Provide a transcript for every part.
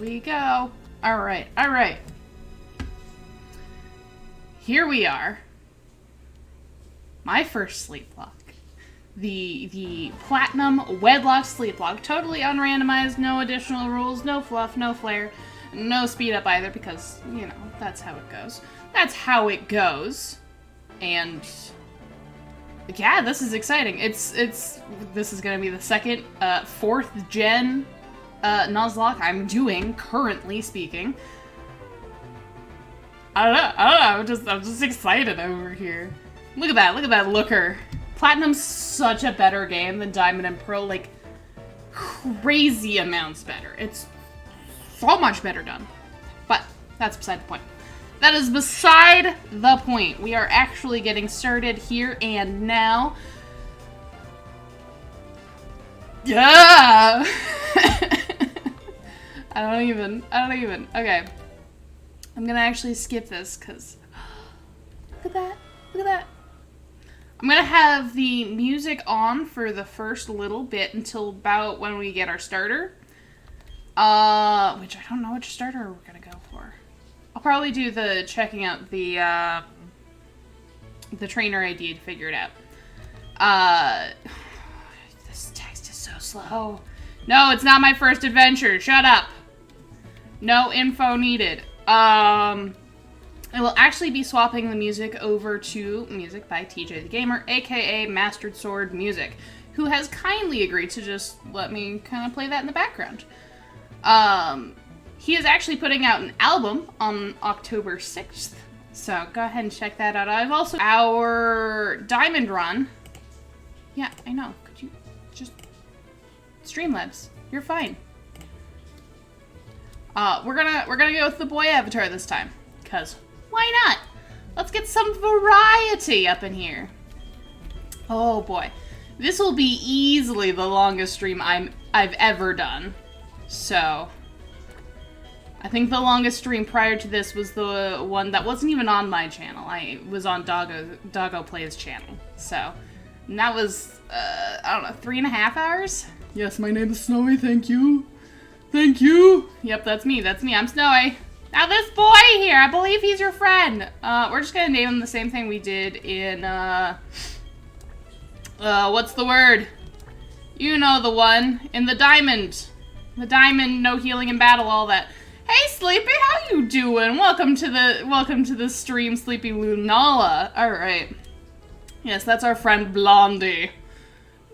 we go. Alright, alright. Here we are. My first Sleeplock. The Platinum Wedlocke Sleeplocke. Totally unrandomized, no additional rules, no fluff, no flair, no speed up either because, you know, that's how it goes. That's how it goes. And yeah, this is exciting. This is gonna be the second, 4th gen Nuzlocke I'm doing, currently speaking. I don't know, I'm just excited over here. Look at that looker. Platinum's such a better game than Diamond and Pearl, like, crazy amounts better. It's so much better done. But, that's beside the point. That is beside the point. We are actually getting started here and now. Yeah! I don't even. Okay. I'm gonna actually skip this, because look at that. I'm gonna have the music on for the first little bit until about when we get our starter. Which I don't know which starter we're gonna go for. I'll probably do the checking out the trainer ID to figure it out. This text is so slow. No, it's not my first adventure. Shut up. No info needed. I will actually be swapping the music over to music by TJ the Gamer, aka Mastered Sword Music, who has kindly agreed to just let me kind of play that in the background. He is actually putting out an album on October 6th, so go ahead and check that out. I've also our Diamond Run. Yeah, I know. Could you just Streamlabs? You're fine. We're gonna go with the boy avatar this time, cause why not? Let's get some variety up in here. Oh boy, this will be easily the longest stream I've ever done. So, I think the longest stream prior to this was the one that wasn't even on my channel. I was on Doggo Plays channel. So, and that was I don't know, 3.5 hours. Yes, my name is Snowy. Thank you. Thank you! Yep, that's me, I'm Snowy. Now this boy here, I believe he's your friend. We're just gonna name him the same thing we did in, what's the word? You know the one, in the Diamond. The Diamond, no healing in battle, all that. Hey Sleepy, how you doing? Welcome to the stream, Sleepy Lunala. Alright. Yes, that's our friend Blondie.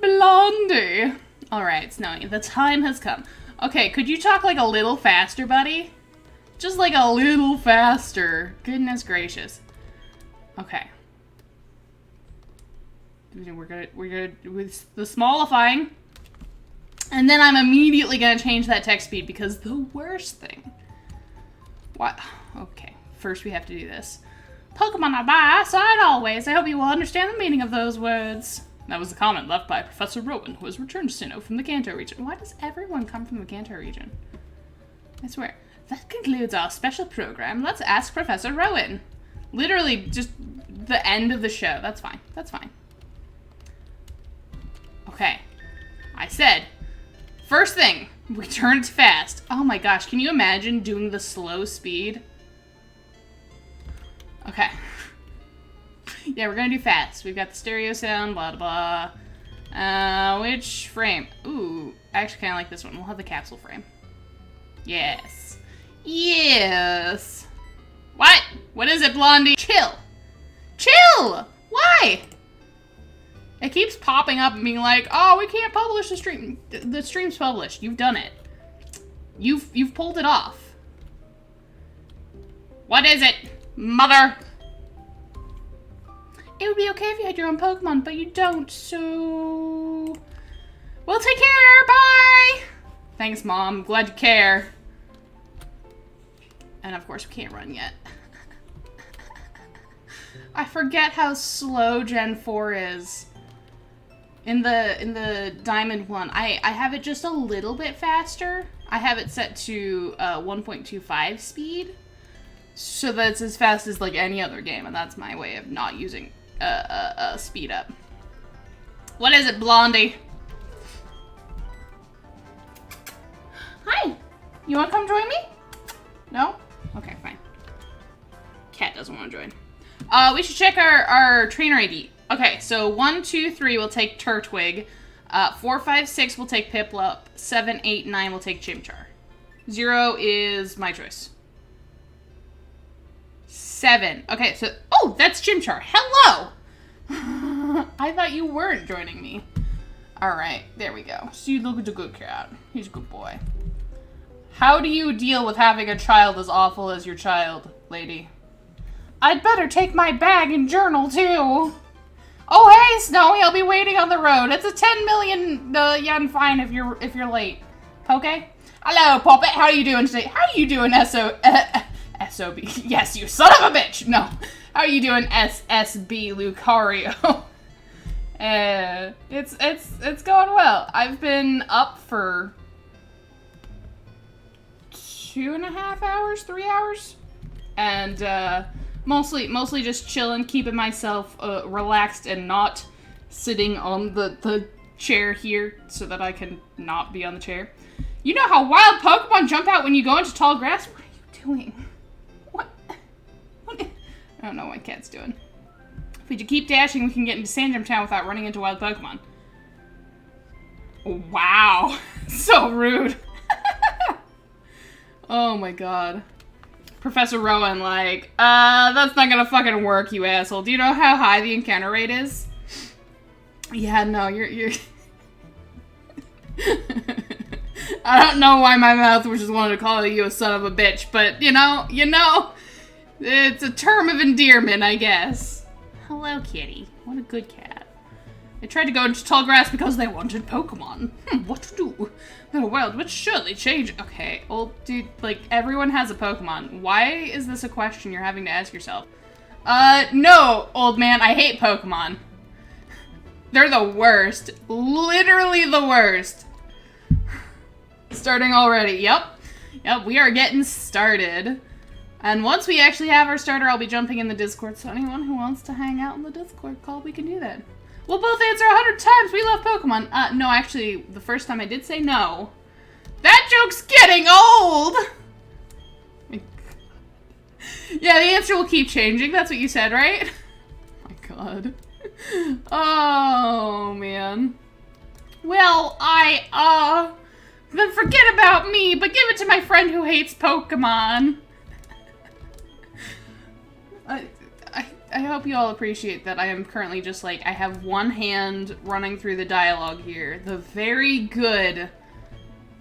Blondie. Alright, Snowy, the time has come. Okay, could you talk like a little faster, buddy? Just like a little faster. Goodness gracious. Okay. We're gonna with the smallifying. And then I'm immediately gonna change that text speed because the worst thing. What? Okay, first we have to do this. Pokemon are by our side always. I hope you will understand the meaning of those words. That was the comment left by Professor Rowan, who has returned to Sinnoh from the Kanto region. Why does everyone come from the Kanto region? I swear. That concludes our special program. Let's ask Professor Rowan. Literally, just the end of the show. That's fine. That's fine. Okay. I said, first thing, we turned fast. Oh my gosh, can you imagine doing the slow speed? Okay. Yeah, we're gonna do fast. We've got the stereo sound, blah, blah, blah. Which frame? Ooh, I actually kind of like this one. We'll have the capsule frame. Yes. Yes. What? What is it, Blondie? Chill. Chill! Why? It keeps popping up and being like, oh, we can't publish the stream. The stream's published. You've done it. You've pulled it off. What is it, mother? It would be okay if you had your own Pokemon, but you don't, so... Well, take care, bye! Thanks, Mom. Glad you care. And of course, we can't run yet. I forget how slow Gen 4 is. In the Diamond one, I have it just a little bit faster. I have it set to 1.25 speed. So that's as fast as like any other game, and that's my way of not using speed up. What is it, Blondie? Hi. You want to come join me? No? Okay, fine. Cat doesn't want to join. We should check our trainer ID. Okay, so 1, 2, 3 will take Turtwig. 4, 5, 6 will take Piplup. 7, 8, 9 will take Chimchar. 0 is my choice. 7. Okay, so... Oh, that's Chimchar. Hello! I thought you weren't joining me. Alright, there we go. See, look at the good cat. He's a good boy. How do you deal with having a child as awful as your child, lady? I'd better take my bag and journal, too. Oh, hey, Snowy, I'll be waiting on the road. It's a 10 million yen fine if you're late. Poke? Hello, Poppet. How are you doing today? How are you doing, SOB? Yes, you son of a bitch. No. How are you doing, SSB Lucario? It's going well. I've been up for 2.5 hours, 3 hours, and mostly just chilling, keeping myself relaxed and not sitting on the chair here so that I can not be on the chair. You know how wild Pokemon jump out when you go into tall grass? What are you doing? What? I don't know what Cat's doing. If we just keep dashing, we can get into Sandgem Town without running into wild Pokemon. Wow. So rude. Oh my god. Professor Rowan, like, that's not gonna fucking work, you asshole. Do you know how high the encounter rate is? Yeah, no, you're... I don't know why my mouth just wanted to call you a son of a bitch, but, you know, it's a term of endearment, I guess. Hello, kitty. What a good cat. They tried to go into tall grass because they wanted Pokemon. What to do? The world would surely change. Okay, old dude, like, everyone has a Pokemon. Why is this a question you're having to ask yourself? No, old man, I hate Pokemon. They're the worst. Literally the worst. Starting already. Yep, we are getting started. And once we actually have our starter, I'll be jumping in the Discord, so anyone who wants to hang out in the Discord call, we can do that. We'll both answer 100 times. We love Pokemon. No, actually, the first time I did say no. That joke's getting old! Yeah, the answer will keep changing. That's what you said, right? Oh my god. Oh, man. Well, then forget about me, but give it to my friend who hates Pokemon. I hope you all appreciate that I am currently just like, I have one hand running through the dialogue here. The very good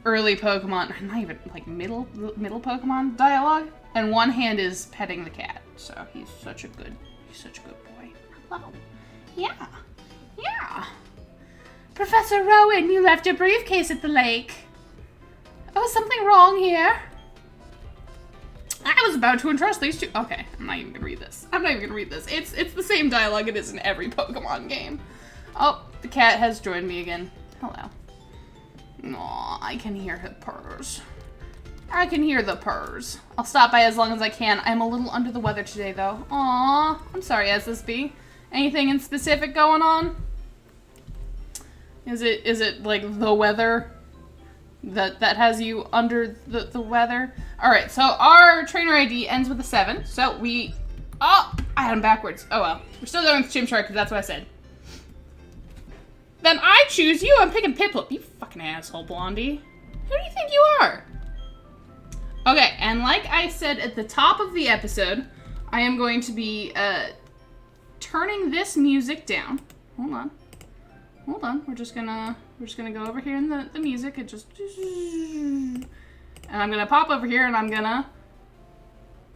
early Pokemon, not even like middle Pokemon dialogue, and one hand is petting the cat. So he's such a good boy. Hello. Yeah. Professor Rowan, you left your briefcase at the lake. Oh, something wrong here? I was about to entrust these two. Okay, I'm not even gonna read this. It's the same dialogue it is in every Pokemon game. Oh, the cat has joined me again. Hello. Aw, I can hear her purrs. I can hear the purrs. I'll stop by as long as I can. I'm a little under the weather today, though. Aw, I'm sorry, SSB. Anything in specific going on? Is it like the weather that has you under the weather? Alright, so our trainer ID ends with a 7. So I had him backwards. Oh well. We're still going with Chimchar because that's what I said. Then I choose you. I'm picking Piplup. You fucking asshole, Blondie. Who do you think you are? Okay, and like I said at the top of the episode, I am going to be turning this music down. Hold on. We're just gonna go over here in the music and and I'm gonna pop over here and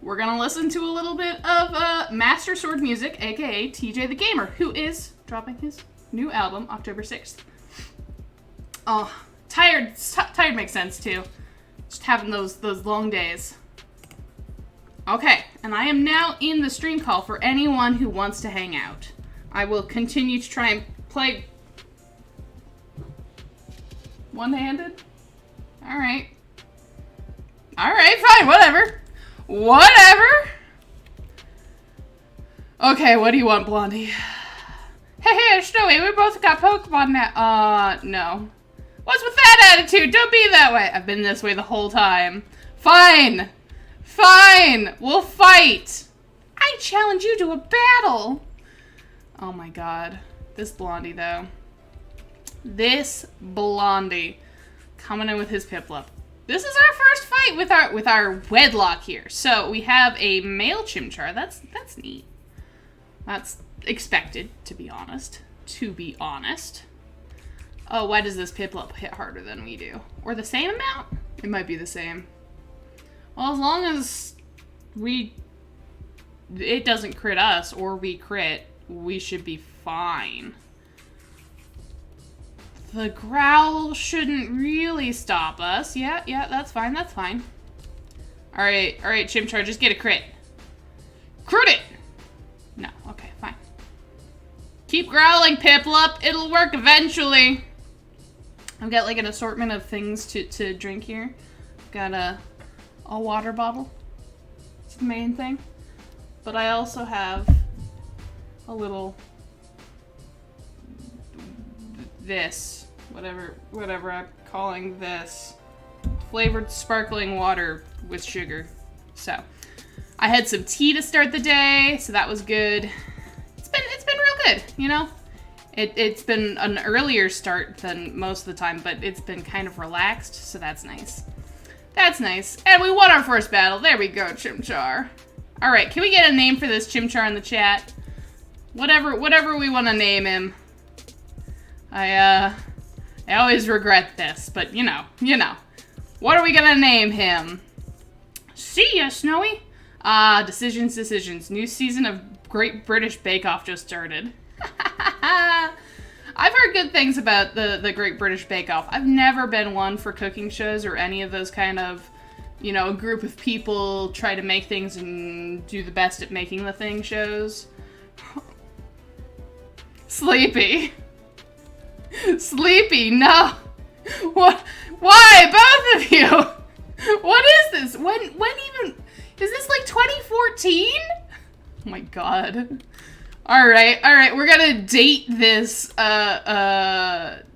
we're gonna listen to a little bit of Master Sword music, aka TJ the Gamer, who is dropping his new album October 6th. Oh, tired makes sense too. Just having those long days. Okay, and I am now in the stream call for anyone who wants to hang out. I will continue to try and play one-handed? Alright, fine, whatever. Okay, what do you want, Blondie? Hey, Snowy, we both got Pokemon now. No. What's with that attitude? Don't be that way. I've been this way the whole time. Fine. Fine. We'll fight. I challenge you to a battle. Oh my god. This Blondie, though. This Blondie. Coming in with his Piplup. This is our first fight with our Wedlocke here. So we have a male Chimchar. That's neat. That's expected, to be honest. Oh, why does this Piplup hit harder than we do? Or the same amount? It might be the same. Well, as long as it doesn't crit us or we crit, we should be fine. The growl shouldn't really stop us. Yeah, that's fine, that's fine. Alright, Chimchar, just get a crit. Crit it! No, okay, fine. Keep growling, Piplup. It'll work eventually. I've got like an assortment of things to drink here. Got a water bottle. It's the main thing. But I also have a little this, whatever I'm calling this, flavored sparkling water with sugar. So I had some tea to start the day, so that was good. It's been real good, you know. It's been an earlier start than most of the time, but it's been kind of relaxed, so that's nice. That's nice. And we won our first battle. There we go, Chimchar. All right, can we get a name for this Chimchar in the chat? Whatever we want to name him. I always regret this, but you know. What are we gonna name him? See ya, Snowy. Decisions. New season of Great British Bake Off just started. I've heard good things about the Great British Bake Off. I've never been one for cooking shows or any of those kind of, you know, a group of people try to make things and do the best at making the thing shows. Sleepy. Sleepy, no. What? Why, both of you? What is this? When even, is this like 2014? Oh my god. Alright, we're gonna date this,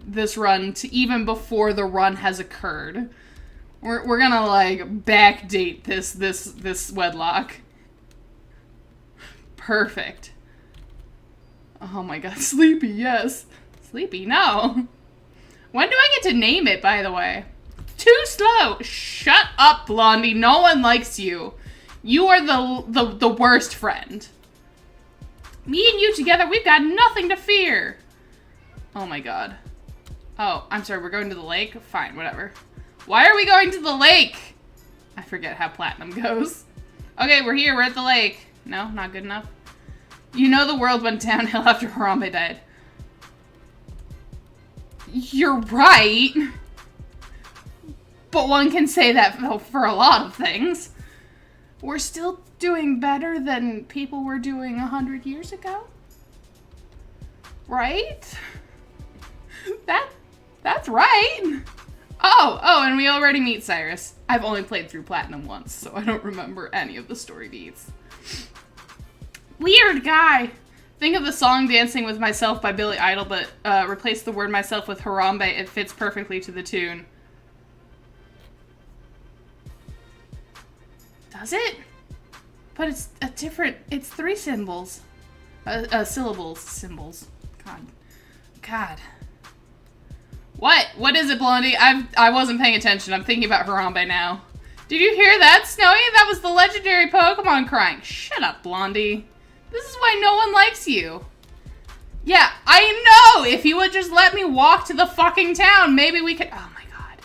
this run to even before the run has occurred. We're gonna, like, backdate this Wedlocke. Perfect. Oh my god, Sleepy, yes. Sleepy, no. When do I get to name it, by the way? Too slow. Shut up, Blondie. No one likes you. You are the worst friend. Me and you together, we've got nothing to fear. Oh my god. Oh, I'm sorry, we're going to the lake? Fine, whatever. Why are we going to the lake? I forget how Platinum goes. Okay, we're here, we're at the lake. No, not good enough. You know the world went downhill after Harambe died. You're right. But one can say that for a lot of things. We're still doing better than people were doing 100 years ago. Right? That's right. Oh, and we already meet Cyrus. I've only played through Platinum once, so I don't remember any of the story beats. Weird guy. Think of the song Dancing With Myself by Billy Idol, but replace the word myself with Harambe. It fits perfectly to the tune. Does it? But it's a different, it's 3 symbols. Symbols. God. What is it, Blondie? I wasn't paying attention. I'm thinking about Harambe now. Did you hear that, Snowy? That was the legendary Pokemon crying. Shut up, Blondie. This is why no one likes you. Yeah, I know! If you would just let me walk to the fucking town, maybe we could... Oh my god.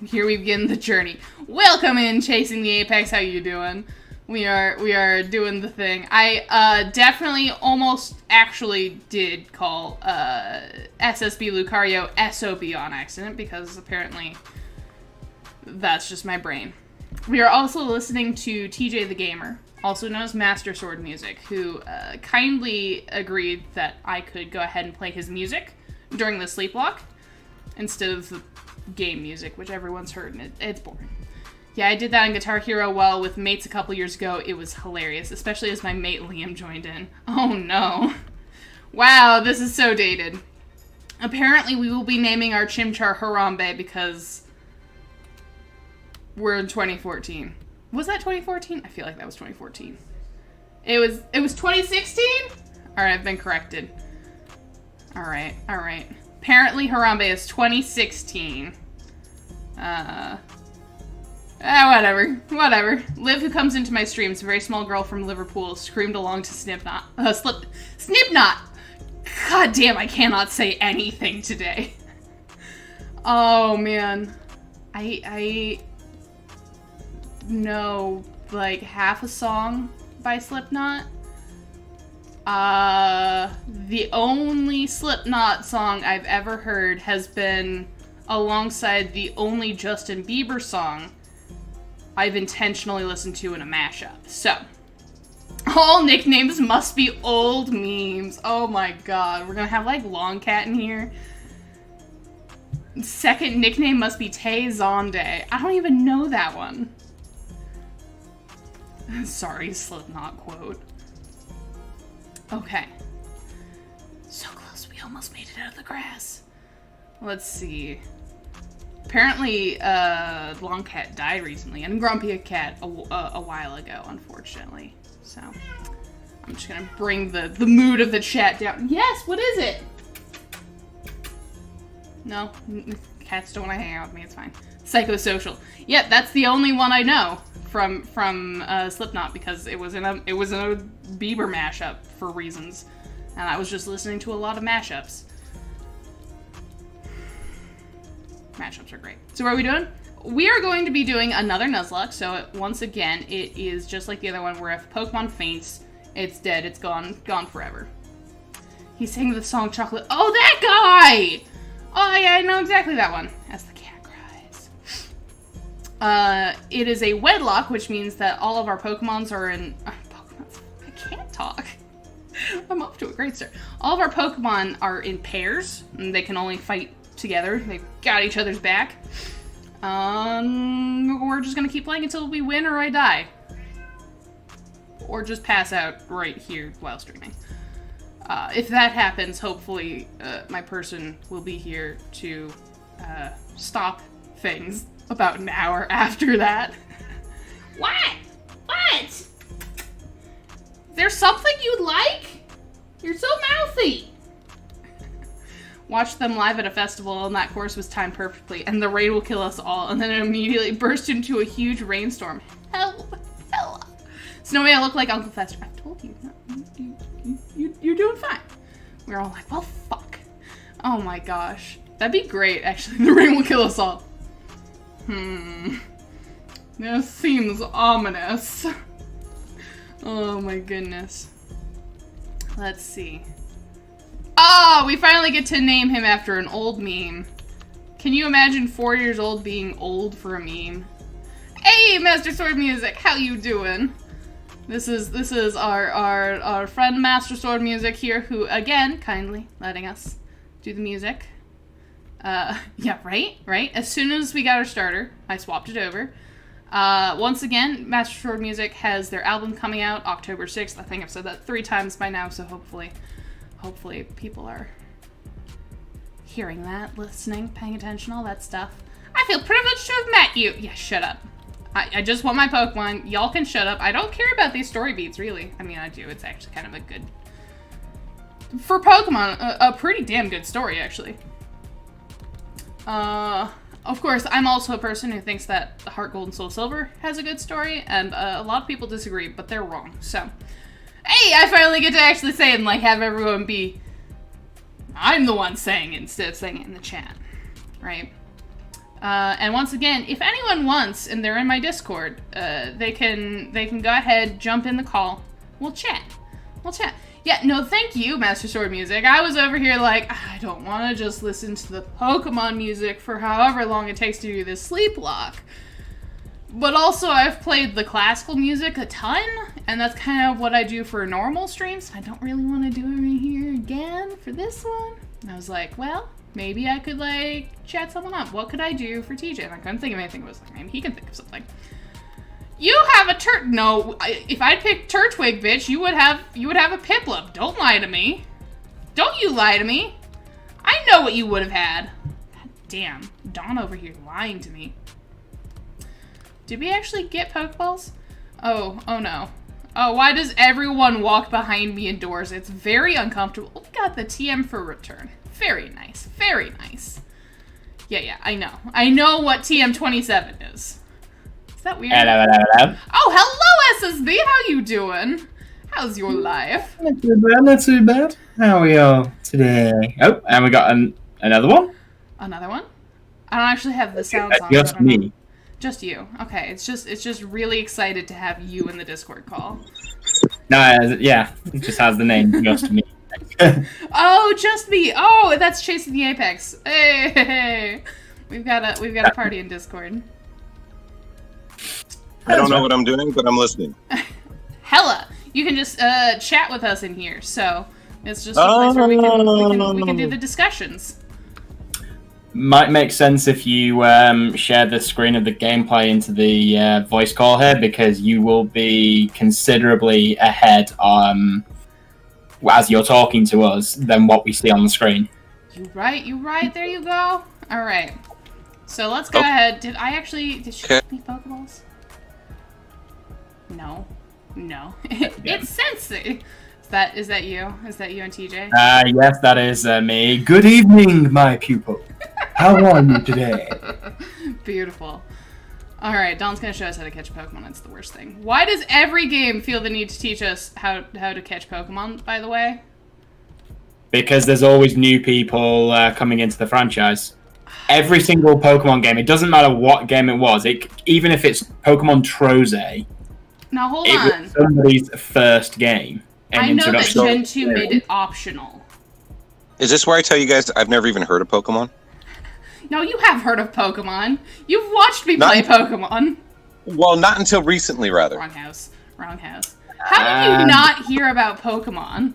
Here we begin the journey. Welcome in, Chasing the Apex. How you doing? We are doing the thing. I definitely almost actually did call SSB Lucario SOB on accident because apparently that's just my brain. We are also listening to TJ the Gamer, also known as Master Sword Music, who kindly agreed that I could go ahead and play his music during the Sleepwalk instead of the game music, which everyone's heard, and it's boring. Yeah, I did that on Guitar Hero well with mates a couple years ago. It was hilarious, especially as my mate Liam joined in. Oh no. Wow, this is so dated. Apparently we will be naming our Chimchar Harambe because we're in 2014. Was that 2014? I feel like that was 2014. It was 2016? Alright, I've been corrected. Alright. Apparently Harambe is 2016. Whatever. Liv, who comes into my streams, a very small girl from Liverpool, screamed along to Snipknot. Snipknot! God damn, I cannot say anything today. Oh, man. I know, like, half a song by Slipknot. The only Slipknot song I've ever heard has been alongside the only Justin Bieber song I've intentionally listened to in a mashup. So, all nicknames must be old memes. Oh my god, we're gonna have like Long Cat in here. Second nickname must be Tay Zonde. I don't even know that one. Sorry, Slipknot quote. Okay. So close, we almost made it out of the grass. Let's see. Apparently, Long Cat died recently, and Grumpy Cat a while ago, unfortunately. So, I'm just gonna bring the mood of the chat down. Yes, what is it? No, cats don't want to hang out with me, it's fine. Psychosocial. Yep, that's the only one I know from Slipknot, because it was in a Bieber mashup for reasons, and I was just listening to a lot of mashups. Mashups are great. So what are we doing? We are going to be doing another Nuzlocke. So once again, it is just like the other one where if Pokemon faints, it's dead. It's gone forever. He's singing the song Chocolate. Oh, that guy! Oh yeah, I know exactly that one. As the cat cries. It is a Wedlocke, which means that all of our Pokemons are in... Pokemons? I can't talk. I'm off to a great start. All of our Pokemon are in pairs, and they can only fight together. They've got each other's back. We're just gonna keep playing until we win or I die. Or just pass out right here while streaming. If that happens, hopefully my person will be here to stop things about an hour after that. What? What? There's something you'd like? You're so mouthy. Watched them live at a festival, and that course was timed perfectly, and the rain will kill us all, and then it immediately burst into a huge rainstorm. Help! Help! Snowy, I look like Uncle Fester. I told you. You're doing fine. We were all like, well, fuck. Oh my gosh. That'd be great, actually. The rain will kill us all. This seems ominous. Oh my goodness. Let's see. Oh, we finally get to name him after an old meme. Can you imagine 4 years old being old for a meme? Hey, Master Sword Music, how you doing? This is our friend Master Sword Music here, who again kindly letting us do the music. Yeah, right. As soon as we got our starter, I swapped it over. Once again, Master Sword Music has their album coming out October 6th. I think I've said that 3 times by now, so hopefully people are hearing that, listening, paying attention, all that stuff. I feel privileged to have met you. Yeah, shut up. I just want my Pokemon. Y'all can shut up. I don't care about these story beats, really. I mean, I do. It's actually kind of a good... For Pokemon, a pretty damn good story, actually. Of course, I'm also a person who thinks that Heart Gold and Soul Silver has a good story, and a lot of people disagree, but they're wrong, so... Hey, I finally get to actually say it and, like, have everyone be... I'm the one saying it instead of saying it in the chat, right? And once again, if anyone wants, and they're in my Discord, they can go ahead, jump in the call. We'll chat. Yeah, no, thank you, Master Sword Music. I was over here like, I don't want to just listen to the Pokemon music for however long it takes to do this Sleeplock. But also, I've played the classical music a ton, and that's kind of what I do for normal streams. I don't really want to do it here again for this one. And I was like, well, maybe I could, like, chat someone up. What could I do for TJ? And I couldn't think of anything. I was like, maybe he can think of something. You have a No, if I'd picked Turtwig, bitch, you would have a Piplup. Don't lie to me. Don't you lie to me. I know what you would have had. God damn. Dawn over here lying to me. Did we actually get Pokeballs? Oh no. Oh, why does everyone walk behind me indoors? It's very uncomfortable. We got the TM for return. Very nice. Very nice. Yeah, I know. I know what TM27 is. Is that weird? Hello. Oh, hello, SSB. How you doing? How's your life? Not too bad. How are we all today? Oh, and we got another one? Another one? I don't actually have the sounds on. Just me. Just you. Okay, it's just really excited to have you in the Discord call. No, yeah, it just has the name Just Me. Oh, just me. Oh, that's Chasing the Apex. Hey. We've got a party in Discord. I don't know what I'm doing, but I'm listening. Hella. You can just chat with us in here. So, it's just a place where we can do the discussions. Might make sense if you share the screen of the gameplay into the voice call here, because you will be considerably ahead as you're talking to us than what we see on the screen. You right. There you go. All right. So let's go ahead. Did she give me Pokeballs? No. It's Sensei. Is that you? Is that you and TJ? Yes, that is me. Good evening, my pupil. How are you today? Beautiful. Alright, Don's gonna show us how to catch Pokemon. That's the worst thing. Why does every game feel the need to teach us how to catch Pokemon, by the way? Because there's always new people coming into the franchise. Every single Pokemon game, it doesn't matter what game it was, even if it's Pokemon Troze, now hold it on. was somebody's first game. I know that Gen 2 made it optional. Is this where I tell you guys I've never even heard of Pokemon? No, you have heard of Pokemon. You've watched me play Pokemon. Well, not until recently, rather. Wrong house. How did you not hear about Pokemon?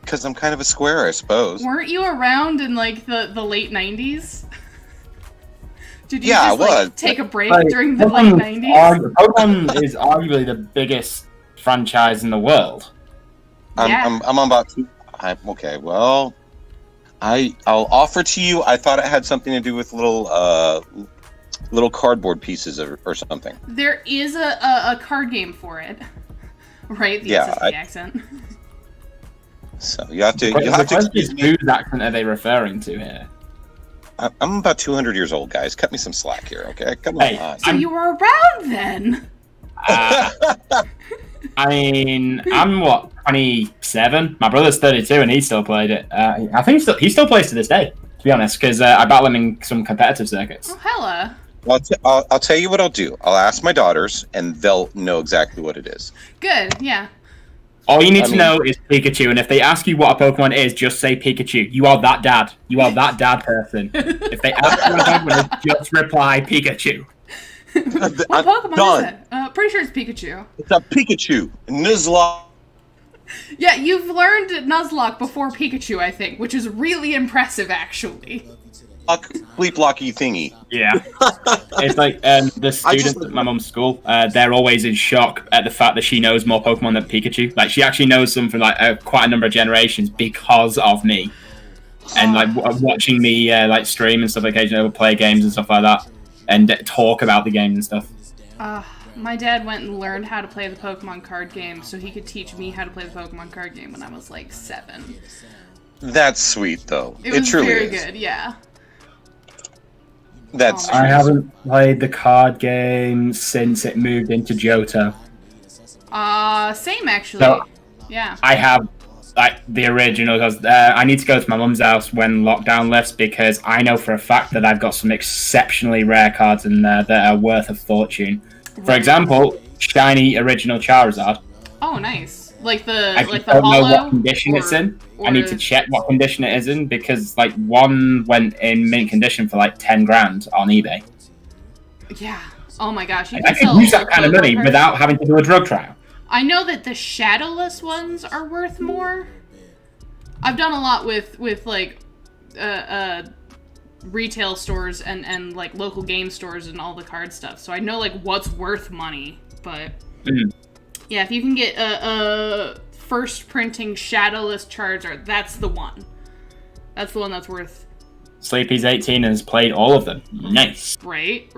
Because I'm kind of a square, I suppose. Weren't you around in, like, the late 90s? Did you I was. take a break during the late 90s? Pokemon is arguably the biggest franchise in the world. I'm about to... Okay, well... I'll offer to you, I thought it had something to do with little cardboard pieces or something. There is a card game for it. Right? The accent. So you have to... Whose accent are they referring to here? I'm about 200 years old, guys. Cut me some slack here, okay? Come on. So you were around then? I mean, I'm 27. My brother's 32, and he still played it. I think he still plays to this day, to be honest, because I battle him in some competitive circuits. Oh, hella. Well, I'll tell you what I'll do. I'll ask my daughters, and they'll know exactly what it is. Good, yeah. All you need to know is Pikachu, and if they ask you what a Pokemon is, just say Pikachu. You are that dad. You are that dad person. If they ask you what a Pokemon is, just reply Pikachu. What Pokemon is it? Pretty sure it's Pikachu. It's a Pikachu. Nuzlocke. Yeah, you've learned Nuzlocke before Pikachu, I think, which is really impressive, actually. Sleeplocke thingy. Yeah. It's like the students at my mum's school, they're always in shock at the fact that she knows more Pokemon than Pikachu. Like, she actually knows some from like quite a number of generations because of me. And like watching me like stream and stuff, occasionally play games and stuff like that. And talk about the game and stuff. My dad went and learned how to play the Pokemon card game so he could teach me how to play the Pokemon card game when I was like 7. That's sweet, though. It was truly very is. Good, yeah. That's. I haven't played the card game since it moved into Johto. Same actually. So, yeah. I have like the original because I need to go to my mum's house when lockdown lifts because I know for a fact that I've got some exceptionally rare cards in there that are worth a fortune. For example, shiny original Charizard. Oh, nice. Like the I like the don't hollow. know what condition it's in. I need to check what condition it is in because like one went in mint condition for like 10 grand on eBay. Yeah. Oh my gosh. I can use that kind of money without having to do a drug trial. I know that the shadowless ones are worth more. I've done a lot with like retail stores and like local game stores and all the card stuff. So I know like what's worth money, but yeah, if you can get a first printing shadowless Charizard, that's the one. That's the one that's worth. Sleepy's 18 and has played all of them. Nice. Right.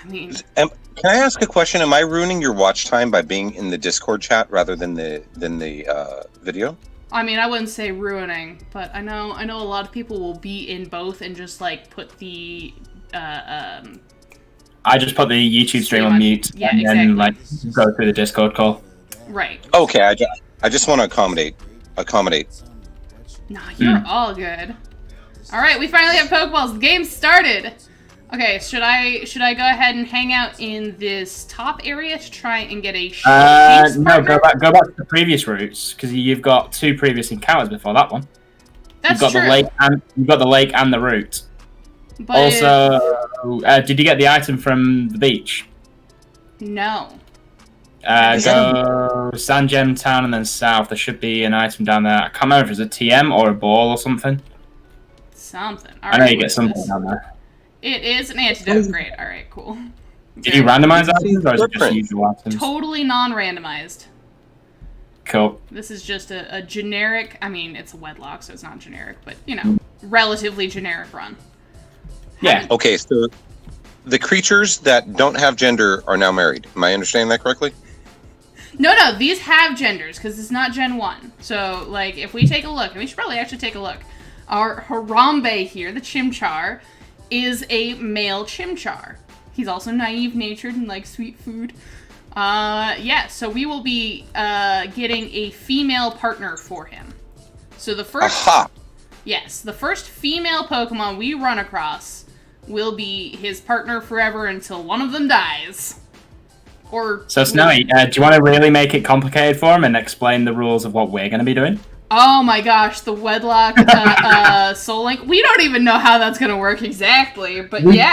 I mean, Can I ask a question? Am I ruining your watch time by being in the Discord chat rather than the video? I mean, I wouldn't say ruining, but I know a lot of people will be in both and just like put the I just put the YouTube stream on mute yeah, and exactly. then like go through the Discord call. Right. Okay, I just want to accommodate. Nah, you're all good. All right, we finally have Pokeballs. The game started. Okay, should I go ahead and hang out in this top area to try and get a no, go back to the previous routes because you've got 2 previous encounters before that one. That's you've got true. You've got the lake and the route. But Also, did you get the item from the beach? No. Go Sandgem Town and then south. There should be an item down there. I can't remember if it's a TM or a ball or something. Something. I know you get something down there. It is an antidote. Great. All right, cool. Did you randomize items or is it just usual items? Totally non-randomized. Cool. This is just a generic, I mean, it's a Wedlocke, so it's not generic, but, you know, relatively generic run. Yeah. Okay, so the creatures that don't have gender are now married. Am I understanding that correctly? No, these have genders, because it's not Gen 1. So, like, if we take a look, and we should probably actually take a look, our Harambe here, the Chimchar, is a male Chimchar. He's also naive-natured and likes sweet food. Yeah, so we will be getting a female partner for him. So the first... Aha! Yes, the first female Pokemon we run across will be his partner forever until one of them dies. Or... So, Snowy, do you want to really make it complicated for him and explain the rules of what we're going to be doing? Oh my gosh, the Wedlocke Soul Link. We don't even know how that's going to work exactly, but yeah.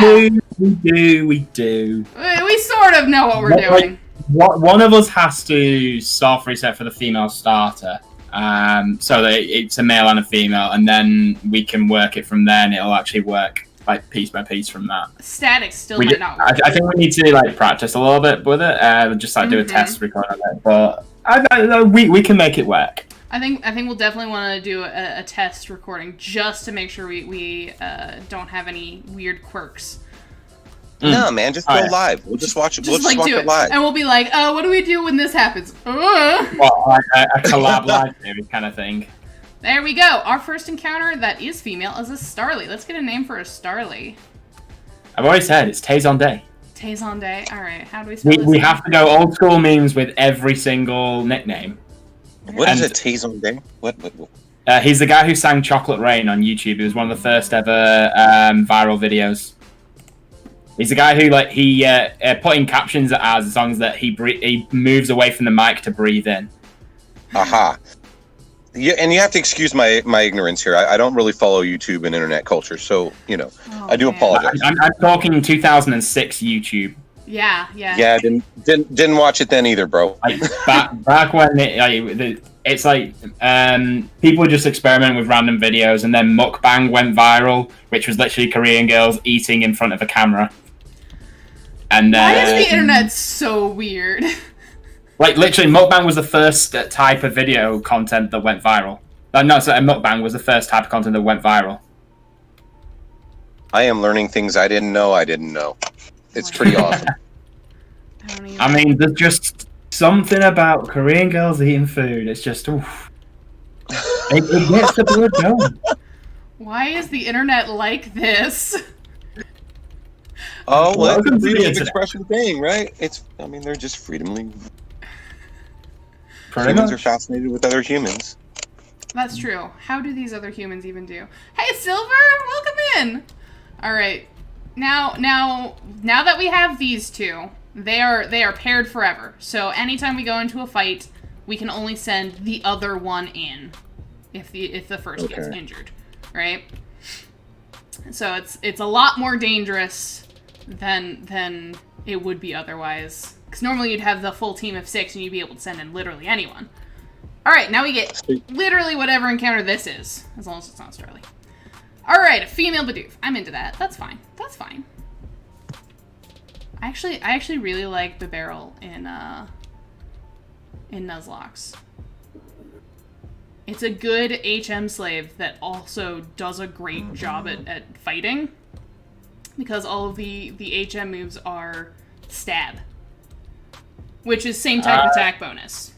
We do. We sort of know what we're doing. One of us has to soft reset for the female starter. So that it's a male and a female, and then we can work it from there, and it'll actually work like piece by piece from that. Static still might not work. I think we need to like practice a little bit with it, just like do a test record on it. But we can make it work. I think we'll definitely want to do a test recording just to make sure we don't have any weird quirks. No, man, just go live. We'll just watch it. We'll just watch it live. And we'll be like, what do we do when this happens? Well, like a collab live series kind of thing. There we go. Our first encounter that is female is a Starly. Let's get a name for a Starly. I've already said it's Tazonde. Tazonde. All right. How do we spell this? We have to go old school memes with every single nickname. What is a Tazonde? What? He's the guy who sang Chocolate Rain on YouTube. He was one of the first ever viral videos. He's the guy who he put in captions as songs that he moves away from the mic to breathe in. Aha. Yeah, and you have to excuse my ignorance here. I don't really follow YouTube and internet culture, so I do apologize. I'm talking 2006 YouTube. Yeah. Yeah, didn't watch it then either, bro. Back when it's like people would just experiment with random videos, and then mukbang went viral, which was literally Korean girls eating in front of a camera. And why is the internet so weird? Like literally, mukbang was the first type of video content that went viral. Mukbang was the first type of content that went viral. I am learning things I didn't know. It's pretty awesome. I mean, there's just something about Korean girls eating food. It's just, oof. It gets the blood going. Why is the internet like this? Oh, well, it's a freedom of expression thing, right? They're just humans are fascinated with other humans. That's true. How do these other humans even do? Hey, Silver! Welcome in! Alright. Now that we have these two, they are paired forever. So anytime we go into a fight, we can only send the other one in if the first gets injured. Right? So it's a lot more dangerous than it would be otherwise. Because normally you'd have the full team of 6 and you'd be able to send in literally anyone. Alright, now we get literally whatever encounter this is. As long as it's not Starly. Alright, a female Bidoof. I'm into that. That's fine. I actually really like Bibarel in Nuzlocke's. It's a good HM slave that also does a great job at fighting. Because all of the HM moves are stab. Which is same type attack bonus.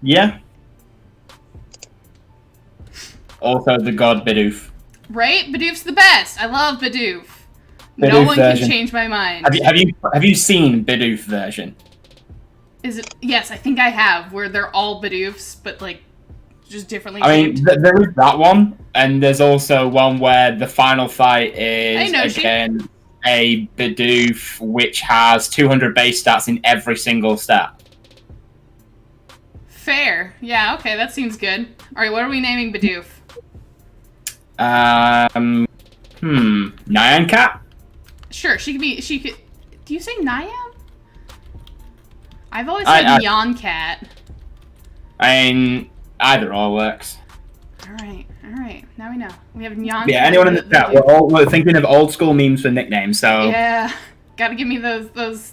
Yeah. Also the god Bidoof. Right? Bidoof's the best. I love Bidoof. No Bidoof one version. can change my mind. Have you seen Bidoof version? Is it? Yes, I think I have. Where they're all Bidoofs, but like just differently I named. mean, there is that one, and there's also one where the final fight is again a Bidoof which has 200 base stats in every single stat. Fair. Yeah. Okay, that seems good. All right, what are we naming Bidoof? Nyan Cat? Sure, she could... Do you say Nyam? I've always said Nyan Cat. I mean, either or works. Alright. Now we know. We have Nyan Cat. Yeah, anyone in the chat, we're thinking of old school memes for nicknames, so... Yeah, gotta give me those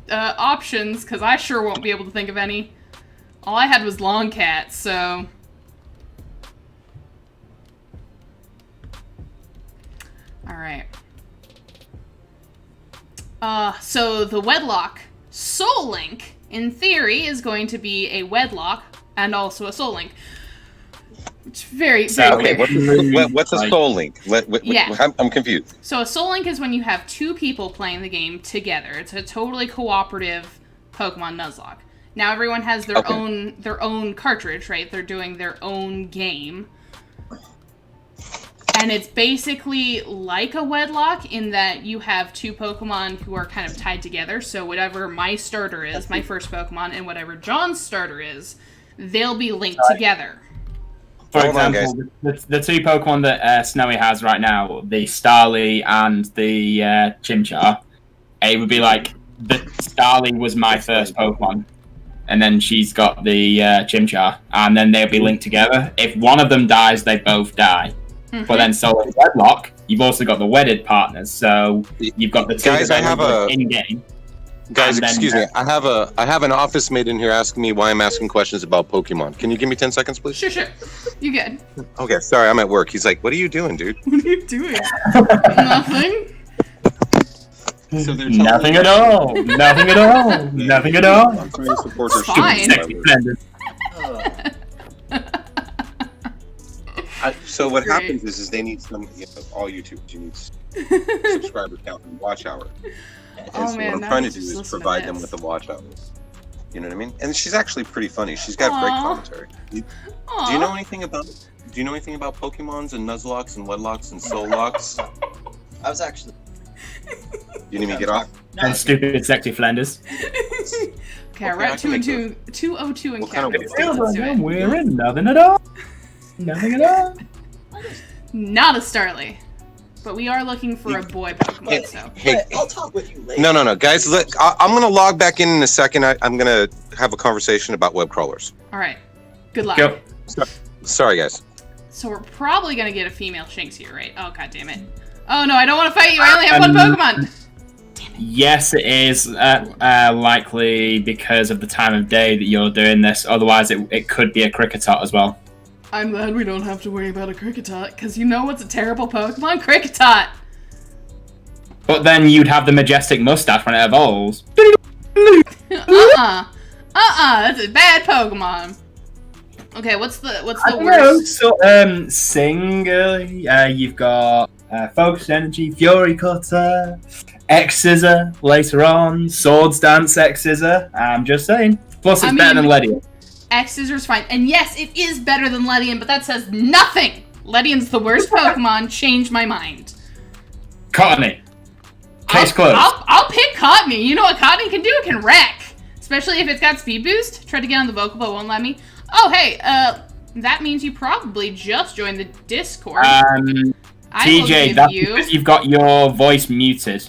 options, because I sure won't be able to think of any. All I had was Long Cat, so... Alright. So the Wedlocke Soul Link, in theory, is going to be a Wedlocke and also a Soul Link. It's very okay, weird. what's a Soul Link? Yeah. I'm confused. So a Soul Link is when you have two people playing the game together. It's a totally cooperative Pokemon Nuzlocke. Now everyone has their own cartridge, right? They're doing their own game. And it's basically like a Wedlocke in that you have two Pokemon who are kind of tied together. So whatever my starter is, my first Pokemon, and whatever John's starter is, they'll be linked together. For example, the two Pokemon that Snowy has right now, the Starly and the Chimchar, it would be like, the Starly was my first Pokemon. And then she's got the Chimchar. And then they'll be linked together. If one of them dies, they both die. Mm-hmm. But then, so in Wedlocke, you've also got the wedded partners. So you've got the two guys. I have in game. Guys, excuse me. I have an office mate in here asking me why I'm asking questions about Pokemon. Can you give me 10 seconds, please? Sure. You good? Okay, sorry, I'm at work. He's like, "What are you doing, dude?" What are you doing? Nothing. So they're Nothing at all. Nothing at all. Nothing at all. I'm trying to support her. Fine. So what happens is they need some, all YouTubers, you need subscriber count and watch hour. And so what I'm trying to do is provide them with the watch hours. You know what I mean? And she's actually pretty funny. She's got great commentary. Do you know anything about Pokemons and Nuzlocks and Wedlocks and Soul-locks? I was actually... You need me to get off? And stupid sexy Flanders. Okay, we're at 202 and count. We're in nothing at all. Nothing at all. Not a Starly. But we are looking for a boy Pokemon, so... Hey, I'll talk with you later. No. Guys, look, I'm going to log back in a second. I'm going to have a conversation about web crawlers. Alright. Good luck. Go. Sorry, guys. So we're probably going to get a female Shinx here, right? Oh, god damn it. Oh no, I don't want to fight you. I only have one Pokemon. Yes, it is likely because of the time of day that you're doing this. Otherwise, it could be a Kricketot as well. I'm glad we don't have to worry about a Kricketot, because you know what's a terrible Pokemon? Kricketot! But then you'd have the majestic mustache when it evolves. That's a bad Pokemon. Okay, what's the worst? So, Sing, you've got Focus Energy, Fury Cutter, X-Scissor later on, Swords Dance X-Scissor, I'm just saying. Plus it's better than Ledian. X-Scissor's fine. And yes, it is better than Ledian, but that says nothing! Ledian's the worst Pokemon. Change my mind. Cottony. Case closed. I'll pick Cottony. You know what Cottony can do? It can wreck. Especially if it's got speed boost. Tried to get on the vocal, but won't let me. Oh, hey, that means you probably just joined the Discord. TJ, that's because you've got your voice muted.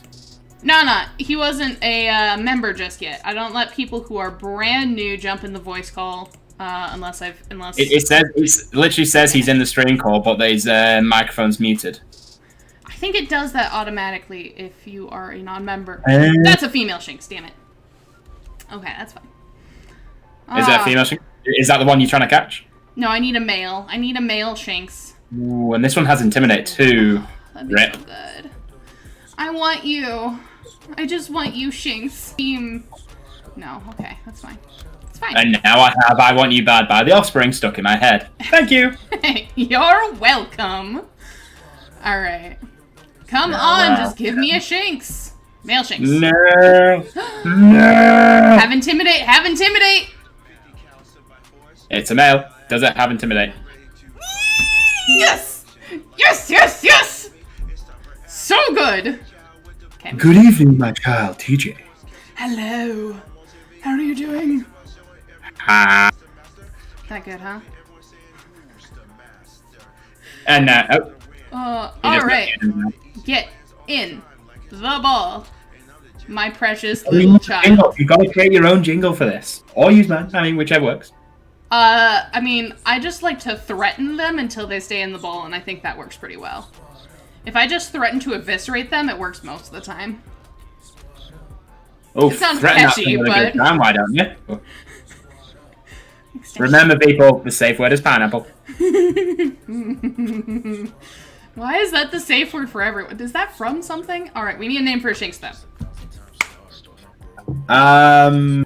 No, he wasn't a member just yet. I don't let people who are brand new jump in the voice call unless it literally says he's in the stream call, but his microphone's muted. I think it does that automatically if you are a non-member. That's a female Shinx, damn it. Okay, that's fine. Is that a female Shinx? Is that the one you're trying to catch? No, I need a male. I need a male Shinx. Ooh, and this one has Intimidate too. That'd be so good. I want you. I just want you, Shinx. Team. No, okay, that's fine. It's fine. And now I have I Want You Bad by The Offspring stuck in my head. Thank you. You're welcome. Alright. Come on, just give me a Shinx. Male Shinx. No. No. Have Intimidate, have Intimidate. It's a male. Does it have Intimidate? Yes! Yes, yes, yes! So good! Okay. Good evening, my child, TJ. Hello. How are you doing? Ah. That good, huh? And alright. Get in the ball. My precious little child. You've got to create your own jingle for this. Or use mine. I mean, whichever works. I mean, I just like to threaten them until they stay in the ball, and I think that works pretty well. If I just threaten to eviscerate them, it works most of the time. Oh, it sounds catchy, but... Why don't you? Remember, people, the safe word is pineapple. Why is that the safe word for everyone? Is that from something? Alright, we need a name for a Shinx, though. I'm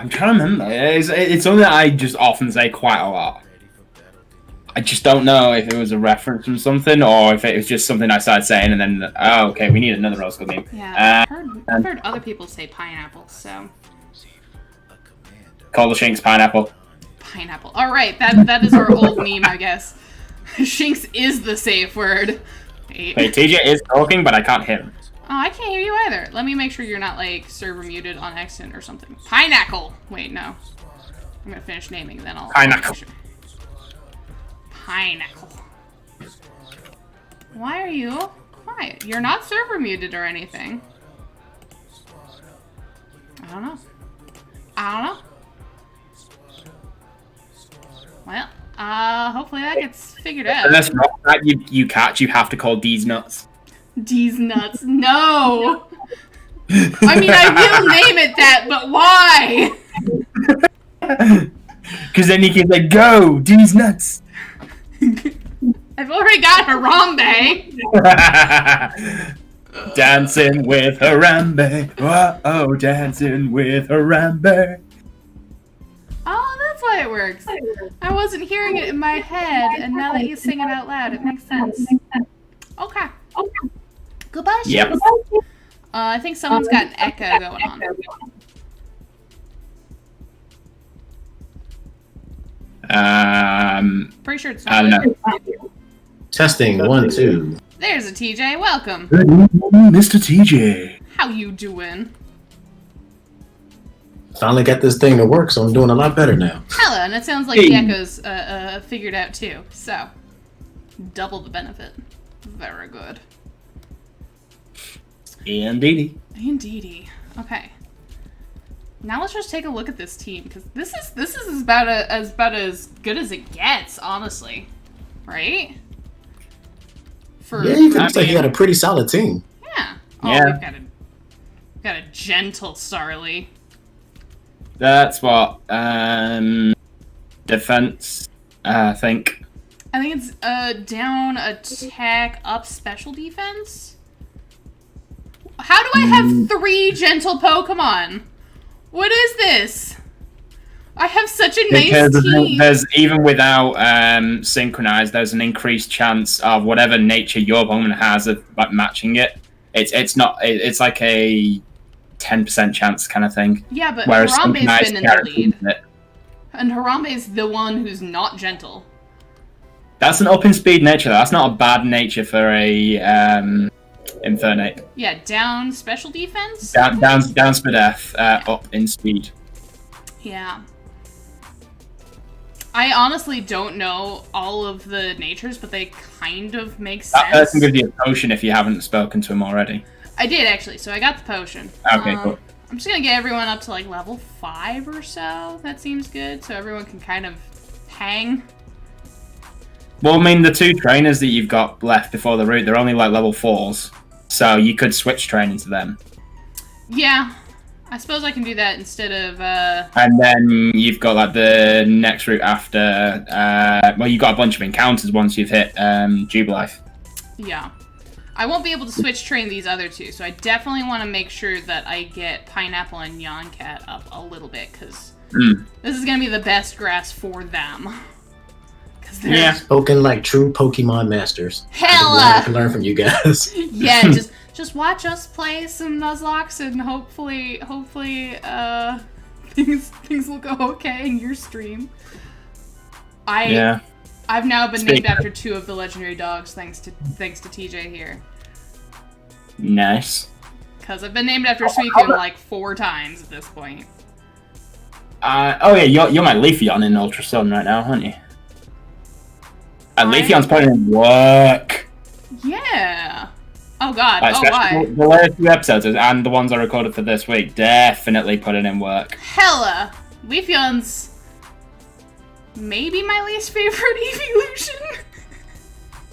trying to remember. It's something that I just often say quite a lot. I just don't know if it was a reference from something or if it was just something I started saying and then, oh, okay, we need another rose gold name. Yeah, I've heard other people say pineapple, so... Call the Shinx pineapple. Pineapple. Alright, that is our old meme, I guess. Shinx is the safe word. Wait, TJ is talking, but I can't hear him. Oh, I can't hear you either. Let me make sure you're not, like, server muted on accident or something. Pineapple! Wait, no. I'm gonna finish naming, then I'll... Pineapple. Sure. Pineapple. Why are you quiet? You're not server muted or anything. I don't know. Well, hopefully that gets figured out. Unless not that you catch, you have to call D's nuts. D's nuts. No! I mean, I will name it that, but why? Because then you can say, go, D's nuts. I've already got Harambe. Dancing with Harambe. Oh, dancing with Harambe. Oh, that's why it works. I wasn't hearing it in my head, and now that you sing it out loud, it makes sense. Okay. Goodbye, Shinx. Yep. I think someone's got an echo going on. Pretty sure it's not. I don't know. Testing, 1, 2. There's a TJ. Welcome. Good evening, Mr. TJ. How you doing? Finally got this thing to work, so I'm doing a lot better now. Hello, and it sounds like the echo's figured out too. So, double the benefit. Very good. Indeedy. Indeedy. Okay. Now let's just take a look at this team, because this is about as good as it gets, honestly. Right? Yeah, you can say you had a pretty solid team. Yeah. Oh, yeah. we've got a gentle Starly. That's what defense. I think. I think it's down attack up special defense. How do I have 3 gentle Pokemon? What is this? I have such a nice team. There's even without synchronized, there's an increased chance of whatever nature your Pokemon has of like matching it. It's like a 10% chance kind of thing. Yeah, but Whereas Harambe's been in the lead. It. And Harambe's the one who's not gentle. That's an up in speed nature though. That's not a bad nature for a Infernate. Yeah, down special defense? Down Spadef, up in speed. Yeah. I honestly don't know all of the natures, but they kind of make sense. That person gives you a potion if you haven't spoken to him already. I did, actually, so I got the potion. Okay, cool. I'm just gonna get everyone up to, like, level 5 or so. That seems good, so everyone can kind of hang. Well, I mean, the 2 trainers that you've got left before the route, they're only, like, level 4s. So you could switch training to them. Yeah. I suppose I can do that instead of, And then you've got, like, the next route after, well, you've got a bunch of encounters once you've hit, Jubilife. Yeah. I won't be able to switch train these other two, so I definitely want to make sure that I get Pineapple and Nyan-Cat up a little bit, because this is going to be the best grass for them. Yeah. Spoken like true Pokemon masters. Hella! I can learn from you guys. Yeah, just watch us play some Nuzlockes, and hopefully, things will go okay in your stream. I've now been named after 2 of the legendary dogs, thanks to TJ here. Nice. Because I've been named after Suicune like 4 times at this point. Oh yeah, you're my Leafeon in Ultra Sun right now, aren't you? Leafeon's putting in work. Yeah. Oh god. Why? The last 2 episodes and the ones I recorded for this week definitely putting in work. Hella. Leafeon's maybe my least favorite evolution.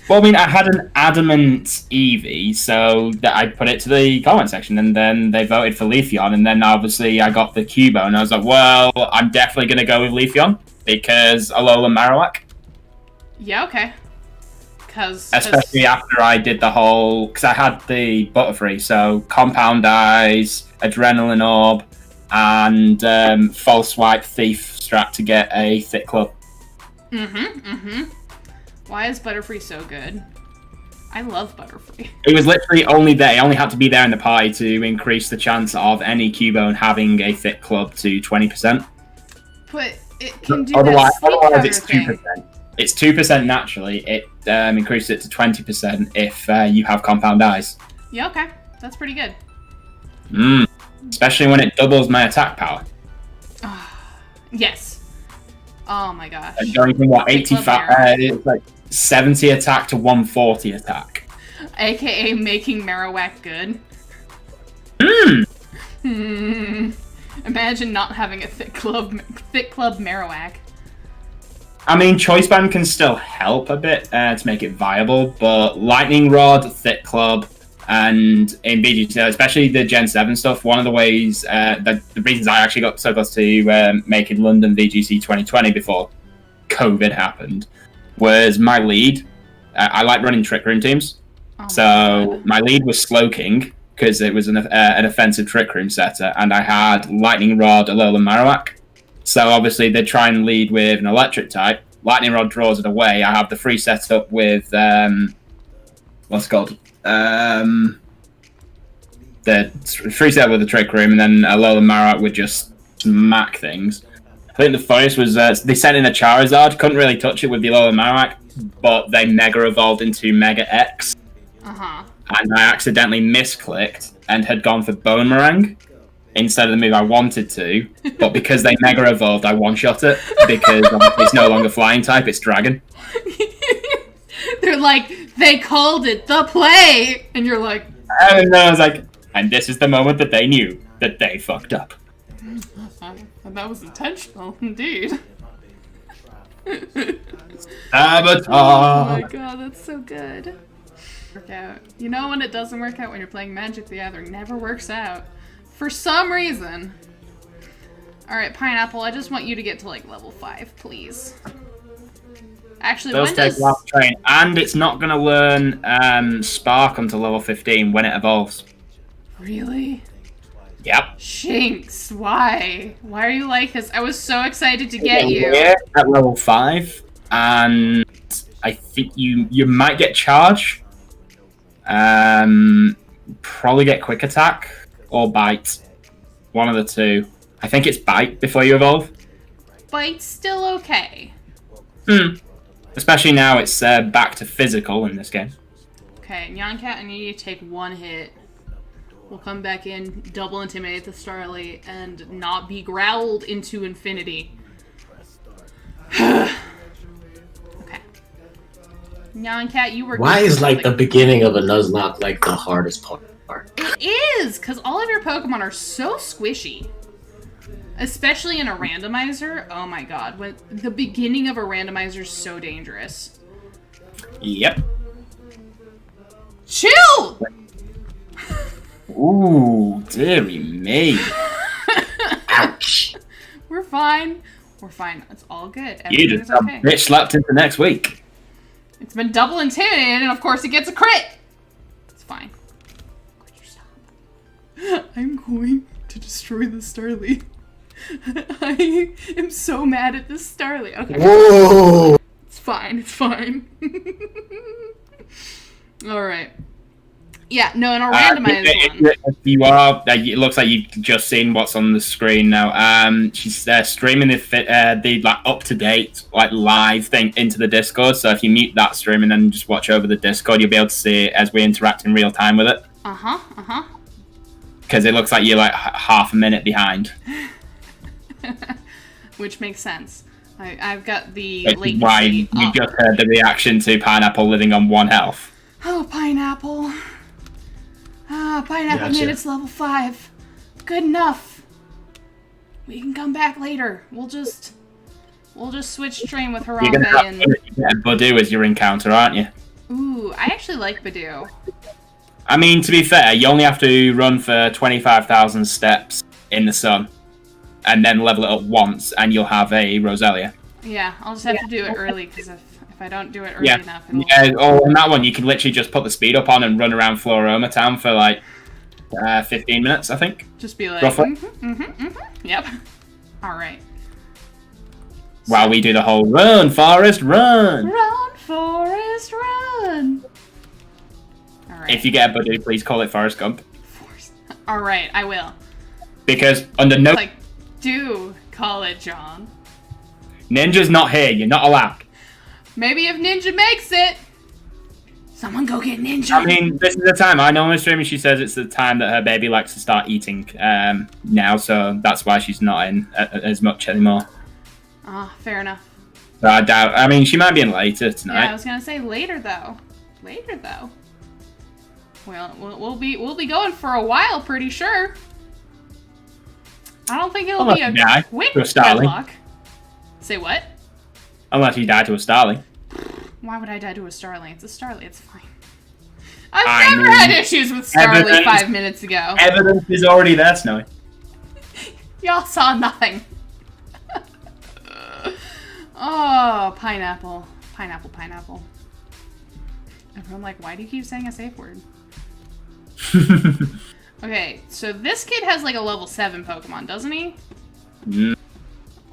Well, I mean, I had an adamant Eevee, so that I put it to the comment section, and then they voted for Leafeon, and then obviously I got the Cubo, and I was like, well, I'm definitely going to go with Leafeon, because Alola Marowak. Yeah, okay. Especially after I did the whole... Because I had the Butterfree, so Compound Eyes, Adrenaline Orb, and False Swipe Thief strat to get a Thick Club. Why is Butterfree so good? I love Butterfree. It was literally only there. It only had to be there in the party to increase the chance of any Cubone having a Thick Club to 20%. But it can do otherwise it's 2%. It's 2% naturally. It increases it to 20% if you have Compound Eyes. Yeah, okay. That's pretty good. Especially when it doubles my attack power. Yes. Oh my gosh. Going from what, 85, it's like 70 attack to 140 attack. AKA making Marowak good. Imagine not having a thick club Marowak. I mean, Choice Band can still help a bit to make it viable, but Lightning Rod, Thick Club, and in VGC, especially the Gen 7 stuff, one of the ways, the reasons I actually got so close to making London VGC 2020 before COVID happened, was my lead. I like running Trick Room teams. My lead was Slowking, because it was an offensive Trick Room setter, and I had Lightning Rod, Alola Marowak. So obviously they try and lead with an electric type. Lightning Rod draws it away. I have the free setup with what's it called? The free setup with the Trick Room, and then Alola Marowak would just smack things. I think the funniest was they sent in a Charizard. Couldn't really touch it with the Alola Marowak, but they Mega Evolved into Mega X. And I accidentally misclicked and had gone for Boomerang instead of the move I wanted to, but because they Mega Evolved, I one-shot it, because it's no longer Flying type, it's Dragon. They're like, they called it the play! And you're like... And I was like, and this is the moment that they knew that they fucked up. And that was intentional, indeed. Sabotage! Oh my god, that's so good. Work out. You know when it doesn't work out when you're playing Magic the Gathering, never works out. For some reason. Alright, Pineapple, I just want you to get to like level 5, please. Actually, when does... train, and it's not going to learn Spark until level 15 when it evolves. Really? Yep. Shinx, why? Why are you like this? I was so excited to get you. At level 5, and I think you might get Charge. Probably get Quick Attack or Bite. One of the two. I think it's Bite before you evolve. Bite's still okay. Especially now it's back to physical in this game. Okay, Nyan-Cat, I need you to take 1 hit. We'll come back in, double intimidate the Starly, and not be growled into infinity. Okay. Nyan-Cat, you were... Why is like the beginning of a Nuzlocke like the hardest part? It is, because all of your Pokemon are so squishy. Especially in a randomizer. Oh my god. When the beginning of a randomizer is so dangerous. Yep. Chill! Ooh, dearie me. fine. We're fine. It's all good. You just got bitch slapped into next week. It's been double intimidated, and of course it gets a crit. It's fine. Could you stop? I'm going to destroy the Starly. I am so mad at this Starly. Okay. Whoa! It's fine. It's fine. All right. Yeah, no, and I'll randomize one. You are. It looks like you've just seen what's on the screen now. She's streaming the like up to date, like live thing into the Discord. So if you mute that stream and then just watch over the Discord, you'll be able to see it as we interact in real time with it. Because it looks like you're like half a minute behind. Which makes sense. I've got the latency. Why you just heard the reaction to Pineapple living on 1 health. Oh, Pineapple. Pineapple made its level 5. Good enough. We can come back later. We'll just switch train with Harambe and... Badoo is your encounter, aren't you? Ooh, I actually like Badoo. I mean, to be fair, you only have to run for 25,000 steps in the sun, and then level it up once, and you'll have a Roselia. Yeah, I'll just have to do it early, because if I don't do it early enough, it'll... on that one, you can literally just put the speed up on and run around Floroma Town for, like, 15 minutes, I think. Just be like, roughly. Yep. Alright. While we do the whole run, Forest, run! Run, Forest, run! Alright. If you get a Badoo, please call it Forrest Gump. Alright, I will. Because under no... Like, do call it John. Ninja's not here, you're not allowed. Maybe if Ninja makes it. Someone go get Ninja. I mean, this is the time. I know on streaming she says it's the time that her baby likes to start eating now, so that's why she's not in as much anymore. Fair enough. So I doubt. I mean, she might be in later tonight. Yeah, I was gonna say later though. Later though. Well, we'll be going for a while, pretty sure. I don't think it'll be a quick Wedlocke. Say what? Unless you die to a Starling. Why would I die to a Starling? It's a Starling. It's fine. I've never had issues with Starling 5 minutes ago. Evidence is already there, Snowy. Y'all saw nothing. Oh, pineapple. Pineapple, pineapple. Everyone like, why do you keep saying a safe word? Okay, so this kid has like a level 7 Pokemon, doesn't he?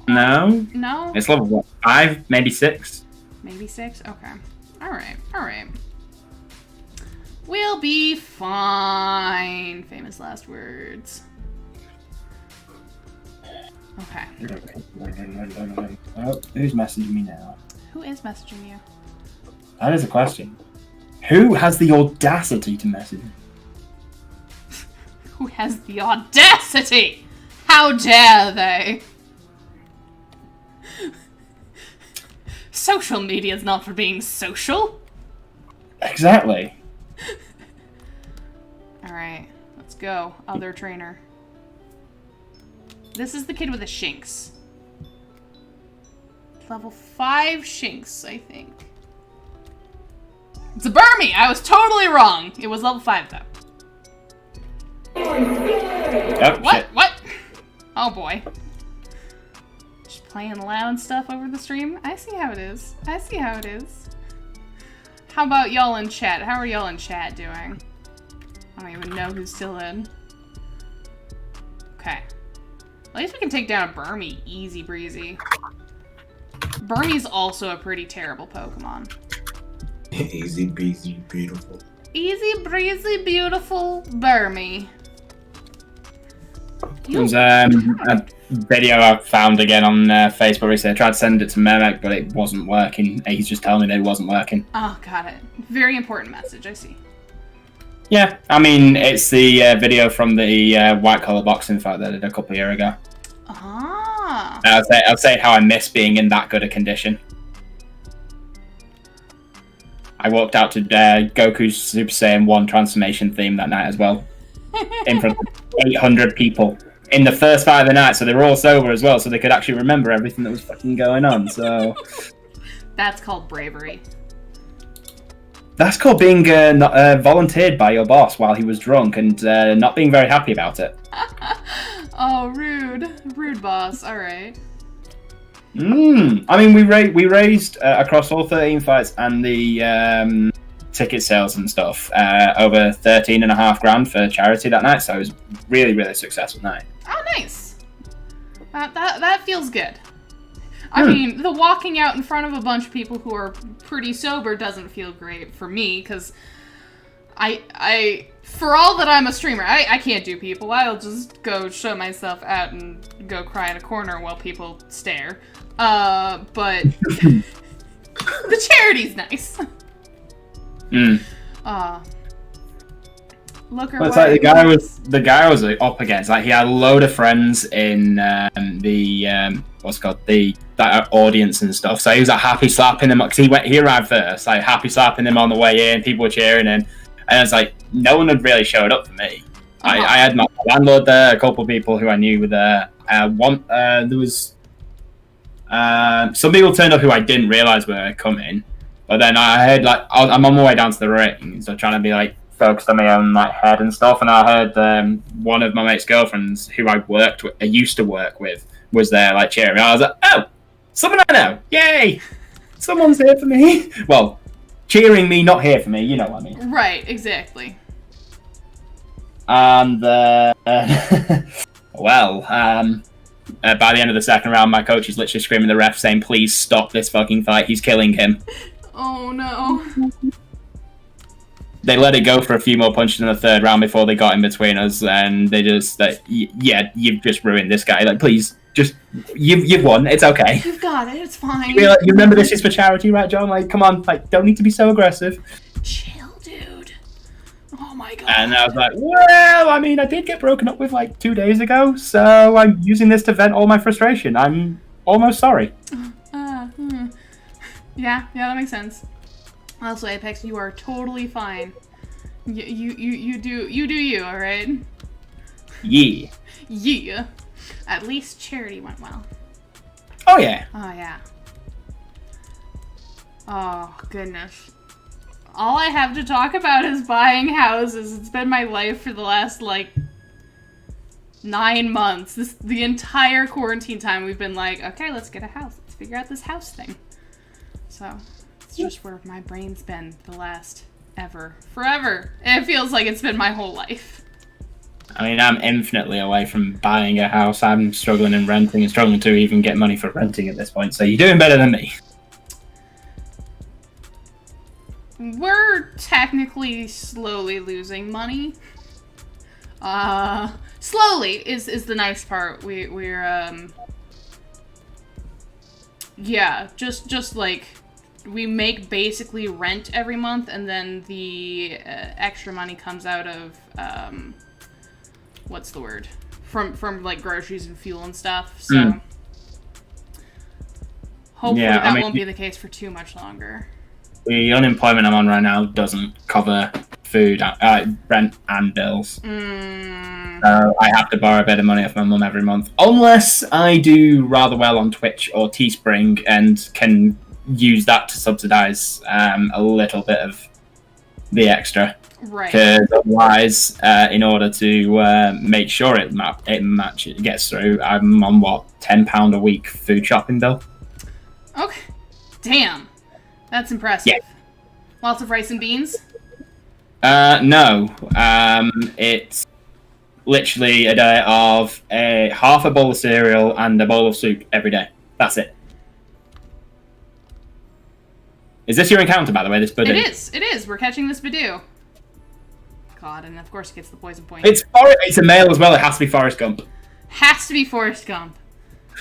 No. No? It's level what, 5, maybe 6. Maybe 6? Okay. Alright, alright. We'll be fine. Famous last words. Okay. Oh, who's messaging me now? Who is messaging you? That is a question. Who has the audacity to message me? Who has the audacity? How dare they? Social media is not for being social. Exactly. Alright, let's go. Other trainer. This is the kid with the Shinx. Level 5 Shinx, I think. It's a Burmy! I was totally wrong! It was level 5, though. Oh, what? shit. What? Oh, boy. Just playing loud stuff over the stream? I see how it is. I see how it is. How about y'all in chat? How are y'all in chat doing? I don't even know who's still in. Okay. At least we can take down a Burmy easy breezy. Burmy's also a pretty terrible Pokemon. Easy breezy, beautiful. Easy breezy, beautiful Burmy. There was a video I found again on Facebook recently. I tried to send it to Memek, but it wasn't working. He's just telling me that it wasn't working. Oh, got it. Very important message, I see. Yeah, I mean, it's the video from the white collar boxing fight that I did a couple of years ago. Ah. I'll say how I miss being in that good a condition. I walked out to Goku's Super Saiyan 1 transformation theme that night as well. In front of 800 people. In the first fight of the night, so they were all sober as well, so they could actually remember everything that was fucking going on, so... That's called bravery. That's called being volunteered by your boss while he was drunk and not being very happy about it. Oh, rude. Rude boss. Alright. I mean, we raised across all 13 fights and the ticket sales and stuff over 13.5 grand for charity that night. So it was really, really successful night. Oh, nice. That feels good. I mean, the walking out in front of a bunch of people who are pretty sober doesn't feel great for me, because I for all that I'm a streamer, I can't do people. I'll just go show myself out and go cry in a corner while people stare. But the charity's nice. Look, well, it's like the guy was up against. Like, he had a load of friends in the that audience and stuff. So he was like happy slapping them because he arrived first. Like happy slapping them on the way in. People were cheering and it's like no one had really showed up for me. I had my landlord there, a couple of people who I knew were there. There was some people turned up who I didn't realize were coming. But then I heard I'm on my way down to the ring, so trying to be like focused on my own like head and stuff. And I heard one of my mate's girlfriends, who I used to work with, was there like cheering me. I was like, oh, someone I know, yay! Someone's here for me. Well, cheering me, not here for me. You know what I mean? Right, exactly. And by the end of the second round, my coach is literally screaming at the ref, saying, "Please stop this fucking fight. He's killing him." Oh no. They let it go for a few more punches in the third round before they got in between us, and they just you've just ruined this guy. Like, please, just you've won. It's okay. You've got it. It's fine. You remember this is for charity, right, John? Like, come on, like, don't need to be so aggressive. Chill, dude. Oh my god. And I was like, well, I mean, I did get broken up with like 2 days ago, so I'm using this to vent all my frustration. I'm almost sorry. Yeah, that makes sense. Also, Apex, you are totally fine. You do you, all right? Yeah. Yeah. At least charity went well. Oh yeah. Oh yeah. Oh goodness. All I have to talk about is buying houses. It's been my life for the last like 9 months. The entire quarantine time we've been like, okay, let's get a house. Let's figure out this house thing. So it's just where my brain's been the last forever. It feels like it's been my whole life. I mean, I'm infinitely away from buying a house. I'm struggling in renting and struggling to even get money for renting at this point. So you're doing better than me. We're technically slowly losing money. Slowly is the nice part. We're yeah, just like we make basically rent every month, and then the extra money comes out of what's the word? From like groceries and fuel and stuff. So hopefully that won't be the case for too much longer. The unemployment I'm on right now doesn't cover food, rent, and bills. So I have to borrow a bit of money off my mum every month, unless I do rather well on Twitch or Teespring and can use that to subsidize a little bit of the extra. Right. Because otherwise, in order to make sure it gets through, I'm on £10 a week food shopping bill. Okay. Damn. That's impressive. Yeah. Lots of rice and beans? No. It's literally a day of half a bowl of cereal and a bowl of soup every day. That's it. Is this your encounter, by the way, this Badoo? It is. We're catching this Badoo. God, and of course it gets the poison point. It's a male as well. It has to be Forrest Gump. Has to be Forrest Gump.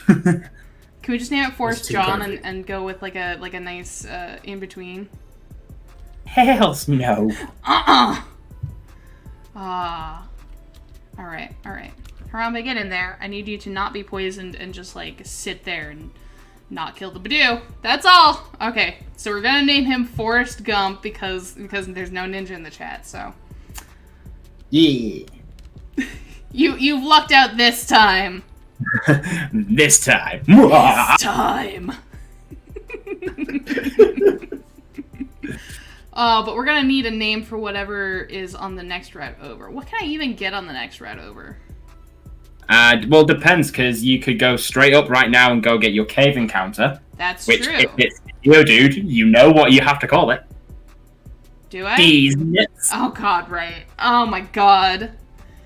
Can we just name it Forrest John and go with like a nice in between? Hells no. Alright. Harambe, get in there. I need you to not be poisoned and just like sit there and not kill the Badoo. That's all. Okay, so we're gonna name him Forrest Gump because there's no ninja in the chat, so. Yeah. You've lucked out this time. This time. This time. But we're gonna need a name for whatever is on the next route over. What can I even get on the next route over? Well, depends, because you could go straight up right now and go get your cave encounter. That's which, true. if it's Geodude, you know what you have to call it. Do I? These nuts. Oh god, right. Oh my god.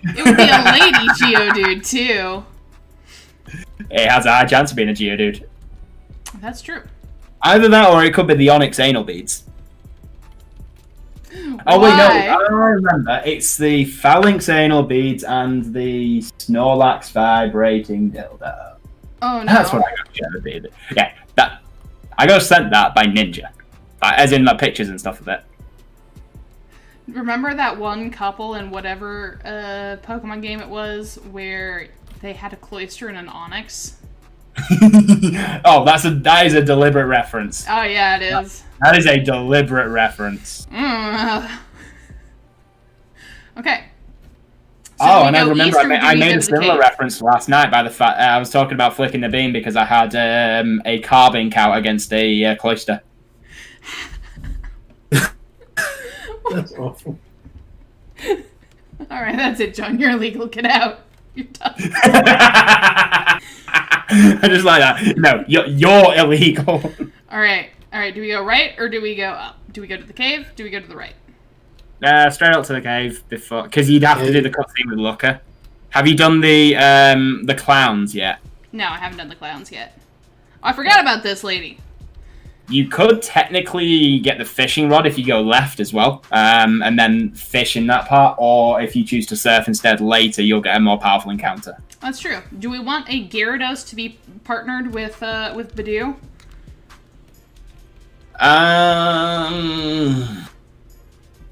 It would be a lady Geodude, too. It has a high chance of being a Geodude. That's true. Either that, or it could be the Onyx Anal Beads. Why? Oh wait, no, I remember. It's the Phalanx Anal Beads and the Snorlax Vibrating Dildo. Oh no. That's what I got Geodude. Yeah, that I got sent that by Ninja. As in the pictures and stuff of it. Remember that one couple in whatever Pokemon game it was where they had a Cloyster and an Onyx? Oh, that is a deliberate reference. Oh yeah, it is. That is a deliberate reference. Okay. So oh, and I remember I made a similar reference last night by the fact I was talking about flicking the beam because I had a carbink out against a Cloyster. That's awful. Alright, that's it, John. You're illegal. Get out. You're done. I just like that. No, you're illegal. Alright. Alright, do we go right or do we go up? Do we go to the cave? Do we go to the right? Straight up to the cave before, because you'd have to do the cutscene with Looker. Have you done the clowns yet? No, I haven't done the clowns yet. Oh, I forgot about this lady. You could technically get the fishing rod if you go left as well, and then fish in that part, or if you choose to surf instead later, you'll get a more powerful encounter. That's true. Do we want a Gyarados to be partnered with Badoo?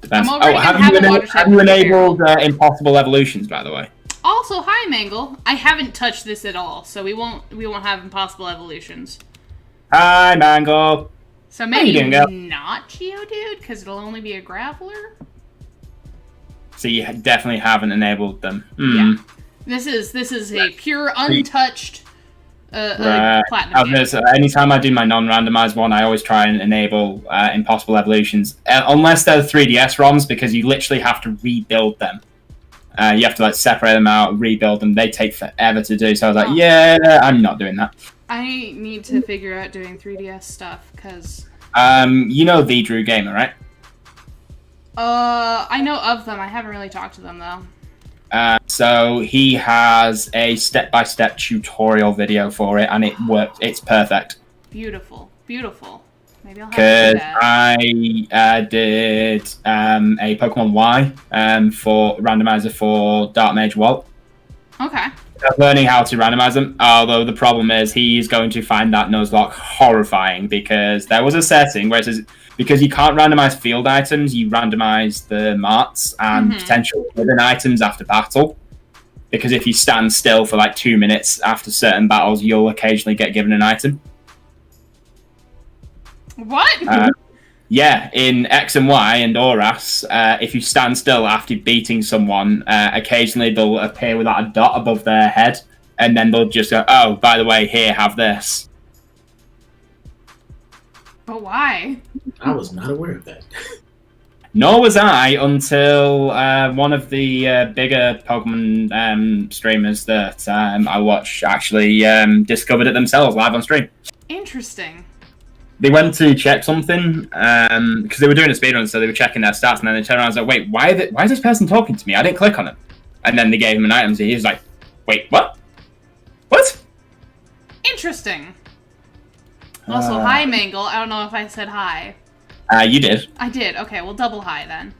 Depends. Oh, have you enabled impossible evolutions, by the way? Also, hi Mangle. I haven't touched this at all, so we won't have impossible evolutions. Hi, Mango. So maybe not Geodude, because it'll only be a Graveler? So you definitely haven't enabled them. Yeah. This is a pure, untouched platinum game. Anytime I do my non-randomized one, I always try and enable impossible evolutions. Unless they're 3DS ROMs, because you literally have to rebuild them. You have to separate them out, rebuild them. They take forever to do, so I was like, yeah, I'm not doing that. I need to figure out doing 3DS stuff, because... you know the Drew Gamer, right? I know of them. I haven't really talked to them, though. So he has a step-by-step tutorial video for it, and it works. It's perfect. Beautiful. Beautiful. Maybe I'll have to do that. I did a Pokemon Y for randomizer for Dark Mage Walt. Okay. Learning how to randomize them, although the problem is he's going to find that Nuzlocke horrifying, because there was a setting where it says because you can't randomize field items, you randomize the marts and potential hidden items after battle. Because if you stand still for 2 minutes after certain battles, you'll occasionally get given an item. What? Yeah, in X and Y and Oras, if you stand still after beating someone, occasionally they'll appear without a dot above their head, and then they'll just go, oh, by the way, here, have this. But why? I was not aware of that. Nor was I until one of the bigger Pokemon streamers that I watch actually discovered it themselves live on stream. Interesting. They went to check something because they were doing a speedrun, so they were checking their stats, and then they turned around and was like, wait, why is this person talking to me? I didn't click on him. And then they gave him an item, so he was like, wait, what? What? Interesting. Also, hi, Mangle. I don't know if I said hi. You did. I did. Okay, well, double hi then.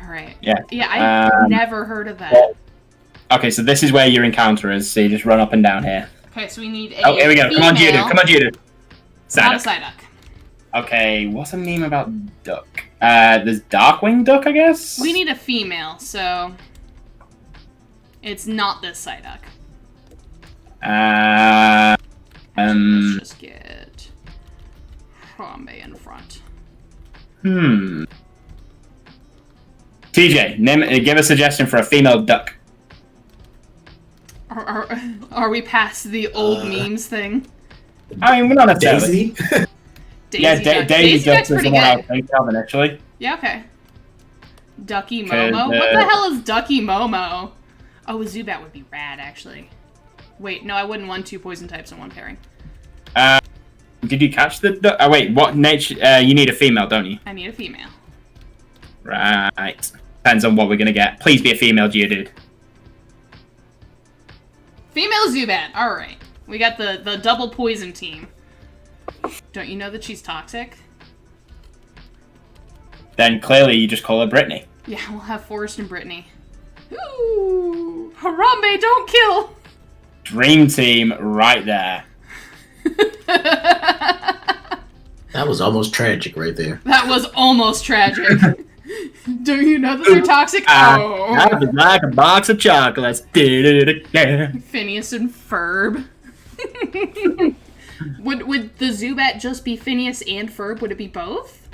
Alright. Yeah. Yeah, I've never heard of that. Well, okay, so this is where your encounter is, so you just run up and down here. Okay, so we need a Oh, here we go. female. Come on, Geodude. Come on, Geodude. Not a Psyduck. Okay, what's a meme about duck? There's Darkwing Duck, I guess? We need a female, so... It's not this Psyduck. Let's just get... Harambe in front. TJ, give a suggestion for a female duck. Are we past the old memes thing? I mean, we're not necessarily. Daisy? Daisy Duck is the one I was thinking of initially. Yeah, okay. Ducky Momo? What the hell is Ducky Momo? Oh, a Zubat would be rad, actually. Wait, no, I wouldn't want 2 poison types in one pairing. Did you catch the... Oh, wait, what nature... you need a female, don't you? I need a female. Right. Depends on what we're going to get. Please be a female Geodude. Female Zubat, alright. We got the double poison team. Don't you know that she's toxic? Then clearly you just call her Brittany. Yeah, we'll have Forrest and Brittany. Ooh! Harambe, don't kill! Dream team right there. That was almost tragic right there. That was almost tragic. Do you know that they're toxic? Oh. That was like a box of chocolates. Phineas and Ferb. Would the Zubat just be Phineas and Ferb? Would it be both?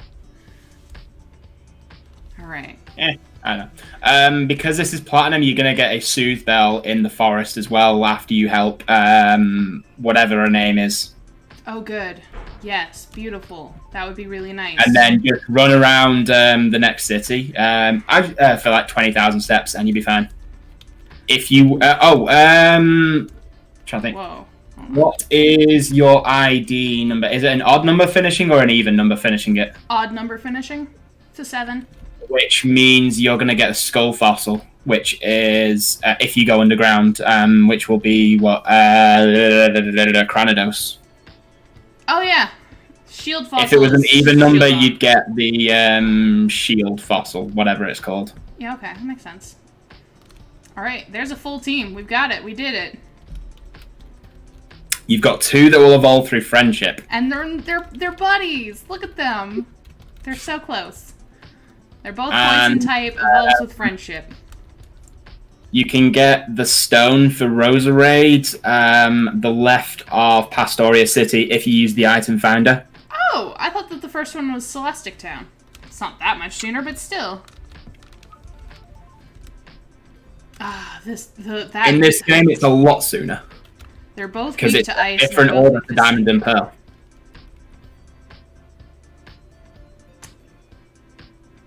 Alright. I don't know. Because this is Platinum, you're going to get a Soothe Bell in the forest as well after you help whatever her name is. Oh, good. Yes, beautiful. That would be really nice. And then just run around the next city for like 20,000 steps and you'll be fine. If you... trying to think. Whoa. What is your ID number? Is it an odd number finishing or an even number finishing it? Odd number finishing to 7. Which means you're going to get a Skull Fossil, which is, if you go underground, which will be, what, Cranidos. Oh, yeah. Shield Fossil. If it was an even number, you'd get the Shield Fossil, whatever it's called. Yeah, okay. That makes sense. Alright, there's a full team. We've got it. We did it. You've got 2 that will evolve through friendship. And they're buddies. Look at them. They're so close. They're both poison type, evolves with friendship. You can get the stone for Roserade, the left of Pastoria City, if you use the item finder. Oh, I thought that the first one was Celestic Town. It's not that much sooner, but still. In this game, it's a lot sooner. They're both because weak it's to ice. a different order for Diamond and Pearl.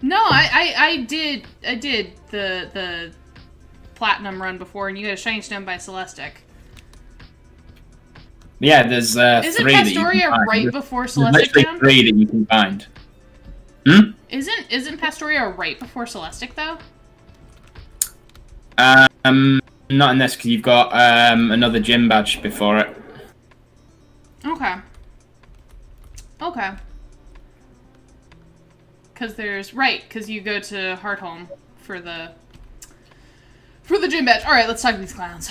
No, I did the Platinum run before, and you got a Shiny Stone by Celestic. Yeah, there's Isn't 3 Pastoria that you can find. right before There's Celestic literally Town? 3 that you can find. Isn't Pastoria right before Celestic though? Not in this because you've got another gym badge before it. Okay. Okay. Because you go to Hearthome for the gym badge. All right, let's talk to these clowns.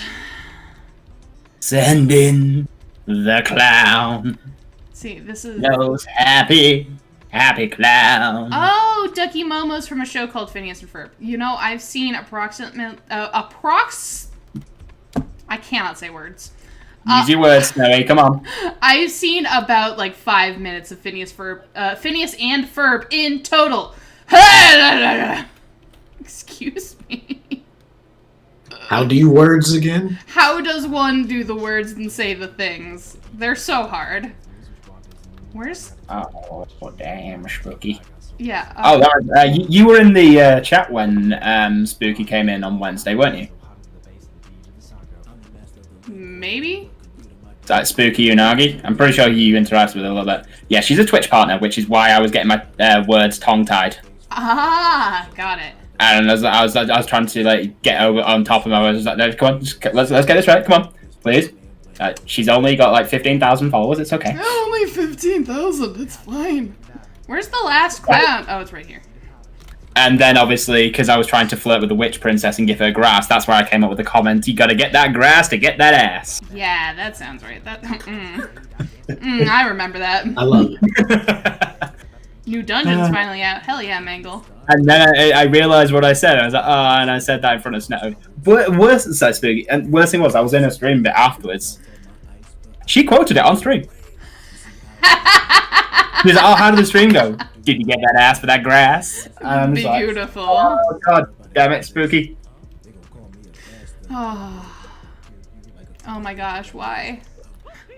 Send in the clown. See, this is those happy clown. Oh, Ducky Momo's from a show called Phineas and Ferb. You know, I've seen I cannot say words. Use your words, Snowy. Come on. I've seen about like 5 minutes of Phineas and Ferb in total. Excuse me. How do you words again? How does one do the words and say the things? They're so hard. Where's? Oh, damn, Spooky. Yeah. You were in the chat when Spooky came in on Wednesday, weren't you? Maybe. Spooky Unagi. I'm pretty sure you interacted with her a little bit. Yeah, she's a Twitch partner, which is why I was getting my words tongue-tied. Ah, got it. And I was trying to like get over on top of my words. I was like, no, come on, let's get this right. Come on, please. She's only got like 15,000 followers. It's okay. Only 15,000. It's fine. Where's the last clown? Oh, it's right here. And then obviously, because I was trying to flirt with the witch princess and give her grass, that's where I came up with the comment, you gotta get that grass to get that ass. Yeah, that sounds right. That I remember that. I love it. New dungeon's finally out. Hell yeah, Mangle. And then I realised what I said. I was like, oh, and I said that in front of Snow. Worse than so spooky. And worst thing was, I was in a stream a bit afterwards. She quoted it on stream. She was like, oh, how did the stream go? Did you get that ass for that grass? Beautiful. Like, oh, God damn it, Spooky. Oh my gosh, why?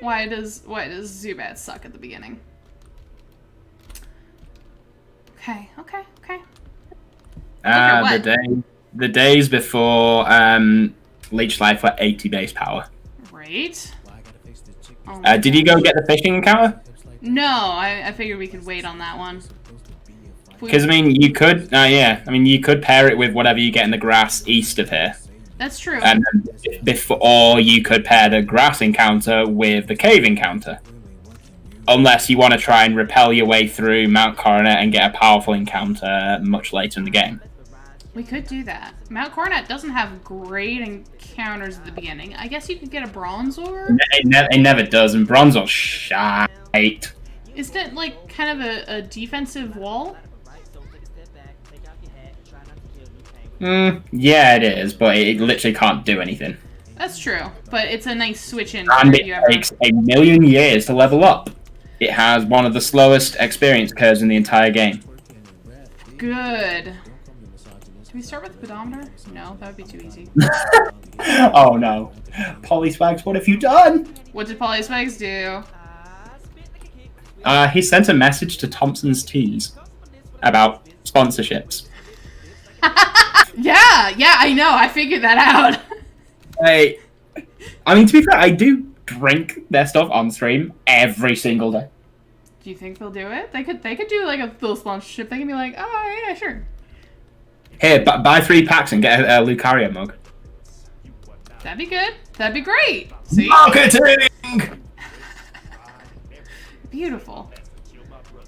Why does Zubat suck at the beginning? Okay. The days before leech life for 80 base power. Great. Did you go get the fishing encounter? No, I figured we could wait on that one. Because, I mean, you could, yeah. I mean, you could pair it with whatever you get in the grass east of here. That's true. And or you could pair the grass encounter with the cave encounter. Unless you want to try and rappel your way through Mount Coronet and get a powerful encounter much later in the game. We could do that. Mount Coronet doesn't have great encounters at the beginning. I guess you could get a Bronzor? It never does, and Bronzor's shite. Isn't it, like, kind of a defensive wall? Yeah, it is, but it literally can't do anything. That's true, but it's a nice switch in. And it takes a million years to level up. It has one of the slowest experience curves in the entire game. Good. Do we start with the pedometer? No, that would be too easy. Oh no. Polyswags, what have you done? What did Polyswags do? He sent a message to Thompson's Teas about sponsorships. Yeah, I know. I figured that out. I mean, to be fair, I do drink their stuff on stream every single day. Do you think they'll do it? They could do like a little sponsorship. They can be like, oh yeah, sure. Here, buy 3 packs and get a Lucario mug. That'd be good. That'd be great. See? Marketing! Beautiful.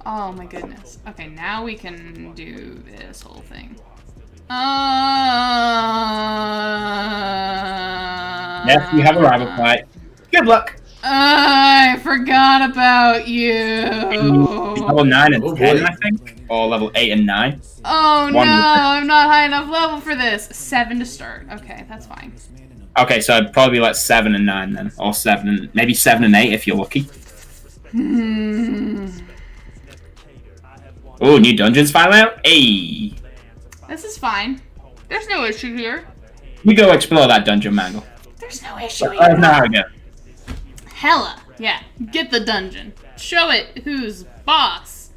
Oh my goodness. Okay, now we can do this whole thing. Yes, you have a rival fight. Good luck. I forgot about you. Level 9 and 10, I think, or level 8 and 9. Oh no, I'm not high enough level for this. 7 to start. Okay, that's fine. Okay, so I'd probably like 7 and 9 then, or 7 and maybe 7 and 8 if you're lucky. Oh, new dungeons finally out. Hey. This is fine. There's no issue here. You go explore that dungeon, Mangle. There's no issue here. Let us know how it goes. Hella. Yeah, get the dungeon. Show it who's boss.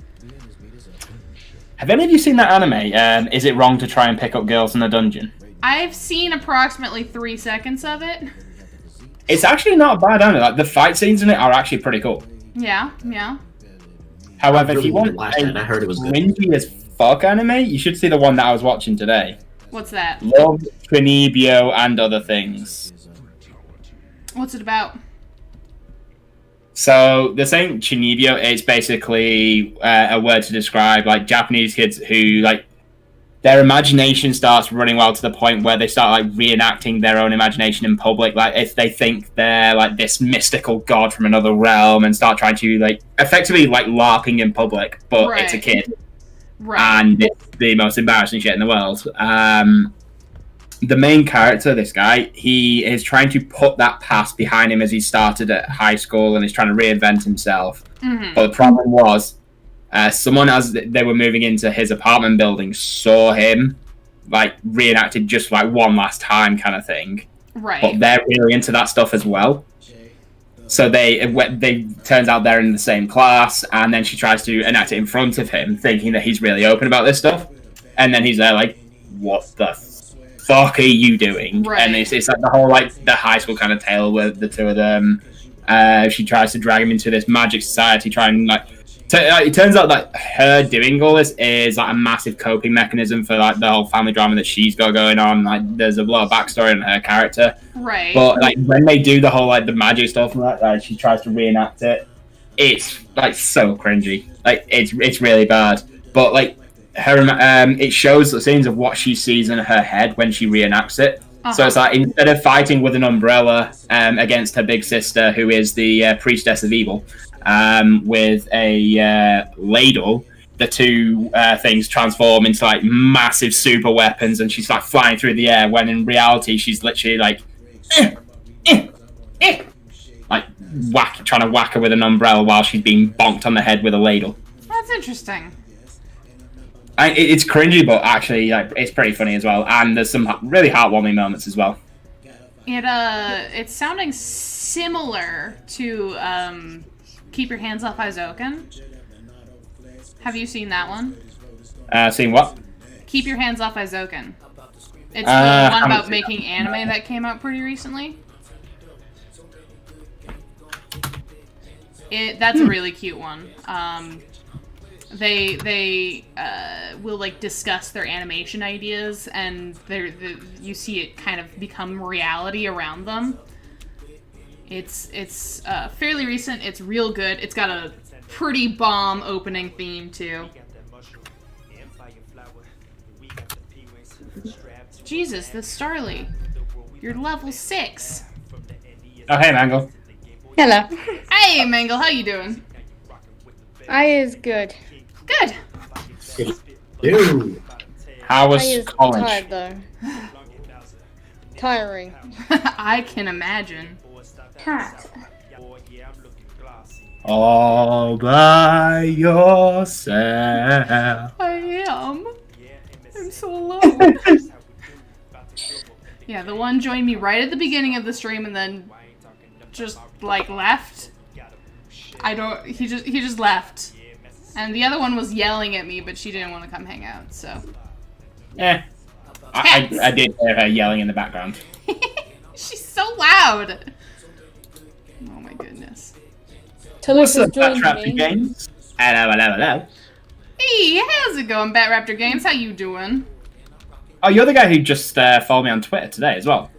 Have any of you seen that anime? Is it wrong to try and pick up girls in a dungeon? I've seen approximately 3 seconds of it. It's actually not a bad anime. Like, the fight scenes in it are actually pretty cool. Yeah. However, if you want I heard it was good. cringy as fuck anime, you should see the one that I was watching today. What's that? Love, Trinibio, and other things. What's it about? So the saying Chinibyo, it's basically a word to describe like Japanese kids who like their imagination starts running wild to the point where they start like reenacting their own imagination in public. Like if they think they're like this mystical god from another realm and start trying to like effectively like LARPing in public, but it's a kid. Right. And it's the most embarrassing shit in the world. The main character, this guy, he is trying to put that past behind him as he started at high school and is trying to reinvent himself. Mm-hmm. But the problem was, someone as they were moving into his apartment building saw him, like, reenacted just, like, one last time kind of thing. Right. But they're really into that stuff as well. So they turns out they're in the same class, and then she tries to enact it in front of him, thinking that he's really open about this stuff. And then he's there like, what the fuck are you doing? Right. And it's like the whole like the high school kind of tale with the two of them. She tries to drag him into this magic society, trying like it turns out that her doing all this is like a massive coping mechanism for like the whole family drama that she's got going on. Like there's a lot of backstory on her character. Right. But like when they do the whole like the magic stuff and that, she tries to reenact it. It's like so cringy. Like it's really bad. But like her, it shows the scenes of what she sees in her head when she reenacts it. Uh-huh. So it's like instead of fighting with an umbrella against her big sister, who is the priestess of evil, with a ladle, the two things transform into like massive super weapons, and she's like flying through the air. When in reality, she's literally like, like trying to whack her with an umbrella while she's being bonked on the head with a ladle. That's interesting. It's cringy, but actually, like, it's pretty funny as well. And there's some really heartwarming moments as well. It's sounding similar to Keep Your Hands Off Izoken. Have you seen that one? Seen what? Keep Your Hands Off Izoken. It's the one about making anime that came out pretty recently. That's a really cute one. They will like discuss their animation ideas, and you see it kind of become reality around them. It's fairly recent. It's real good. It's got a pretty bomb opening theme too. Jesus, the Starly. You're level 6. Oh, hey, Mangle. Hello. Hey, Mangle, how you doing? I is good. Good. Dude. How was I is college? tired though. Tiring. I can imagine. Cat. All by yourself. I am. I'm so alone. Yeah, the one joined me right at the beginning of the stream and then just like left. He just left. And the other one was yelling at me, but she didn't want to come hang out, so. I did hear her yelling in the background. She's so loud. Oh my goodness. What's up, joined Raptor me. Games? Hello. Hey, how's it going, Bat Raptor Games? How you doing? Oh, you're the guy who just followed me on Twitter today as well.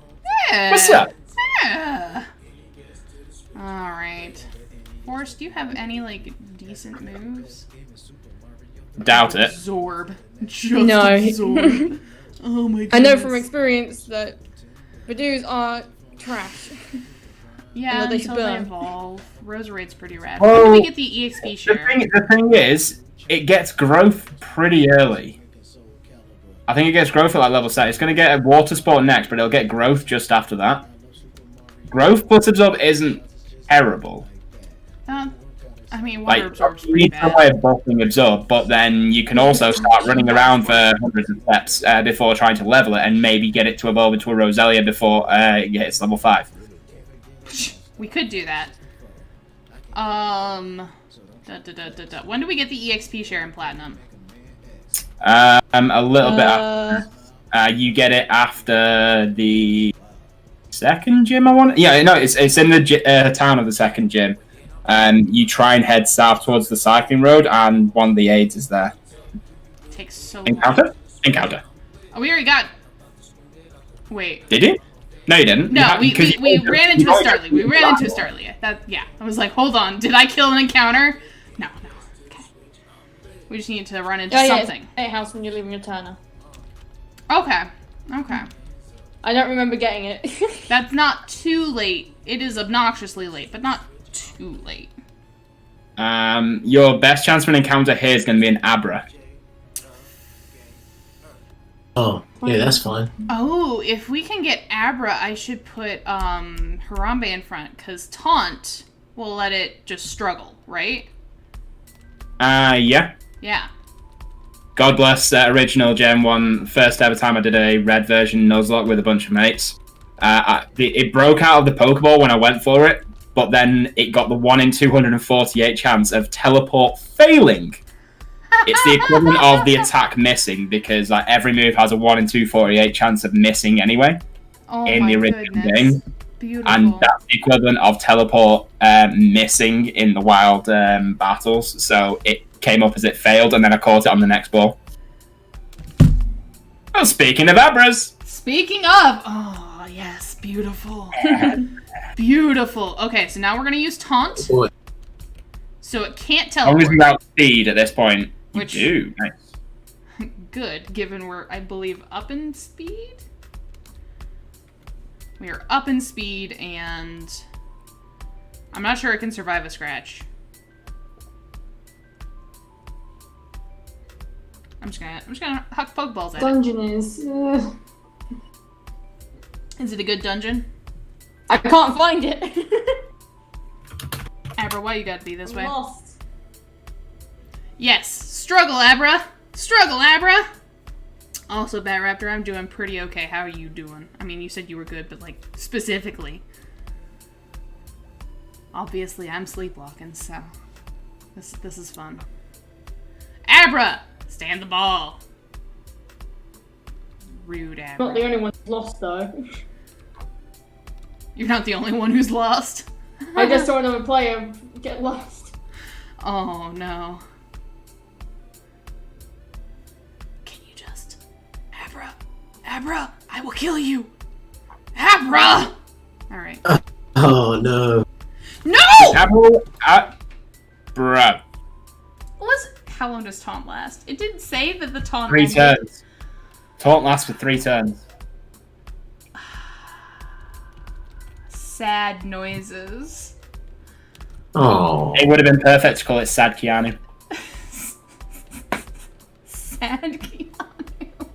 Yeah. What's up? Yeah. Alright. Forrest, do you have any, like, decent moves? Doubt it. Absorb. Just No. absorb. Oh my goodness. I know from experience that Badoos are trash. Yeah, Well, they should until they burn. evolve. Roserade's pretty rad. Oh, When do we get the EXP share? The thing is, it gets growth pretty early. I think it gets growth at like level 7. It's going to get a water sport next, but it'll get growth just after that. Growth plus absorb isn't terrible. I mean, water Like, absorbs you pretty need some bad. way of buffing absorb, but then you can also start running around for hundreds of steps before trying to level it, and maybe get it to evolve into a Roselia before it hits level 5. We could do that. When do we get the EXP share in Platinum? A little bit after. You get it after the second gym, I want. Yeah, no, it's in the town of the second gym. You try and head south towards the cycling road, and one of the aids is there. Takes so long. Encounter. Oh, we already got. Wait. Did you? No, you didn't. No, we You ran into a Starly. We ran into a Starly. Yeah. I was like, hold on, did I kill an encounter? No. Okay. We just need to run into something. Yeah, house when you're leaving a Turner. Okay. I don't remember getting it. That's not too late. It is obnoxiously late, but not too late. Your best chance for an encounter here is going to be an Abra. Oh, yeah, that's fine. Oh, if we can get Abra, I should put Harambe in front, because Taunt will let it just struggle, right? Yeah. Yeah. God bless original Gen 1. First ever time I did a red version Nuzlocke with a bunch of mates. It broke out of the Pokeball when I went for it, but then it got the 1 in 248 chance of teleport failing. It's the equivalent of the attack missing, because like every move has a 1 in 248 chance of missing anyway in the original game. Beautiful. And that's the equivalent of teleport missing in the wild battles. So it came up as it failed, and then I caught it on the next ball. Oh, speaking of Abras. Speaking of, oh yes, beautiful. Beautiful. Okay, so now we're gonna use Taunt. Boy. So it can't As long as teleport. we outspeed at this point. Which- You do. Nice. Good, given we're, I believe, up in speed? We are up in speed, and I'm not sure it can survive a scratch. I'm just gonna huck Pokeballs at it. Dungeon is. Is it a good dungeon? I can't find it. Abra, why you gotta be this way? Lost. Yes, struggle, Abra! Struggle, Abra! Also, Bat Raptor, I'm doing pretty okay. How are you doing? I mean, you said you were good, but, like, specifically. Obviously, I'm sleepwalking, so this is fun. Abra! Stand the ball. Rude, Abra. Not the only one who's lost, though. You're not the only one who's lost. I just saw another player get lost. Oh, no. Can you just... Abra! Abra! I will kill you! Abra! Alright. Oh, no. No! Bruh. How long does taunt last? It didn't say that the taunt 3 ended. turns. Taunt lasts for 3 turns. Sad noises. Oh. It would have been perfect to call it Sad Keanu. Sad Keanu.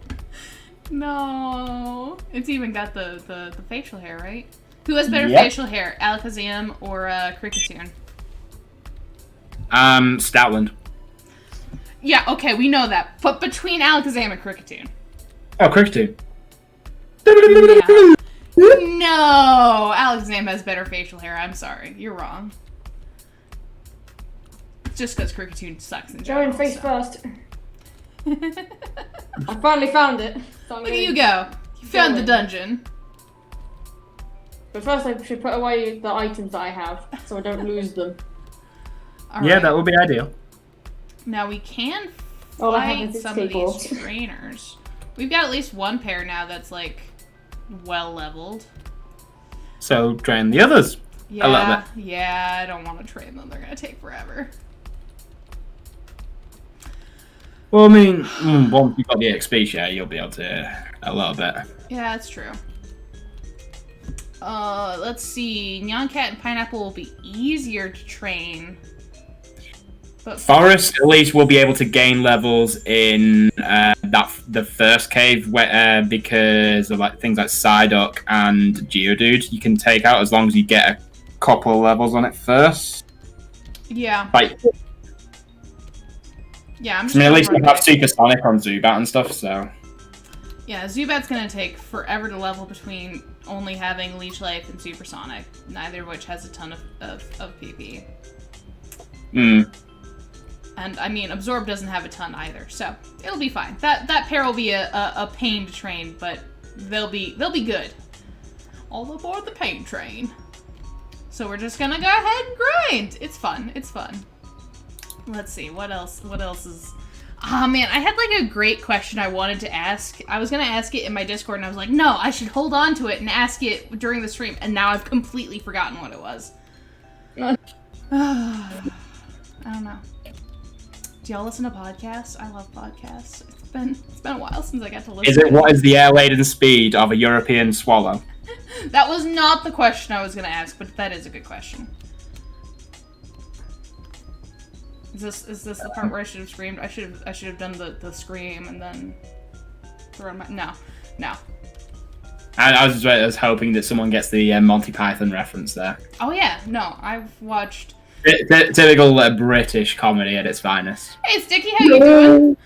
No. It's even got the facial hair, right? Who has better Yep. facial hair, Alakazam or Kricketune? Stoutland. Yeah, okay, we know that. But between Alakazam and Kricketune. Oh, Kricketune. Yeah. No! Alakazam has better facial hair. I'm sorry. You're wrong. Just because Kricketune sucks in general. Going face so. first. I finally found it. So I'm Look at gonna you go. You found the in. dungeon. But first I should put away the items that I have, so I don't lose them. All Yeah, right. that would be ideal. Now we can All I have fight is this some of table. these trainers. We've got at least one pair now that's like well leveled. So, train the others. Yeah, I love yeah, I don't want to train them. They're gonna take forever. Well, I mean, once you've got the XP share, you'll be able to a little bit. Yeah, that's true. Let's see. Nyan Cat and Pineapple will be easier to train. But Forest, at least, will be able to gain levels in the first cave because of like things like Psyduck and Geodude you can take out as long as you get a couple of levels on it first. yeah, Like, yeah, I'm I just mean, at gonna least we run have it. Supersonic on Zubat and stuff, so... Yeah, Zubat's gonna take forever to level between only having Leech Life and Supersonic, neither of which has a ton of PP. And I mean, Absorb doesn't have a ton either, so it'll be fine. That pair will be a pain to train, but they'll be good. All aboard the pain train. So we're just gonna go ahead and grind. It's fun. It's fun. Let's see what else. What else is? Oh man, I had like a great question I wanted to ask. I was gonna ask it in my Discord, and I was like, no, I should hold on to it and ask it during the stream. And now I've completely forgotten what it was. I don't know. Do y'all listen to podcasts? I love podcasts. It's been a while since I got to listen. Is it what is the air laden speed of a European swallow? That was not the question I was gonna ask, but that is a good question. Is this the part where I should have screamed? I should have done the scream and then thrown my no. I was hoping that someone gets the Monty Python reference there. Oh yeah, no, I've watched. Typical British comedy at its finest. Hey Sticky, how you doing?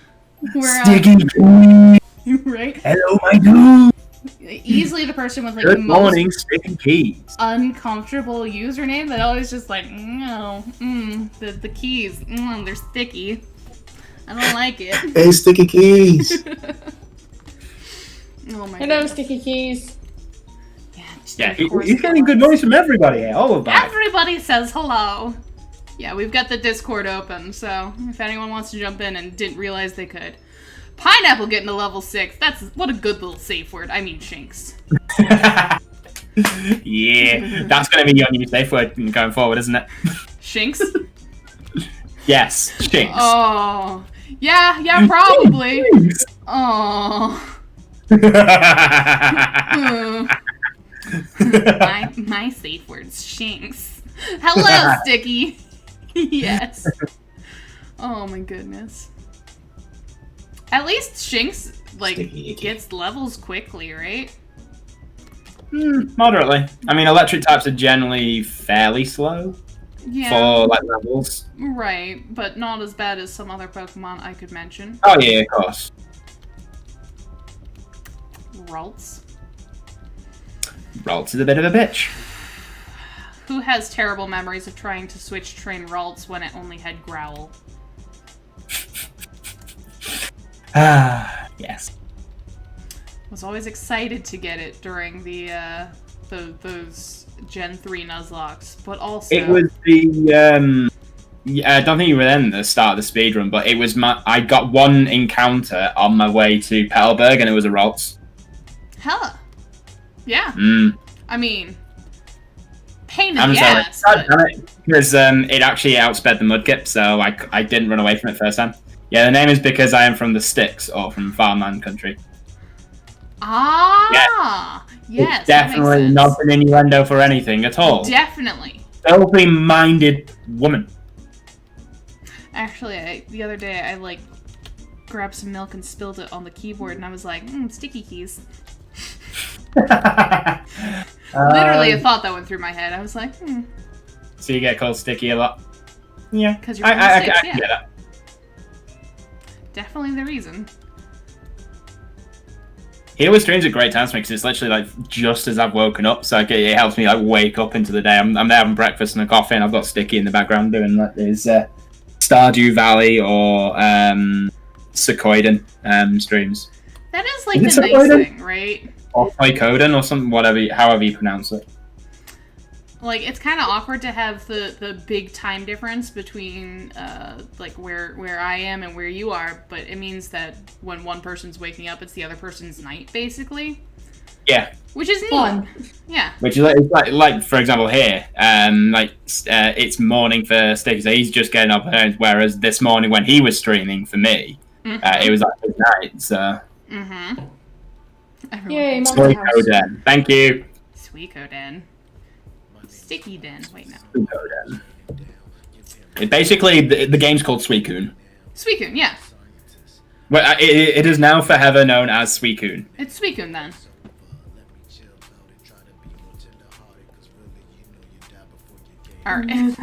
We're, Sticky, right? hello, my dude. Easily the person with like Good the most morning, Sticky Keys. uncomfortable username that always just like the keys they're sticky. I don't like it. Hey, Sticky Keys. Oh my Hello, god. Sticky Keys. Yeah, he's getting good noise from everybody here, all of that. Everybody says hello. Yeah, we've got the Discord open, so if anyone wants to jump in and didn't realize they could. Pineapple getting to level 6. That's what a good little safe word. I mean, Shinx. Yeah, that's going to be your new safe word going forward, isn't it? Shinx? Yes, Shinx. Oh. Yeah, probably. Oh. My safe word's Shinx. Hello, Sticky. Yes. Oh my goodness. At least Shinx gets levels quickly, right? Moderately. I mean, electric types are generally fairly slow Yeah. for like levels. Right, but not as bad as some other Pokemon I could mention. Oh yeah, of course. Ralts. Ralts is a bit of a bitch. Who has terrible memories of trying to switch train Ralts when it only had Growl? Ah, yes. Was always excited to get it during those Gen 3 Nuzlockes, but also... It was the, I don't think you were then at the start of the speedrun, but it was I got one encounter on my way to Petalburg, and it was a Ralts. Hella. Yeah. Mm. I mean, pain in the ass. Because it actually outsped the Mudkip, so I didn't run away from it first time. Yeah, the name is because I am from the sticks, or from farmland country. Ah! Yes, it's definitely not an innuendo for anything at all. Definitely. Self-minded woman. Actually, the other day, I, like, grabbed some milk and spilled it on the keyboard, and I was like, sticky keys. Literally a thought that went through my head. I was like, So you get called sticky a lot? Yeah. Because you're from the sticks, yeah. Get that. Definitely the reason. He always streams at great times for me because it's literally like just as I've woken up, so it helps me like wake up into the day. I'm there having breakfast and a coffee, and I've got Sticky in the background doing like his Stardew Valley or Sequoiden streams. That is like the nice thing, right? Or Sequoiden or something, however you pronounce it. Like, it's kind of awkward to have the big time difference between, like, where I am and where you are, but it means that when one person's waking up, it's the other person's night, basically. Yeah. Which is fun. neat. Yeah. Which is like for example here, it's morning for Sticky, so he's just getting up, whereas this morning when he was streaming for me, it was like midnight, so... Yay, Suikoden. Thank you. Suikoden. Sticky Den. Wait, no. Suikoden. Basically, the game's called Suicune. Suicune, yeah. Well, it is now forever known as Suicune. It's Suicune then. Alright.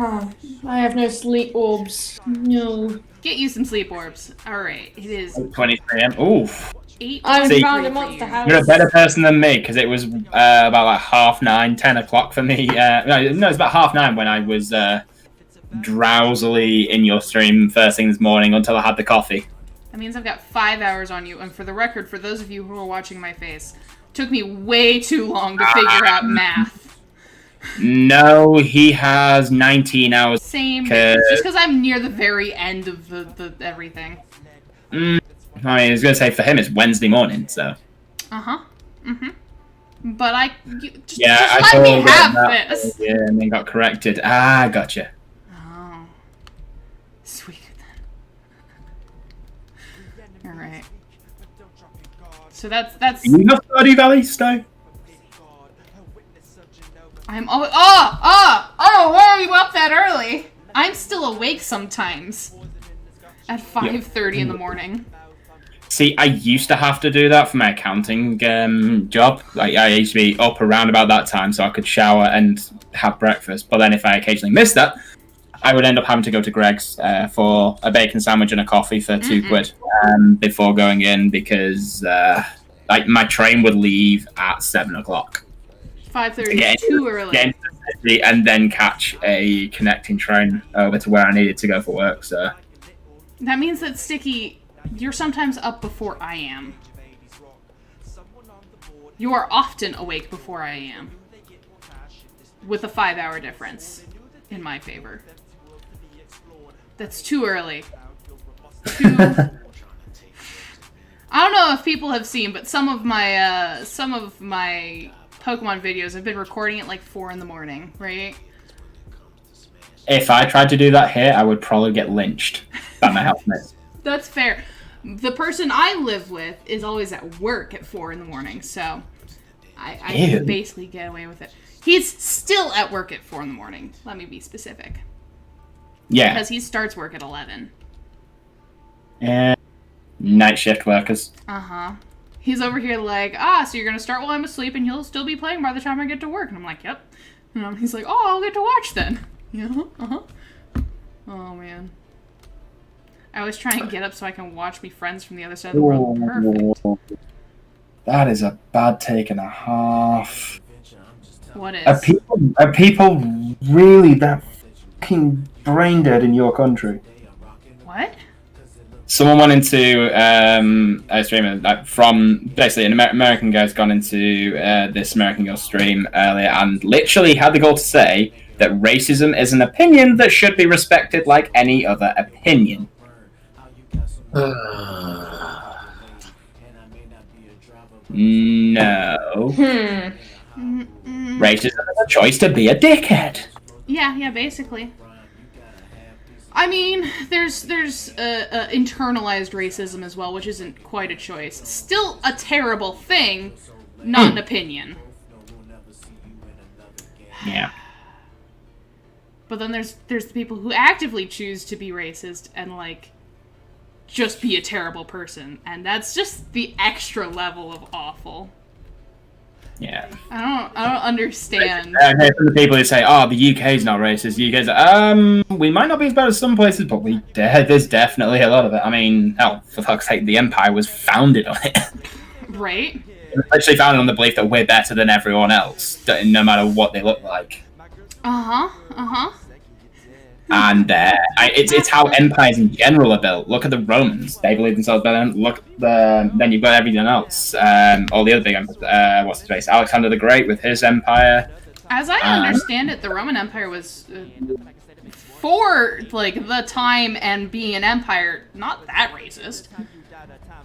I have no sleep orbs. No. Get you some sleep orbs. Alright, it is 23 a.m. Oof. 8. I found a monster house. You're a better person than me, because it was about like 9:30, 10 o'clock for me. No, it's about 9:30 when I was drowsily in your stream first thing this morning until I had the coffee. That means I've got 5 hours on you, and for the record, for those of you who are watching my face, it took me way too long to figure out math. No, he has 19 hours. Same, it's just because I'm near the very end of the everything. I was going to say, for him, it's Wednesday morning, so... But I let me have this! Yeah, and then got corrected. Ah, gotcha. Oh. Sweet. Alright. So that's... You know Stardew Valley, Snow? I'm always... Oh! Why are you up that early? I'm still awake sometimes. At 5:30 in the morning. See, I used to have to do that for my accounting job. Like, I used to be up around about that time so I could shower and have breakfast. But then if I occasionally missed that, I would end up having to go to Greg's for a bacon sandwich and a coffee for £2 before going in because like my train would leave at 7 o'clock. 5:30 is too early. Get into the city and then catch a connecting train over to where I needed to go for work. So that means that Sticky... You're sometimes up before I am. You are often awake before I am. With a 5-hour difference. In my favor. That's too early. I don't know if people have seen, but some of my Pokemon videos I've been recording at like 4 in the morning, right? If I tried to do that here, I would probably get lynched by my housemates. That's fair. The person I live with is always at work at 4 in the morning, so I can basically get away with it. He's still at work at 4 in the morning. Let me be specific. Yeah. Because he starts work at 11. And night shift workers. He's over here like, so you're going to start while I'm asleep and you'll still be playing by the time I get to work. And I'm like, yep. And he's like, I'll get to watch then. Oh, man. I always try and get up so I can watch me friends from the other side of the world. Perfect. That is a bad take and a half. What is? Are people really that fucking brain dead in your country? What? someone went into a streamer from basically an American guy's gone into this American girl stream earlier and literally had the goal to say that racism is an opinion that should be respected like any other opinion. No. Racism is a choice to be a dickhead. Yeah, basically. I mean, there's internalized racism as well, which isn't quite a choice. Still a terrible thing, not an opinion. Yeah. But then there's the people who actively choose to be racist and, like, just be a terrible person. And that's just the extra level of awful. Yeah. I don't understand. Okay, for the people who say, "Oh, the UK's not racist," the UK's like, we might not be as bad as some places, but there's definitely a lot of it. I mean, hell, for fuck's sake, the Empire was founded on it. Right. It was actually founded on the belief that we're better than everyone else, no matter what they look like. And it's how empires in general are built. Look at the Romans; they believe themselves better. Then you've got everything else. All the other big empires. What's his face? Alexander the Great with his empire. As I understand it, the Roman Empire was, for like the time and being an empire, not that racist.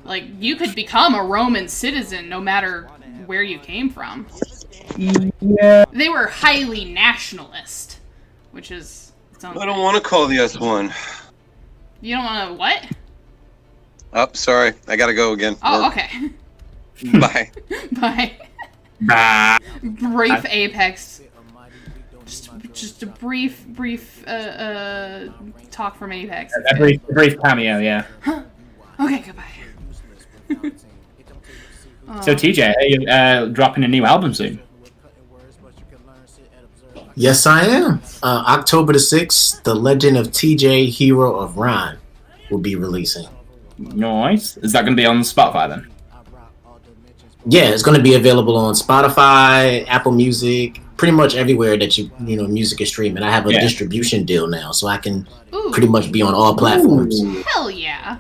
Like, you could become a Roman citizen no matter where you came from. Yeah. They were highly nationalist, which is. I don't want to call the S1. You don't want to what? Oh, sorry. I gotta go again. Oh, okay. Bye. Bye. Bah. Brief Apex. Just a brief talk from Apex. A brief cameo, yeah. Okay, goodbye. So TJ, are you dropping a new album soon? Yes, I am. October the 6th, The Legend of TJ, Hero of Rhyme, will be releasing. Nice. Is that going to be on Spotify then? Yeah, it's going to be available on Spotify, Apple Music, pretty much everywhere that you music is streaming. I have a distribution deal now, so I can pretty much be on all platforms. Ooh. Hell yeah.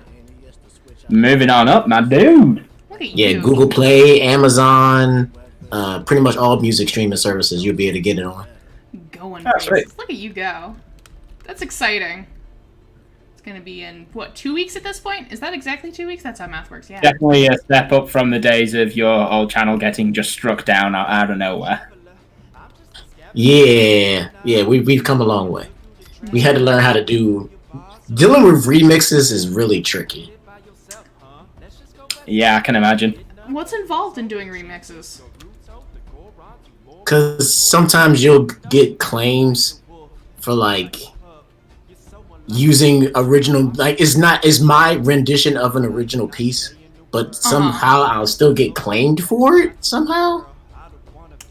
Moving on up, my dude. Look at you. Google Play, Amazon, pretty much all music streaming services you'll be able to get it on. Going That's places. right. Look at you go. That's exciting. It's gonna be in, what, 2 weeks at this point? Is that exactly 2 weeks? That's how math works, yeah. Definitely a step up from the days of your old channel getting just struck down out of nowhere. Yeah, we've come a long way. We had to learn how to dealing with remixes is really tricky. Yeah, I can imagine. What's involved in doing remixes? Because sometimes you'll get claims for, like, using original, like, it's my rendition of an original piece, but somehow I'll still get claimed for it somehow.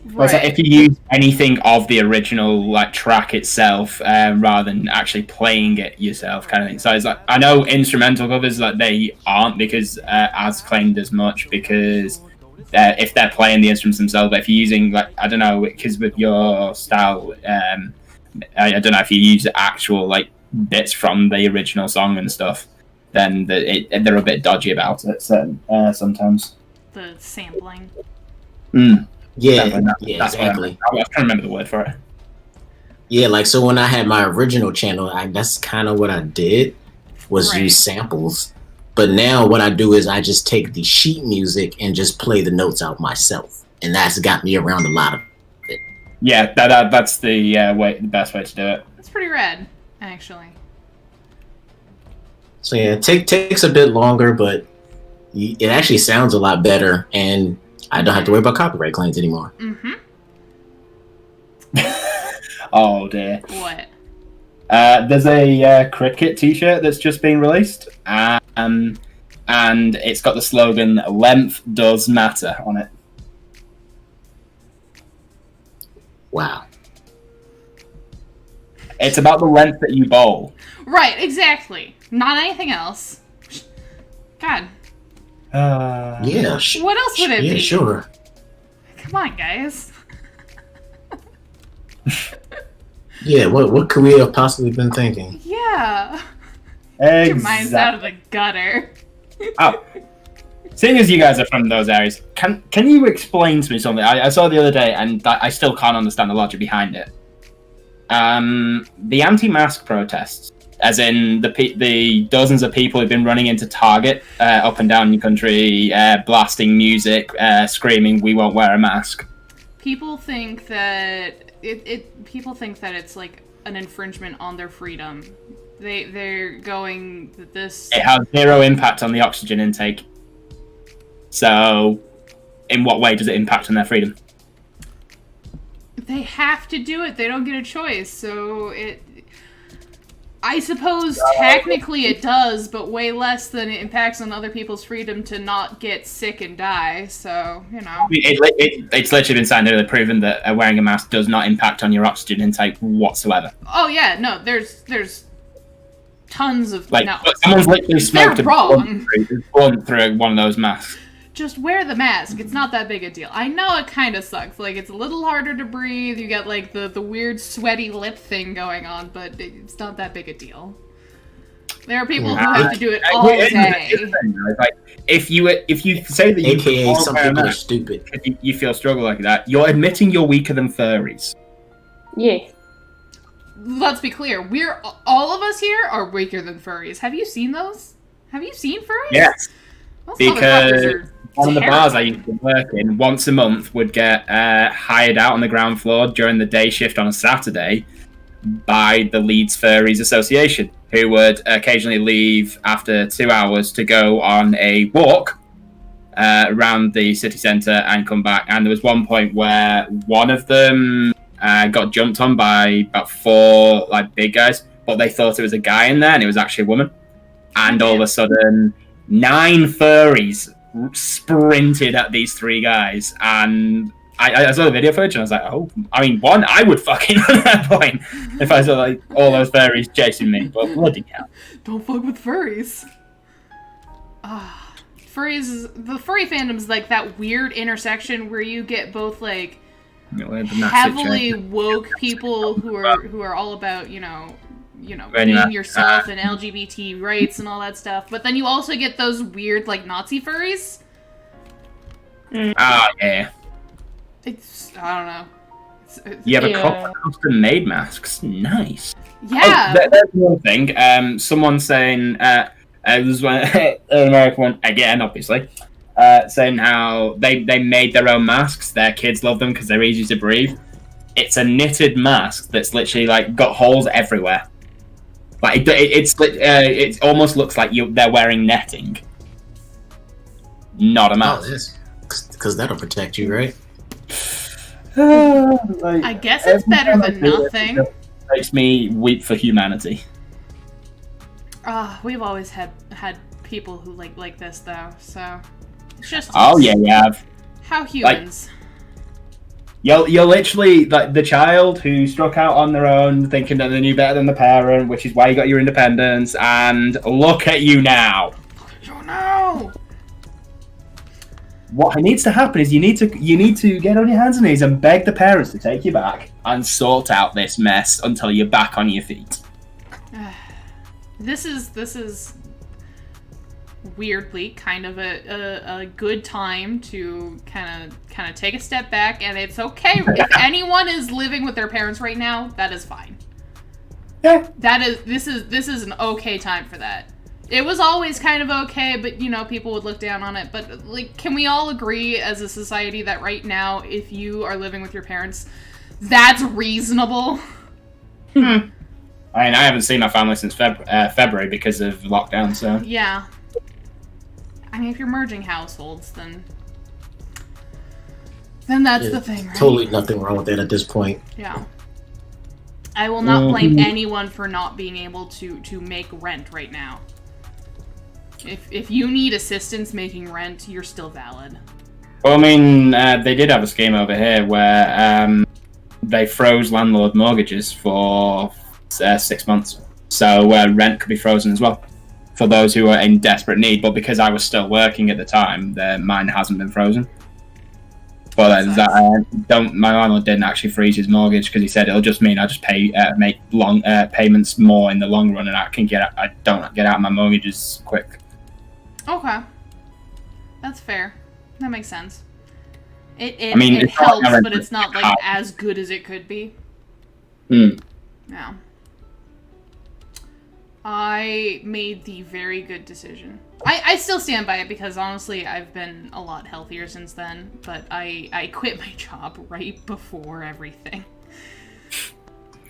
Right. So if you use anything of the original like track itself rather than actually playing it yourself, kind of thing. So it's like, I know instrumental covers like they aren't because as claimed as much because if they're playing the instruments themselves. But if you're using like, I don't know, because with your style, I don't know if you use actual like bits from the original song and stuff, then they're a bit dodgy about it. So sometimes The sampling. Yeah, that's exactly. I was trying to remember the word for it. Yeah, like, so when I had my original channel, that's kind of what I did, was use samples. But now what I do is I just take the sheet music and just play the notes out myself. And that's got me around a lot of it. Yeah, that's the the best way to do it. That's pretty rad, actually. So yeah, it takes a bit longer, but it actually sounds a lot better, and I don't have to worry about copyright claims anymore. Mm-hmm. Oh dear. What? There's a cricket T-shirt that's just been released, and it's got the slogan "Length does matter" on it. Wow. It's about the length that you bowl. Right, exactly. Not anything else. God. Yeah. What else would it be? Yeah, sure. Come on, guys. Yeah, what could we have possibly been thinking? Yeah. Exactly. Your mind's out of the gutter. Oh. Seeing as you guys are from those areas, can you explain to me something? I saw the other day, and I still can't understand the logic behind it. The anti-mask protests, as in the dozens of people who've been running into Target up and down the country, blasting music, screaming, "We won't wear a mask." People think that people think that it's like an infringement on their freedom. They're going that this. It has zero impact on the oxygen intake. So, in what way does it impact on their freedom? They have to do it. They don't get a choice. So I suppose technically it does, but way less than it impacts on other people's freedom to not get sick and die. So, you know. It's literally been scientifically proven that wearing a mask does not impact on your oxygen intake whatsoever. Oh yeah, no, there's tons of no. Someone's literally smoked wrong. blunt through one of those masks. Just wear the mask. It's not that big a deal. I know it kind of sucks. Like, it's a little harder to breathe. You get, like, the weird sweaty lip thing going on, but it's not that big a deal. There are people who have to do it all day. Like, if you say that you AKA some people are stupid. You feel struggle like that, you're admitting you're weaker than furries. Yeah. Let's be clear. All of us here are weaker than furries. Have you seen those? Have you seen furries? Yes. Those Because one of the bars I terrifying. used to work in, once a month, would get hired out on the ground floor during the day shift on a Saturday by the Leeds Furries Association, who would occasionally leave after 2 hours to go on a walk around the city centre and come back. And there was one point where one of them got jumped on by about 4 big guys, but they thought it was a guy in there, and it was actually a woman. And all of a sudden, 9 furries sprinted at these 3 guys, and I saw the video footage and I was like, oh, I mean, I would fucking run at that point if I saw all those furries chasing me, but bloody hell. Don't fuck with furries. Furries, the furry fandom's like that weird intersection where you get both heavily woke people who are all about, being yourself and LGBT rights and all that stuff. But then you also get those weird, Nazi furries. Yeah. I don't know. You have a custom-made masks. Nice. Yeah. Oh, there's one thing. Someone saying, there's one, an American one, again, obviously, saying how they made their own masks. Their kids love them because they're easy to breathe. It's a knitted mask that's literally, got holes everywhere. It almost looks like they're wearing netting. Not a mask. Because that'll protect you, right? I guess it's better than nothing. It makes me weep for humanity. We've always had people who like this though, so it's just yeah. How humans. You're literally the child who struck out on their own, thinking that they knew better than the parent, which is why you got your independence. And look at you now. Oh no! What needs to happen is you need to get on your hands and knees and beg the parents to take you back and sort out this mess until you're back on your feet. This is weirdly kind of a good time to kind of take a step back, and it's okay if anyone is living with their parents right now. That is fine. Yeah. This is an okay time for that. It was always kind of okay, but people would look down on it. But can we all agree as a society that right now, if you are living with your parents, that's reasonable? I mean, I haven't seen my family since February because of lockdown, so... Yeah. I mean, if you're merging households, then that's the thing, right? Totally nothing wrong with that at this point. Yeah. I will not blame anyone for not being able to make rent right now. If you need assistance making rent, you're still valid. Well, I mean, they did have a scheme over here where they froze landlord mortgages for 6 months. So rent could be frozen as well for those who are in desperate need. But because I was still working at the time, mine hasn't been frozen. But my landlord didn't actually freeze his mortgage because he said it'll just mean I just make long payments more in the long run, and I don't get out of my mortgages quick. Okay, that's fair. That makes sense. It it's helps, but it's not like as good as it could be. Yeah. I made the very good decision. I still stand by it because honestly I've been a lot healthier since then, but I quit my job right before everything.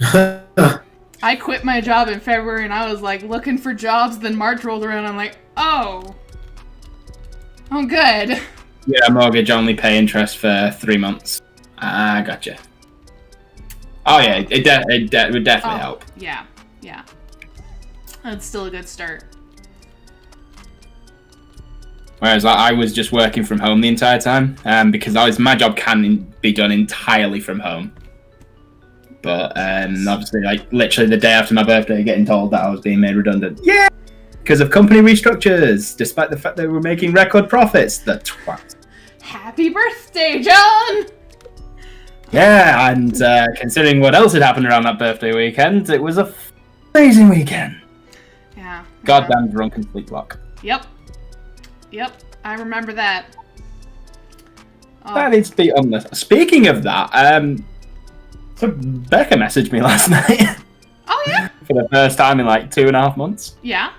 I quit my job in February and I was like looking for jobs, then March rolled around and I'm like, oh good. Yeah, mortgage only pay interest for 3 months. I gotcha. Oh yeah, it would definitely help. Yeah. That's still a good start. Whereas I was just working from home the entire time, because my job can be done entirely from home. But obviously, like literally the day after my birthday, getting told that I was being made redundant. Yeah, because of company restructures, despite the fact that we were making record profits. The twat. Happy birthday, John! Yeah, and considering what else had happened around that birthday weekend, it was an amazing weekend. Yeah. Goddamn drunken sleeplock. Yep, I remember that. That needs to be on the... Speaking of that, so Becca messaged me last night. Oh, yeah? For the first time in like 2.5 months. Yeah?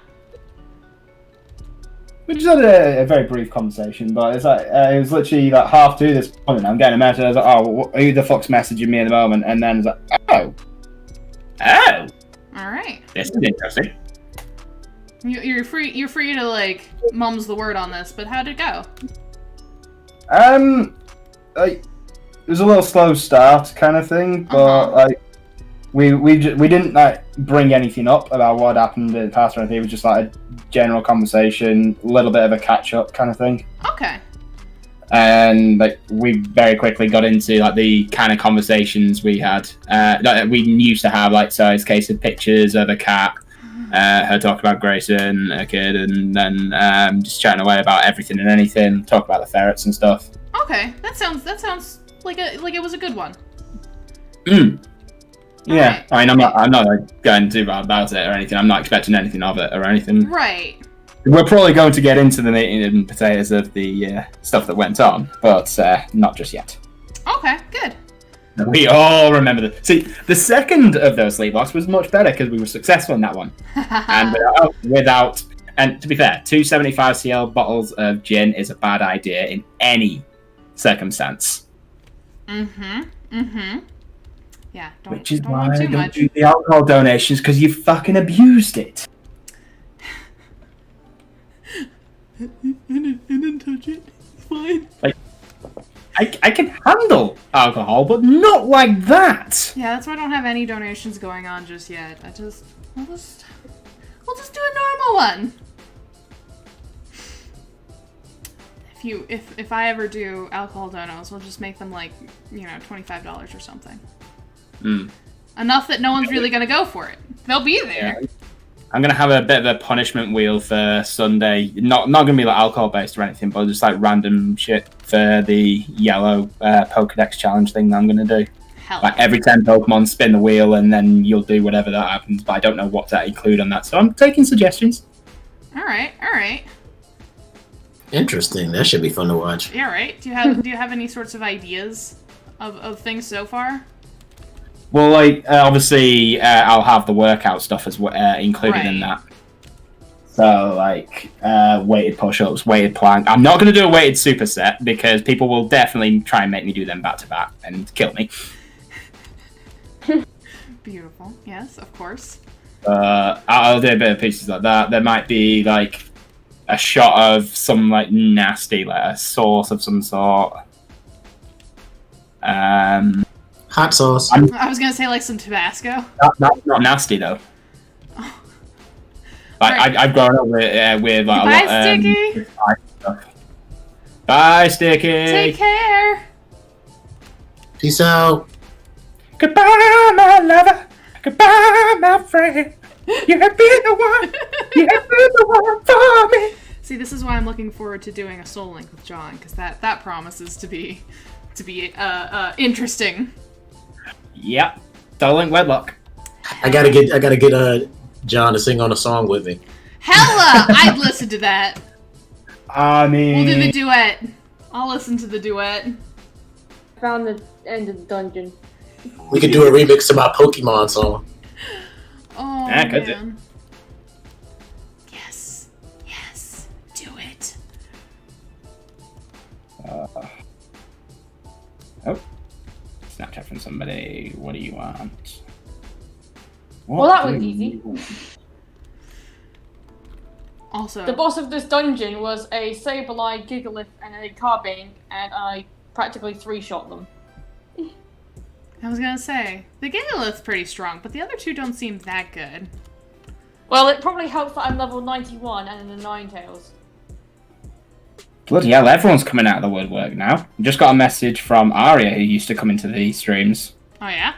We just had a very brief conversation, but it's like, it was literally like 1:30 this morning. I'm getting a message, I was like, oh, who the fuck's messaging me at the moment? And then it's like, oh. Alright. This is interesting. You're free to like mum's the word on this, but how'd it go? Like it was a little slow start kind of thing, but like we didn't like bring anything up about what happened in the past or anything. It was just like a general conversation, a little bit of a catch up kind of thing. Okay. And like we very quickly got into like the kind of conversations we had that we used to have, like so it's a case of pictures of a cat. Her talk about Grayson, her kid, and then just chatting away about everything and anything. Talk about the ferrets and stuff. Okay, that sounds like it was a good one. Yeah, right. I mean, I'm not like, going too bad about it or anything. I'm not expecting anything of it or anything. Right. We're probably going to get into the meat and potatoes of the stuff that went on, but not just yet. Okay, good. We all remember the second of those sleeplocks was much better because we were successful in that one. And without, and to be fair, 275cl bottles of gin is a bad idea in any circumstance. Yeah, which is why I don't do the alcohol donations, because you fucking abused it. I didn't touch it. It's fine. Like, I can handle alcohol, but not like that. Yeah, that's why I don't have any donations going on just yet. We'll just do a normal one. If I ever do alcohol donos, we'll just make them like, $25 or something. Enough that no one's really gonna go for it. They'll be there. Yeah. I'm gonna have a bit of a punishment wheel for Sunday. Not gonna be like alcohol based or anything, but just like random shit for the yellow Pokedex challenge thing that I'm gonna do. Hell like every 10 Pokemon, spin the wheel, and then you'll do whatever that happens. But I don't know what to include on that, so I'm taking suggestions. All right. Interesting. That should be fun to watch. Yeah, right. Do you have any sorts of ideas of things so far? Well, like obviously, I'll have the workout stuff as included in that. So, like weighted push-ups, weighted plank. I'm not going to do a weighted superset because people will definitely try and make me do them back to back and kill me. Beautiful. Yes, of course. I'll do a bit of pieces like that. There might be like a shot of some like nasty, like a sauce of some sort. Hot sauce. I was gonna say like some Tabasco. That's not nasty though. Oh. Like right. I've grown up with like Bye, a lot. Sticky. Stuff. Bye, Sticky. Take care. Peace out. Goodbye, my lover. Goodbye, my friend. You have been the one. You have been the one for me. See, this is why I'm looking forward to doing a Soul Link with John, because that promises to be to be interesting. Yep. Starlink Wedlocke. I gotta get John to sing on a song with me. Hella! I'd listen to that. I mean, We'll do the duet. I'll listen to the duet. Found the end of the dungeon. We could do a remix to my Pokemon song. Oh, Yeah, could man. Yes. Yes. Do it. Oh. Snapchat from somebody. What do you want? Well, that was easy. Also, The boss of this dungeon was a Sableye, Gigalith, and a Carbine, and I practically 3-shot them. I was gonna say, the Gigalith's pretty strong, but the other two don't seem that good. Well, it probably helps that I'm level 91 and in the Ninetales. Bloody hell, everyone's coming out of the woodwork now. Just got a message from Aria, who used to come into the streams. Oh, yeah?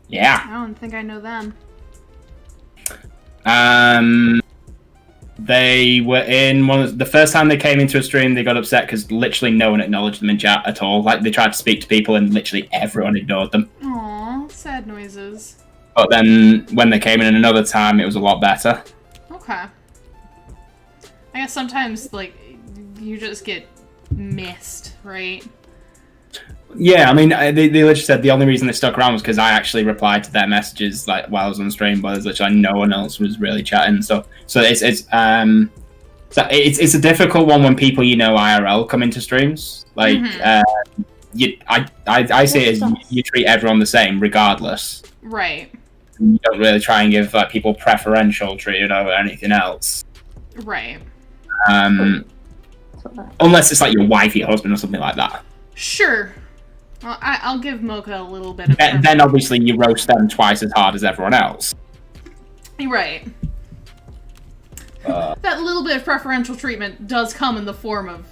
Yeah. I don't think I know them. They were in the first time they came into a stream, they got upset because literally no one acknowledged them in chat at all. Like, they tried to speak to people and literally everyone ignored them. Aww, sad noises. But then when they came in another time, it was a lot better. Okay. I guess sometimes, like, you just get missed, right? Yeah, I mean, they literally said the only reason they stuck around was because I actually replied to their messages like while I was on stream, but there's literally no one else was really chatting. So it's a difficult one when people IRL come into streams. Like, I see it as you treat everyone the same regardless. Right. You don't really try and give people preferential treatment over anything else. Right. Unless it's like your wife, your husband, or something like that. Sure. Well, I'll give Mocha a little bit of... Then obviously you roast them twice as hard as everyone else. Right. That little bit of preferential treatment does come in the form of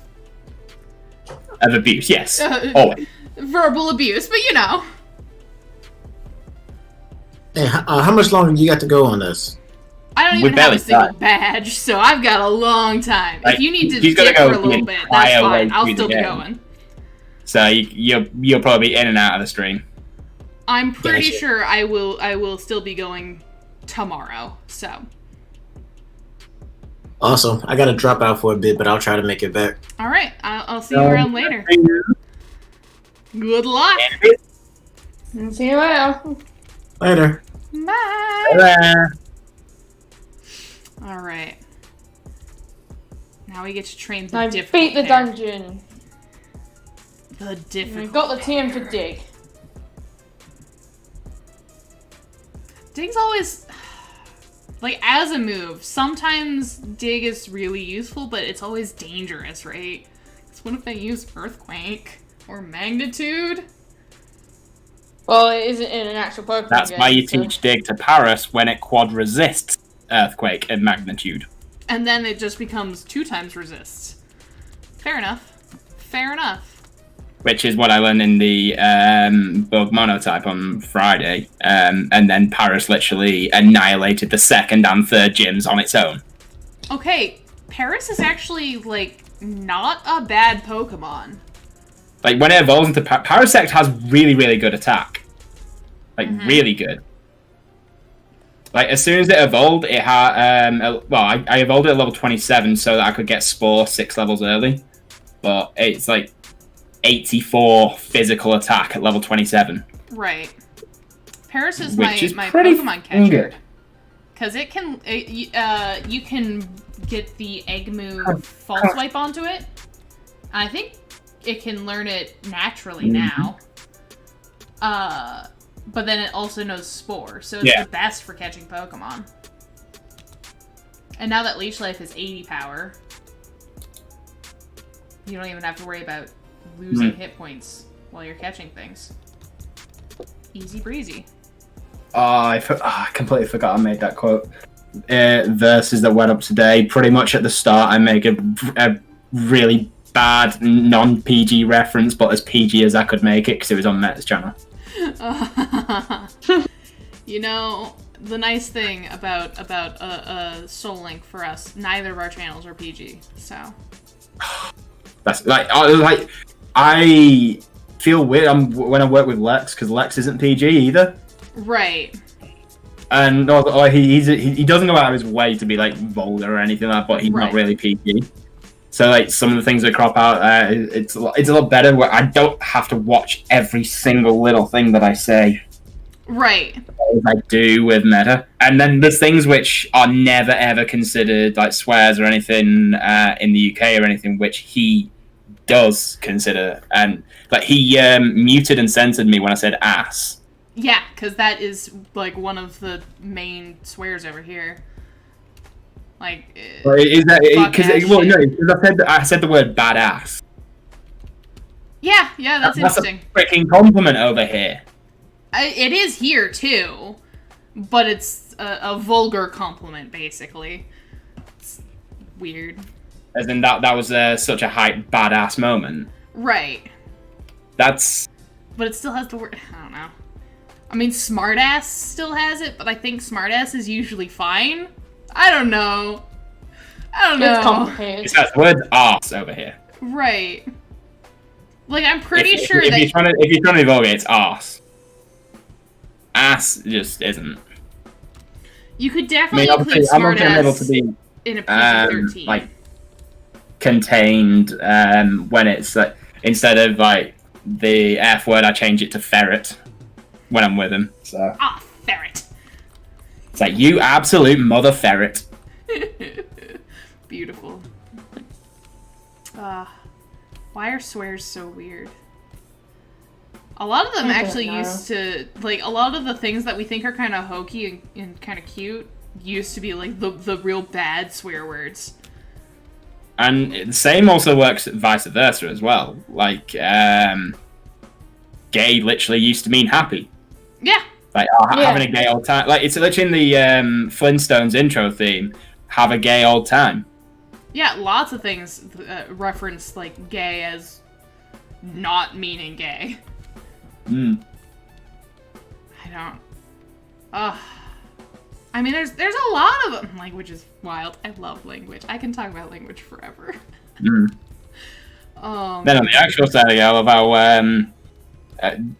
abuse, yes. Always. Verbal abuse, but Hey, how much longer do you got to go on this? I don't even have a single badge, so I've got a long time. Like, if you need to dip dip go for a little bit, that's fine. I'll still be going. So you'll probably be in and out of the stream. I'm pretty sure I will still be going tomorrow. So. Awesome. I gotta drop out for a bit, but I'll try to make it back. All right. I'll see you around later. Good luck. See you later. Later. Bye. All right. Now we get to train the difficult beat the dungeon. The difficult. We've got the TM for Dig. Dig's always, like, as a move, sometimes Dig is really useful, but it's always dangerous, right? Because what if they use Earthquake or Magnitude? Well, it isn't in an actual Pokemon That's game, why you teach Dig to Paris when it quad resists Earthquake and Magnitude. And then it just becomes 2 times resists. Fair enough. Fair enough. Which is what I learned in the Bug Monotype on Friday. And then Paris literally annihilated the 2nd and 3rd gyms on its own. Okay, Paris is actually, like, not a bad Pokemon. Like, when it evolves into Parasect has really, really good attack. Like, really good. Like, as soon as it evolved, it had... I evolved it at level 27 so that I could get Spore 6 levels early. But it's, like, 84 physical attack at level 27. Right. Paris is my Pokemon catcher. Because it can... you can get the Egg move False Swipe onto it. I think it can learn it naturally now. But then it also knows Spore, so it's the best for catching Pokemon. And now that Leech Life is 80 power, you don't even have to worry about losing hit points while you're catching things. Easy breezy. I completely forgot I made that quote. Verses that went up today, pretty much at the start I make a really bad non-PG reference, but as PG as I could make it because it was on Meta's channel. You know, the nice thing about Soul Link for us, neither of our channels are PG, so. That's like I feel weird when I work with Lex, because Lex isn't PG either. Right. And he doesn't go out of his way to be like vulgar or anything like that, but he's not really PG. So like some of the things that crop out, it's a lot better where I don't have to watch every single little thing that I say. Right. As I do with Meta. And then there's things which are never ever considered like swears or anything in the UK or anything, which he does consider. And like he muted and censored me when I said ass. Yeah, because that is like one of the main swears over here. Like, is that because? Well, no, because I said the word badass. Yeah, that's interesting. That's a freaking compliment over here. It is here too, but it's a vulgar compliment, basically. It's weird. As in that was such a hype badass moment. Right. That's. But it still has the word. I don't know. I mean, smartass still has it, but I think smartass is usually fine. I don't know. It's complicated. It says the word arse over here. Right. Like, I'm pretty sure if that... If you're trying to be vulgar, it's arse. Ass just isn't. You could definitely include smartass in a PG-13. Like, contained, when it's, like, instead of, like, the F word, I change it to ferret when I'm with him. So. Ah, ferret. It's like, you absolute mother ferret. Beautiful. Why are swears so weird? A lot of them actually used to, like, a lot of the things that we think are kind of hokey and kind of cute used to be, like, the real bad swear words. And the same also works vice versa as well. Like, gay literally used to mean happy. Yeah. Like, having a gay old time. Like, it's literally in the Flintstones intro theme, have a gay old time. Yeah, lots of things reference, like, gay as not meaning gay. Mm. I don't... I mean, there's a lot of them. Language is wild. I love language. I can talk about language forever. Mm. Then on the actual side, I love how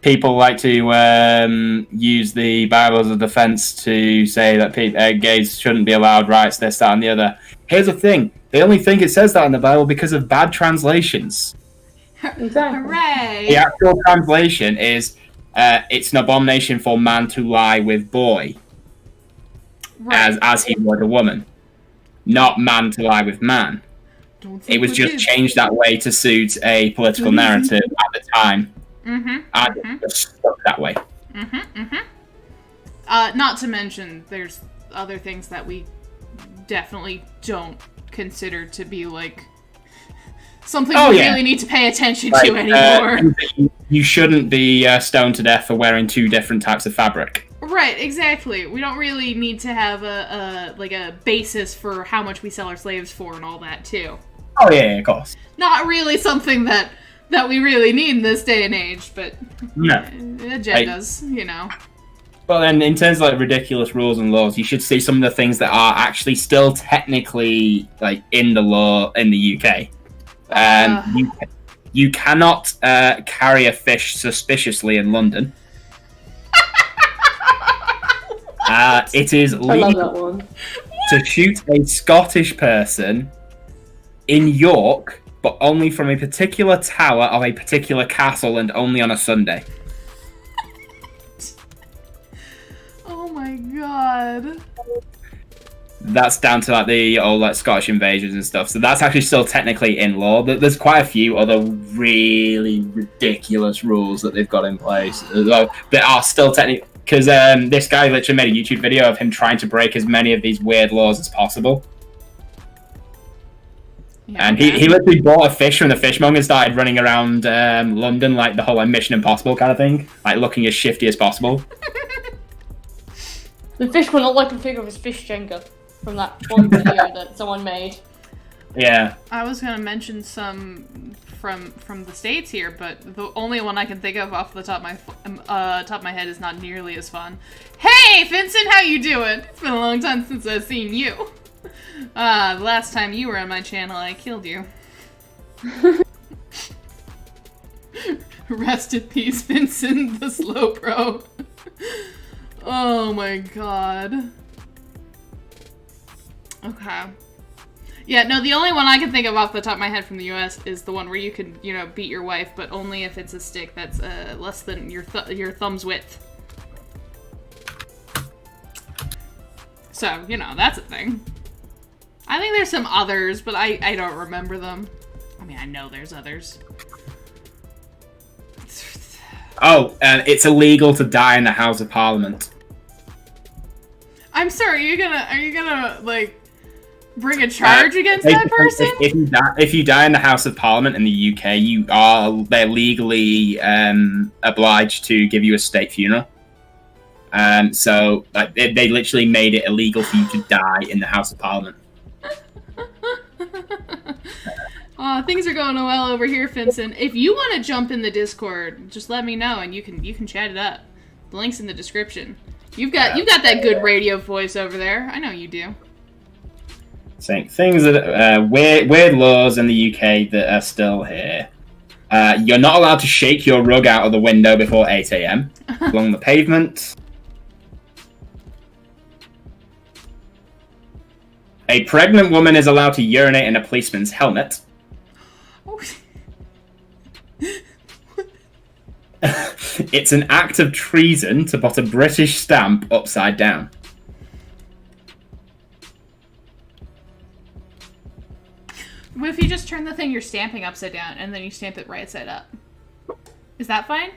people like to use the Bible as a defense to say that gays shouldn't be allowed rights, this, that, and the other. Here's the thing. They only think it says that in the Bible because of bad translations. Exactly. Hooray! The actual translation is, it's an abomination for man to lie with boy. Right. As he would a woman. Not man to lie with man. It was just changed that way to suit a political narrative at the time. And it just stuck that way. Not to mention, there's other things that we definitely don't consider to be, like, something we really need to pay attention to anymore. You shouldn't be stoned to death for wearing two different types of fabric. Right, exactly. We don't really need to have a basis for how much we sell our slaves for and all that, too. Oh, yeah, of course. Not really something that we really need in this day and age, but no. Agendas, you know. Well, then, in terms of like ridiculous rules and laws, you should see some of the things that are actually still technically like in the law in the UK. You cannot carry a fish suspiciously in London. It is legal to shoot a Scottish person in York, but only from a particular tower of a particular castle and only on a Sunday. Oh my god. That's down to like the old like Scottish invasions and stuff. So that's actually still technically in law. There's quite a few other really ridiculous rules that they've got in place that are still technically... Because this guy literally made a YouTube video of him trying to break as many of these weird laws as possible. Yeah, and he literally bought a fish from the fishmonger and started running around London like the whole like, Mission Impossible kind of thing. Like looking as shifty as possible. The fish will not like a figure of his fish Jenga from that one video that someone made. Yeah. I was going to mention some from the States here, but the only one I can think of off the top of my head is not nearly as fun. Hey, Vincent, how you doing? It's been a long time since I've seen you. The last time you were on my channel, I killed you. Rest in peace, Vincent, the slow pro. Oh my god. Okay. Yeah, no, the only one I can think of off the top of my head from the US is the one where you can, you know, beat your wife, but only if it's a stick that's less than your thumb's width. So, you know, that's a thing. I think there's some others, but I don't remember them. I mean, I know there's others. Oh, it's illegal to die in the House of Parliament. I'm sorry, are you gonna like bring a charge against that person? If you die in the House of Parliament in the UK, they're legally obliged to give you a state funeral. So like they literally made it illegal for you to die in the House of Parliament. Things are going well over here, Vincent. If you want to jump in the Discord, just let me know and you can chat it up. The link's in the description. You've got that good radio voice over there. I know you do. Saying things that weird laws in the UK that are still here. You're not allowed to shake your rug out of the window before 8 AM along the pavement. A pregnant woman is allowed to urinate in a policeman's helmet. Oh. It's an act of treason to put a British stamp upside down. What if you just turn the thing you're stamping upside down and then you stamp it right side up? Is that fine?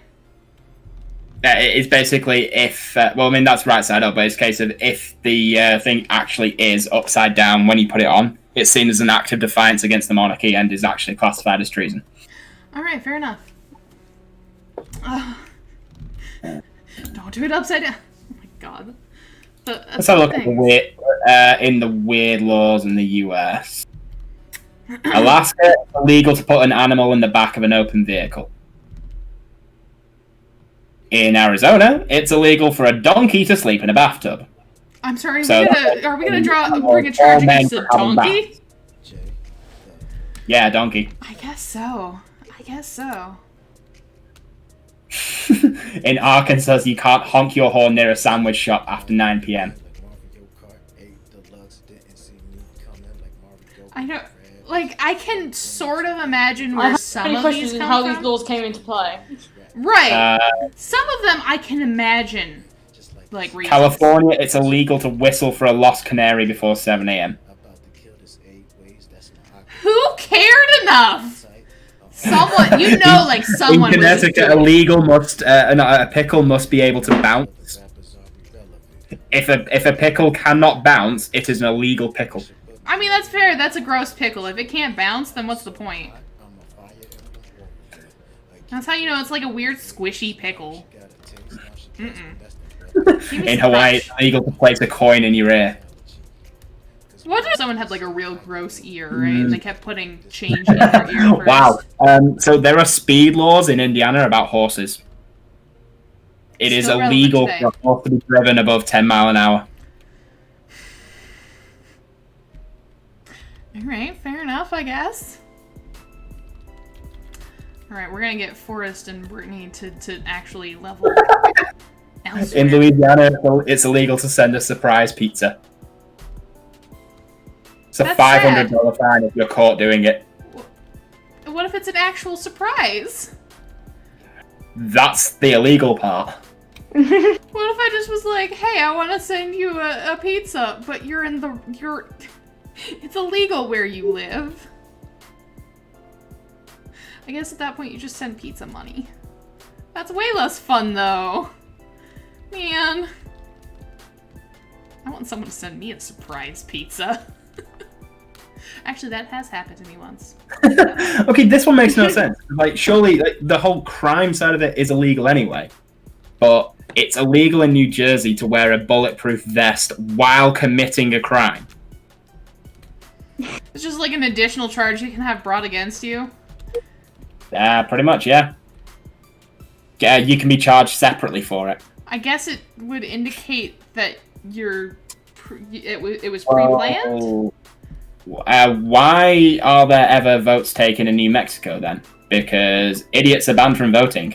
It's basically if... well, I mean, that's right side up, but it's a case of if the thing actually is upside down when you put it on, it's seen as an act of defiance against the monarchy and is actually classified as treason. Alright, fair enough. Don't do it upside down. Oh my god. Let's have a look at the weird laws in the US. Alaska, it's illegal to put an animal in the back of an open vehicle. In Arizona, it's illegal for a donkey to sleep in a bathtub. I'm sorry, are we gonna bring a charge against a donkey? Yeah, donkey. I guess so. In Arkansas, you can't honk your horn near a sandwich shop after 9 PM. I know, like, I can sort of imagine where some of these come how from. these laws came into play. Right. Some of them I can imagine, like, reasons. California, it's illegal to whistle for a lost canary before 7 AM. Who cared enough? Someone, you know, like someone. In Connecticut, a pickle must be able to bounce. If a pickle cannot bounce, it is an illegal pickle. I mean, that's fair. That's a gross pickle. If it can't bounce, then what's the point? That's how you know it's like a weird squishy pickle. In Hawaii, it's illegal to place a coin in your ear. What if someone had like a real gross ear, right? And they kept putting change in their ear first? Wow. So there are speed laws in Indiana about horses. It is illegal for a horse to be driven above 10 miles an hour. Alright, fair enough, I guess. Alright, we're gonna get Forrest and Brittany to actually level elsewhere. In Louisiana, it's illegal to send a surprise pizza. It's a $500 fine if you're caught doing it. What if it's an actual surprise? That's the illegal part. What if I just was like, hey, I want to send you a pizza, but it's illegal where you live. I guess at that point you just send pizza money. That's way less fun though. Man. I want someone to send me a surprise pizza. Actually, that has happened to me once. Okay, this one makes no sense. Like, surely the whole crime side of it is illegal anyway. But it's illegal in New Jersey to wear a bulletproof vest while committing a crime. It's just like an additional charge you can have brought against you. Pretty much, yeah. Yeah, you can be charged separately for it. I guess it would indicate that it was pre-planned? Why are there ever votes taken in New Mexico then? because idiots are banned from voting.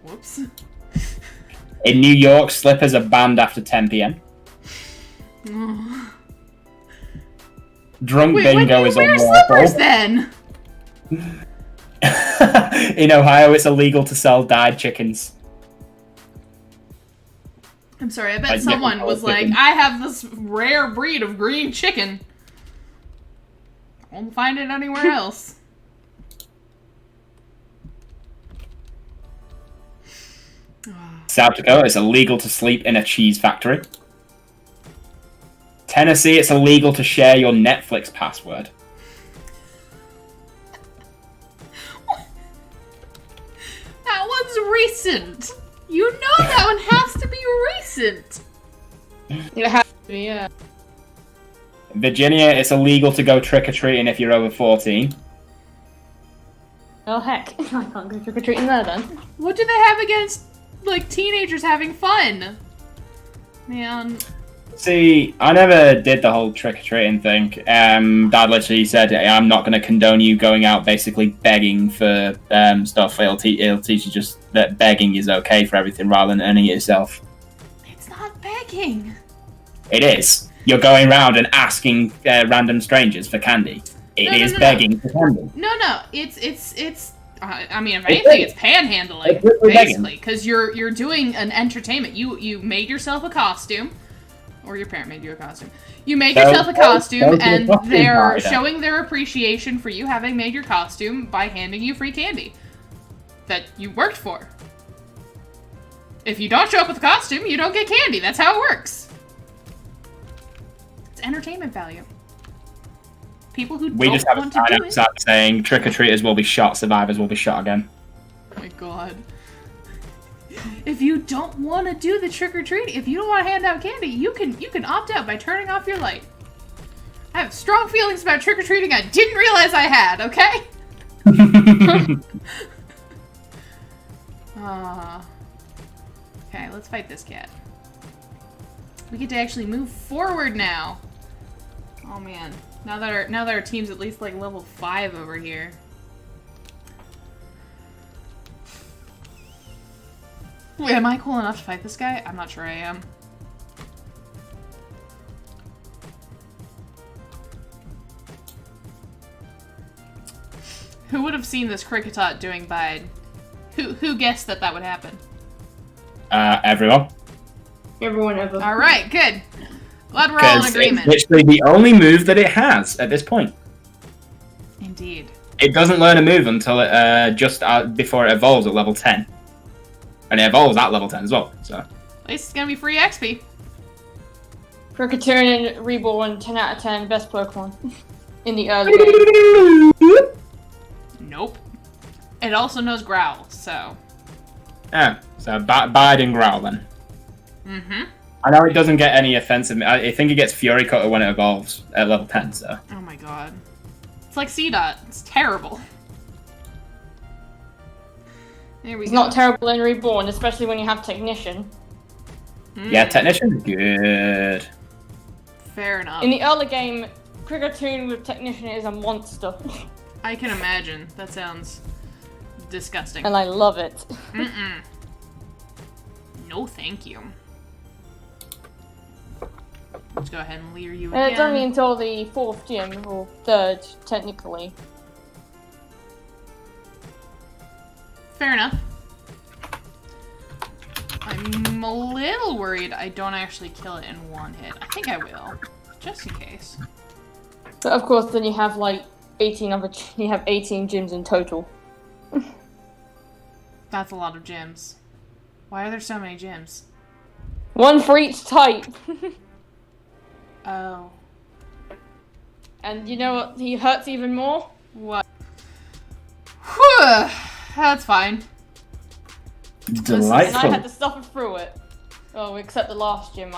Whoops. In New York, slippers are banned after 10 p.m. Oh. Drunk Wait, bingo when is do you wear unlawful. slippers then? In Ohio, it's illegal to sell dyed chickens. I'm sorry, I bet Like, someone yeah, was like, chicken. I have this rare breed of green chicken. I won't find it anywhere else. South Dakota, it's illegal to sleep in a cheese factory. Tennessee, it's illegal to share your Netflix password. That one's recent. You know that one has to be recent. It has to be, yeah. Virginia, it's illegal to go trick-or-treating if you're over 14. Oh heck, I can't go trick-or-treating there then. What do they have against, like, teenagers having fun? Man. See, I never did the whole trick-or-treating thing. Dad literally said, I'm not going to condone you going out basically begging for stuff. It'll teach you just that begging is okay for everything rather than earning it yourself. It's not begging. It is. You're going around and asking random strangers for candy. It is begging for candy. No, it's. I mean, if anything, it's panhandling, basically, because you're doing an entertainment. You made yourself a costume, or your parent made you a costume. You made yourself a costume, and they're showing their appreciation for you having made your costume by handing you free candy that you worked for. If you don't show up with a costume, you don't get candy. That's how it works. It's entertainment value. People who We don't just have a want to sign do it. outside saying trick-or-treaters will be shot, survivors will be shot again. Oh my god. If you don't want to do the trick-or-treat, if you don't want to hand out candy, you can opt out by turning off your light. I have strong feelings about trick-or-treating I didn't realize I had, okay? Okay, let's fight this cat. We get to actually move forward now. Oh man. Now that our team's at least like level 5 over here. Wait, am I cool enough to fight this guy? I'm not sure I am. Who would have seen this Cricketot doing Bide? Who guessed that would happen? Everyone. Everyone ever. Alright, good. Glad we're all in agreement. It's literally the only move that it has at this point. Indeed. It doesn't learn a move until it just before it evolves at level 10. And it evolves at level 10 as well, so. At least it's gonna be free XP. Cricketarian Reborn, 10 out of 10, best Pokemon in the early game. Nope. It also knows Growl, so. Yeah, so Bide and Growl then. Mm-hmm. I know it doesn't get any offensive. I think it gets Fury Cutter when it evolves at level 10, so. Oh my god. It's like C-Dot. It's terrible. There we It's go. not terrible in Reborn, especially when you have Technician. Yeah, Technician's good. Fair enough. In the early game, Cricketarian with Technician is a monster. I can imagine. That sounds disgusting. And I love it. Mm-mm. No, thank you. Let's go ahead and leer you And it's only again. until the 4th gym, or 3rd, technically. Fair enough. I'm a little worried I don't actually kill it in one hit. I think I will, just in case. But of course, then you have like 18 gyms in total. That's a lot of gyms. Why are there so many gyms? One for each type. Oh. And you know what he hurts even more? What? Whew. That's fine. And I Delightful. had to suffer through it. Oh, except the last gym,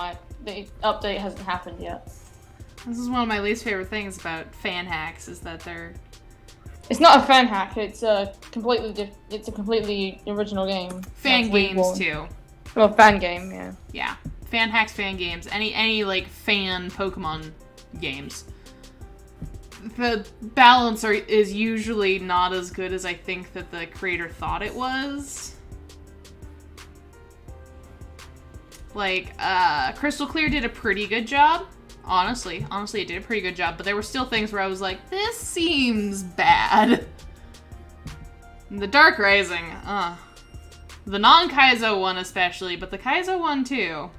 the update hasn't happened yet. This is one of my least favorite things about fan hacks, is that they're... It's not a fan hack. It's a completely original game. Fan That's games, Reborn. too. Well, fan game, yeah. Yeah. Fan hacks, fan games. Any like, fan Pokemon games. the balance is usually not as good as I think that the creator thought it was. Like, Crystal Clear did a pretty good job. Honestly, it did a pretty good job, but there were still things where I was like, this seems bad. The Dark Rising, the non-Kaizo one especially, but the Kaizo one too.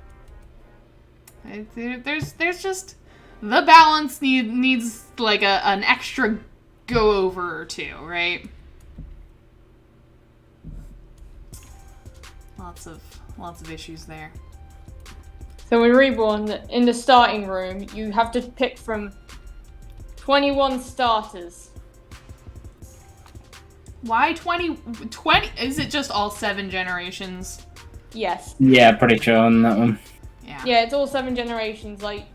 There's just, the balance needs like an extra go-over or two, right? Lots of issues there. So in Reborn, in the starting room, you have to pick from 21 starters. Why 20? Is it just all 7 generations? Yes. Yeah, pretty sure on that one. Yeah. Yeah, it's all 7 generations, like,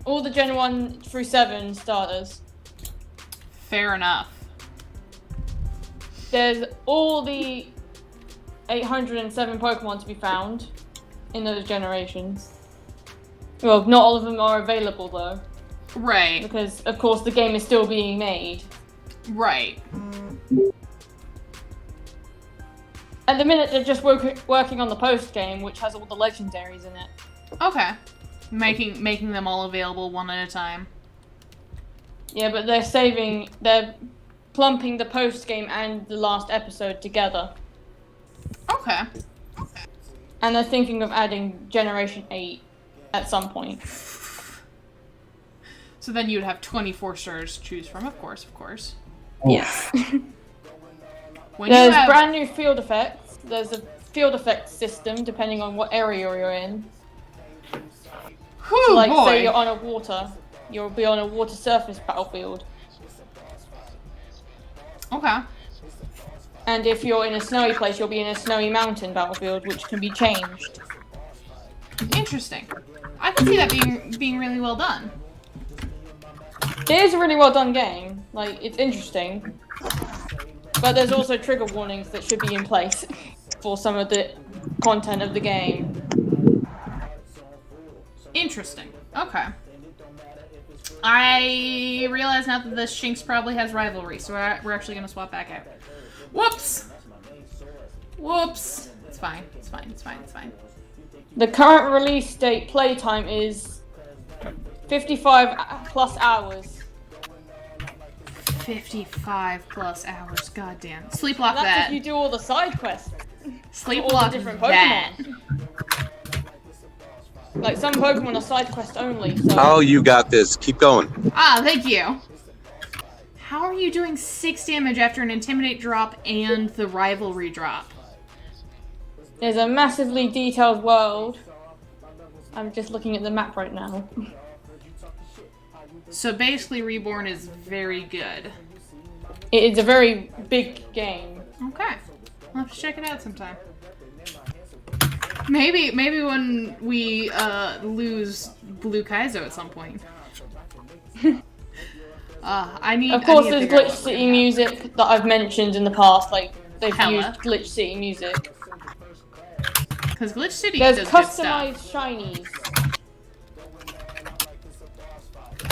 all the Gen 1 through 7 starters. Fair enough. There's all the 807 Pokemon to be found in those generations. Well, not all of them are available, though. Right. Because, of course, the game is still being made. Right. At the minute, they're just working on the post-game, which has all the legendaries in it. Okay. Making them all available one at a time. Yeah, but they're plumping the post-game and the last episode together. Okay. And they're thinking of adding Generation 8 at some point. So then you'd have 24 stars to choose from, of course. Yes. When There's brand new field effects. There's a field effects system depending on what area you're in. Whew, So, like, boy. say you're on a water, you'll be on a water surface battlefield. Okay. And if you're in a snowy place, you'll be in a snowy mountain battlefield, which can be changed. Interesting. I can see that being really well done. It is a really well done game. Like, it's interesting. But there's also trigger warnings that should be in place for some of the content of the game. Interesting. Okay. I realize now that the Shinx probably has rivalry, so we're actually going to swap back out. Whoops! Whoops! It's fine. The current release date playtime is 55 plus hours. 55 plus hours, goddamn. Sleeplock That's that. if you do all the side quests. Sleeplock all the different that. Pokemon. Like, some Pokemon are side quest only, so... Oh, you got this. Keep going. Ah, thank you. How are you doing 6 damage after an Intimidate drop and the Rivalry drop? There's a massively detailed world. I'm just looking at the map right now. So basically, Reborn is very good. It is a very big game. Okay. I'll have to check it out sometime. Maybe when we lose Blue Kaizo at some point. I need. Of course, I need to there's figure out Glitch what City we're doing. music that I've mentioned in the past. Like, they've Hella. used Glitch City music. Because Glitch City There's does good stuff. customized shinies.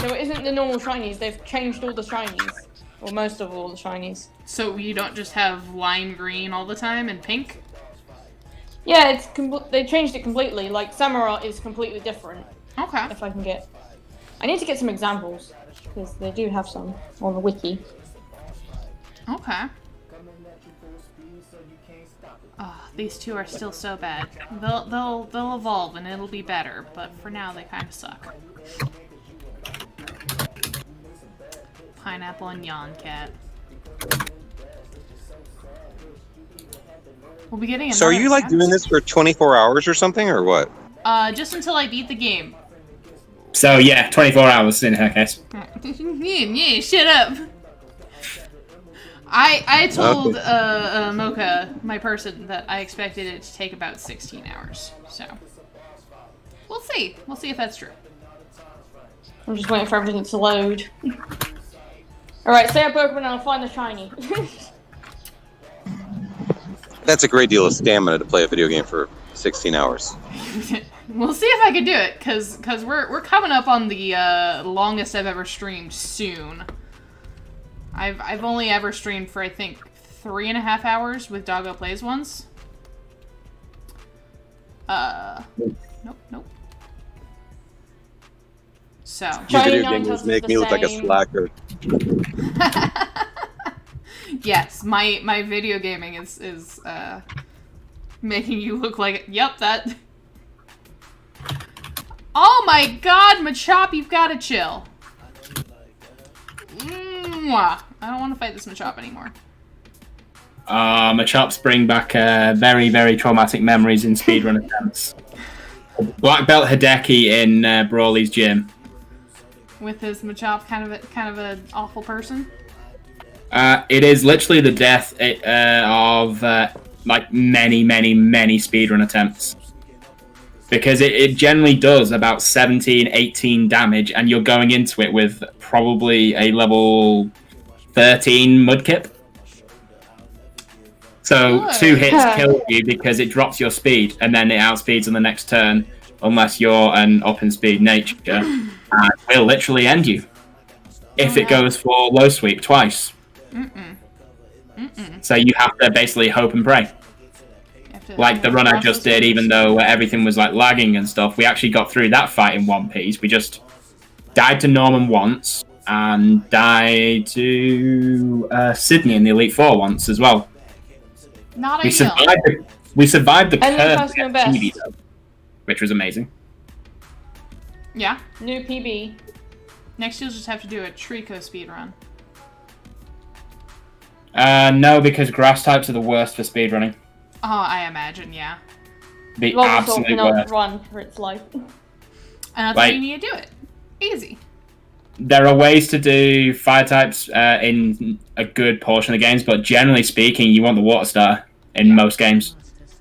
So it isn't the normal shinies. They've changed all the shinies, or most of all the shinies. So you don't just have lime green all the time and pink? Yeah, it's they changed it completely. Like, Samurott is completely different. Okay. If I can get, I need to get some examples because they do have some on the wiki. Okay. These two are still so bad. They'll evolve and it'll be better, but for now they kind of suck. Pineapple and Yawn Cat. We'll be getting. So are you like doing this for 24 hours or something, or what? Just until I beat the game. So yeah, 24 hours in her case. Yeah, shut up. I told Mocha, my person, that I expected it to take about 16 hours. So we'll see. We'll see if that's true. I'm just waiting for everything to load. Alright, say a Pokemon and I'll find the shiny. That's a great deal of stamina to play a video game for 16 hours. We'll see if I can do it, cause we're coming up on the longest I've ever streamed soon. I've only ever streamed for I think 3.5 hours with Doggo Plays once. Nope. So Your video gamers make me look like a slacker. Yes, my video gaming is making you look like yep, that. Oh my god, Machop, you've got to chill. Mwah. I don't want to fight this Machop anymore. Machops bring back very, very traumatic memories in speedrun attempts. Black Belt Hideki in Brawley's gym. With his Machop kind of an awful person? It is literally the death of like many speedrun attempts. Because it generally does about 17, 18 damage, and you're going into it with probably a level 13 Mudkip. So 2 hits kill you because it drops your speed, and then it outspeeds on the next turn, unless you're an up-in-speed nature, and will literally end you. If it goes for low sweep twice. So you have to basically hope and pray. Like the run I just did, even though everything was like lagging and stuff, we actually got through that fight in one piece. We just died to Norman once, and died to Sydney in the Elite Four once as well. Not we survived the curve personal best. TV, though, which was amazing. Yeah. New PB. Next you'll just have to do a Trico speedrun. No, because grass types are the worst for speedrunning. Oh, I imagine, yeah. The Lots absolute cannot worst. run for its life. And that's why you need to do it. Easy. There are ways to do fire types in a good portion of the games, but generally speaking, you want the water starter in most games.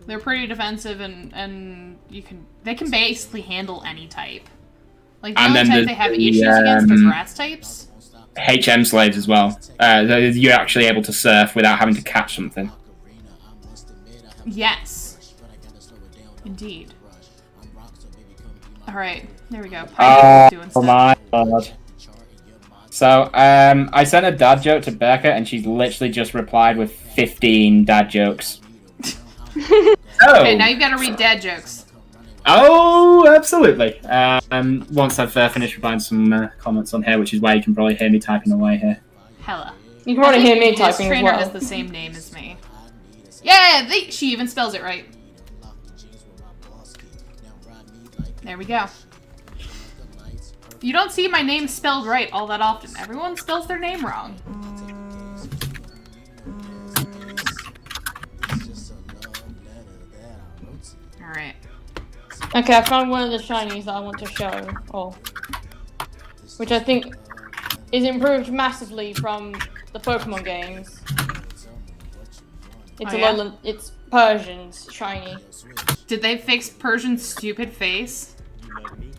They're pretty defensive, and they can basically handle any type. Like the only type they have issues against are grass types. HM slaves as well. You're actually able to surf without having to catch something. Yes. Indeed. Alright, there we go. Oh my god. So, I sent a dad joke to Becca, and she's literally just replied with 15 dad jokes. Okay, now you've got to read dad jokes. Oh, absolutely. Once I've finished replying some comments on here, which is why you can probably hear me typing away here. Hella. You can probably hear me typing as trainer well. has the same name as me. Yeah, she even spells it right. There we go. You don't see my name spelled right all that often. Everyone spells their name wrong. Alright. Okay, I found one of the shinies that I want to show. Oh. Which I think is improved massively from the Pokemon games. It's it's Persian's shiny. Did they fix Persian's stupid face?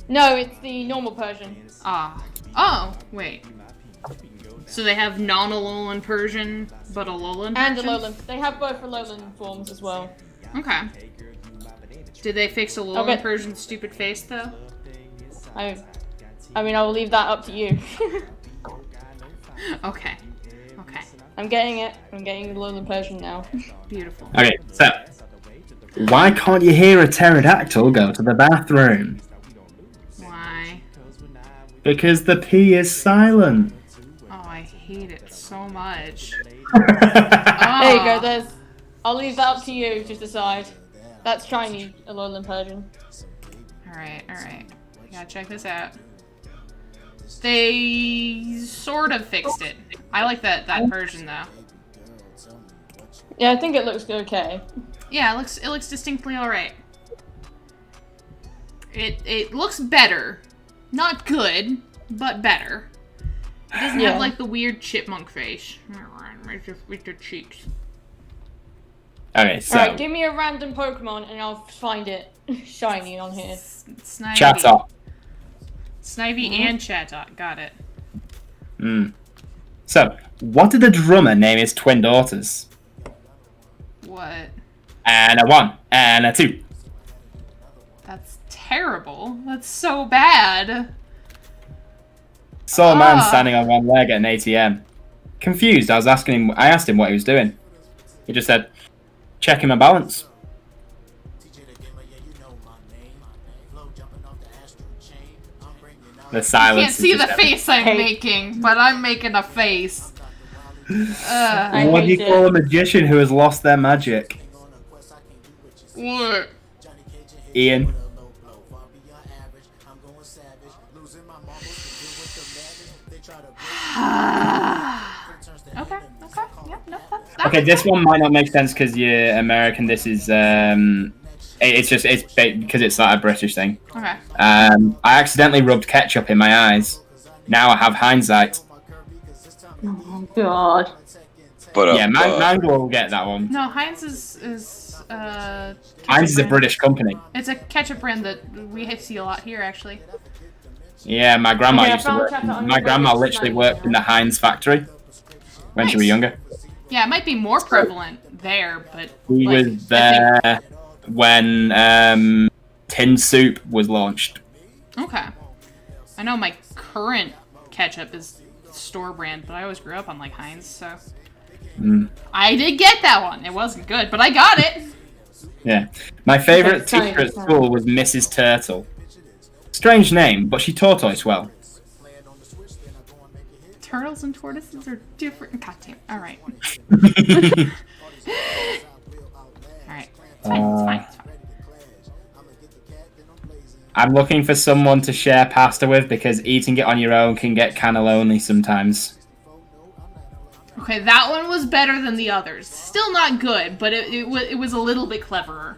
No, it's the normal Persian. Ah. Oh, wait. So they have non-Alolan Persian, but Alolan And Persian? Alolan. They have both Alolan forms as well. Okay. Did they fix Alolan Persian's stupid face, though? I mean, I will leave that up to you. Okay. Okay. I'm getting it. I'm getting Alolan Persian now. Beautiful. Okay, so why can't you hear a pterodactyl go to the bathroom? Why? Because the P is silent. Oh, I hate it so much. There you go. I'll leave that up to you to decide. That's shiny Alolan Persian. Alright, alright. Gotta check this out. They sort of fixed it. I like that Persian though. Yeah, I think it looks okay. Yeah, it looks distinctly alright. It looks better. Not good, but better. It doesn't have like the weird chipmunk face. With the cheeks. Okay, so Alright, give me a random Pokemon and I'll find it shiny on here. Snivy. Chatot. Snivy and Chatot, got it. So, what did the drummer name his twin daughters? What? And a 1, and a 2. That's terrible. That's so bad. Saw a man standing on one leg at an ATM. confused. I asked him what he was doing. He just said, checking my balance. The silence. You can't see the face I'm making, but I'm making a face. What do you call a magician who has lost their magic? What? Ian. Okay. Yeah, no, Okay, this one might not make sense because you're American. This is it's because it's like a British thing. Okay. I accidentally rubbed ketchup in my eyes. Now I have hindsight. Oh God. But Yeah, Mango will get that one. No, Heinz is Heinz is a British company. It's a ketchup brand that we see a lot here, actually. Yeah, my grandma Okay, used to work. on My your grandma page, literally nice. worked in the Heinz factory when she was Nice. younger. Yeah, it might be more prevalent there, but He like, was there when tin soup was launched. Okay. I know my current ketchup is store brand, but I always grew up on like Heinz, so I did get that one. It wasn't good, but I got it. Yeah. My favourite Okay, teacher at sorry. school was Mrs. Turtle. Strange name, but she taught us well. Turtles and tortoises are different. God damn. All right. All right. It's fine. It's fine. I'm looking for someone to share pasta with because eating it on your own can get kind of lonely sometimes. Okay, that one was better than the others. Still not good, but it was a little bit cleverer.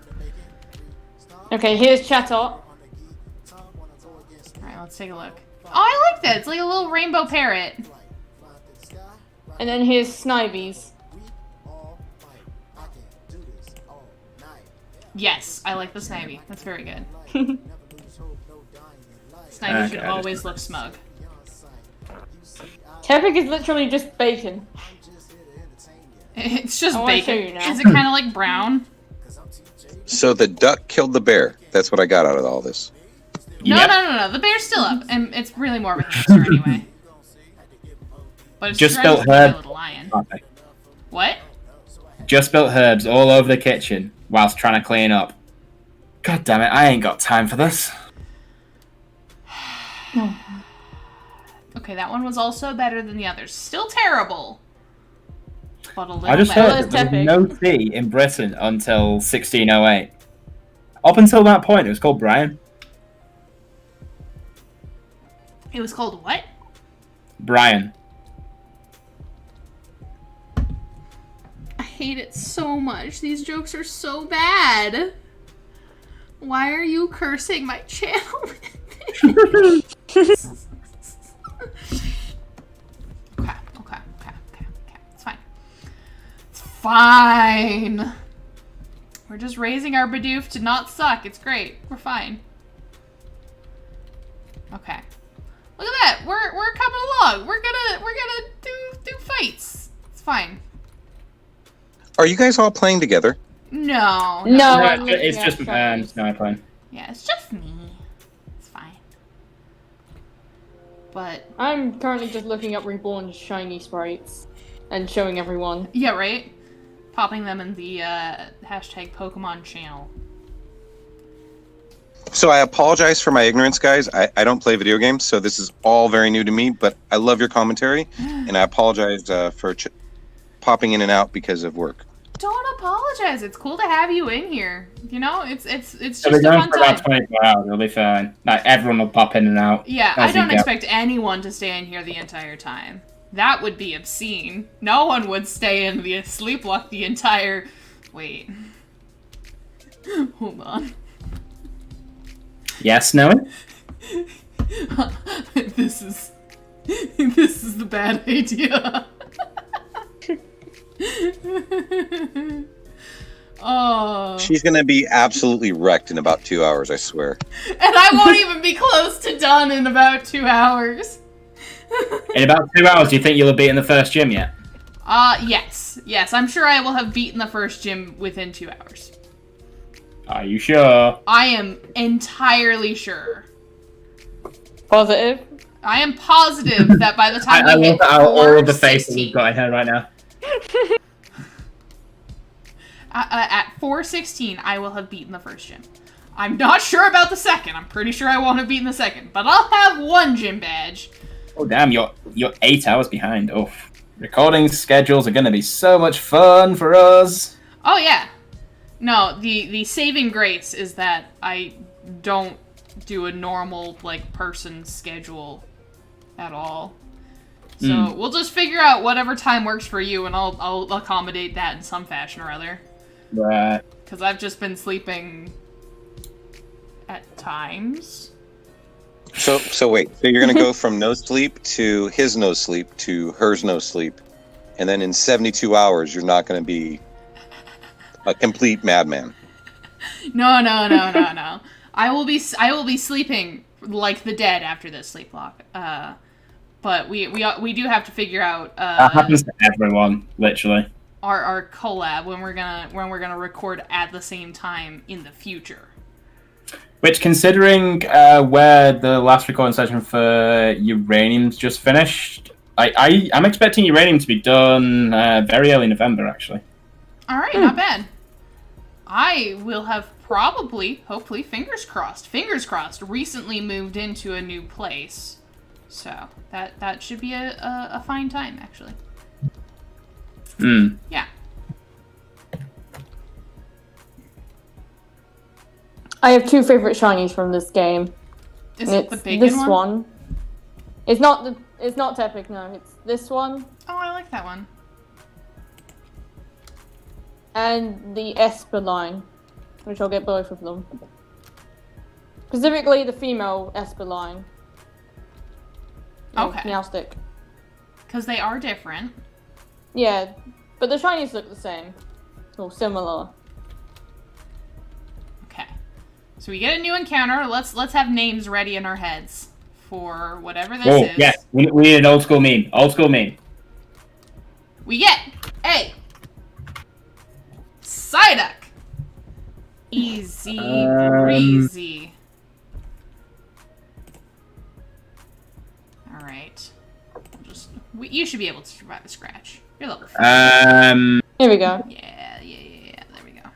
Okay, here's Chatot. All right, let's take a look. Oh, I like that. It's like a little rainbow parrot. And then here's Snivies. Yes, I like the Snivy. That's very good. Snivy should Okay. always look smug. Tepig is literally just bacon. It's just I wanna show bacon. you now. Is it kind of like brown? So the duck killed the bear. That's what I got out of all this. No, Yep. no. The bear's still up, and it's really more of a hamster anyway. But it's Just dressed built like a her. little lion. What? Just built herbs all over the kitchen whilst trying to clean up. God damn it, I ain't got time for this. Okay, that one was also better than the others. Still terrible, but a little I just better. heard that there was no tea in Britain until 1608. Up until that point, it was called Brian. It was called what? Brian. I hate it so much. These jokes are so bad. Why are you cursing my channel? Okay. It's fine. It's fine. We're just raising our Bidoof to not suck. It's great. We're fine. Okay. Look at that. We're coming along. We're gonna do fights. It's fine. Are you guys all playing together? No. No, No, I'm looking it's at just Snivies. Snowy playing. Yeah, it's just me. It's fine. But I'm currently just looking up reborn shiny sprites and showing everyone. yeah, right. Popping them in the hashtag Pokemon channel. So I apologize for my ignorance, guys. I don't play video games, so this is all very new to me, but I love your commentary, and I apologize for popping in and out because of work. Don't apologize. It's cool to have you in here. You know, it's just So we're a going fun for about time. 24 hours, it'll be fine. Like, everyone will pop in and out. Yeah, as I don't you go. expect anyone to stay in here the entire time. That would be obscene. No one would stay in the Sleeplock the entire... Wait. Hold on. Yes, Snowy? This is the bad idea. Oh. She's gonna be absolutely wrecked in about 2 hours, I swear. And I won't even be close to done in about 2 hours. In about 2 hours, do you think you'll have beaten the first gym yet? Yes. Yes, I'm sure I will have beaten the first gym within 2 hours. Are you sure? I am entirely sure. Positive. I am positive that by the time I we hit all of the faces 4:16 we've got in here right now. at 4:16, I will have beaten the first gym. I'm not sure about the second. I'm pretty sure I won't have beaten the second, but I'll have one gym badge. Oh damn, you're 8 hours behind. Oh, recording schedules are gonna be so much fun for us. Oh yeah. No, the saving grace is that I don't do a normal like person schedule at all. So we'll just figure out whatever time works for you, and I'll accommodate that in some fashion or other. Right. Because I've just been sleeping at times. So wait. So you're gonna go from no sleep to his no sleep to hers no sleep, and then in 72 hours you're not gonna be a complete madman. No. I will be sleeping like the dead after this sleeplock. But we do have to figure out That happens to everyone, literally. our collab when we're gonna record at the same time in the future. Which, considering where the last recording session for Uranium's just finished, I'm expecting Uranium to be done very early November, actually. All right, not bad. I will have probably, hopefully, fingers crossed, recently moved into a new place. So that should be a fine time, actually. Yeah. I have two favorite shinies from this game. Is it the big this one? It's not Tepic, no. It's this one Oh, I like that one. and the Esper line, which I'll get both of them. Specifically, the female Esper line. Okay. Meowstick. Because they are different. Yeah, but the shinies look the same. Or similar. Okay. So we get a new encounter. Let's have names ready in our heads for whatever this is. Yes, we need an old school meme. Old school meme. We get a Psyduck. Easy breezy. All right. You should be able to survive a scratch. You're level 4. Here we go. Yeah. There we go.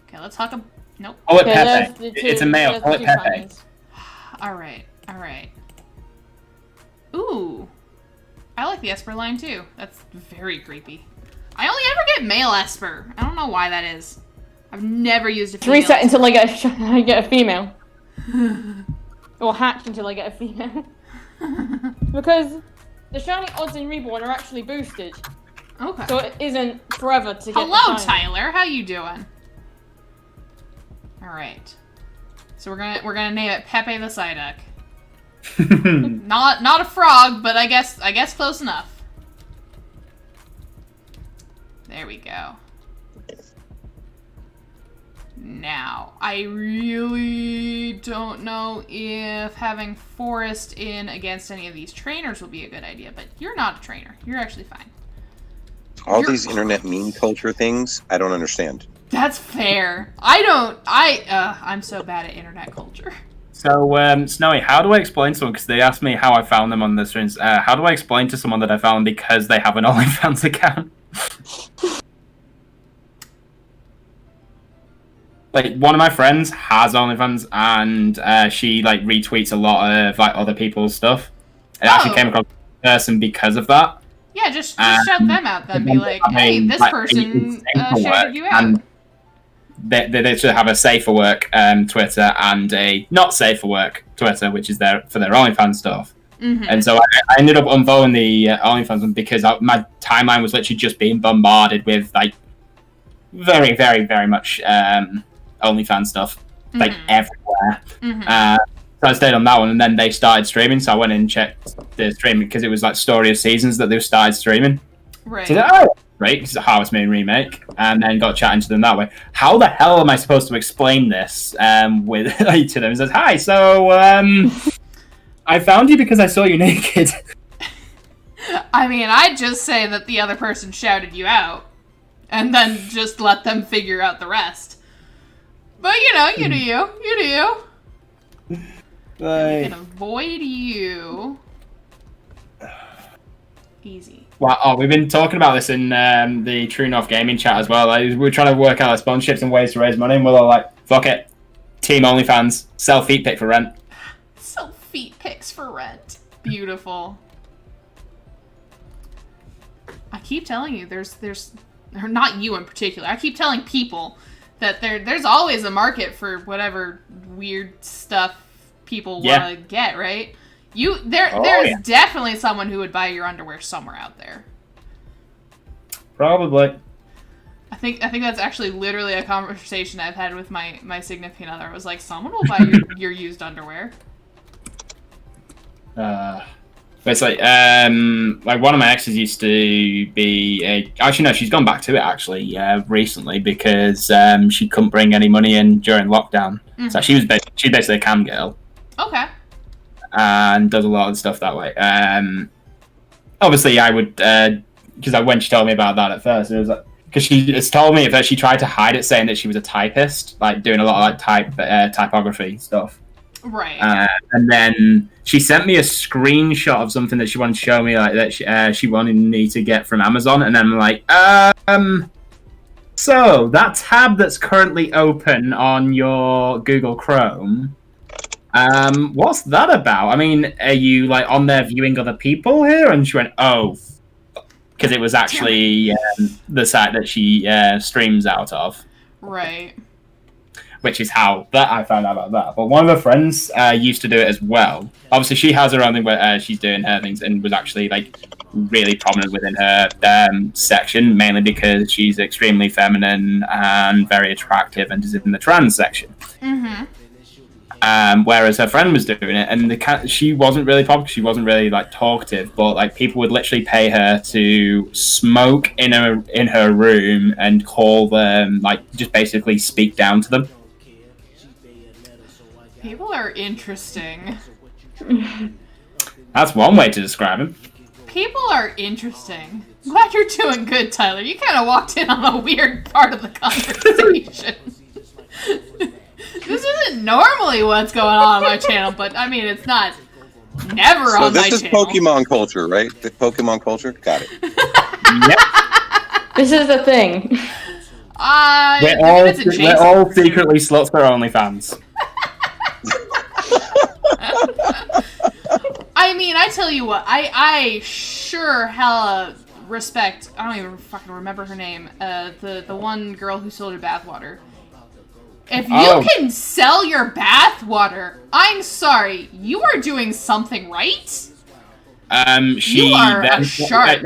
Okay, let's talk. Nope. Call it Okay, Pepe. there's the two- It's a male. there's Call the it two Pepe. shinies. All right. Ooh. I like the Esper line too. That's very creepy. I only ever get male Esper. I don't know why that is. I've never used a female. Reset until I get a female. Or hatch until I get a female. Because the shiny odds in Reborn are actually boosted. Okay. So it isn't forever to get Hello, the shiny. Tyler. How you doing? All right. So we're gonna name it Pepe the Psyduck. Not a frog, but I guess close enough. There we go. Now, I really don't know if having Forest in against any of these trainers will be a good idea, but you're not a trainer. You're actually fine. All these internet meme culture things, I don't understand. That's fair. I'm so bad at internet culture. So, Snowy, how do I explain to someone, because they asked me how I found them on the streams, how do I explain to someone that I found them because they have an OnlyFans account? Like, one of my friends has OnlyFans, and she, like, retweets a lot of, like, other people's stuff. I actually came across a person because of that. Yeah, just shout them out then. Be like, hey, this person shouted you out. And they should have a safe for work Twitter and a not safe for work Twitter, which is for their OnlyFans stuff. Mm-hmm. And so I ended up unfollowing the OnlyFans one because my timeline was literally just being bombarded with like very, very, very much OnlyFans stuff, like everywhere. Mm-hmm. So I stayed on that one, and then they started streaming. So I went and checked the streaming because it was like Story of Seasons that they started streaming. Right. So right, because it's a Harvest Moon remake, and then got chatting to them that way. How the hell am I supposed to explain this with to them? He says, "Hi, so I found you because I saw you naked." I mean, I'd just say that the other person shouted you out, and then just let them figure out the rest. But you know, you do you. I can avoid you. Easy. Well, we've been talking about this in the True North Gaming chat as well. Like, we're trying to work out sponsorships and ways to raise money, and we're all like, fuck it. Team OnlyFans. Sell feet pic for rent. Sell feet pics for rent. Beautiful. I keep telling you, there's, or not you in particular, I keep telling people that there's always a market for whatever weird stuff people want to get, right? There's definitely someone who would buy your underwear somewhere out there. Probably. I think that's actually literally a conversation I've had with my significant other. I was like, someone will buy your used underwear. It's like one of my exes used to be actually no, she's gone back to it actually recently because she couldn't bring any money in during lockdown. Mm-hmm. So she's basically a cam girl. Okay. And does a lot of stuff that way. Obviously, I would because when she told me about that at first, it was like because she has told me that she tried to hide it, saying that she was a typist, like doing a lot of like typography stuff. Right. And then she sent me a screenshot of something that she wanted to show me, like that she wanted me to get from Amazon, and then I'm like, so that tab that's currently open on your Google Chrome. What's that about? I mean, are you like on there viewing other people here? And she went, oh, because it was actually the site that she streams out of. Right. Which is how that I found out about that. But one of her friends used to do it as well. Obviously, she has her own thing where she's doing her things and was actually like really prominent within her section, mainly because she's extremely feminine and very attractive and is in the trans section. Mm-hmm. Whereas her friend was doing it, and she wasn't really popular. She wasn't really like talkative, but like people would literally pay her to smoke in her room and call them, like just basically speak down to them. People are interesting. That's one way to describe him. People are interesting. Glad you're doing good, Tyler. You kind of walked in on a weird part of the conversation. This isn't normally what's going on my channel, but I mean, it's not never on my channel. So this is Pokemon culture, right? The Pokemon culture? Got it. Yep. This is the thing. We're all secretly sluts for OnlyFans. I mean, I tell you what, I sure hella respect, I don't even fucking remember her name, the one girl who sold her bathwater. If you can sell your bathwater, I'm sorry, you are doing something right. You are a shark.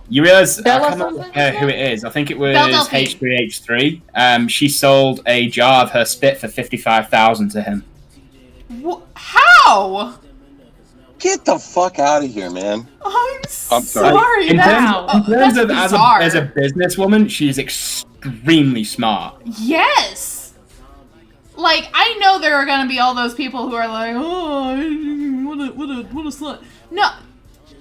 You realize I can't remember who it is. I think it was H3H3. She sold a jar of her spit for 55,000 to him. How? Get the fuck out of here, man. I'm sorry. In terms of as a businesswoman, she's extremely smart. Yes. Like, I know there are gonna be all those people who are like, oh, what a slut. No,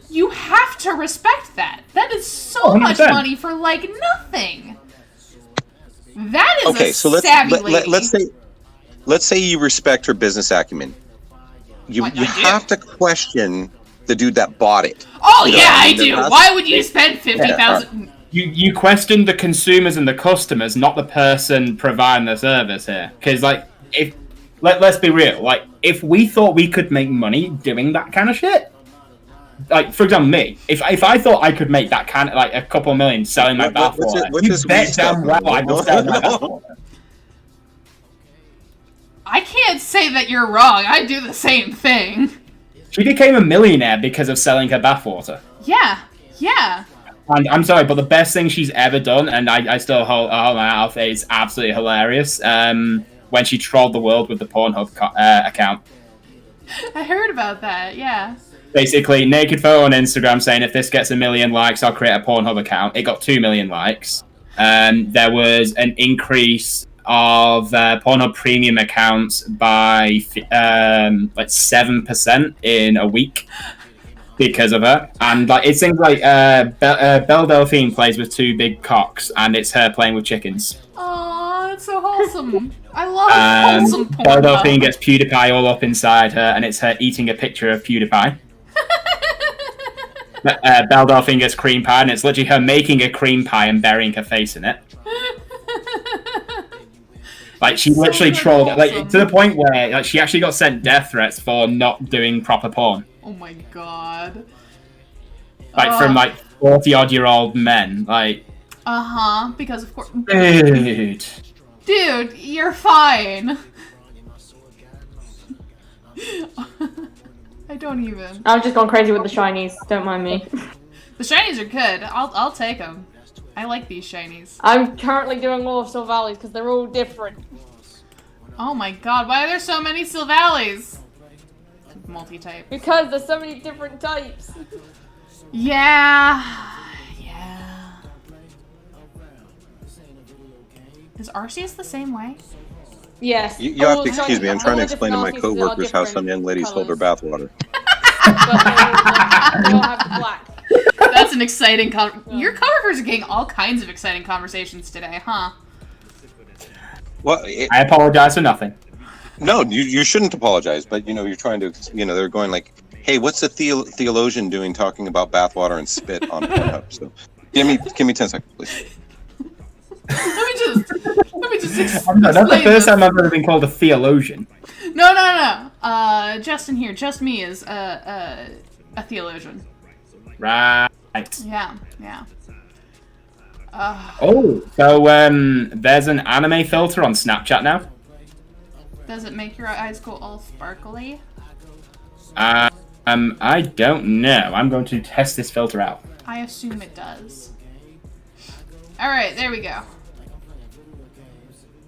you have to respect that. That is so much money for like nothing. That is okay. So let's say you respect her business acumen. You have to question the dude that bought it. Oh yeah, I do. Why would you spend 50,000? You question the consumers and the customers, not the person providing the service here. Because like, let's be real. Like, if we thought we could make money doing that kind of shit, like for example, me, if I thought I could make that kind of like a couple million selling my bathwater, you bet damn well I would sell my bathwater. I can't say that you're wrong. I do the same thing. She became a millionaire because of selling her bathwater. Yeah. And I'm sorry, but the best thing she's ever done, and I still hold my mouth, is absolutely hilarious. When she trolled the world with the Pornhub account. I heard about that, yeah. Basically, naked photo on Instagram saying if this gets 1 million likes, I'll create a Pornhub account. It got 2 million likes. There was an increase of Pornhub premium accounts by like 7% in a week. Because of her, and like it seems like Belle Delphine plays with 2 big cocks, and it's her playing with chickens. Aww, that's so wholesome. I love wholesome porn. Beldolphine gets PewDiePie all up inside her, and it's her eating a picture of PewDiePie. Beldolphine gets cream pie, and it's literally her making a cream pie and burying her face in it. Like, she literally trolled it, like, to the point where like, she actually got sent death threats for not doing proper porn. Oh my god. Like, from, like, 40-odd-year-old men, like... Uh-huh, because of course... Dude, you're fine. I don't even. I've just gone crazy with the shinies. Don't mind me. The shinies are good. I'll take them. I like these shinies. I'm currently doing all of Sylvallies because they're all different. Oh my god, why are there so many Sylvallies? Multi-type. Because there's so many different types. Yeah. Is Arceus the same way? Yes. You have to excuse me. I'm trying to explain to my coworkers how some young ladies hold their bathwater. But they all have black. That's an exciting Your coworkers are getting all kinds of exciting conversations today, huh? Well, I apologize for nothing. No, you shouldn't apologize, but, you're trying to, they're going like, hey, what's the theologian doing talking about bathwater and spit on Pornhub? So, give me 10 seconds, please. Let me just explain that's the first time I've ever been called a theologian. No. Justin here, just me is a theologian. Right. Yeah. So there's an anime filter on Snapchat now. Does it make your eyes go all sparkly? I don't know. I'm going to test this filter out. I assume it does. Alright, there we go.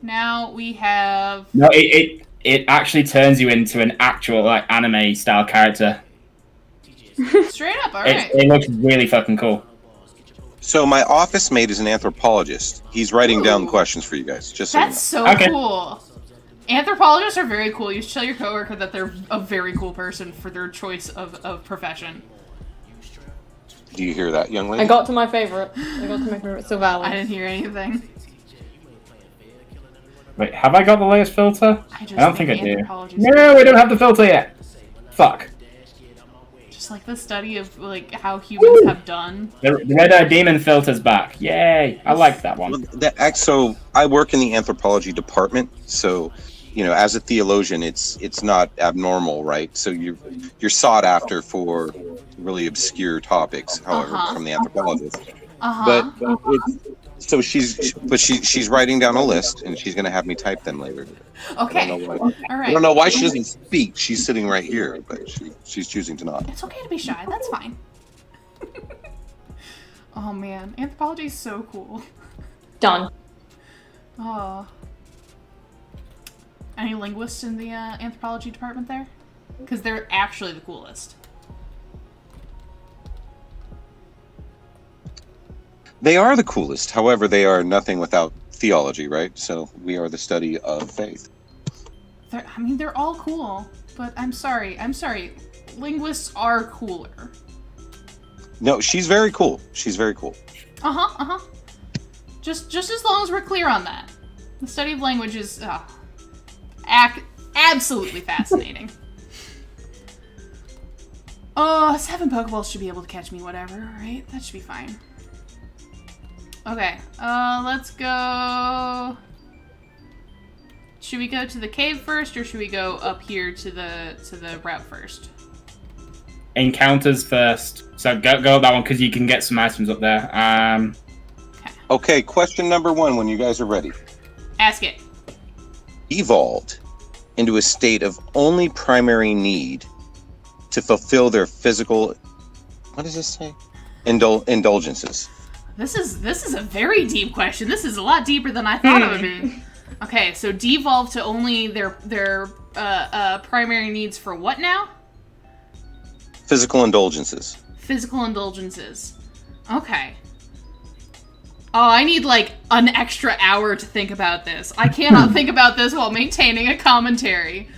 Now we have... No, it actually turns you into an actual, like, anime-style character. Straight up, alright. It looks really fucking cool. So my office mate is an anthropologist. He's writing down questions for you guys, just so That's you know. so cool. Anthropologists are very cool. You should tell your coworker that they're a very cool person for their choice of profession. Do you hear that, young lady? I got to my favorite. Sylvallies. I didn't hear anything. Wait, have I got the latest filter? I don't think I do. Anthropologists No, we don't have the filter yet. Fuck. Just like the study of like how humans have done. The red-eyed demon filter's back. Yay! I like that one. So I work in the anthropology department. So, as a theologian, it's not abnormal, right? So you're sought after for really obscure topics, however, from the anthropologist. But she's writing down a list, and she's gonna have me type them later. Okay. All right. I don't know why she doesn't speak. She's sitting right here, but she's choosing to not. It's okay to be shy. That's fine. Oh man, anthropology is so cool. Done. Oh. Any linguists in the anthropology department there? Because they're actually the coolest. They are the coolest. However, they are nothing without theology, right? So we are the study of faith. They're all cool, but I'm sorry. Linguists are cooler. No, she's very cool. She's very cool. Just as long as we're clear on that. The study of language is absolutely fascinating. 7 Pokeballs should be able to catch me, whatever, right? That should be fine. Okay, let's go... Should we go to the cave first, or should we go up here to the route first? Encounters first. So go up that one, because you can get some items up there. Okay, question number 1, when you guys are ready. Ask it. Evolved into a state of only primary need to fulfill their physical... What does this say? Indulgences. This is a very deep question. This is a lot deeper than I thought it would be. Okay, so devolve to only their primary needs for what now? Physical indulgences. Physical indulgences. Okay. Oh, I need like an extra hour to think about this. I cannot think about this while maintaining a commentary.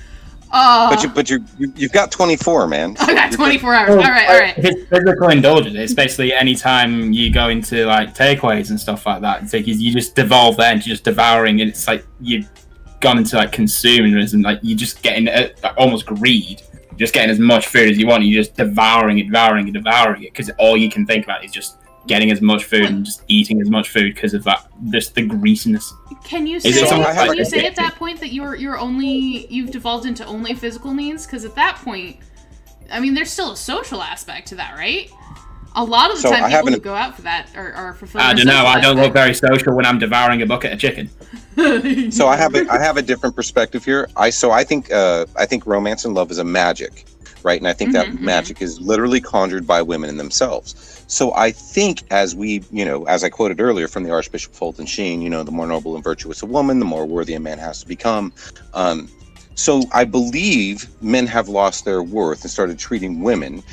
You've got 24, man. I got 24 hours. All right. If it's physical indulgence, it's basically any time you go into like takeaways and stuff like that. It's like you just devolve there and you're just devouring, and it's like you've gone into like consumerism. Like you're just getting almost greed. You're just getting as much food as you want. You're just devouring it because all you can think about is just getting as much food and just eating as much food because of that, just the greasiness. Can you say at that point that you've devolved into only physical needs? Because at that point, I mean, there's still a social aspect to that, right? A lot of the time, people who go out for that are fulfilling. I don't know. I don't look very social when I'm devouring a bucket of chicken. So I have a different perspective here. I think romance and love is a magic, right? And I think that magic is literally conjured by women in themselves. So I think as I quoted earlier from the Archbishop Fulton Sheen, the more noble and virtuous a woman, the more worthy a man has to become. So I believe men have lost their worth and started treating women,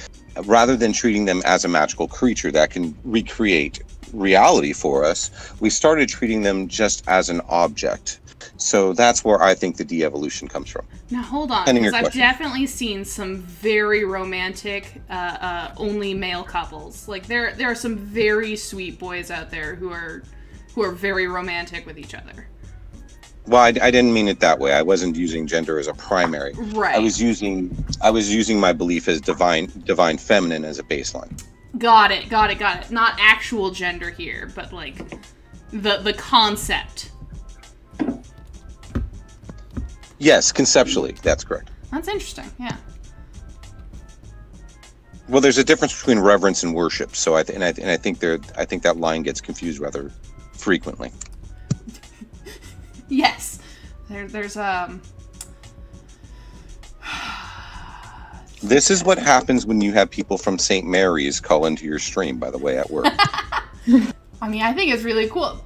rather than treating them as a magical creature that can recreate reality for us, we started treating them just as an object. So that's where I think the de-evolution comes from. Now hold on, because I've definitely seen some very romantic, only male couples. Like there are some very sweet boys out there who are very romantic with each other. Well, I didn't mean it that way. I wasn't using gender as a primary. Right. I was using my belief as divine feminine as a baseline. Got it. Not actual gender here, but like the concept. Yes, conceptually, that's correct. That's interesting. Yeah. Well, there's a difference between reverence and worship. So I think that line gets confused rather frequently. Yes. There's This is what happens when you have people from St. Mary's call into your stream, by the way, at work. I mean, I think it's really cool.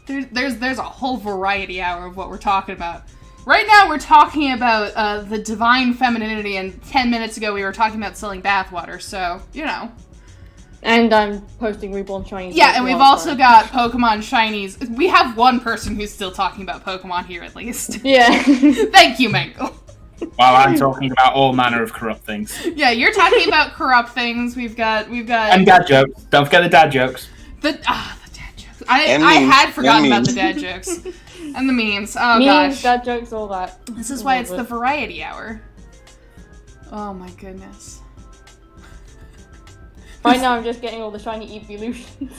There's a whole variety hour of what we're talking about. Right now, we're talking about the divine femininity, and 10 minutes ago, we were talking about selling bathwater, so, And I'm posting Reborn Shinies. Yeah, and we've also got Pokemon Shinies. We have one person who's still talking about Pokemon here, at least. Yeah. Thank you, Mangle. While I'm talking about all manner of corrupt things. Yeah, you're talking about corrupt things. We've got... And dad jokes. Don't forget the dad jokes. The dad jokes. I had forgotten about the dad jokes. And the memes. Oh, gosh. Dad jokes, all that. This is why it's the variety hour. Oh, my goodness. Right now, I'm just getting all the shiny evolutions.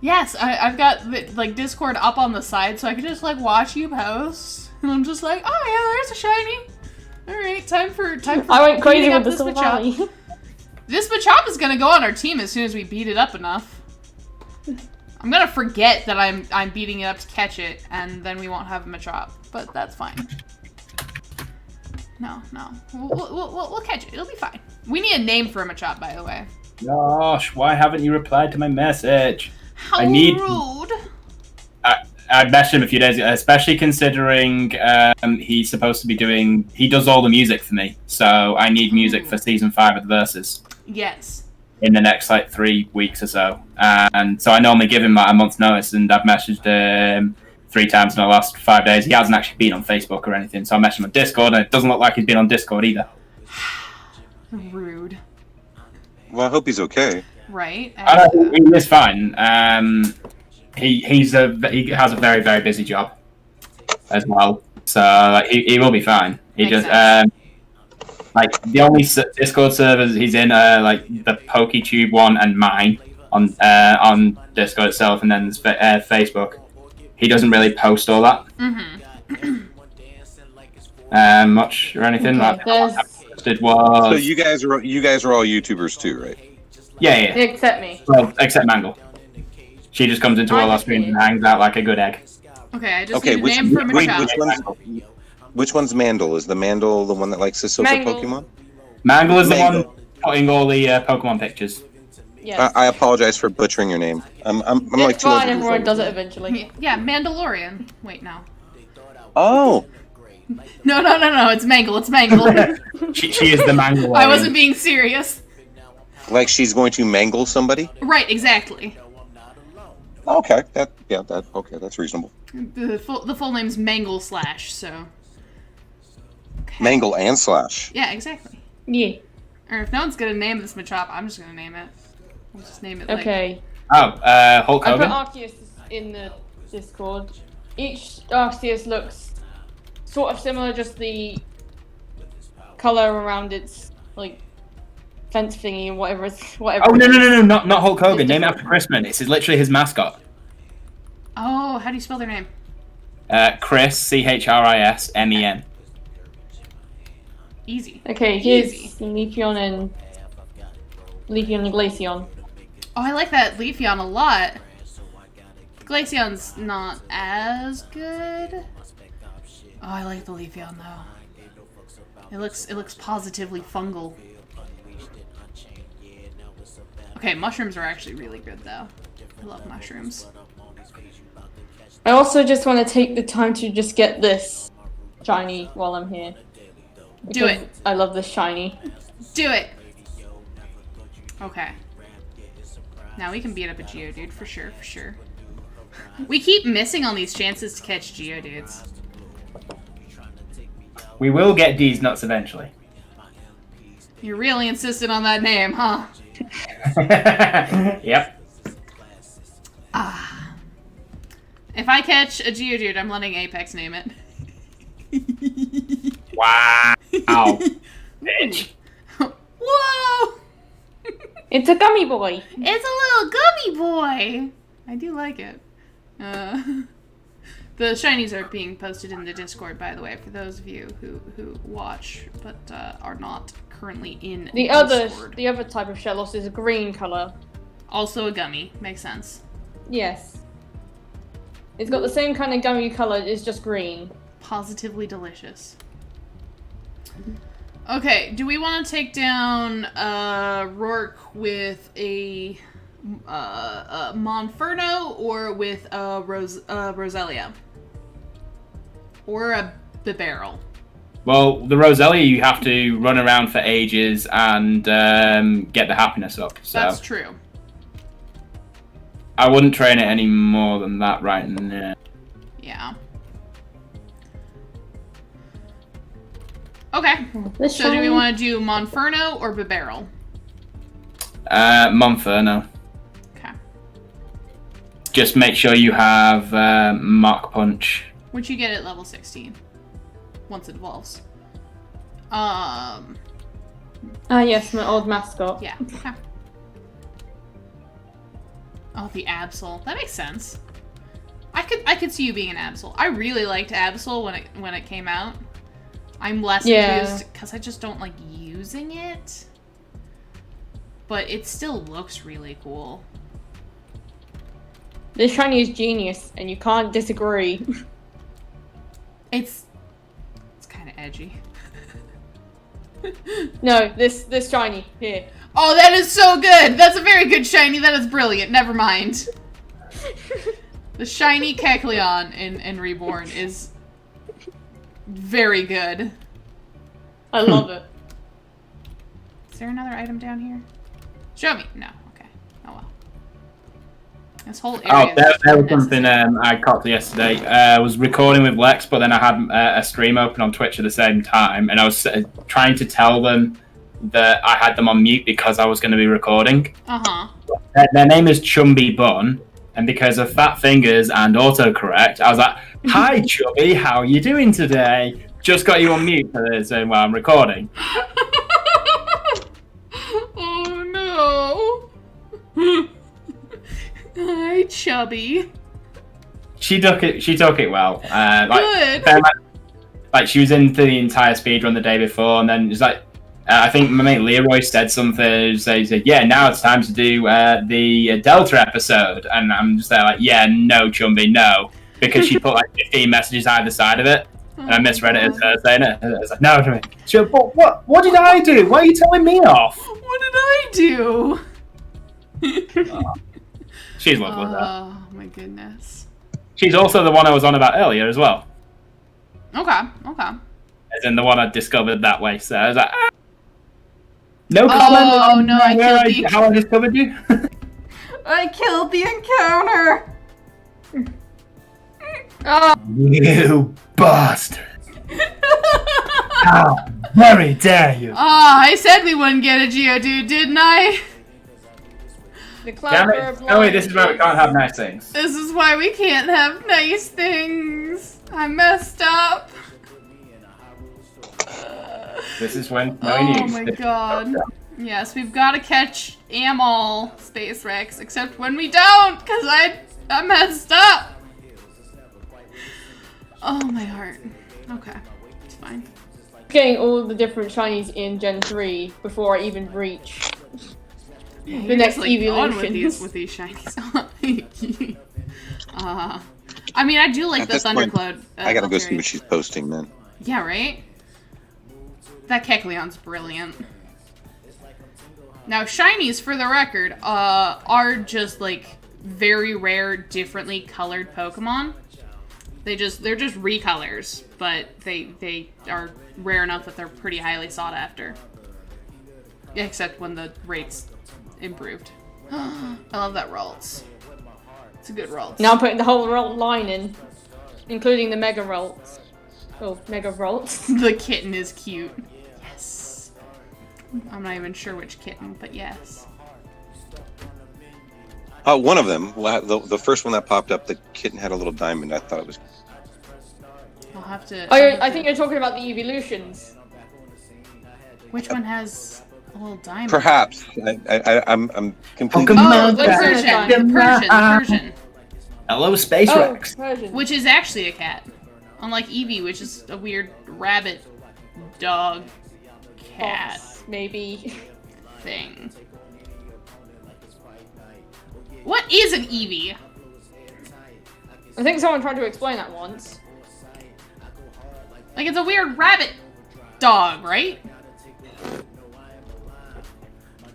Yes, I've got Discord up on the side, so I can just watch you post, and I'm just like, oh yeah, there's a shiny. All right, time for. I went crazy with this Machop. This Machop is gonna go on our team as soon as we beat it up enough. I'm gonna forget that I'm beating it up to catch it, and then we won't have a Machop, but that's fine. No, we'll catch it. It'll be fine. We need a name for a Machop, by the way. Gosh, why haven't you replied to my message? How rude. I messaged him a few days ago, especially considering he's supposed to be he does all the music for me, so I need music for season 5 of the Versus. Yes. In the next 3 weeks or so. And so I normally give him a month's notice, and I've messaged him 3 times in the last 5 days. He hasn't actually been on Facebook or anything, so I messaged him on Discord, and it doesn't look like he's been on Discord either. Rude. Well, I hope he's okay. Right. He is fine. He has a very, very busy job as well, so he will be fine. He just the only Discord servers he's in the PokeTube one and mine on Discord itself, and then Facebook. He doesn't really post all that much or anything. So you guys are all YouTubers too, right? Yeah. Except me. Well, except Mangle. She just comes into all our streams and hangs out like a good egg. Okay, I just need a name for Machop. Which one's Mandel? Is the Mandel the one that likes to social Pokemon? Mangle is the one putting all the Pokemon pictures. Yes. I apologize for butchering your name. I'm like 200 fine, everyone does it eventually. Yeah, Mandalorian. Wait, no. Oh. No, it's Mangle, she is the Mangle. I wasn't being serious. Like she's going to mangle somebody? Right, exactly. Okay, that's reasonable. The full name's Mangle Slash, so. Okay. Mangle and Slash. Yeah, exactly. Yeah. Or if no one's gonna name this Machop, I'm just gonna name it. I'll just name it like... Okay. Oh, Hulk I put Hogan? Arceus in the Discord. Each Arceus looks sort of similar, just the color around its like fence thingy and whatever. Oh no, not Hulk Hogan. Name it after Chrisman. It's literally his mascot. Oh, how do you spell their name? Chris, CHRISMEN. Easy. Okay, here's Leafeon and Glaceon. Oh, I like that Leafeon a lot. Glaceon's not as good. Oh, I like the Leafeon though. It looks positively fungal. Okay, mushrooms are actually really good though. I love mushrooms. I also just want to take the time to just get this shiny while I'm here. Do it. I love this shiny. Do it. Okay. Now we can beat up a Geodude for sure, for sure. We keep missing on these chances to catch Geodudes. We will get these nuts eventually. You're really insistent on that name, huh? Yep. Ah. If I catch a Geodude, I'm letting Apex name it. Wow. Bitch. Whoa! It's a gummy boy. It's a little gummy boy. I do like it. The shinies are being posted in the Discord, by the way, for those of you who watch but are not currently in Discord. The other type of Shellos is a green color. Also a gummy. Makes sense. Yes. It's got the same kind of gummy color, it's just green. Positively delicious. Okay, do we want to take down Rourke with a Monferno or with a Roselia? Or a Bibarel? Well, the Roselia you have to run around for ages and get the happiness up. So that's true. I wouldn't train it any more than that right now. Yeah. Okay. So do we want to do Monferno or Bibarel? Monferno. Okay. Just make sure you have Mach Punch. Which you get at level 16. Once it evolves. Yes, my old mascot. Yeah. Okay. Oh, the Absol. That makes sense. I could see you being an Absol. I really liked Absol when it came out. I'm less used because I just don't like using it. But it still looks really cool. This shiny is genius, and you can't disagree. It's kind of edgy. No, this shiny here. Oh, that is so good! That's a very good shiny. That is brilliant. Never mind. The shiny Kecleon in Reborn is very good. I love it. Is there another item down here? Show me. No. Okay. Oh well. This whole area. Oh, there was something I caught yesterday. I was recording with Lex, but then I had a stream open on Twitch at the same time, and I was trying to tell them that I had them on mute because I was going to be recording. Uh-huh. Their name is Chumby Bun, and because of fat fingers and autocorrect, I was like, "Hi, Chubby, how are you doing today?" Just got you on mute for this while I'm recording. Oh no! Hi, Chubby. She took it well. Good. Like she was into the entire speedrun the day before, and then it was like, I think my mate Leroy said something. He said, "Yeah, now it's time to do the Delta episode," and I'm just there like, "Yeah, no, Chumby, no," because she put like 15 messages either side of it, and I misread it as her saying it. I was like, "No, Chumby." She went, "But what did I do? Why are you telling me off?" What did I do? She's lovely. Oh my goodness. She's also the one I was on about earlier as well. Okay. As in the one I discovered that way. So I was like, no comment on no, how I discovered you. I killed the encounter. You bastard. How very dare you! I said we wouldn't get a Geodude, didn't I? The Damn cloud it. of No, this is why we can't have nice things. This is why we can't have nice things. I messed up. This is when Oh my god. Yes, we've got to catch Amol, Space Rex, except when we don't, because I messed up. Oh, my heart. Okay, it's fine. Getting all the different shinies in Gen 3 before I even reach the next evolution. With these shinies. I mean, I do like the Thundercloud. I gotta go see what she's posting, man. Yeah, right? That Kecleon's brilliant. Now, shinies, for the record, are just, like, very rare, differently colored Pokemon. They're just recolors, but they are rare enough that they're pretty highly sought after. Except when the rates improved. I love that Ralts. It's a good Ralts. Now I'm putting the whole Ralt line in, including the Mega Ralts. Oh, Mega Ralts. The kitten is cute. Yes. I'm not even sure which kitten, but yes. One of them, the first one that popped up, the kitten had a little diamond. I thought it was. I'll have to. I think you're talking about the evolutions. Which one has a little diamond? Perhaps. I'm completely. Oh, the Persian. Hello, Space Rex. Persian. Which is actually a cat. Unlike Eevee, which is a weird rabbit, dog, cat Fox, maybe thing. What is an Eevee? I think someone tried to explain that once. Like, it's a weird rabbit dog, right?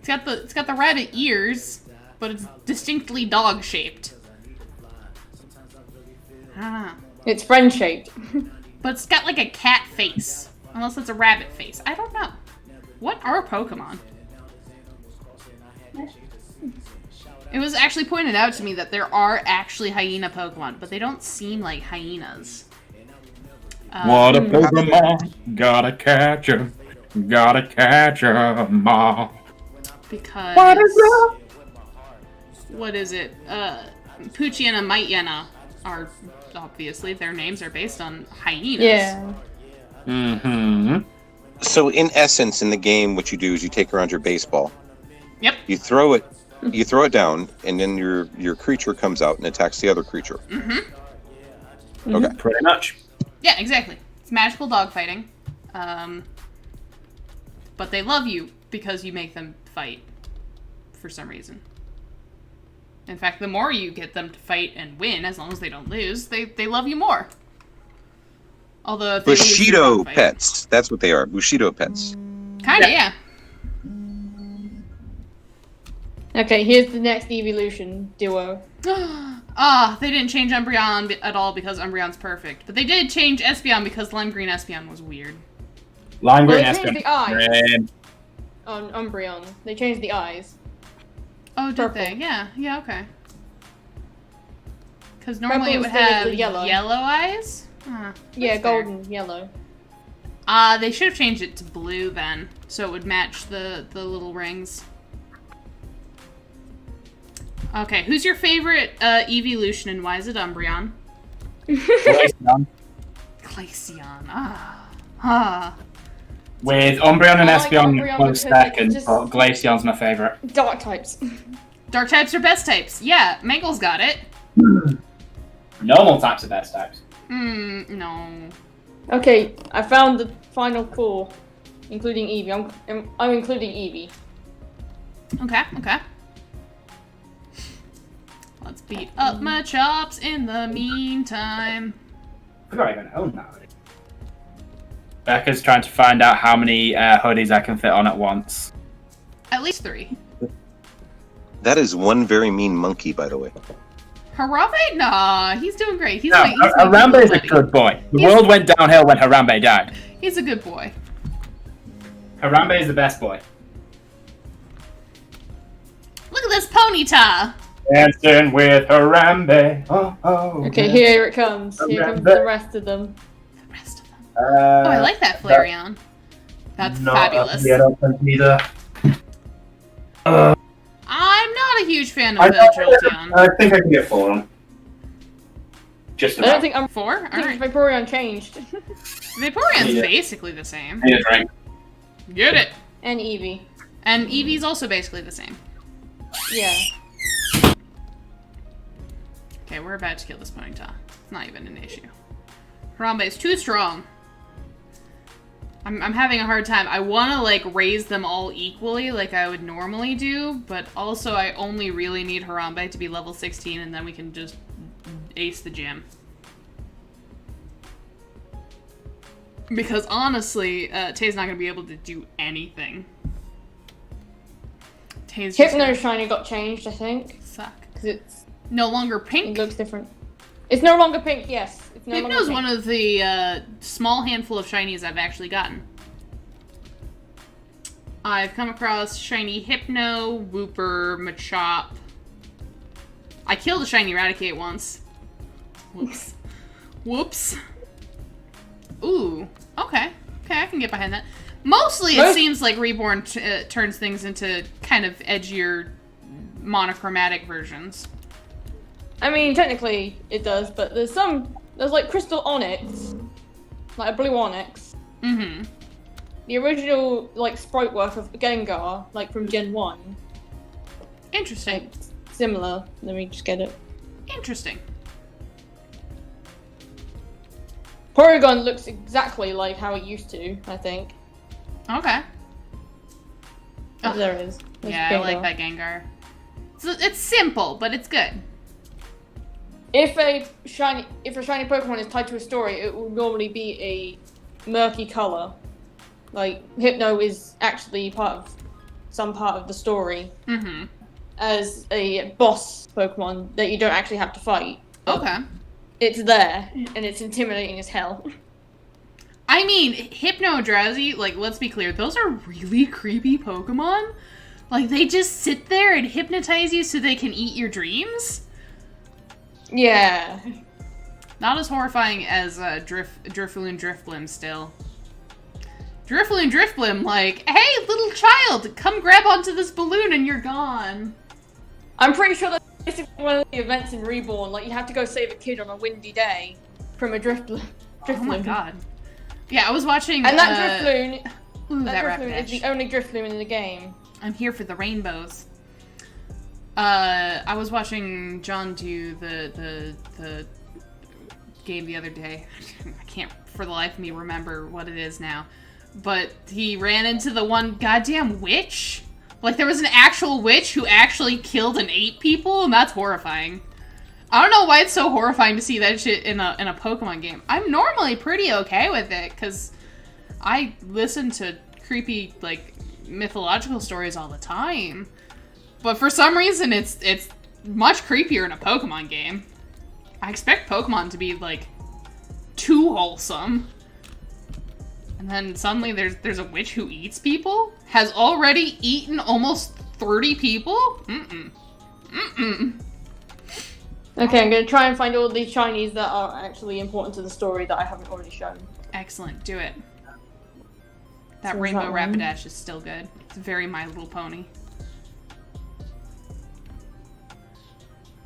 It's got the rabbit ears, but it's distinctly dog shaped. I don't know. It's friend shaped. But it's got like a cat face. Unless it's a rabbit face. I don't know. What are Pokemon? It was actually pointed out to me that there are actually hyena Pokemon, but they don't seem like hyenas. What a Pokemon, gotta catch 'em, gotta catch 'em all. Because... What is it? Poochyena and Mightyena are, obviously, their names are based on hyenas. Yeah. Mm-hmm. So, in essence, in the game, what you do is you take around your baseball. Yep. You throw it down, and then your creature comes out and attacks the other creature. Mm-hmm. Okay. Pretty much. Yeah, exactly. It's magical dogfighting. But they love you because you make them fight for some reason. In fact, the more you get them to fight and win, as long as they don't lose, they love you more. Although if they lose, Bushido pets. That's what they are. Bushido pets. Kinda, yeah. Okay, here's the next evolution duo. They didn't change Umbreon at all because Umbreon's perfect. But they did change Espeon because Lime Green Espeon was weird. Lime Green Well, they changed the eyes. Espeon. On Umbreon. They changed the eyes. Oh, did Purple. they? Yeah, okay. Because normally it would Purple instead of have the yellow. yellow eyes? Yeah, that's fair. golden, yellow. They should have changed it to blue then, so it would match the little rings. Okay, who's your favorite evolution and why is it Umbreon? Glaceon. Glaceon, With Umbreon and I like Espeon Umbreon close because second, it's just- but Glaceon's my favorite. Dark types. Dark types are best types. Yeah, Mangle's got it. Normal types are best types. No. Okay, I found the final four, including Eevee. I'm including Eevee. Okay. Let's beat up my chops in the meantime. I forgot I even own that hoodie. Becca's trying to find out how many hoodies I can fit on at once. At least 3. That is one very mean monkey, by the way. Harambe? Nah, he's doing great. He's No, my Harambe is a buddy. good boy. The world went downhill when Harambe died. He's a good boy. Harambe is the best boy. Look at this Ponyta. Dancing with Harambe. Oh, Okay, here it comes. Here comes Harambe. the rest of them. The rest of them. Oh, I like that Flareon. That's fabulous. Yeah, I don't think either. I'm not a huge fan of Jolteon. I think I can get 4 on. Just about. I don't think I'm 4? Alright. Vaporeon changed. Vaporeon's basically the same. Need a drink. Get it! And Eevee. And Eevee's also basically the same. Yeah. Okay, we're about to kill this Ponyta. It's not even an issue. Harambe is too strong. I'm having a hard time. I want to, like, raise them all equally like I would normally do, but also I only really need Harambe to be level 16 and then we can just ace the gym. Because honestly, Tay's not going to be able to do anything. Tay's just Hypno Shiny got changed, I think. suck. Because it's No longer pink. It looks different. It's no longer pink, yes. It's no longer Hypno's pink. one of the small handful of shinies I've actually gotten. I've come across shiny Hypno, Wooper, Machop. I killed a shiny Raticate once. Whoops. Whoops. Ooh. Okay. Okay, I can get behind that. Mostly it seems like Reborn turns things into kind of edgier, monochromatic versions. I mean, technically it does, but there's like Crystal Onyx, like a blue Onyx. Mm-hmm. The original, like, sprite work of Gengar, like from Gen 1. Interesting. Like, similar. Let me just get it. Interesting. Porygon looks exactly like how it used to, I think. Okay. Oh, there it is. There's Yeah, I Gengar. like that Gengar. It's simple, but it's good. If a shiny Pokemon is tied to a story, it will normally be a murky color. Like, Hypno is actually some part of the story. Mm-hmm. As a boss Pokemon that you don't actually have to fight. Okay. It's there, and it's intimidating as hell. I mean, Hypno, Drowsy, like, let's be clear, those are really creepy Pokemon. Like, they just sit there and hypnotize you so they can eat your dreams? Yeah. Not as horrifying as Drifloon Drifblim still. Drifloon Drifblim, like, hey, little child, come grab onto this balloon and you're gone. I'm pretty sure that's basically one of the events in Reborn. Like, you have to go save a kid on a windy day from a Drifloon. Oh my god. Yeah, I was watching. And that Drifloon. Ooh, that that Drifloon is the only Drifloon in the game. I'm here for the rainbows. I was watching John do the game the other day. I can't for the life of me remember what it is now. But he ran into the one goddamn witch. Like, there was an actual witch who actually killed and ate people, and that's horrifying. I don't know why it's so horrifying to see that shit in a Pokemon game. I'm normally pretty okay with it, because I listen to creepy, like, mythological stories all the time. But for some reason, it's much creepier in a Pokemon game. I expect Pokemon to be, like, too wholesome. And then suddenly there's a witch who eats people? Has already eaten almost 30 people? Mm-mm. Mm-mm. Okay, I'm gonna try and find all these shinies that are actually important to the story that I haven't already shown. Excellent, do it. That So Rainbow that one. Rapidash is still good. It's very My Little Pony.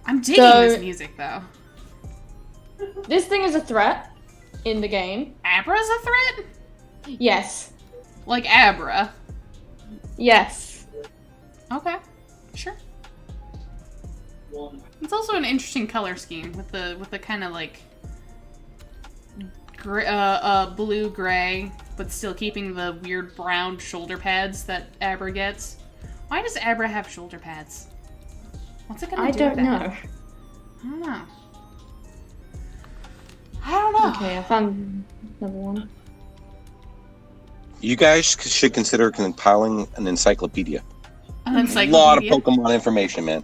I'm digging this music, though. This thing is a threat in the game. Abra's a threat? Yes. Like Abra. Yes. Okay, sure. It's also an interesting color scheme with the kind of like blue gray, but still keeping the weird brown shoulder pads that Abra gets. Why does Abra have shoulder pads? What's it gonna do? I don't with know. that? I don't know. I don't know. Okay, I found another one. You guys should consider compiling an encyclopedia. An A encyclopedia. lot of Pokemon information, man.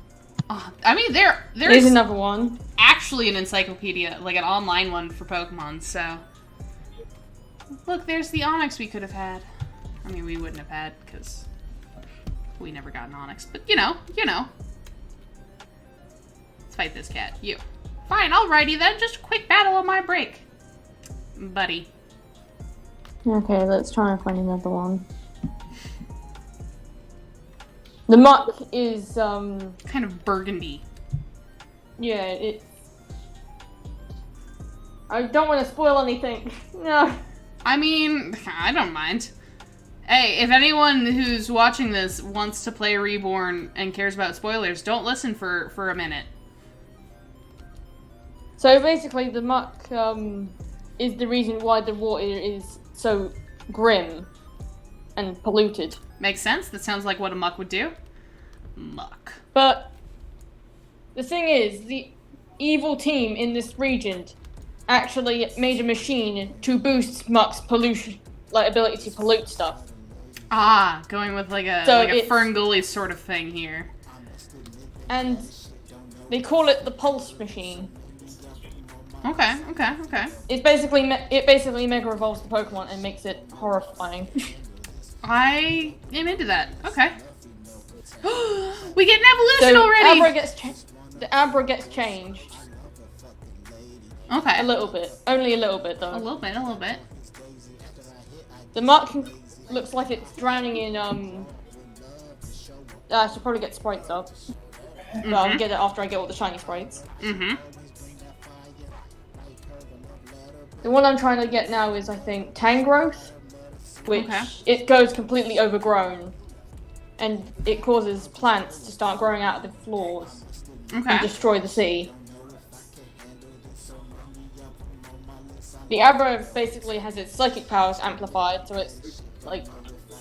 I mean, there's Here's another one. actually an encyclopedia, like an online one for Pokemon, so... Look, there's the Onix we could have had. I mean, we wouldn't have had, because we never got an Onix, but you know. Let's fight this cat. You. Fine, alrighty then, just a quick battle on my break. Buddy. Okay, let's try and find another one. The muck is, kind of burgundy. Yeah, it... I don't want to spoil anything. No. I mean, I don't mind. Hey, if anyone who's watching this wants to play Reborn and cares about spoilers, don't listen for a minute. So basically, the muck is the reason why the water is so grim and polluted. Makes sense. That sounds like what a muck would do. Muck. But the thing is, the evil team in this region actually made a machine to boost muck's pollution, like ability to pollute stuff. Ah, going with like a Ferngully sort of thing here. And they call it the pulse machine. Okay. It's basically it basically mega evolves the Pokemon and makes it horrifying. I am into that. Okay. We get an evolution already. The Abra gets changed. Okay. A little bit, only a little bit though. A little bit. The Muck looks like it's drowning in I should probably get sprites up. But I'll get it after I get all the shiny sprites. The one I'm trying to get now is, I think, Tangrowth, which it goes completely overgrown, and it causes plants to start growing out of the floors and destroy the sea. The Abra basically has its psychic powers amplified, so it's like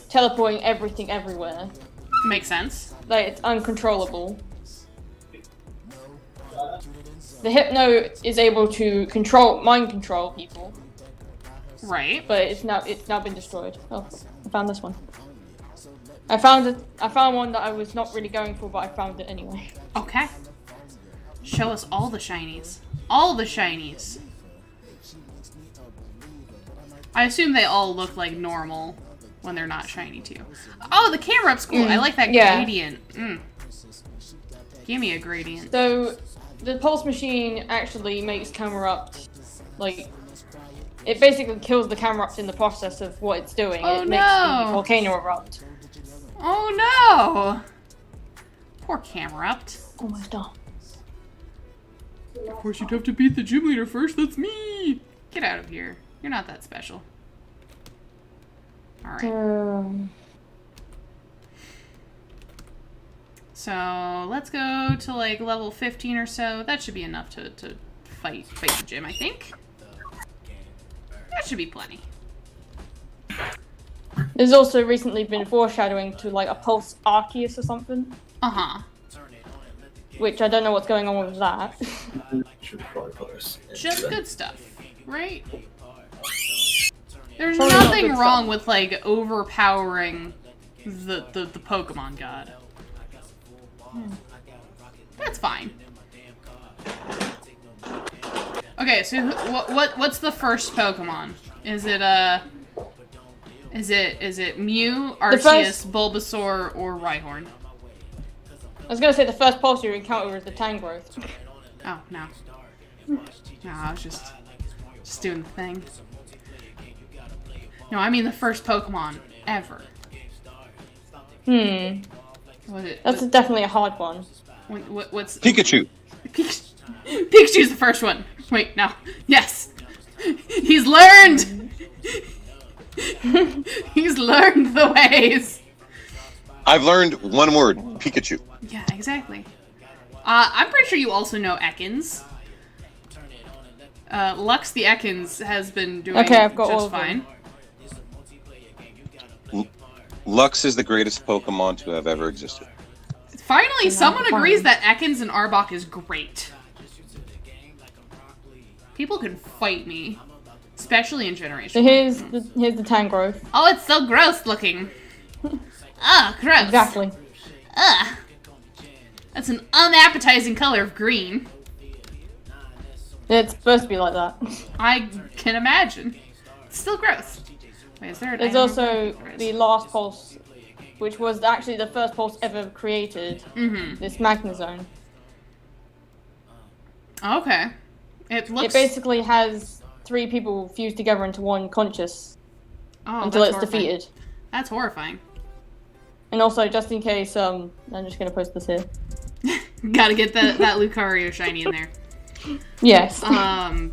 teleporting everything everywhere. Makes sense. Like, it's uncontrollable. The Hypno is able to mind control people. Right. But it's now been destroyed. Oh, I found this one. I found one that I was not really going for, but I found it anyway. Okay. Show us all the shinies. All the shinies. I assume they all look like normal when they're not shiny too. Oh, the camera up's cool. I like that gradient. Give me a gradient. So, the pulse machine actually makes Camerupt, like, it basically kills the Camerupt in the process of what it's doing. Oh, it makes the volcano erupt. Oh no! Poor Camerupt. Almost done. Of course you'd have to beat the gym leader first, that's me! Get out of here. You're not that special. Alright. So, let's go to like level 15 or so. That should be enough to fight the gym, I think. That should be plenty. There's also recently been foreshadowing to like a Pulse Arceus or something. Which I don't know what's going on with that. Just good stuff, right? There's nothing wrong with like overpowering the Pokemon God. That's fine. Okay, so what's the first Pokemon? Is it Mew, Arceus, Bulbasaur, or Rhyhorn? I was gonna say the first pulse you encounter is the Tangrowth. Oh no. No, I was just doing the thing. No, I mean the first Pokemon ever. That's definitely a hard one. What's Pikachu? Pikachu's the first one. Wait, no. Yes. He's learned. He's learned the ways. I've learned one word: Pikachu. Yeah, exactly. I'm pretty sure you also know Ekans. Lux the Ekans has been doing just fine. Lux is the greatest Pokemon to have ever existed. Finally, someone agrees that Ekans and Arbok is great. People can fight me, especially in Generation. So here's the Tangrowth. Oh, it's so gross looking. Gross. Exactly. That's an unappetizing color of green. It's supposed to be like that. I can imagine. It's still gross. Wait, is there There's also the last pulse, which was actually the first pulse ever created. This Magnezone. Okay. It basically has 3 people fused together into one conscious. until it's defeated. That's horrifying. And also, just in case, I'm just gonna post this here. Gotta get that Lucario shiny in there. Yes.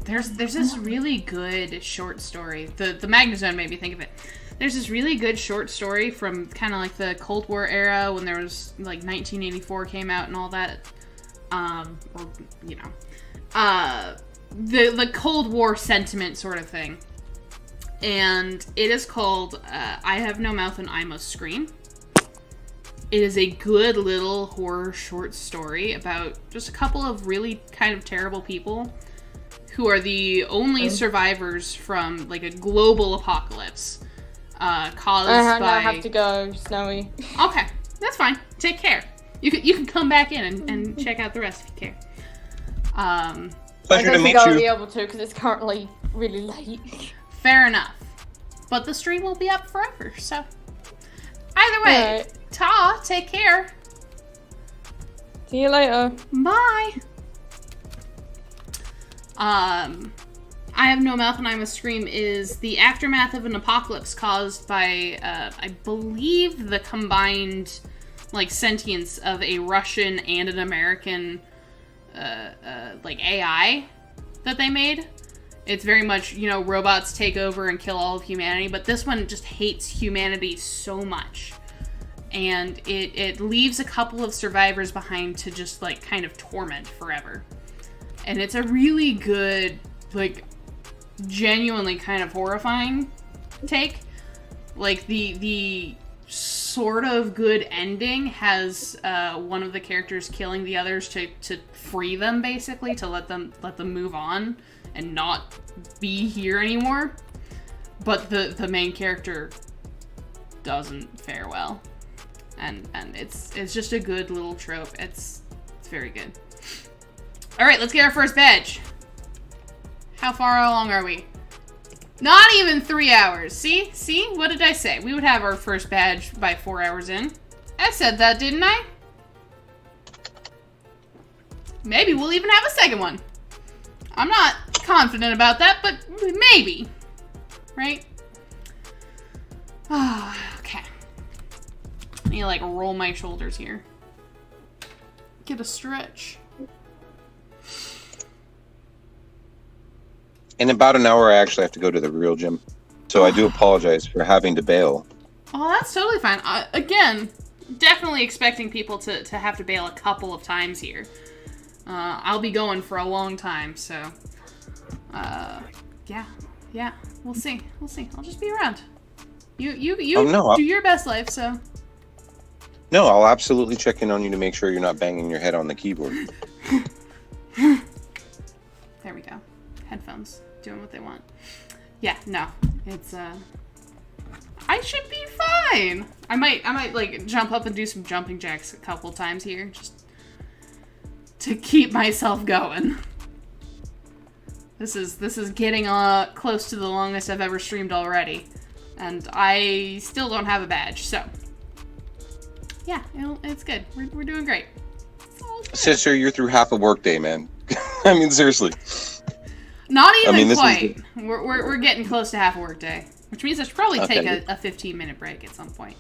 There's this really good short story. The Magnezone made me think of it. There's this really good short story from kind of like the Cold War era when there was like 1984 came out and all that. Or you know, the Cold War sentiment sort of thing. And it is called I Have No Mouth and I Must Scream. It is a good little horror short story about just a couple of really kind of terrible people who are the only survivors from like a global apocalypse caused by... I have to go, Snowy. Okay, that's fine. Take care. You can come back in and check out the rest if you care. Pleasure to meet I don't think I'll you. be able to because it's currently really late. Fair enough. But the stream will be up forever, so... Either way, Right. Ta, take care. See you later. Bye. I Have No Mouth and I Must Scream is the aftermath of an apocalypse caused by, I believe, the combined, like, sentience of a Russian and an American, like, AI that they made. It's very much, you know, robots take over and kill all of humanity, but this one just hates humanity so much. And it leaves a couple of survivors behind to just, like, kind of torment forever. And it's a really good, like, genuinely kind of horrifying take. Like, the sort of good ending has one of the characters killing the others to free them, basically, to let them move on and not be here anymore. But the main character doesn't fare well. And it's just a good little trope. It's very good. Alright, let's get our first badge. How far along are we? Not even 3 hours. See? See? What did I say? We would have our first badge by 4 hours in. I said that, didn't I? Maybe we'll even have a second one. I'm not confident about that, but maybe. Right? Okay. I need to, like, roll my shoulders here. Get a stretch. In about an hour, I actually have to go to the real gym. So I do apologize for having to bail. Oh, that's totally fine. Again, definitely expecting people to have to bail a couple of times here. I'll be going for a long time, so... Yeah. We'll see. I'll just be around. You do your best life, so... No, I'll absolutely check in on you to make sure you're not banging your head on the keyboard. There we go. Headphones. Doing what they want. Yeah, no. It's, I should be fine! I might, like, jump up and do some jumping jacks a couple times here, just to keep myself going. This is getting, close to the longest I've ever streamed already. And I still don't have a badge, so... Yeah, it's good. We're doing great. Sister, you're through half a workday, man. I mean, seriously. Not even quite. We're getting close to half a workday, which means I should probably take a 15-minute break at some point.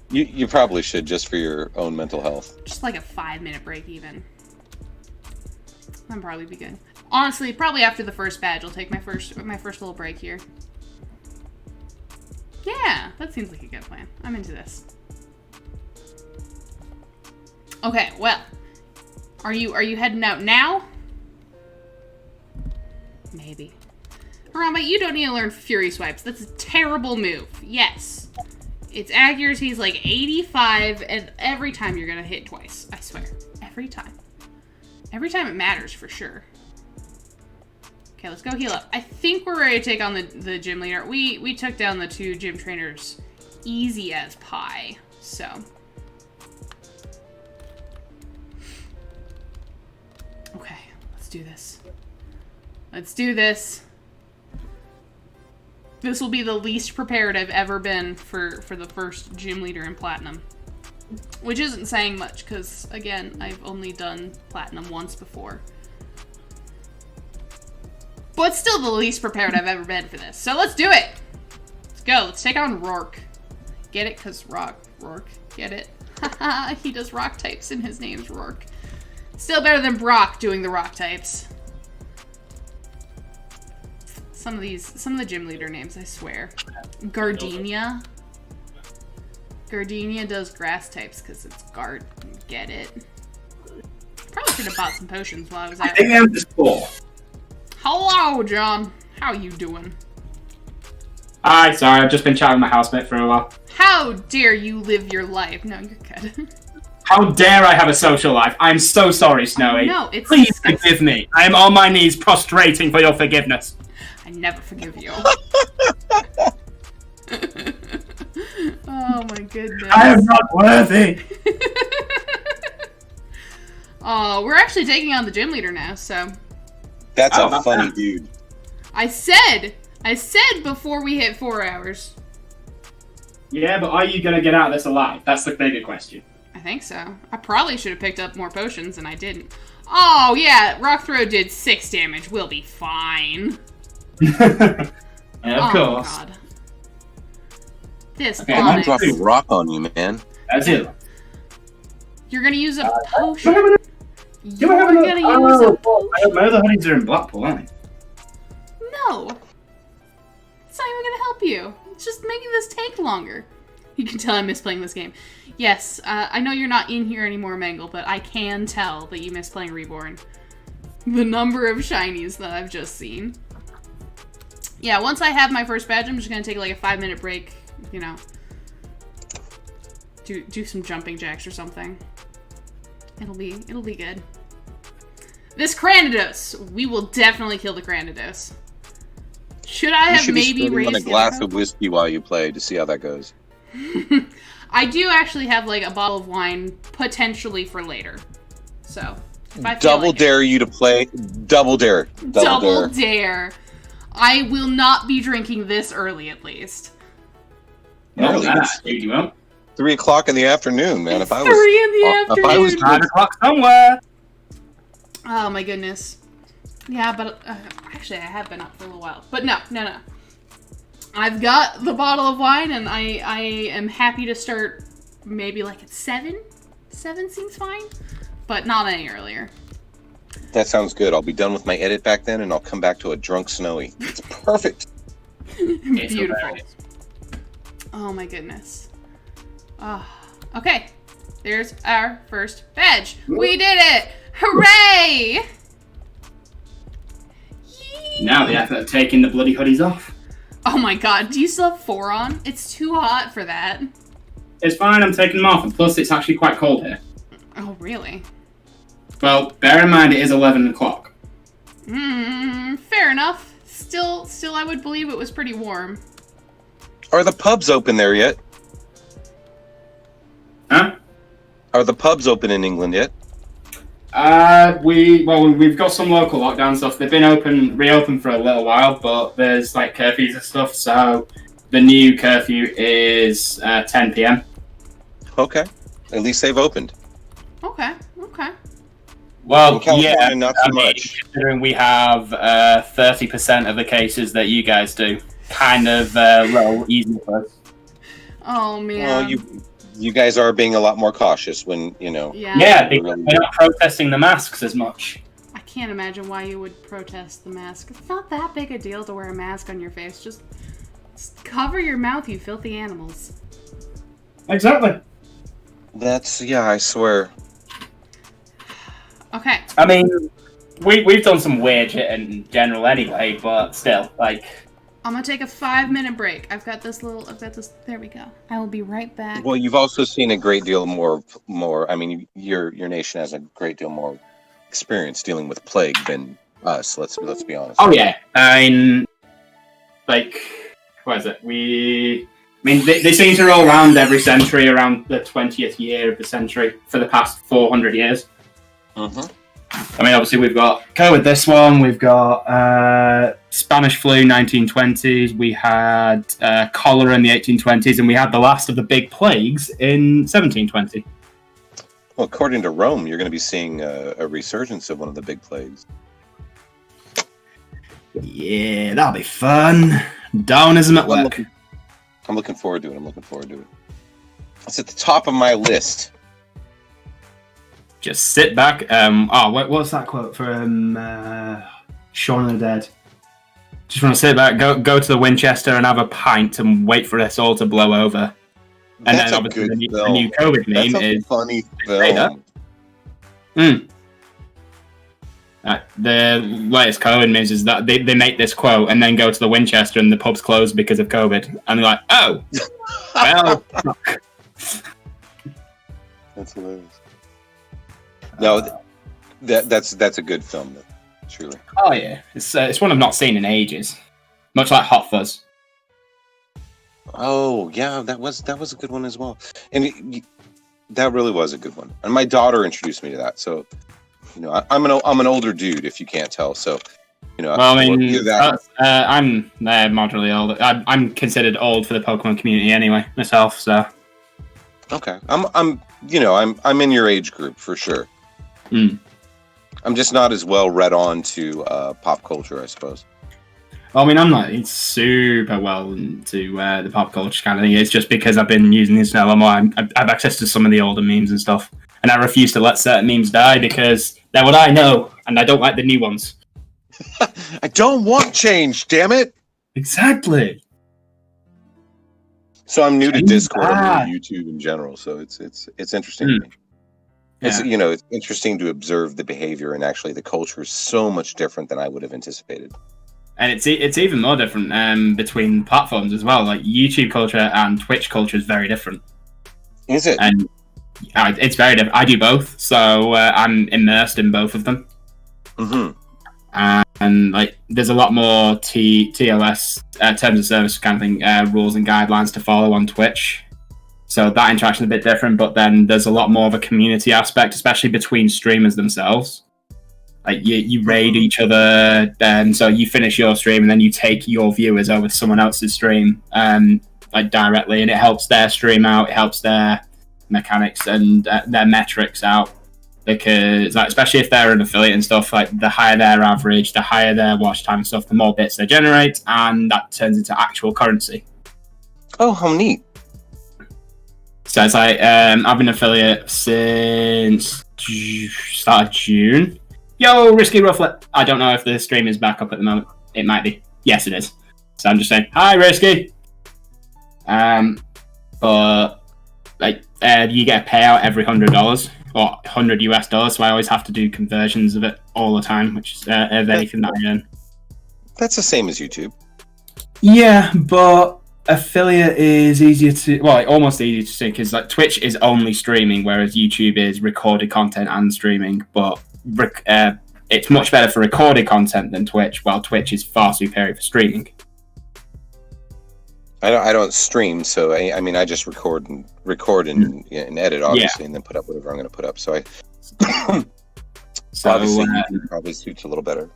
You probably should, just for your own mental health. Just like a 5-minute break, even. That'd probably be good. Honestly, probably after the first badge, I'll take my first little break here. Yeah, that seems like a good plan. I'm into this. Okay, well, are you heading out now? Maybe. Rama, you don't need to learn Fury Swipes. That's a terrible move. Yes. Its accuracy is like 85, and every time you're gonna hit twice. I swear. Every time. Every time it matters, for sure. Okay, let's go heal up. I think we're ready to take on the gym leader. We took down the 2 gym trainers easy as pie, so... Okay, let's do this. Let's do this. This will be the least prepared I've ever been for the first gym leader in Platinum. Which isn't saying much, because, again, I've only done Platinum once before. But still the least prepared I've ever been for this. So let's do it! Let's go. Let's take on Rourke. Get it? Because Rourke. Get it? Haha, he does rock types and his name's Rourke. Still better than Brock doing the rock types. Some of the gym leader names, I swear. Gardenia. Gardenia does grass types because it's Gard. Get it? Probably should have bought some potions while I was at it. Hello, John. How you doing? Hi, sorry, I've just been chatting with my housemate for a while. How dare you live your life? No, you're good. How dare I have a social life? I'm so sorry, Snowy. No, it's Please disgusting. forgive me. I am on my knees prostrating for your forgiveness. I never forgive you. Oh my goodness. I am not worthy. Oh, we're actually taking on the gym leader now, so. That's a funny dude. I said before we hit 4 hours. Yeah, but are you gonna get out of this alive? That's the bigger question. I think so. I probably should have picked up more potions and I didn't. Oh yeah, Rock Throw did 6 damage. We'll be fine. Of course. God. This Okay, I'm Onyx. dropping rock on you, man. That's it. You're gonna use a potion. Do I You're have gonna use a potion. my other hoodies are in Blackpool, aren't they? No. It's not even gonna help you. It's just making this take longer. You can tell I miss playing this game. Yes, I know you're not in here anymore, Mangle, but I can tell that you miss playing Reborn. The number of shinies that I've just seen. Yeah, once I have my first badge, I'm just gonna take like a 5-minute break, you know. Do some jumping jacks or something. It'll be good. This Cranidos! We will definitely kill the Cranidos. Should I have maybe raised a glass of whiskey while you play to see how that goes. I do actually have like a bottle of wine potentially for later. So if I feel Double like dare you to play. Double dare. Double dare. I will not be drinking this early, at least. Early. You won't. 3 o'clock in the afternoon, man. It's 3 in the afternoon. If I was 9 o'clock somewhere. Oh my goodness. Yeah, but actually I have been up for a little while. But no. I've got the bottle of wine and I am happy to start maybe like at 7. 7 seems fine, but not any earlier. That sounds good. I'll be done with my edit back then and I'll come back to a drunk Snowy. It's perfect. Beautiful. Oh my goodness. Okay. There's our first badge. We did it! Hooray! Now the effort of taking the bloody hoodies off. Oh my god, do you still have 4 on? It's too hot for that. It's fine, I'm taking them off, and plus it's actually quite cold here. Oh, really? Well, bear in mind it is 11 o'clock. Fair enough. Still, I would believe it was pretty warm. Are the pubs open there yet? Huh? Are the pubs open in England yet? We've got some local lockdown stuff. They've been reopened for a little while, but there's like curfews and stuff. So the new curfew is 10 p.m. Okay, at least they've opened. Okay. Well, In California, yeah, not too much. considering we have 30% of the cases that you guys do, kind of little easy for us. Oh man. Well, you guys are being a lot more cautious when, you know. Yeah. Because we're not protesting the masks as much. I can't imagine why you would protest the mask. It's not that big a deal to wear a mask on your face. Just cover your mouth, you filthy animals. Exactly. I swear. Okay. I mean, we've done some weird shit in general anyway, but still, like... I'm gonna take a 5-minute break. There we go. I will be right back. Well, you've also seen a great deal more. I mean, your nation has a great deal more experience dealing with plague than us. Let's be honest. Oh yeah, I mean, like, what is it? They seem to roll around every century, around the 20th year of the century for the past 400 years. Mm-hmm. I mean, obviously we've got COVID this one, we've got Spanish flu 1920s, we had cholera in the 1820s, and we had the last of the big plagues in 1720. Well, according to Rome, you're going to be seeing a resurgence of one of the big plagues. Yeah, that'll be fun. Downism at work. I'm looking forward to it. It's at the top of my list. Just sit back. What's that quote from Shaun of the Dead? Just want to sit back, go to the Winchester and have a pint and wait for us all to blow over. And That's then obviously the new COVID meme That's a is funny film. The latest COVID memes is that they make this quote and then go to the Winchester and the pub's closed because of COVID. And they're like, oh, well, fuck. That's hilarious. No, that's a good film, truly. Oh yeah, it's one I've not seen in ages. Much like Hot Fuzz. Oh yeah, that was a good one as well, and that really was a good one. And my daughter introduced me to that, so you know, I'm an older dude, if you can't tell. So you know, well, I mean, I'm moderately old. I'm considered old for the Pokemon community anyway, myself. So okay, I'm in your age group for sure. I'm just not as well read on to pop culture, I suppose. I mean, I'm not super well into the pop culture kind of thing. It's just because I've been using this now more. I have access to some of the older memes and stuff. And I refuse to let certain memes die because they're what I know, and I don't like the new ones. I don't want change, damn it! Exactly. So I'm new to Discord, I'm new to YouTube in general, so it's interesting to me. It's it's interesting to observe the behavior, and actually the culture is so much different than I would have anticipated. And it's even more different between platforms as well. Like YouTube culture and Twitch culture is very different. Is it? And it's very different. I do both, so I'm immersed in both of them. And like, there's a lot more TOS terms of service kind of thing, rules and guidelines to follow on Twitch. So that interaction is a bit different, but then there's a lot more of a community aspect, especially between streamers themselves. Like you raid each other, and so you finish your stream, and then you take your viewers over to someone else's stream, like directly, and it helps their stream out, it helps their mechanics and their metrics out. Because, like, especially if they're an affiliate and stuff, like the higher their average, the higher their watch time and stuff, the more bits they generate, and that turns into actual currency. Oh, how neat! So it's like I've been an affiliate since start of June. Yo, Risky Rufflet. I don't know if the stream is back up at the moment. It might be. Yes, it is. So I'm just saying, hi, Risky. But like, you get a payout every $100 or $100 US. So I always have to do conversions of it all the time, which is of anything that I earn. That's the same as YouTube. Yeah, but affiliate is easier to, well, like, almost easier to see, because like Twitch is only streaming, whereas YouTube is recorded content and streaming. But it's much better for recorded content than Twitch, while Twitch is far superior for streaming. I don't stream, so I mean I just record and edit, obviously, and then put up whatever I'm going to put up. So obviously YouTube probably suits a little better.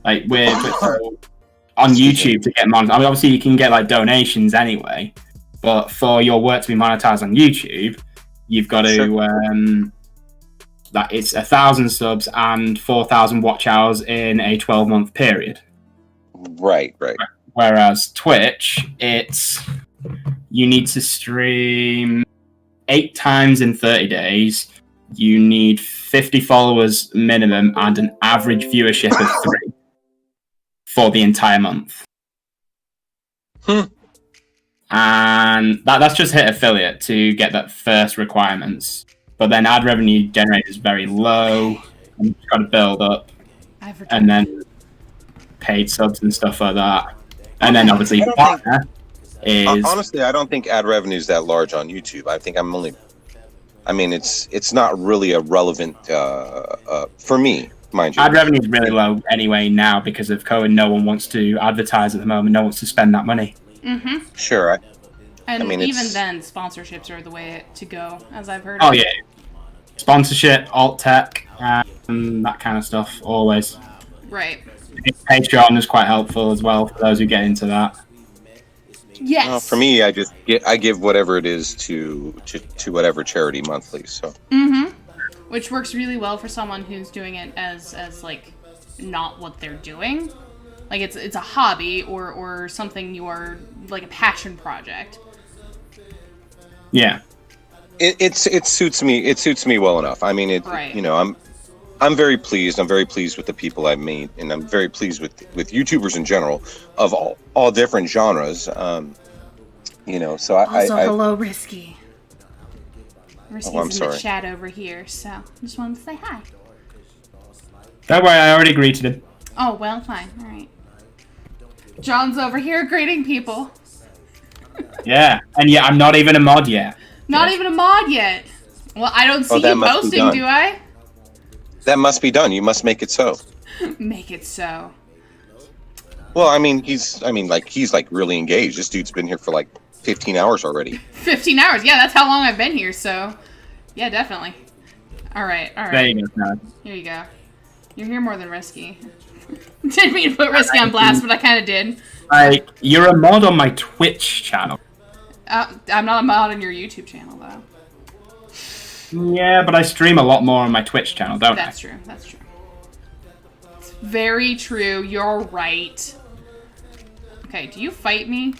Like with on YouTube to get monetized. I mean, obviously you can get like donations anyway, but for your work to be monetized on YouTube, you've got to that it's 1,000 subs and 4,000 watch hours in a 12-month period. Right. Whereas Twitch, it's you need to stream 8 times in 30 days. You need 50 followers minimum and an average viewership of 3 for the entire month. And that's just hit affiliate to get that first requirements. But then ad revenue generated is very low. And you've got to build up. And then paid subs and stuff like that. And then obviously partner is... Honestly, I don't think ad revenue is that large on YouTube. I think it's not really a relevant for me, mind you. Ad revenue is really low anyway now because of COVID. No one wants to advertise at the moment. No one wants to spend that money. Sure. Even then, sponsorships are the way to go, as I've heard. Oh, yeah. Sponsorship, alt tech, and that kind of stuff, always. Right. Patreon is quite helpful as well for those who get into that. Yes. For me, I give whatever it is to whatever charity monthly. So. Which works really well for someone who's doing it as like not what they're doing. Like it's a hobby or something you are like a passion project. Yeah. It suits me. It suits me well enough. I mean, Right. you know, I'm very pleased. I'm very pleased with the people I've made, and I'm very pleased with YouTubers in general of all different genres. You know, so Hello, Risky. Risky's I'm in sorry. the chat over here, so I just wanted to say hi. Don't worry, I already greeted him. Oh, well, fine. All right. John's over here greeting people. Yeah, and yeah, I'm not even a mod yet. Not even a mod yet. Well, I don't see that you must be posting, done. do I? That must be done. You must make it so. Make it so. Well, I mean, he's like really engaged. This dude's been here for like 15 hours already. 15 hours. Yeah, that's how long I've been here, so... Yeah, definitely. Alright. There you go, man. Here you go. You're here more than Risky. Didn't mean to put Risky on blast, but I kind of did. Like, you're a mod on my Twitch channel. I'm not a mod on your YouTube channel, though. Yeah, but I stream a lot more on my Twitch channel, don't I? That's true. That's true. It's very true. You're right. Okay, do you fight me?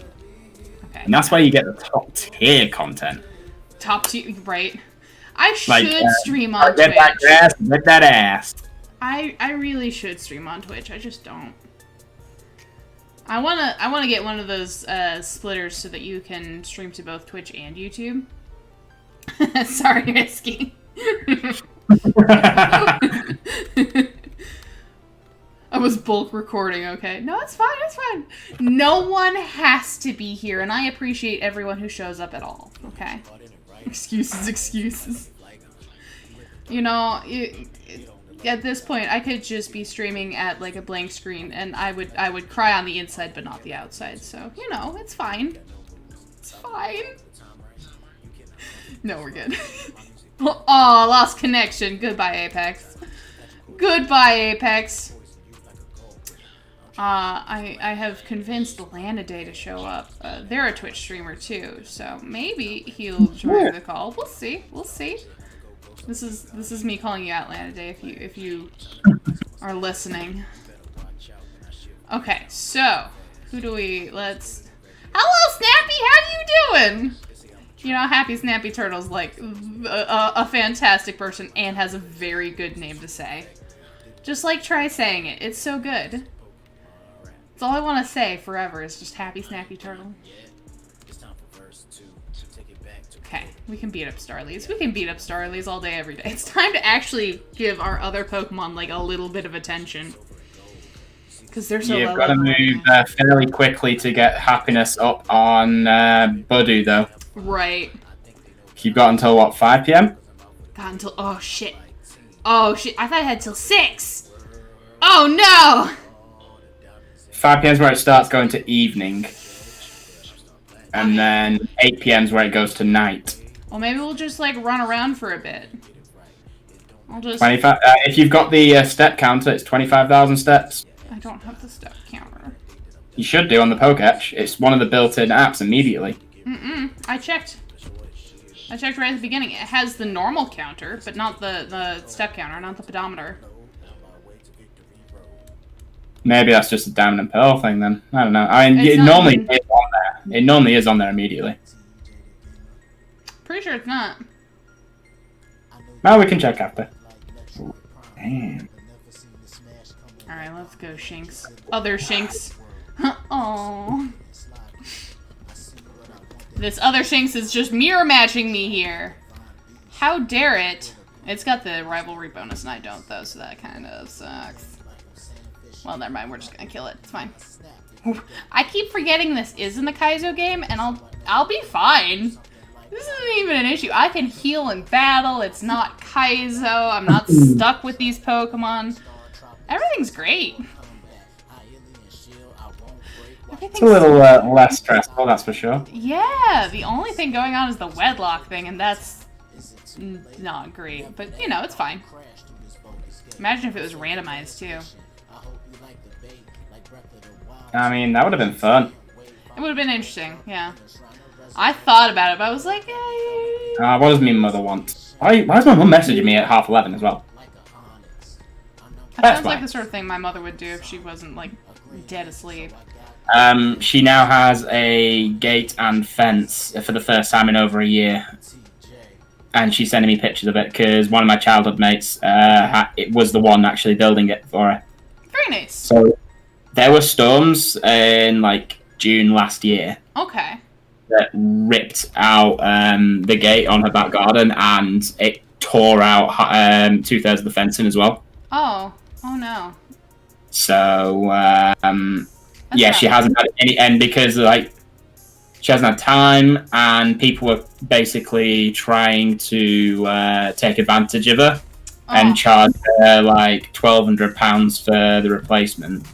Okay. And that's why you get the top tier content. Top tier, right? I should Like, stream on get that Twitch. ass, get that ass. I really should stream on Twitch. I just don't. I wanna get one of those splitters so that you can stream to both Twitch and YouTube. Sorry, Risky. I was bulk recording, okay. No, it's fine, it's fine. No one has to be here, and I appreciate everyone who shows up at all, okay? Excuses. You know, at this point, I could just be streaming at, like, a blank screen, and I would cry on the inside, but not the outside, so, you know, it's fine. It's fine. No, we're good. Oh, lost connection. Goodbye, Apex. Goodbye, Apex. I have convinced Lanaday to show up. They're a Twitch streamer too, so maybe he'll join the call. We'll see. We'll see. This is me calling you out, Lanaday, if you are listening. Okay, so who do we? Hello, Snappy. How you doing? You know, Happy Snappy Turtle's like a fantastic person and has a very good name to say. Just like try saying it. It's so good. That's all I want to say forever is just Happy Snappy Turtle. Okay, we can beat up Starlies. We can beat up Starlies all day, every day. It's time to actually give our other Pokemon like a little bit of attention. Because they're so low. You've got to move fairly quickly to get happiness up on Budu, though. Right. You've got until, what, 5 p.m.? Got until... Oh, shit. Oh, shit. I thought I had till 6. Oh, no! 5 p.m. is where it starts going to evening. And then 8 p.m. is where it goes to night. Well, maybe we'll just, like, run around for a bit. I'll just... 25. If you've got the step counter, it's 25,000 steps. I don't have the step counter. You should do on the Pokétch. It's one of the built-in apps immediately. I checked. I checked right at the beginning. It has the normal counter, but not the step counter, not the pedometer. Maybe that's just a Diamond and Pearl thing then. I don't know. I mean, it normally is on there. It normally is on there immediately. Pretty sure it's not. Now we can check after. Damn. Alright, let's go, Shinx. Other Shinx. Aww. This other Shinx is just mirror matching me here. How dare it? It's got the rivalry bonus and I don't though, so that kind of sucks. Well, never mind. We're just gonna kill it. It's fine. I keep forgetting this is in the Kaizo game, and I'll be fine. This isn't even an issue. I can heal in battle. It's not Kaizo. I'm not stuck with these Pokemon. Everything's great. It's a little less stressful, that's for sure. Yeah, the only thing going on is the Wedlocke thing, and that's not great. But, you know, it's fine. Imagine if it was randomized, too. I mean, that would have been fun. It would have been interesting, yeah. I thought about it, but I was like, What does my mother want? Why is my mum messaging me at 11:30 as well? That sounds like the sort of thing my mother would do if she wasn't, like, dead asleep. She now has a gate and fence for the first time in over a year. And she's sending me pictures of it because one of my childhood mates it was the one actually building it for her. Very nice. So there were storms in like June last year. Okay. That ripped out the gate on her back garden, and it tore out 2/3 of the fencing as well. Oh no. So That's yeah, she hasn't had any, and because like she hasn't had time, and people were basically trying to take advantage of her and charge her like £1,200 for the replacement.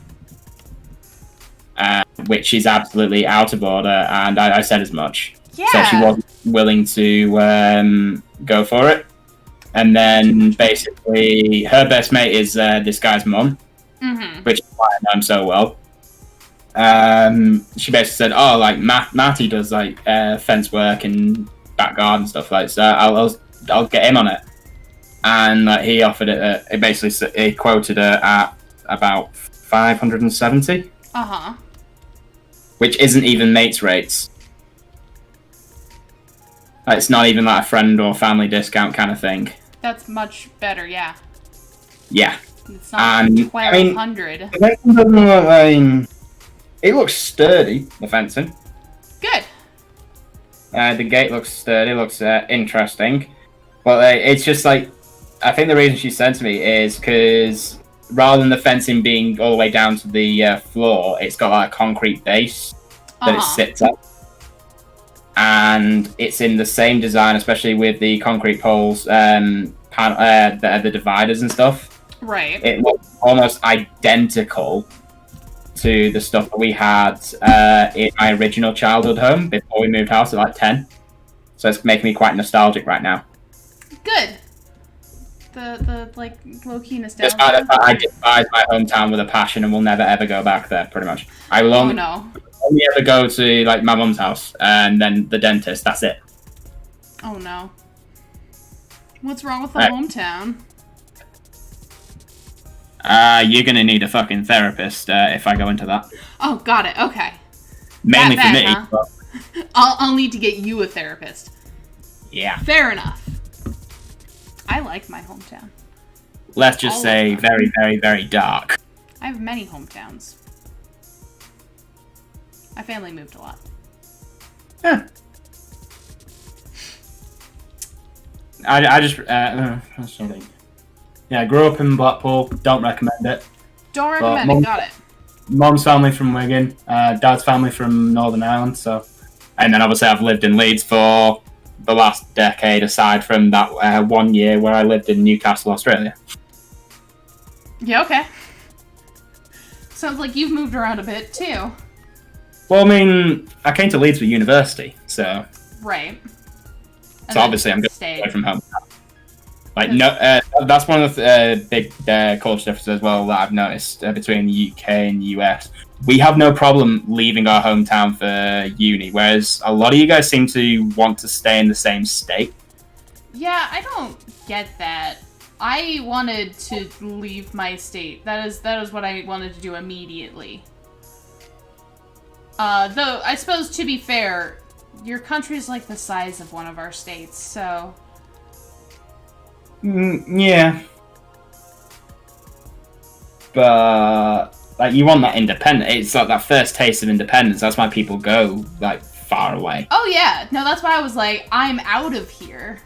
Which is absolutely out of order, and I said as much. Yeah. So she wasn't willing to go for it. And then basically, her best mate is this guy's mum, which is why I know him so well. She basically said, "Oh, like Matty does like fence work and back garden stuff, like so. I'll get him on it." And he offered it. It basically he quoted her at about 570. Which isn't even mates rates. Like, it's not even like a friend or family discount kind of thing. That's much better, yeah. Yeah. It's not 1,200. It looks sturdy, the fencing. Good. The gate looks sturdy, looks interesting. But it's just like, I think the reason she sent to me is because rather than the fencing being all the way down to the floor, it's got like a concrete base that it sits at. And it's in the same design, especially with the concrete poles, the dividers and stuff. Right. It looks almost identical to the stuff that we had in my original childhood home before we moved house at like 10. So it's making me quite nostalgic right now. Good. The like low-key nostalgia. Despite the fact I despise my hometown with a passion and will never ever go back there, pretty much. I will only ever go to like my mum's house and then the dentist, that's it. Oh no. What's wrong with the hometown? You're gonna need a fucking therapist if I go into that. Oh, got it, okay. Mainly for me. Huh? But... I'll need to get you a therapist. Yeah. Fair enough. I like my hometown. Let's just say very, very, very dark. I have many hometowns. My family moved a lot. Yeah. I just yeah, I grew up in Blackpool. Don't recommend it. Don't recommend it. Got it. Mom's family from Wigan. Dad's family from Northern Ireland. So, and then obviously I've lived in Leeds for the last decade, aside from that 1 year where I lived in Newcastle, Australia. Yeah, okay. Sounds like you've moved around a bit, too. Well, I mean, I came to Leeds for university, so... Right. So obviously I'm going to stay away from home. Like, no, that's one of the big culture differences as well that I've noticed between the UK and the US. We have no problem leaving our hometown for uni, whereas a lot of you guys seem to want to stay in the same state. Yeah, I don't get that. I wanted to leave my state. That is what I wanted to do immediately. Though, I suppose, to be fair, your country's like the size of one of our states, so... yeah. But... like, you want that independence. It's like that first taste of independence. That's why people go, like, far away. Oh, yeah. No, that's why I was like, I'm out of here.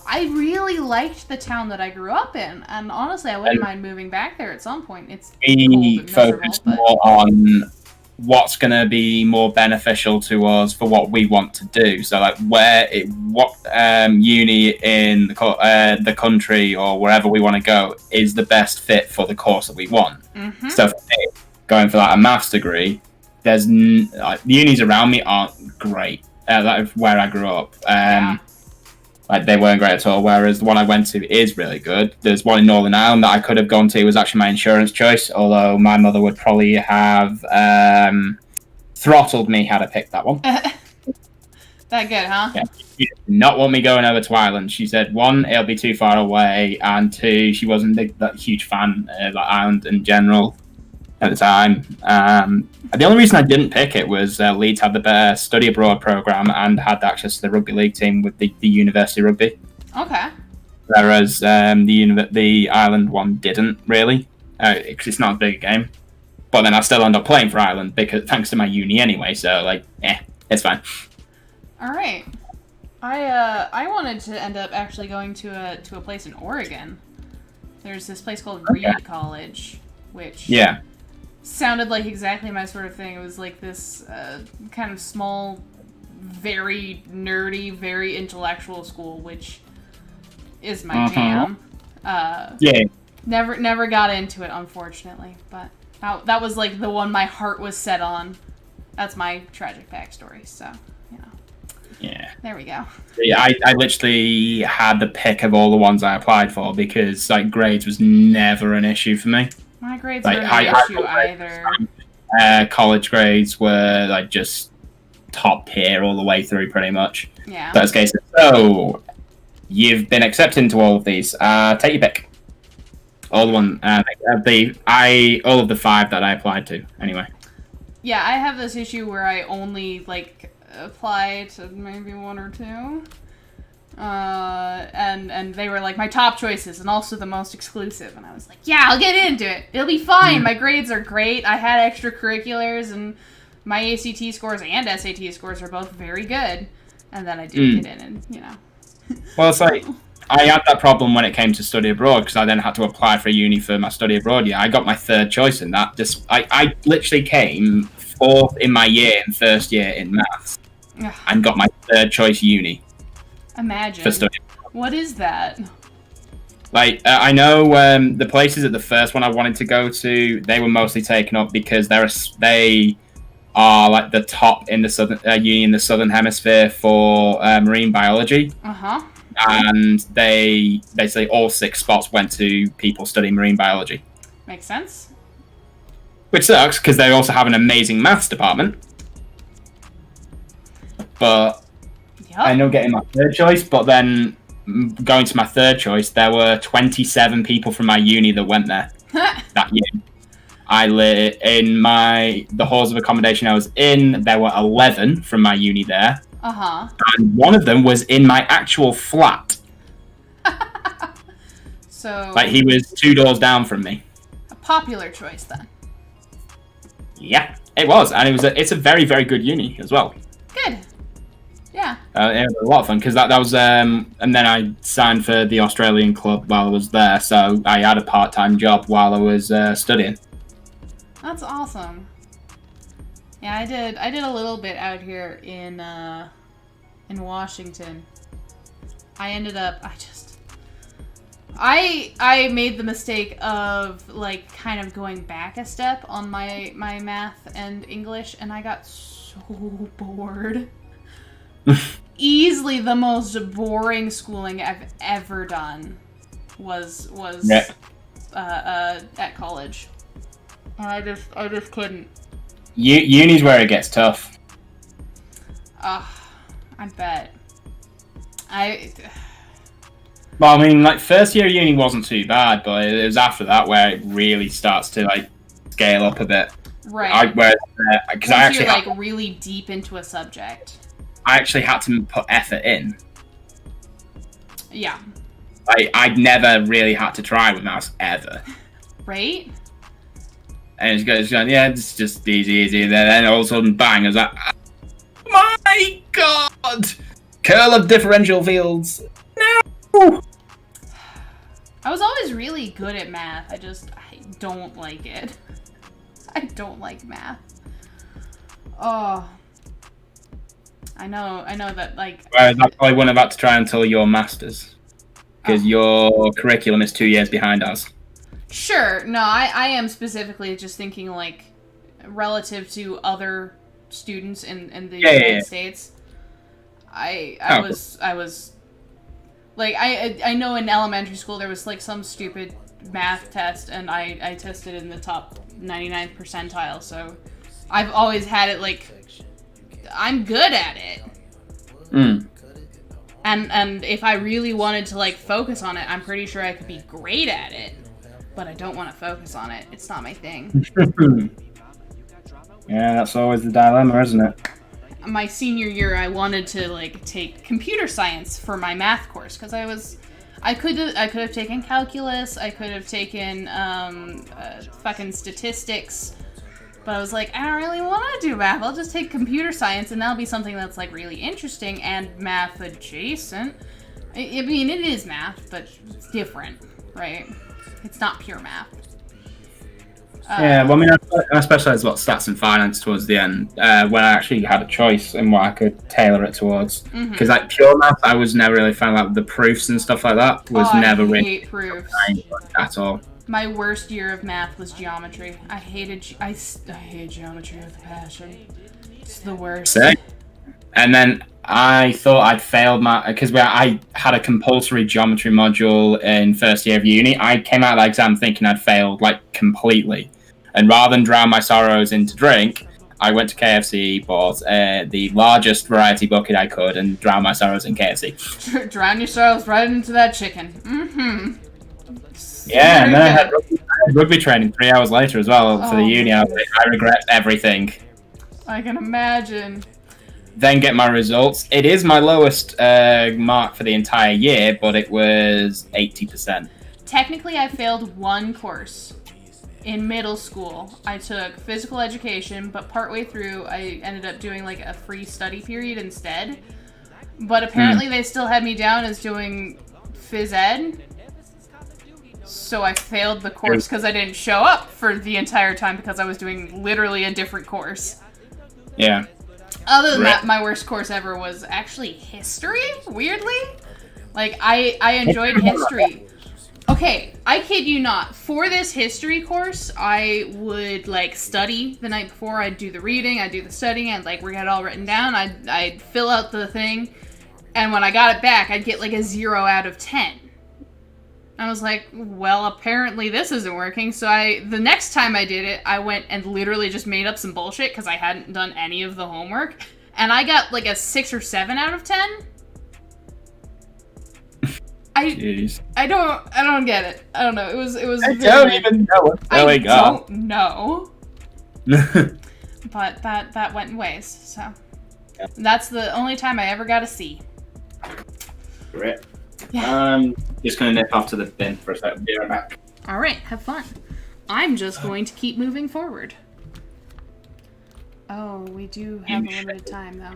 I really liked the town that I grew up in. And honestly, I wouldn't mind moving back there at some point. It's we focus more on what's going to be more beneficial to us for what we want to do. So, like, what uni in the country or wherever we want to go is the best fit for the course that we want. Mm-hmm. So, for me, going for like a maths degree, there's the unis around me aren't great. That's where I grew up. Like, they weren't great at all, whereas the one I went to is really good. There's one in Northern Ireland that I could have gone to. It was actually my insurance choice, although my mother would probably have throttled me had I picked that one. That good, huh? Yeah. She did not want me going over to Ireland. She said, one, it'll be too far away, and two, she wasn't that huge fan of Ireland in general. at the time. The only reason I didn't pick it was Leeds had the better study abroad program and had access to the rugby league team with the university rugby. Okay. Whereas the Ireland one didn't really, because it's not a big game. But then I still end up playing for Ireland because thanks to my uni anyway. So like, it's fine. All right. I wanted to end up actually going to a place in Oregon. There's this place called Reed College, which sounded like exactly my sort of thing. It was like this kind of small, very nerdy, very intellectual school, which is my jam. Never got into it, unfortunately, but that was like the one my heart was set on. That's my tragic backstory, so, you know. Yeah. There we go. Yeah, I literally had the pick of all the ones I applied for because like grades was never an issue for me. My grades weren't an issue either. College grades were like just top tier all the way through, pretty much. Yeah. That's case. So you've been accepted into all of these. Take your pick. All the one. All of the 5 that I applied to. Anyway. Yeah, I have this issue where I only like apply to maybe 1 or 2. And they were like my top choices and also the most exclusive, and I was like, yeah, I'll get into it. It'll be fine. My grades are great. I had extracurriculars, and my ACT scores and SAT scores are both very good. And then I didn't get in, and you know. Well, it's like I had that problem when it came to study abroad because I then had to apply for a uni for my study abroad year. I got my 3rd choice in that. I literally came 4th in my year in 1st year in maths and got my 3rd choice uni. Imagine. For study. What is that? Like, I know the places at the first one I wanted to go to, they were mostly taken up because they are like the top in the southern uni in the southern hemisphere for marine biology. And they basically all 6 spots went to people studying marine biology. Makes sense. Which sucks because they also have an amazing maths department. But I know getting my 3rd choice, but then going to my 3rd choice, there were 27 people from my uni that went there that year. The halls of accommodation I was in, there were 11 from my uni there. And one of them was in my actual flat. So like he was 2 doors down from me. A popular choice then. Yeah, it was, and it's a very, very good uni as well. Good. Yeah. It was a lot of fun because that was and then I signed for the Australian club while I was there, so I had a part-time job while I was studying. That's awesome. Yeah, I did a little bit out here in Washington. I ended up I made the mistake of like kind of going back a step on my math and English, and I got so bored. Easily the most boring schooling I've ever done was at college. And I just couldn't. Uni's where it gets tough. I bet. Well, I mean, like, 1st year uni wasn't too bad, but it was after that where it really starts to, like, scale up a bit. Right. Because I actually you're, like, really deep into a subject. I actually had to put effort in. Yeah. I'd never really had to try with maths, ever. Right? And it's going, yeah, it's just easy. And then all of a sudden, bang, I was like, oh my god! Curl of differential fields. No! I was always really good at math. I don't like it. I don't like math. Oh. I know that, like... Whereas I probably wouldn't have had to try until your master's. Because your curriculum is 2 years behind us. Sure. No, I am specifically just thinking, like, relative to other students in the United States. I was... Like, I know in elementary school there was, like, some stupid math test, and I tested in the top 99th percentile, so I've always had it, like, I'm good at it. And if I really wanted to, like, focus on it, I'm pretty sure I could be great at it. but I don't want to focus on it. It's not my thing. Yeah, that's always the dilemma, isn't it? My senior year, I wanted to like take computer science for my math course because I could have taken calculus, I could have taken fucking statistics, but I was like, I don't really want to do math. I'll just take computer science, and that'll be something that's like really interesting and math adjacent. I mean, it is math, but it's different, right? It's not pure math. Yeah, well, I mean, I specialised about stats and finance towards the end, when I actually had a choice in what I could tailor it towards. Because like pure math, I was never really a fan of like, the proofs and stuff like that. Was never I really hate proofs at all. My worst year of math was geometry. I hate geometry with a passion. It's the worst. Sick. And then I thought I'd failed because I had a compulsory geometry module in first year of uni. I came out of that exam thinking I'd failed like completely. And rather than drown my sorrows into drink, I went to KFC, bought the largest variety bucket I could, and drowned my sorrows in KFC. Drown your sorrows right into that chicken. Yeah, and then I had rugby training 3 hours later as well for the uni. I was like, I regret everything. I can imagine. Then get my results. It is my lowest mark for the entire year, but it was 80%. Technically, I failed one course. In middle school, I took physical education, but partway through, I ended up doing like a free study period instead. But apparently they still had me down as doing phys ed. So I failed the course because I didn't show up for the entire time because I was doing literally a different course. Yeah. Other than that, my worst course ever was actually history, weirdly. Like, I enjoyed history. Okay, I kid you not. For this history course, I would, like, study the night before. I'd do the reading, I'd do the studying, I'd, like, get it all written down. I'd fill out the thing, and when I got it back, I'd get, like, a 0 out of 10. I was like, well, apparently this isn't working, so the next time I did it, I went and literally just made up some bullshit, because I hadn't done any of the homework, and I got, like, a 6 or 7 out of 10. I don't get it. I don't know. It was. I don't even know what I don't know. But that went in waste. So that's the only time I ever got a C. Great. Yeah. I'm just gonna nip off to the bin for a second. Be right back. All right. Have fun. I'm just going to keep moving forward. Oh, we do have a limited time though.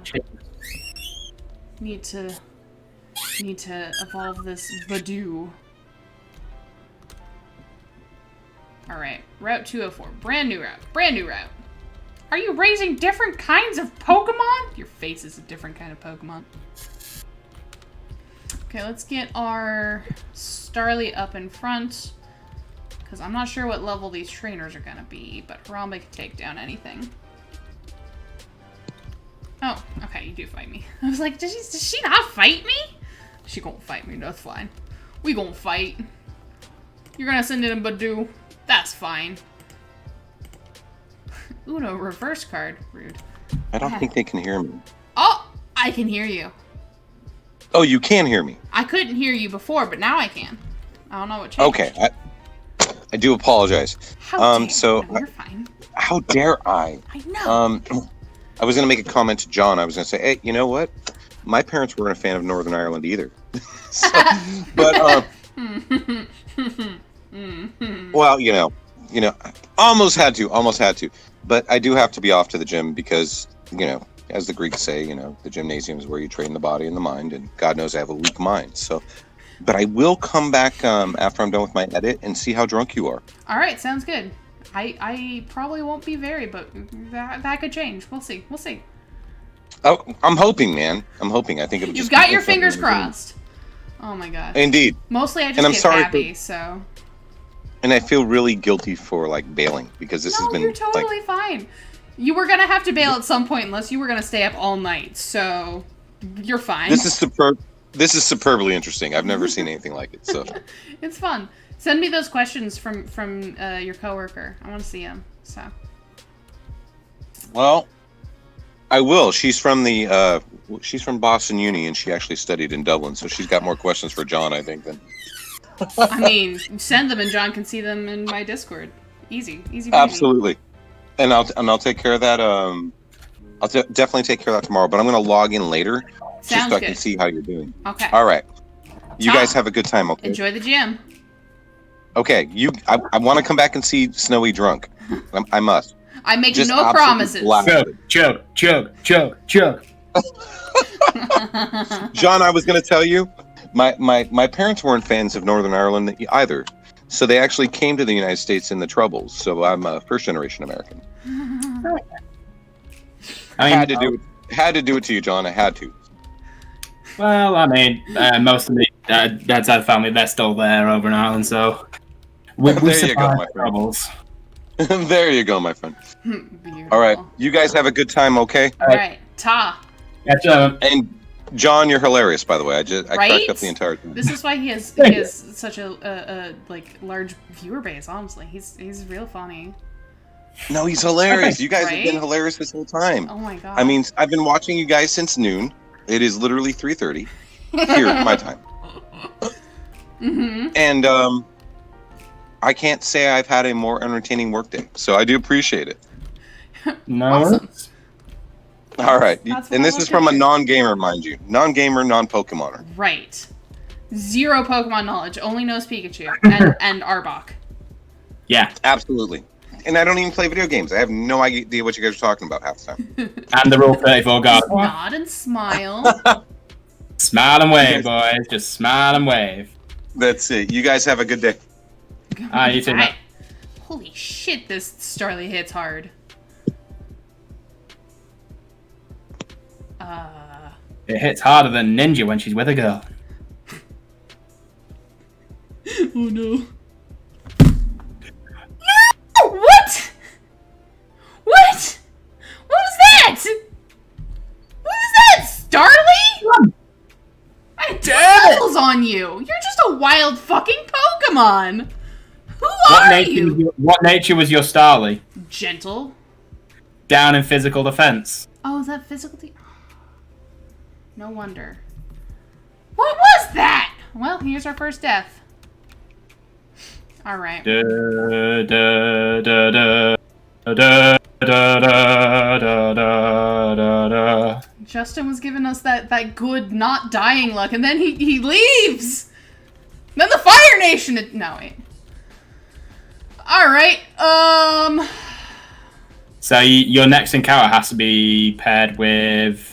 Need to evolve this Badoo. Alright, Route 204. Brand new route. Are you raising different kinds of Pokemon? Your face is a different kind of Pokemon. Okay, let's get our Starly up in front. Because I'm not sure what level these trainers are going to be, but Harambe can take down anything. Oh, okay, you do fight me. I was like, does she not fight me? She gonna fight me, that's fine. We gonna fight. You're gonna send in a Badoo. That's fine. Uno, reverse card. Rude. I don't think they can hear me. Oh, I can hear you. Oh, you can hear me. I couldn't hear you before, but now I can. I don't know what changed. Okay, I do apologize. How dare so no, you're fine. How dare I? I know. I was gonna make a comment to John. I was gonna say, hey, you know what? My parents weren't a fan of Northern Ireland either. So, but well, you know, almost had to. But I do have to be off to the gym because, you know, as the Greeks say, you know, the gymnasium is where you train the body and the mind, and God knows I have a weak mind. So, but I will come back after I'm done with my edit and see how drunk you are. All right, sounds good. I probably won't be very, but that could change. We'll see. Oh, I'm hoping, man. I think it'll. You've got your fingers crossed. Oh my god. Indeed. Mostly I just get happy, so. And I feel really guilty for like bailing because this has been. You're totally fine. You were gonna have to bail at some point unless you were gonna stay up all night, so you're fine. This is superb. This is superbly interesting. I've never seen anything like it. So. It's fun. Send me those questions from your coworker. I want to see them. So. Well. I will. She's from Boston Uni, and she actually studied in Dublin, so she's got more questions for John, I think, than. I mean, send them and John can see them in my Discord. Easy peasy. Absolutely. And I'll take care of that. I'll definitely take care of that tomorrow. But I'm going to log in later just so I can see how you're doing. Okay. All right. You guys have a good time. Okay. Enjoy the gym. Okay. I want to come back and see Snowy drunk. I must. I make no promises. Chug. John, I was going to tell you, my parents weren't fans of Northern Ireland either. So they actually came to the United States in the Troubles. So I'm a first-generation American. I mean, had to do it to you, John. I had to. Well, I mean, most of the dad's side family, they're still there over in Ireland, so we there you go, my friend. Troubles. There you go, my friend. All right, you guys have a good time, okay? All right, Ta. And John, you're hilarious, by the way. I cracked up the entire time. This is why he has such a like large viewer base. Honestly, he's real funny. No, he's hilarious. You guys have been hilarious this whole time. Oh my god. I mean, I've been watching you guys since noon. It is literally 3:30 here at my time. And I can't say I've had a more entertaining workday, so I do appreciate it. No. Awesome. All right, and this is from a non-gamer, mind you, non-gamer, non-Pokemoner. Right. Zero Pokemon knowledge. Only knows Pikachu and Arbok. Yeah, absolutely. And I don't even play video games. I have no idea what you guys are talking about half the time. And the Rule 34 God. Nod and smile. Smile and wave, boys. Just smile and wave. That's it. You guys have a good day. You too. Right. Holy shit, this Starly hits hard. It hits harder than Ninja when she's with a girl. Oh no. What? What? What was that? What was that, Starly? I devils on you. You're just a wild fucking Pokemon. Who are you? What nature was your Starly? Gentle. Down in physical defense. Oh, is that physical? No wonder. What was that? Well, here's our first death. All right. Justin was giving us that good not dying luck, and then he leaves. Then the Fire Nation. No wait. All right. So your next encounter has to be paired with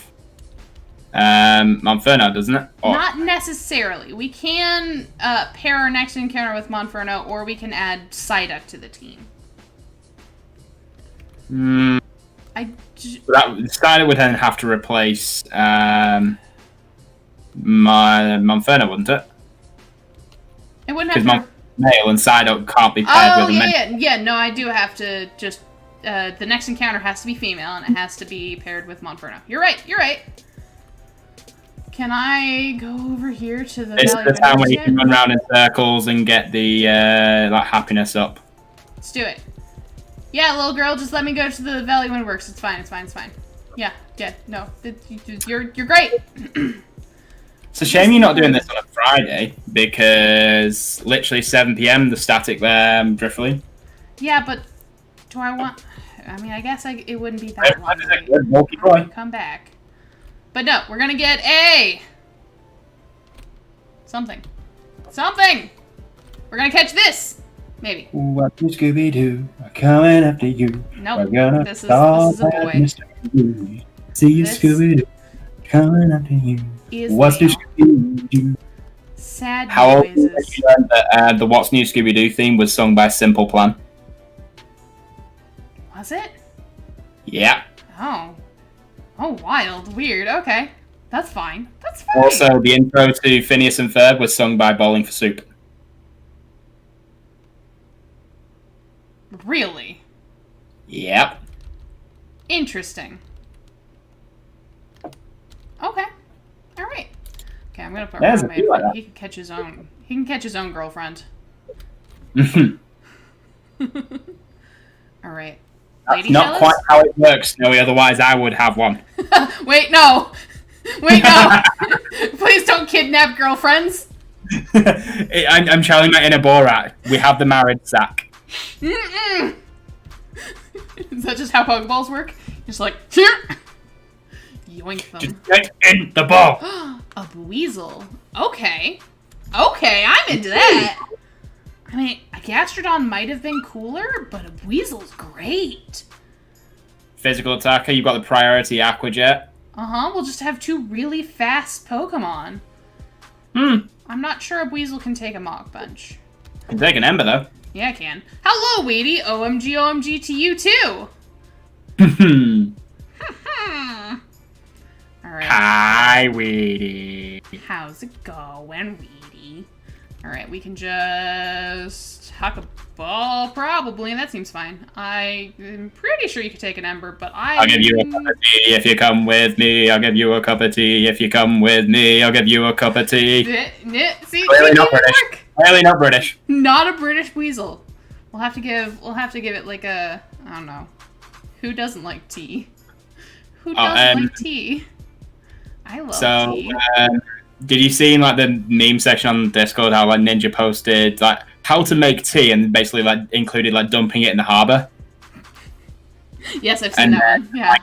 Monferno, doesn't it? Or... Not necessarily. We can pair our next encounter with Monferno, or we can add Psyduck to the team. Psyduck would then have to replace my Monferno, wouldn't it? It wouldn't have to. Because male and Psyduck can't be paired with a yeah. No, I do have to just. The next encounter has to be female, and it has to be paired with Monferno. You're right. Can I go over here to the This is the time when you can run around in circles and get the happiness up. Let's do it. Yeah, little girl, just let me go to the Valley Windworks. It's fine. Yeah, no. You're great. It's a shame you're not doing this on a Friday, because literally 7 PM the static Drifloon. Yeah, but do I want... I mean, I guess it wouldn't be that long. Come back. But no, we're gonna get a... Something. We're gonna catch this! Maybe. What do Scooby-Doo are coming after you? Nope, this is a boy. See you, Scooby-Doo, coming after you. What's do Scooby-Doo? Sad How old noises. did you learn that the What's New Scooby-Doo theme was sung by Simple Plan? Was it? Yeah. Oh, wild. Weird. Okay. That's fine. Also, the intro to Phineas and Ferb was sung by Bowling for Soup. Really? Yep. Interesting. Okay. All right. Okay, I'm gonna put he can catch his own. He can catch his own girlfriend. All right. That's not quite how it works, Snowy, otherwise I would have one. Wait, no! Please don't kidnap girlfriends. I'm channeling my inner Borat. We have the marriage sack. Mm-mm. Is that just how Pokeballs work? Just like, here! Yoink them. Just get in the ball. A Weasel. Okay. Okay, I'm into that. I mean, a Gastrodon might have been cooler, but a Weasel's great. Physical attacker, you've got the priority Aqua Jet. Uh-huh, we'll just have 2 really fast Pokemon. I'm not sure a Weasel can take a Mach Punch. Can take an Ember, though. Yeah, I can. Hello, Weedy. OMG, OMG to you, too. Alright. Hi, Weedy. How's it going, Weedy? Alright, we can just huck a ball, probably, and that seems fine. I'm pretty sure you could take an Ember, but I'll give you a cup of tea if you come with me. I'll give you a cup of tea if you come with me. I'll give you a cup of tea. See, Clearly not British. Clearly not British. Not a British Weasel. We'll have to give it like a, I don't know. Who doesn't like tea? Who doesn't like tea? I love tea. Did you see in like the meme section on Discord how like Ninja posted like how to make tea and basically like included like dumping it in the harbour? Yes, I've seen that one. Yeah.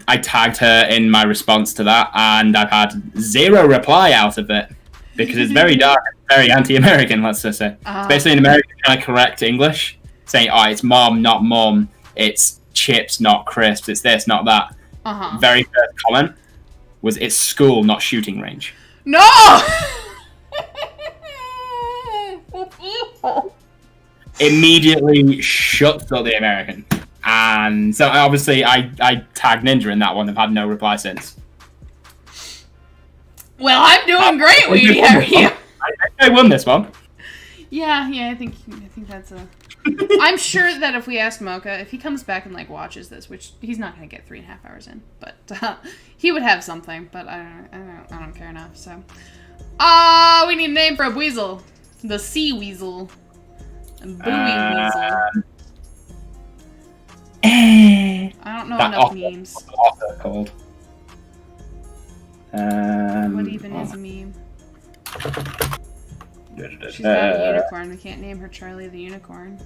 I tagged her in my response to that, and I've had 0 reply out of it because it's very dark, and very anti-American. Let's just say it's basically an American trying to correct English, saying, "Oh, it's mom, not mum. It's chips, not crisps. It's this, not that." Very first comment was, "It's school, not shooting range." No! Immediately shuts up the American. And so obviously I tagged Ninja in that one. I've had no reply since. Well, I'm doing great, Weedy. How are you? I won this one. Yeah, I think that's a... I'm sure that if we ask Mocha, if he comes back and like watches this, which he's not going to get 3.5 hours in, but he would have something. But I don't care enough. So, we need a name for a Weasel. The Sea Weasel. Buoy Weasel. I don't know enough memes. What's that called? What even is a meme? She's got a unicorn. We can't name her Charlie the Unicorn.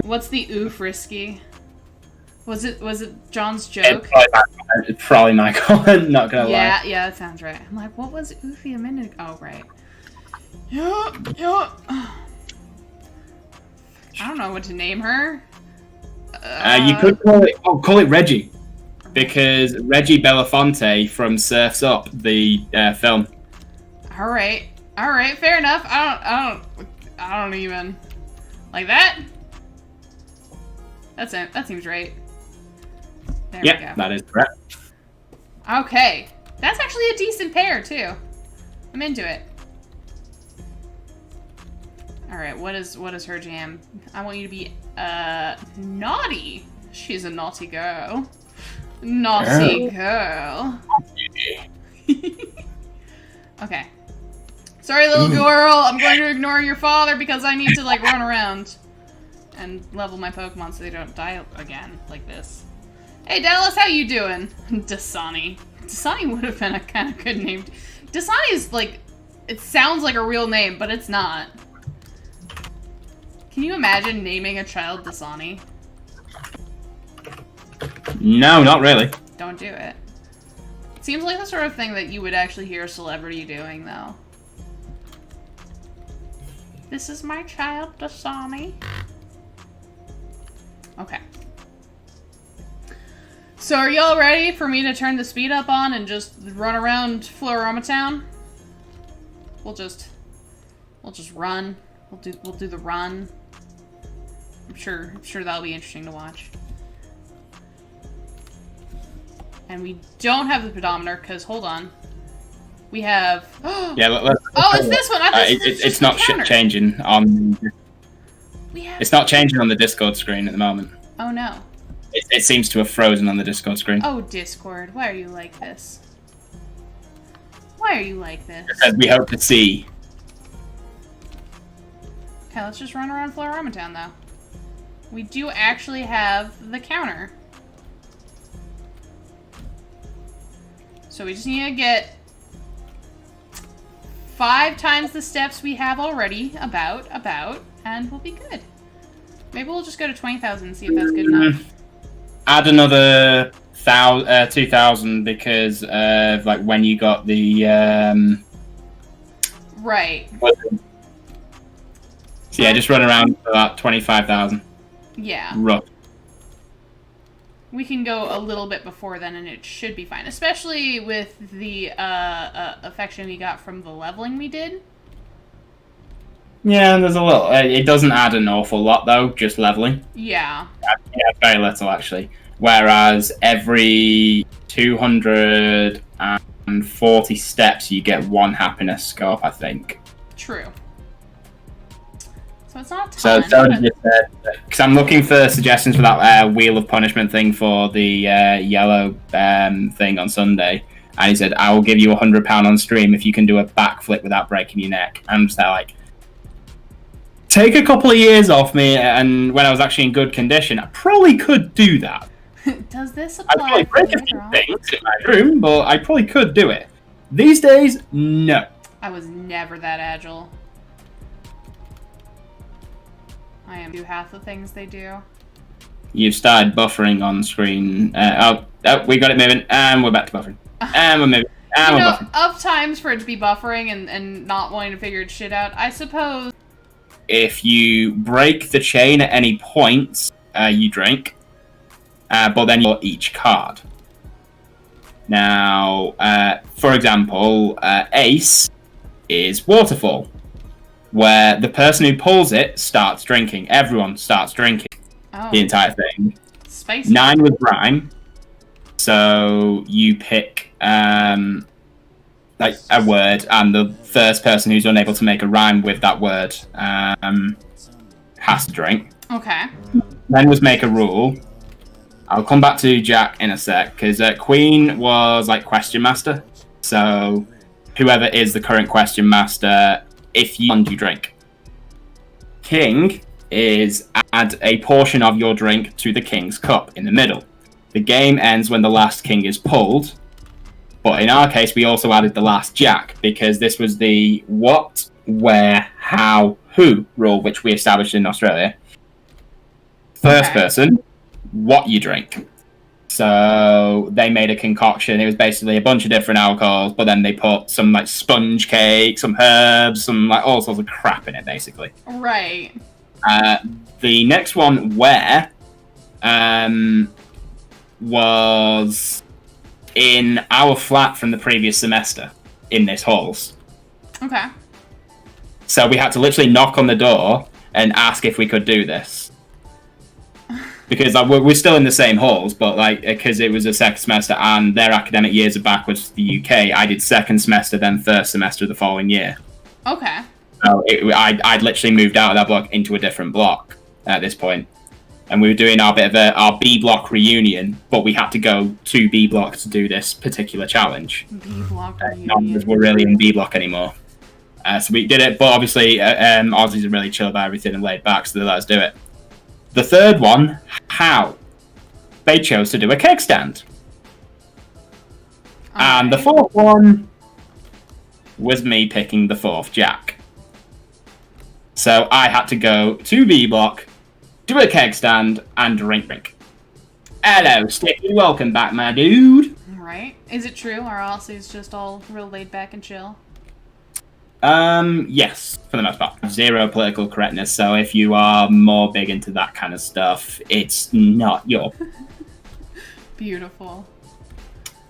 What's the oof risky? Was it John's joke? It's probably Michael. Not gonna lie. Yeah, that sounds right. I'm like, what was oofy a minute ago? Oh, right. Yeah. I don't know what to name her. You could call it Reggie, because Reggie Belafonte from Surf's Up, the film. All right, fair enough. I don't even like that. That's it. That seems right. There we go. That is correct. Okay, that's actually a decent pair too. I'm into it. All right, what is her jam? I want you to be naughty. She's a naughty girl. Naughty girl. Okay. Sorry, little girl. I'm going to ignore your father because I need to like run around and level my Pokemon so they don't die again like this. Hey Dallas, how you doing? Dasani. Dasani would have been a kind of good name. Dasani is like, it sounds like a real name, but it's not. Can you imagine naming a child Dasani? No, not really. Don't do it. Seems like the sort of thing that you would actually hear a celebrity doing, though. This is my child, Dasani. Okay. So are y'all ready for me to turn the speed up on and just run around Floroma Town? We'll just run. We'll do the run. I'm sure that'll be interesting to watch. And we don't have the pedometer because hold on, we have. Yeah, let's it's this one. I thought it's not changing on. It's not changing on the Discord screen at the moment. Oh no. It seems to have frozen on the Discord screen. Oh Discord, why are you like this? Why are you like this? As we hope to see. Okay, let's just run around Floroma Town though. We do actually have the counter. So we just need to get 5 times the steps we have already, about, and we'll be good. Maybe we'll just go to 20,000 and see if that's good enough. Add another 2,000 because like when you got the right. So yeah, just run around for about 25,000. Yeah. Rough. We can go a little bit before then, and it should be fine. Especially with the affection we got from the leveling we did. Yeah, there's a little. It doesn't add an awful lot though. Just leveling. Yeah. Yeah, very little actually. Whereas every 240 steps, you get 1 happiness score, I think. True. So it's not a ton. So because I'm looking for suggestions for that Wheel of Punishment thing for the yellow thing on Sunday, and he said, "I will give you £100 on stream if you can do a backflip without breaking your neck." I'm just there like, take a couple of years off me, and when I was actually in good condition, I probably could do that. Does this I'd apply probably break a few things in my room, but I probably could do it. These days, no. I was never that agile. I am do half the things they do. You've started buffering on screen. Oh, we got it moving, and we're back to buffering. And we're moving, and we're buffering. Of times for it to be buffering and not wanting to figure its shit out, I suppose. If you break the chain at any point, you drink. But then you're each card. Now, for example, Ace is Waterfall, where the person who pulls it starts drinking. Everyone starts drinking. The entire thing. Spicy. 9 was Rhyme. So you pick like a word, and the first person who's unable to make a rhyme with that word has to drink. Okay. 10 was Make a Rule. I'll come back to Jack in a sec, because Queen was like Question Master. So whoever is the current Question Master, if you want, you drink. King is add a portion of your drink to the King's cup in the middle. The game ends when the last King is pulled. But in our case, we also added the last Jack, because this was the what, where, how, who rule, which we established in Australia. First person, what you drink. So they made a concoction. It was basically a bunch of different alcohols, but then they put some like sponge cake, some herbs, some like all sorts of crap in it, basically. Right. The next one, where, was in our flat from the previous semester in this halls. Okay. So we had to literally knock on the door and ask if we could do this. Because we're still in the same halls, but like because it was a second semester and their academic years are backwards to the UK, I did second semester, then first semester the following year. Okay. So I'd literally moved out of that block into a different block at this point. And we were doing our our B block reunion, but we had to go to B block to do this particular challenge. B block reunion. None of us were really in B block anymore. So we did it, but obviously Aussies are really chill about everything and laid back, so they let us do it. The third one, how? They chose to do a keg stand. And the fourth one was me picking the fourth Jack. So I had to go to B block, do a keg stand, and drink. Hello, Sticky. Welcome back, my dude. Right. Is it true? Are Aussies just all real laid back and chill? Yes, for the most part. Zero political correctness, so if you are more big into that kind of stuff, it's not your... Beautiful.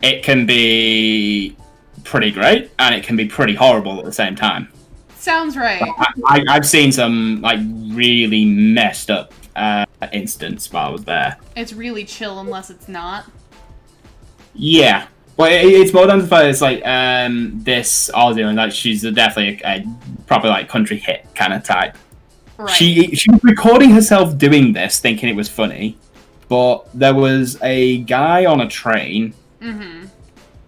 It can be pretty great, and it can be pretty horrible at the same time. Sounds right. I've seen some, like, really messed up instance while I was there. It's really chill unless it's not. Yeah. Well, it's more than the fact it's like this Aussie, and like she's definitely a proper like country hit kind of type. Right. She was recording herself doing this, thinking it was funny, but there was a guy on a train,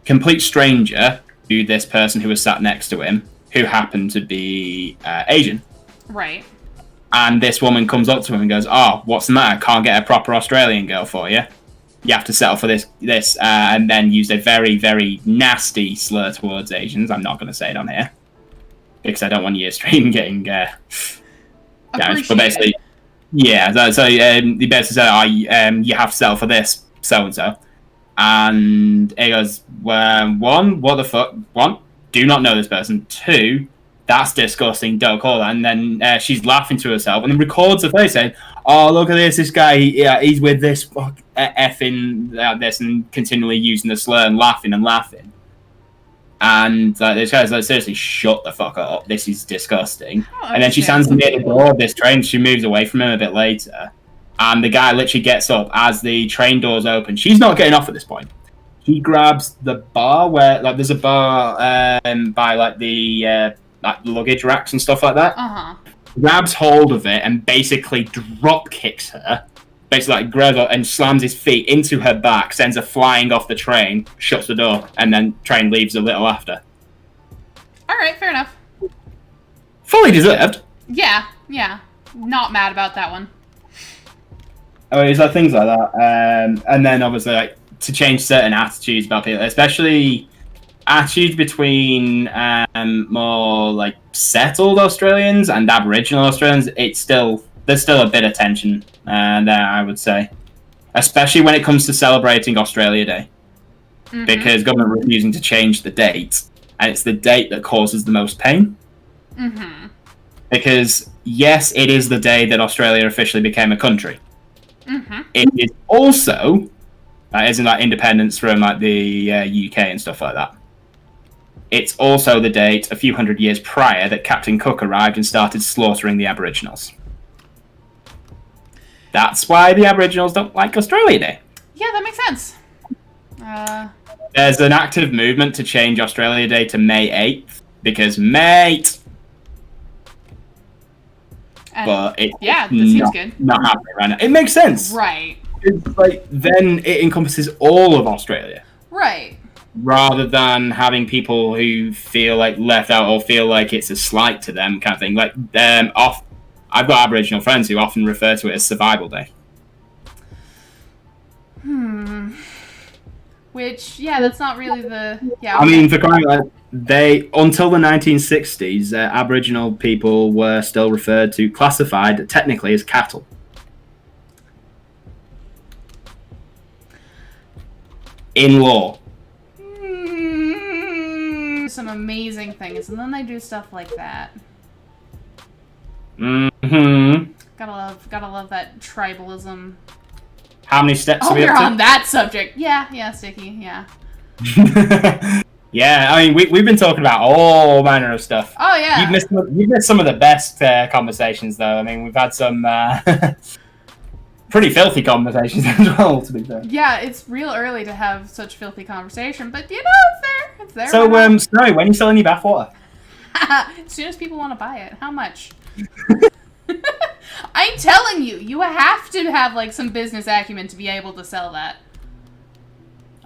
complete stranger to this person who was sat next to him, who happened to be Asian. Right. And this woman comes up to him and goes, "Oh, what's the matter? Can't get a proper Australian girl for you." you have to settle for this, and then used a very, very nasty slur towards Asians. I'm not going to say it on here because I don't want your stream getting damaged. But basically, yeah. So he basically said, you have to settle for this, so and so. And he goes, well, one, what the fuck? One, do not know this person. Two, that's disgusting. Don't call that. And then she's laughing to herself and then records the face saying, "Oh, look at this! This guy, he's with this effing this," and continually using the slur and laughing and laughing. And this guy's like, seriously, shut the fuck up. This is disgusting. And then she stands near the door of this train. She moves away from him a bit later. And the guy literally gets up as the train doors open. She's not getting off at this point. He grabs the bar where, like, there's a bar by, like, the luggage racks and stuff like that. Uh-huh. Grabs hold of it and basically drop kicks her. Basically, like, grabs her and slams his feet into her back, sends her flying off the train, shuts the door, and then train leaves a little after. All right, fair enough. Fully deserved. Yeah. Not mad about that one. I mean, it's like things like that. And then, obviously, like, to change certain attitudes about people, especially attitudes between more, like, settled Australians and Aboriginal Australians, there's still a bit of tension there, I would say. Especially when it comes to celebrating Australia Day. Mm-hmm. Because government refusing to change the date, and it's the date that causes the most pain. Mm-hmm. Because, yes, it is the day that Australia officially became a country. Mm-hmm. It is also, isn't that independence from like the UK and stuff like that. It's also the date a few hundred years prior that Captain Cook arrived and started slaughtering the Aboriginals. That's why the Aboriginals don't like Australia Day. Yeah, that makes sense. There's an active movement to change Australia Day to May 8th because mate. But it's seems good. Not happening right now. It makes sense. Right. It's like, then it encompasses all of Australia. Right. Rather than having people who feel like left out or feel like it's a slight to them kind of thing. Like, I've got Aboriginal friends who often refer to it as Survival Day. Which, that's not really the... Yeah. I mean, for crying out loud, until the 1960s, Aboriginal people were still classified technically as cattle. In law. Some amazing things, and then they do stuff like that. Mm-hmm. Gotta love that tribalism. How many steps are we we're up to? on that subject. Yeah, Sticky, yeah. Yeah, I mean, we've been talking about all manner of stuff. Oh, yeah. You've missed some of the best conversations, though. I mean, we've had some pretty filthy conversations as well, to be fair. Yeah, it's real early to have such filthy conversation, but, it's there. So, Snowy, when are you selling your bathwater? As soon as people want to buy it. How much? I'm telling you, you have to have, like, some business acumen to be able to sell that.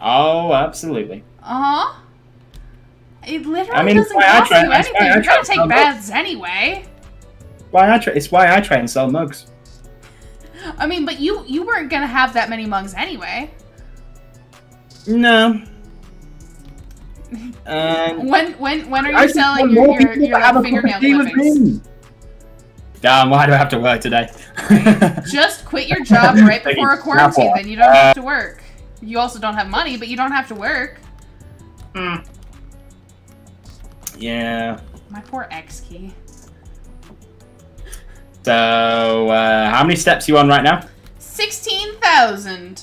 Oh, absolutely. Uh-huh. It literally doesn't cost you anything. You gotta take baths anyway. It's why I try and sell mugs. I mean, but you weren't gonna have that many mugs anyway. No. When are you selling your like, fingernail clippings? Damn, why do I have to work today? Just quit your job right before a quarantine, then you don't have to work. You also don't have money, but you don't have to work. Yeah. My poor X key. So, how many steps are you on right now? 16,000.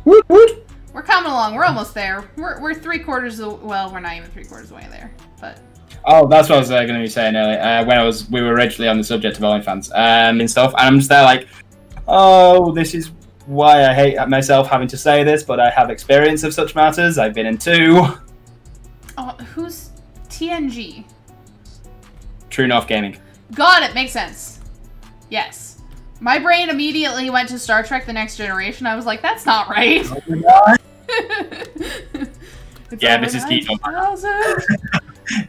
Woot woot. We're coming along. We're almost there. We're 3/4. Well, we're not even 3/4 away there, but. Oh, that's what I was going to be saying earlier. When we were originally on the subject of OnlyFans and stuff, and I'm just there like, oh, this is why I hate myself having to say this, but I have experience of such matters. I've been in 2. Oh, who's TNG? True North Gaming. Got it. Makes sense. Yes. My brain immediately went to Star Trek: The Next Generation. I was like, that's not right. Oh my God. Yeah, Mrs. Keaton.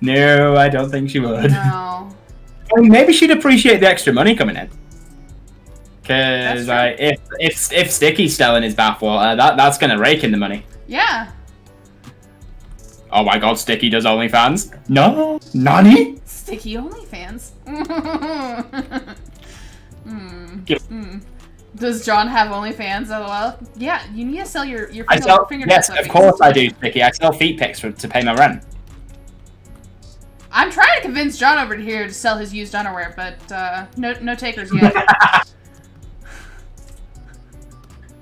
No, I don't think she would. No. I mean, maybe she'd appreciate the extra money coming in. Because if Sticky's selling his bathwater, that's gonna rake in the money. Yeah. Oh my God, Sticky does OnlyFans? No, Nani? Sticky OnlyFans. Does John have OnlyFans? LOL. Yeah, you need to sell your fingernails. Yes, of course I do, Sticky. I sell feet pics to pay my rent. I'm trying to convince John over here to sell his used underwear, but no takers yet.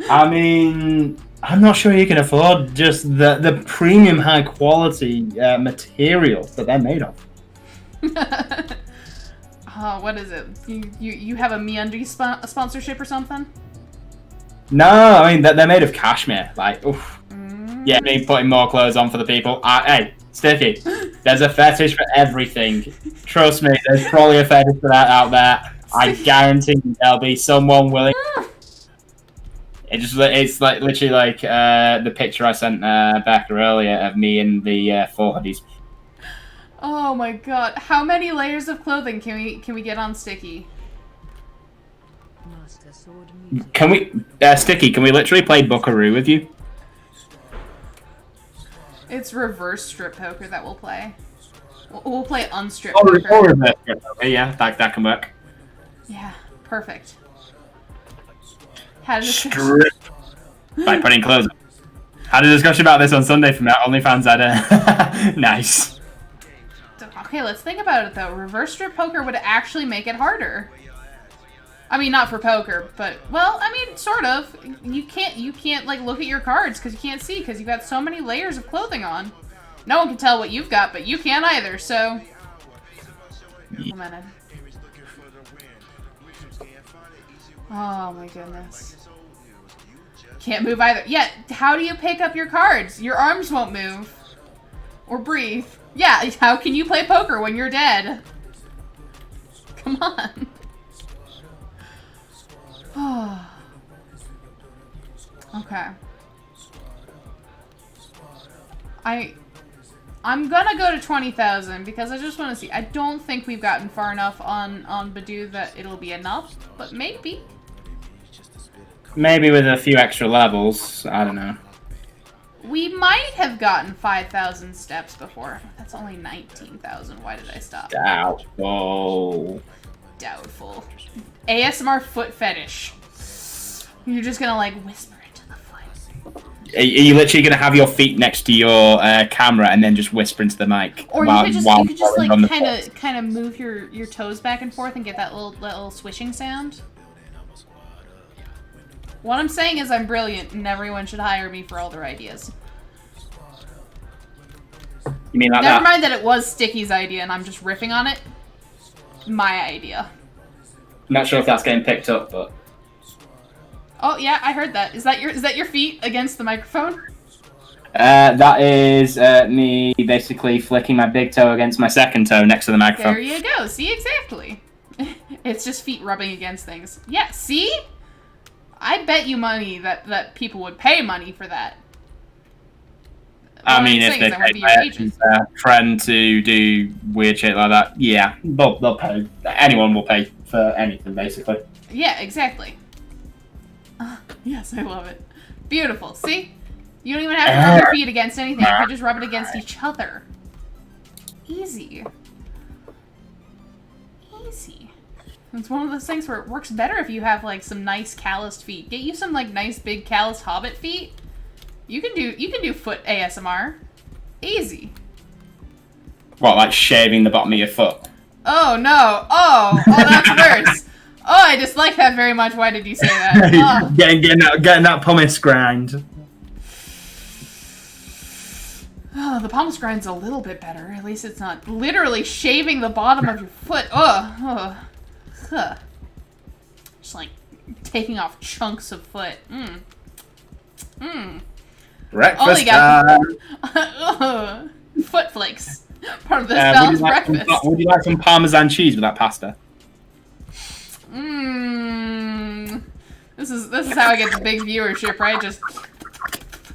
I mean, I'm not sure you can afford just the premium high quality material that they're made of. What is it? You have a MeUndies sponsorship or something? No, I mean they're made of cashmere. Like, oof. Yeah, me putting more clothes on for the people. Hey, Sticky, there's a fetish for everything. Trust me, there's probably a fetish for that out there. I guarantee there'll be someone willing. It's like literally like the picture I sent Becca earlier of me in the 4 hoodies. Oh my God! How many layers of clothing can we get on Sticky? Can we, Sticky? Can we literally play Buckaroo with you? It's reverse strip poker that we'll play. We'll play unstrip Or poker. reverse strip poker, yeah, that can work. Yeah, perfect. Had a Strip. By putting clothes on. Had a discussion about this on Sunday from our OnlyFans ad. Nice. Okay, let's think about it though. Reverse strip poker would actually make it harder. I mean, not for poker, but well, I mean, sort of. You can't like look at your cards because you can't see because you've got so many layers of clothing on. No one can tell what you've got, but you can't either. So, a minute. Oh my goodness. Can't move either. Yeah, how do you pick up your cards? Your arms won't move. Or breathe. Yeah, how can you play poker when you're dead? Come on. Okay. I'm gonna go to 20,000 because I just want to see. I don't think we've gotten far enough on Badoo that it'll be enough, but maybe. Maybe with a few extra levels. I don't know. We might have gotten 5,000 steps before. That's only 19,000. Why did I stop? Doubtful. Doubtful. ASMR foot fetish. You're just gonna like whisper into the foot. Are you literally gonna have your feet next to your camera and then just whisper into the mic? Or you could just like kind of move your toes back and forth and get that little swishing sound. What I'm saying is I'm brilliant and everyone should hire me for all their ideas. You mean like Never that? mind that it was Sticky's idea and I'm just riffing on it. My idea. I'm not sure if that's getting picked up, but Oh yeah, I heard that. Is that your feet against the microphone? that is me basically flicking my big toe against my second toe next to the microphone. There you go. See, exactly. It's just feet rubbing against things. Yeah, see? I bet you money that people would pay money for that. I mean, if they pay my friend to do weird shit like that, yeah, they'll pay. Anyone will pay for anything, basically. Yeah, exactly. Yes, I love it. Beautiful. See? You don't even have to rub your feet against anything. You can just rub it against each other. Easy. Easy. It's one of those things where it works better if you have like some nice calloused feet. Get you some like nice big calloused hobbit feet. You can do foot ASMR. Easy. What, like shaving the bottom of your foot? Oh no. Oh, that's worse. Oh, I dislike that very much. Why did you say that? Oh. getting that pumice grind. Oh, the pumice grind's a little bit better. At least it's not literally shaving the bottom of your foot. Ugh. Just like taking off chunks of foot. Breakfast time. Foot flakes. Part of this balanced breakfast. Would you like some Parmesan cheese with that pasta? This is how I get the big viewership, right? Just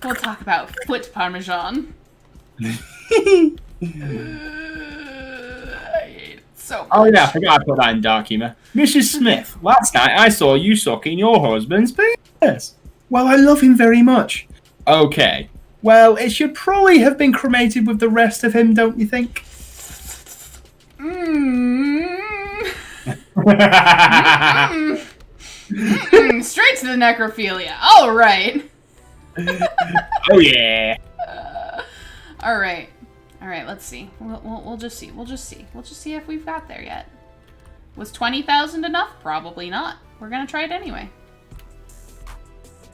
we'll talk about foot parmesan. I hate it so much. Oh yeah, I forgot I put that in dark humor. Mrs. Smith, last night I saw you sucking your husband's penis. Well, I love him very much. Okay. Well, it should probably have been cremated with the rest of him, don't you think? Straight to the necrophilia. All right. Oh yeah. All right. Let's see. We'll just see. We'll just see if we've got there yet. Was 20,000 enough? Probably not. We're gonna try it anyway.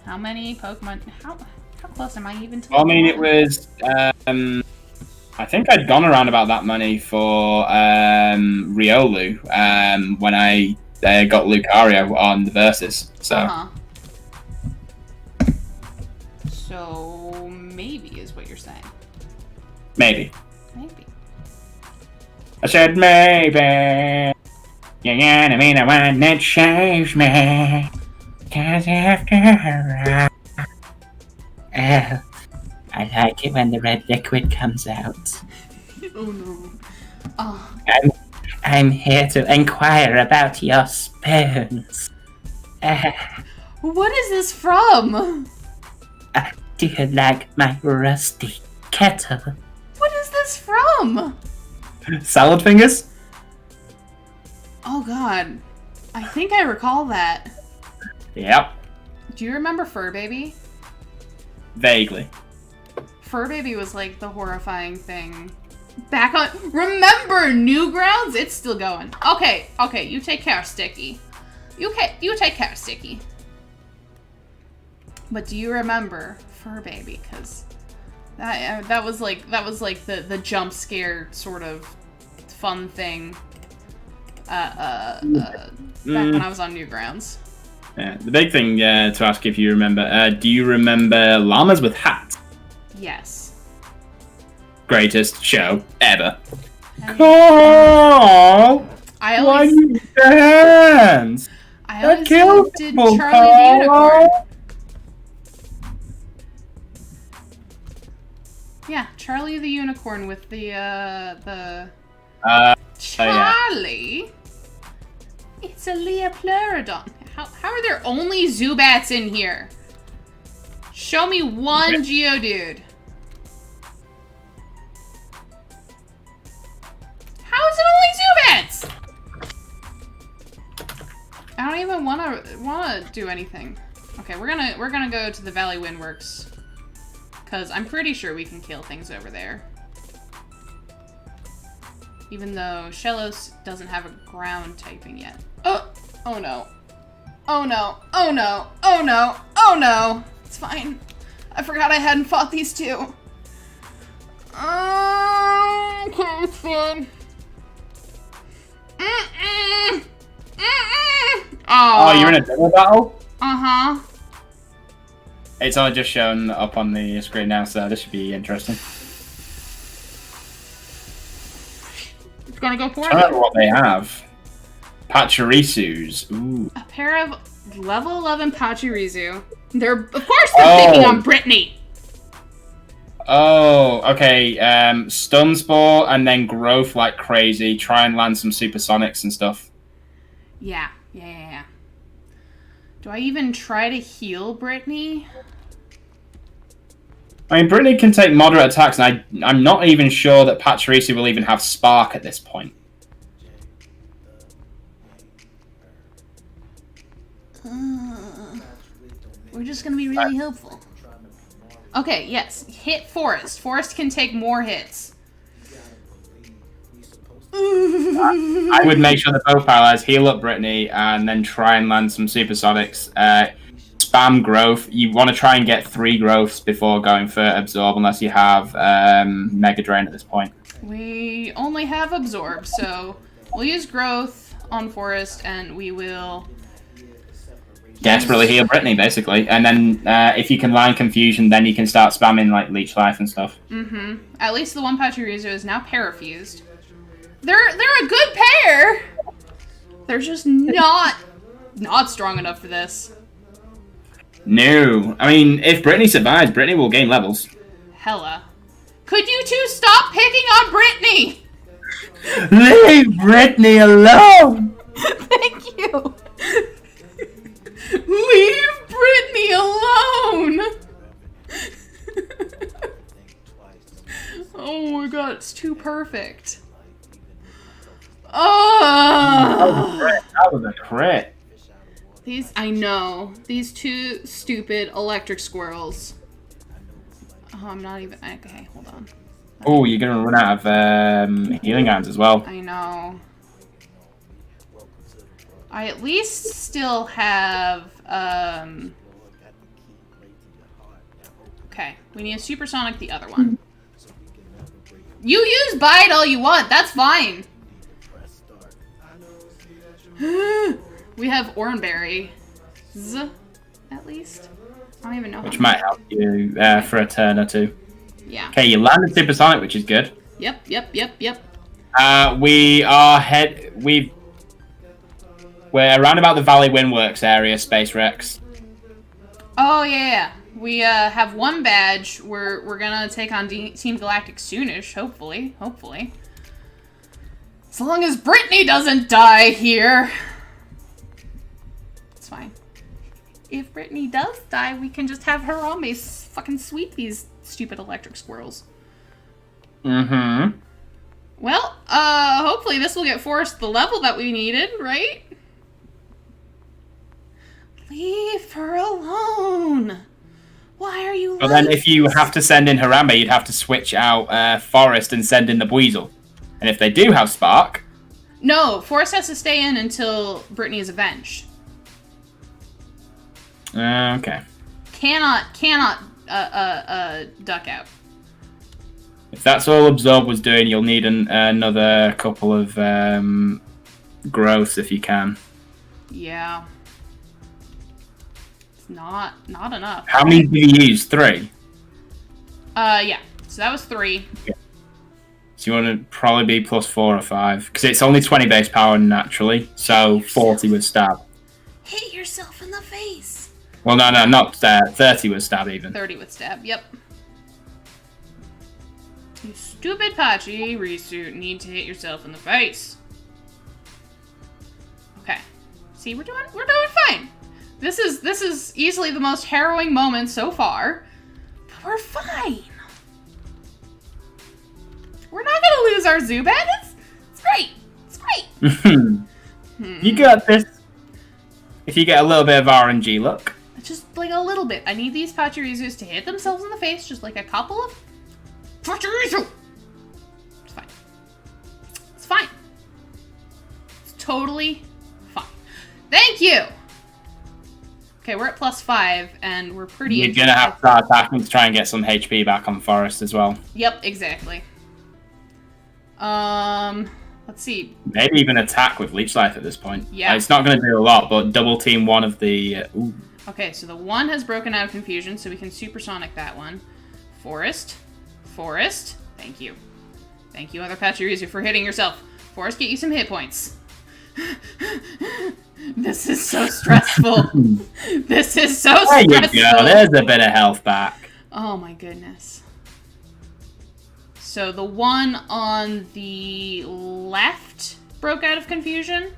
How many Pokemon? How close am I even to? I mean, it was. I think I'd gone around about that money for Riolu when I got Lucario on the Versus. So. So maybe is what you're saying. Maybe. I said maybe. You're gonna be the one that saves me. 'Cause after all, I like it when the red liquid comes out. Oh no. Oh. I'm here to inquire about your spoons. What is this from? Do you like my rusty kettle? What is this from? Salad fingers? Oh god. I think I recall that. Yep. Do you remember Fur Baby? Vaguely. Fur Baby was like the horrifying thing. Back on. Remember Newgrounds? It's still going. Okay, you take care, Sticky. You take care, Sticky. But do you remember Fur Baby? Because that was like the jump scare sort of fun thing. Back when I was on Newgrounds. Yeah, the big thing to ask if you remember, do you remember llamas with hats? Yes. Greatest show ever. Carl! Why do you dance? I always did Charlie the Unicorn. Yeah, Charlie the Unicorn with the Charlie? It's a Leopleurodon. How are there only Zubats in here? Show me one Geodude. How is it only Zubats? I don't even wanna do anything. Okay, we're gonna go to the Valley Windworks. Cause I'm pretty sure we can kill things over there. Even though Shellos doesn't have a ground typing yet. Oh no. Oh no. Oh no. Oh no. Oh no. It's fine. I forgot I hadn't fought these two. Okay, it's fine. Oh, you're in a double battle? Uh-huh. It's all just shown up on the screen now, so this should be interesting. It's gonna go for I don't know what they have. Pachirisus. Ooh. A pair of level 11 Pachirisu. Of course they're picking on Brittany. Oh, okay. Stun Spore and then growth like crazy. Try and land some supersonics and stuff. Yeah. Do I even try to heal Brittany? I mean, Brittany can take moderate attacks, and I'm not even sure that Pachirisu will even have Spark at this point. We're just gonna be really helpful. Okay, yes. Hit Forest. Forest can take more hits. I would make sure that both allies heal up Brittany and then try and land some supersonics. Spam growth. You want to try and get 3 growths before going for absorb, unless you have Mega Drain at this point. We only have absorb, so we'll use growth on Forest, and we will desperately heal Brittany, basically. And then if you can line confusion, then you can start spamming like Leech Life and stuff. Mm-hmm. At least the one Pachirisu is now parafused. They're a good pair. They're just not strong enough for this. No. I mean, if Brittany survives, Brittany will gain levels. Hella. Could you two stop picking on Brittany? Leave Brittany alone! Thank you! Leave Brittany alone! Oh my god, it's too perfect. Oh! That was a crit. I know. These two stupid electric squirrels. Oh, I'm not even... Okay, hold on. Oh, you're gonna run out of healing items as well. I know. I at least still have, Okay, we need a supersonic the other one. You use bite all you want, that's fine. We have Oranberry. At least. I don't even know. Which might help you for a turn or two. Yeah. Okay, you landed supersonic, which is good. Yep. We're around about the Valley Windworks area, Space Rex. Oh yeah. We have one badge. We're gonna take on Team Galactic soonish, hopefully. As long as Brittany doesn't die here. It's fine. If Brittany does die, we can just have Harambe fucking sweep these stupid electric squirrels. Mm-hmm. Well, hopefully this will get Forrest the level that we needed, right? Leave her alone. Why are you? But then, if you have to send in Harambe, you'd have to switch out Forrest and send in the Weasel. And if they do have Spark, no, Forrest has to stay in until Brittany is avenged. Okay. Cannot duck out. If that's all Absorb was doing, you'll need another couple of growths if you can. Yeah. It's not enough. How many did you use? 3? Yeah. So that was 3. Yeah. So you want to probably be plus 4 or 5. Because it's only 20 base power naturally, so 40 with stab. Hit yourself in the face. Well, no, not 30 with stab even. 30 with stab, yep. You stupid Pachi Resuit need to hit yourself in the face. Okay. See, we're doing fine. This is easily the most harrowing moment so far. But we're fine. We're not gonna lose our Zubat. It's great. It's great. You got this. If you get a little bit of RNG luck. Just like a little bit. I need these Pachirisus to hit themselves in the face, just like a couple of Pachirisu. It's fine. It's fine. It's totally fine. Thank you! Okay, we're at +5, and we're pretty... You're gonna have to start attacking to try and get some HP back on Forest as well. Yep, exactly. Let's see. Maybe even attack with Leech Life at this point. Yeah. It's not gonna do a lot, but double team one of the... ooh. Okay, so the one has broken out of confusion, so we can supersonic that one. Forest. Thank you. Thank you, other Pachirisu, for hitting yourself. Forest, get you some hit points. This is so stressful. This is so stressful. There you go, there's a bit of health back. Oh my goodness. So the one on the left broke out of confusion,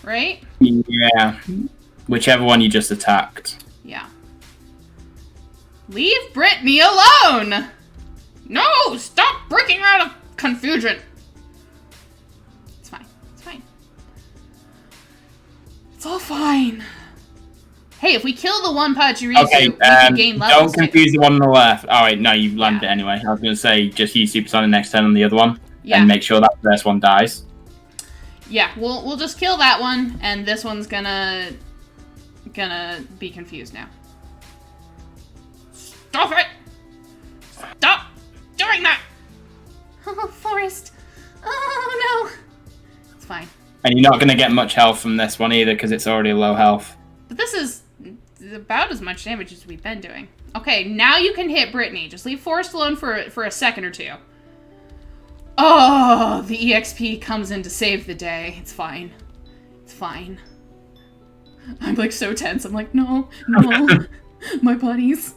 right? Yeah. Whichever one you just attacked. Yeah. Leave Brittany alone! No! Stop breaking her out of confusion! It's fine. It's fine. It's all fine. Hey, if we kill the one Pachirisu, we can gain levels. Don't confuse the one on the left. Alright, no, you landed it anyway. I was going to say, just use Supersonic next turn on the other one. Yeah. And make sure that first one dies. Yeah, we'll just kill that one, and this one's gonna be confused now. Stop it! Stop doing that! Oh, Forest. Oh, no. It's fine. And you're not going to get much health from this one either, because it's already low health. But this is about as much damage as we've been doing. Okay, now you can hit Brittany. Just leave Forest alone for a second or two. Oh, the EXP comes in to save the day. It's fine. It's fine. I'm like so tense. I'm like, no, my buddies.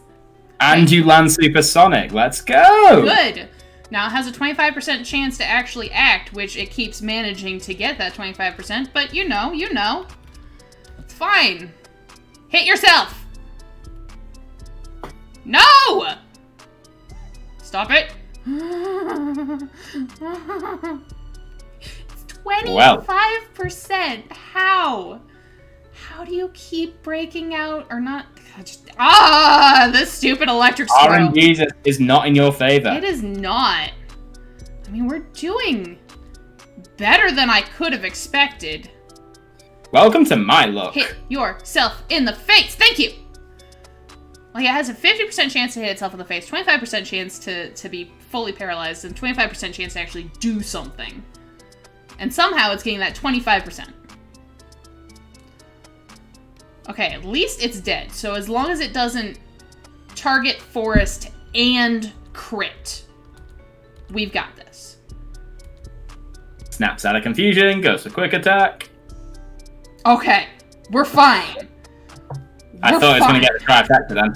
And you land Supersonic. Let's go! Good. Now, it has a 25% chance to actually act, which it keeps managing to get that 25%, but you know. It's fine. Hit yourself! No! Stop it. It's 25%. How? How do you keep breaking out or not? This stupid electric squirrel. RNG is not in your favor. It is not. I mean, we're doing better than I could have expected. Welcome to my luck. Hit yourself in the face. Thank you. Well, yeah, it has a 50% chance to hit itself in the face, 25% chance to be fully paralyzed, and 25% chance to actually do something. And somehow it's getting that 25%. Okay, at least it's dead. So as long as it doesn't target forest and crit, we've got this. Snaps out of confusion, goes for quick attack. Okay, we're fine. I thought it was going to get a trifecta then.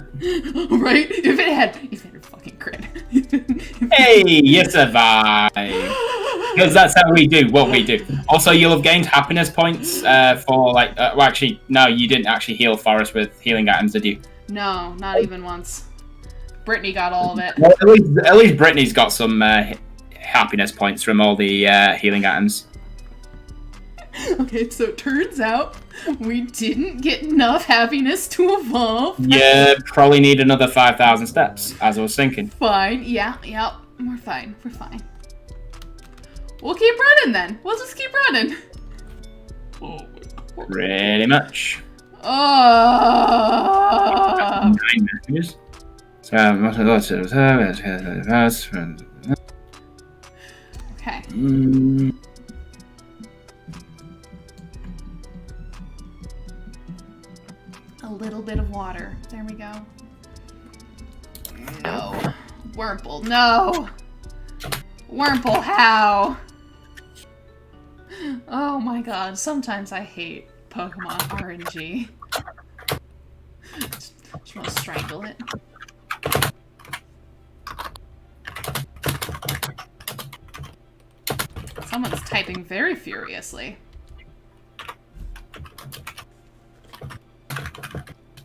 Right? If it had fucking crit. Hey, you survive. Because that's how we do what we do. Also, you'll have gained happiness points for, like... well, actually, no, you didn't actually heal Forrest with healing items, did you? No, not even once. Brittany got all of it. Well, at least Brittany's got some happiness points from all the healing items. Okay, so it turns out we didn't get enough happiness to evolve. Yeah, probably need another 5,000 steps, as I was thinking. Fine, yeah, we're fine, We'll keep running then. We'll just keep running. Pretty much. Oh. 9 messages. Okay. A little bit of water. There we go. No. Wurmple, no! Wurmple, how? Oh my god, sometimes I hate Pokemon RNG. Just want to strangle it. Someone's typing very furiously.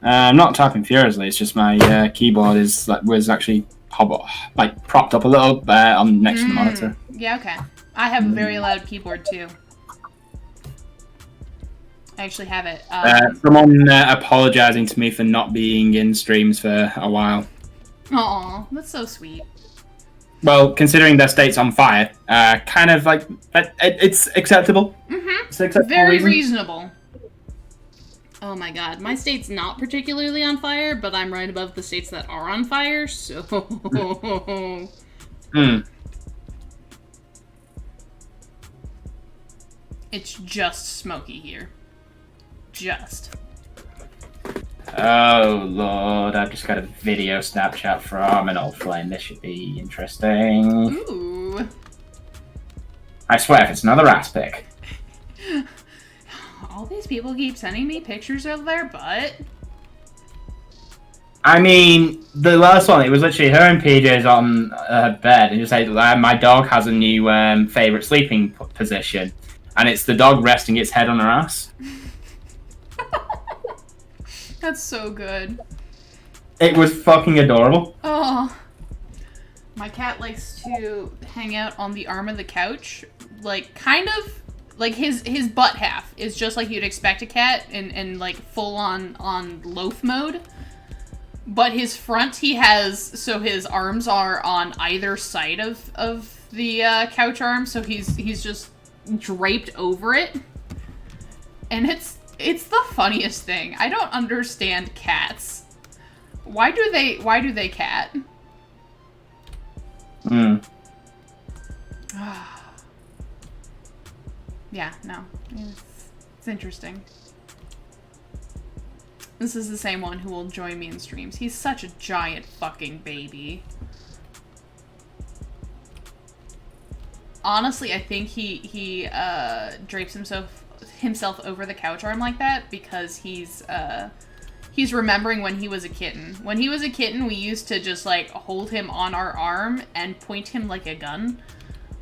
I'm not typing furiously. It's just my keyboard was actually propped up a little on next to the monitor. Yeah, okay. I have a very loud keyboard too. I actually have it. Someone apologizing to me for not being in streams for a while. Aw, that's so sweet. Well, considering their state's on fire, kind of like it's acceptable. Mm-hmm. It's acceptable. Very reasonable. Oh my god, my state's not particularly on fire, but I'm right above the states that are on fire, so... It's just smoky here. Just. Oh lord, I've just got a video Snapchat from an old flame. This should be interesting. Ooh. I swear, if it's another ass pic. All these people keep sending me pictures of their butt. I mean, the last one, it was literally her and PJ's on her bed, and just like, my dog has a new favourite sleeping position, and it's the dog resting its head on her ass. That's so good. It was fucking adorable. Oh. My cat likes to hang out on the arm of the couch, like, kind of, like, his butt half is just like you'd expect a cat in like, full on loaf mode. But his front, he has, so his arms are on either side of the couch arm, so he's just draped over it. And it's the funniest thing. I don't understand cats. Why do they cat? Yeah, no. It's interesting. This is the same one who will join me in streams. He's such a giant fucking baby. Honestly, I think he drapes himself over the couch arm like that because he's He's remembering when he was a kitten. When he was a kitten, we used to just, like, hold him on our arm and point him like a gun.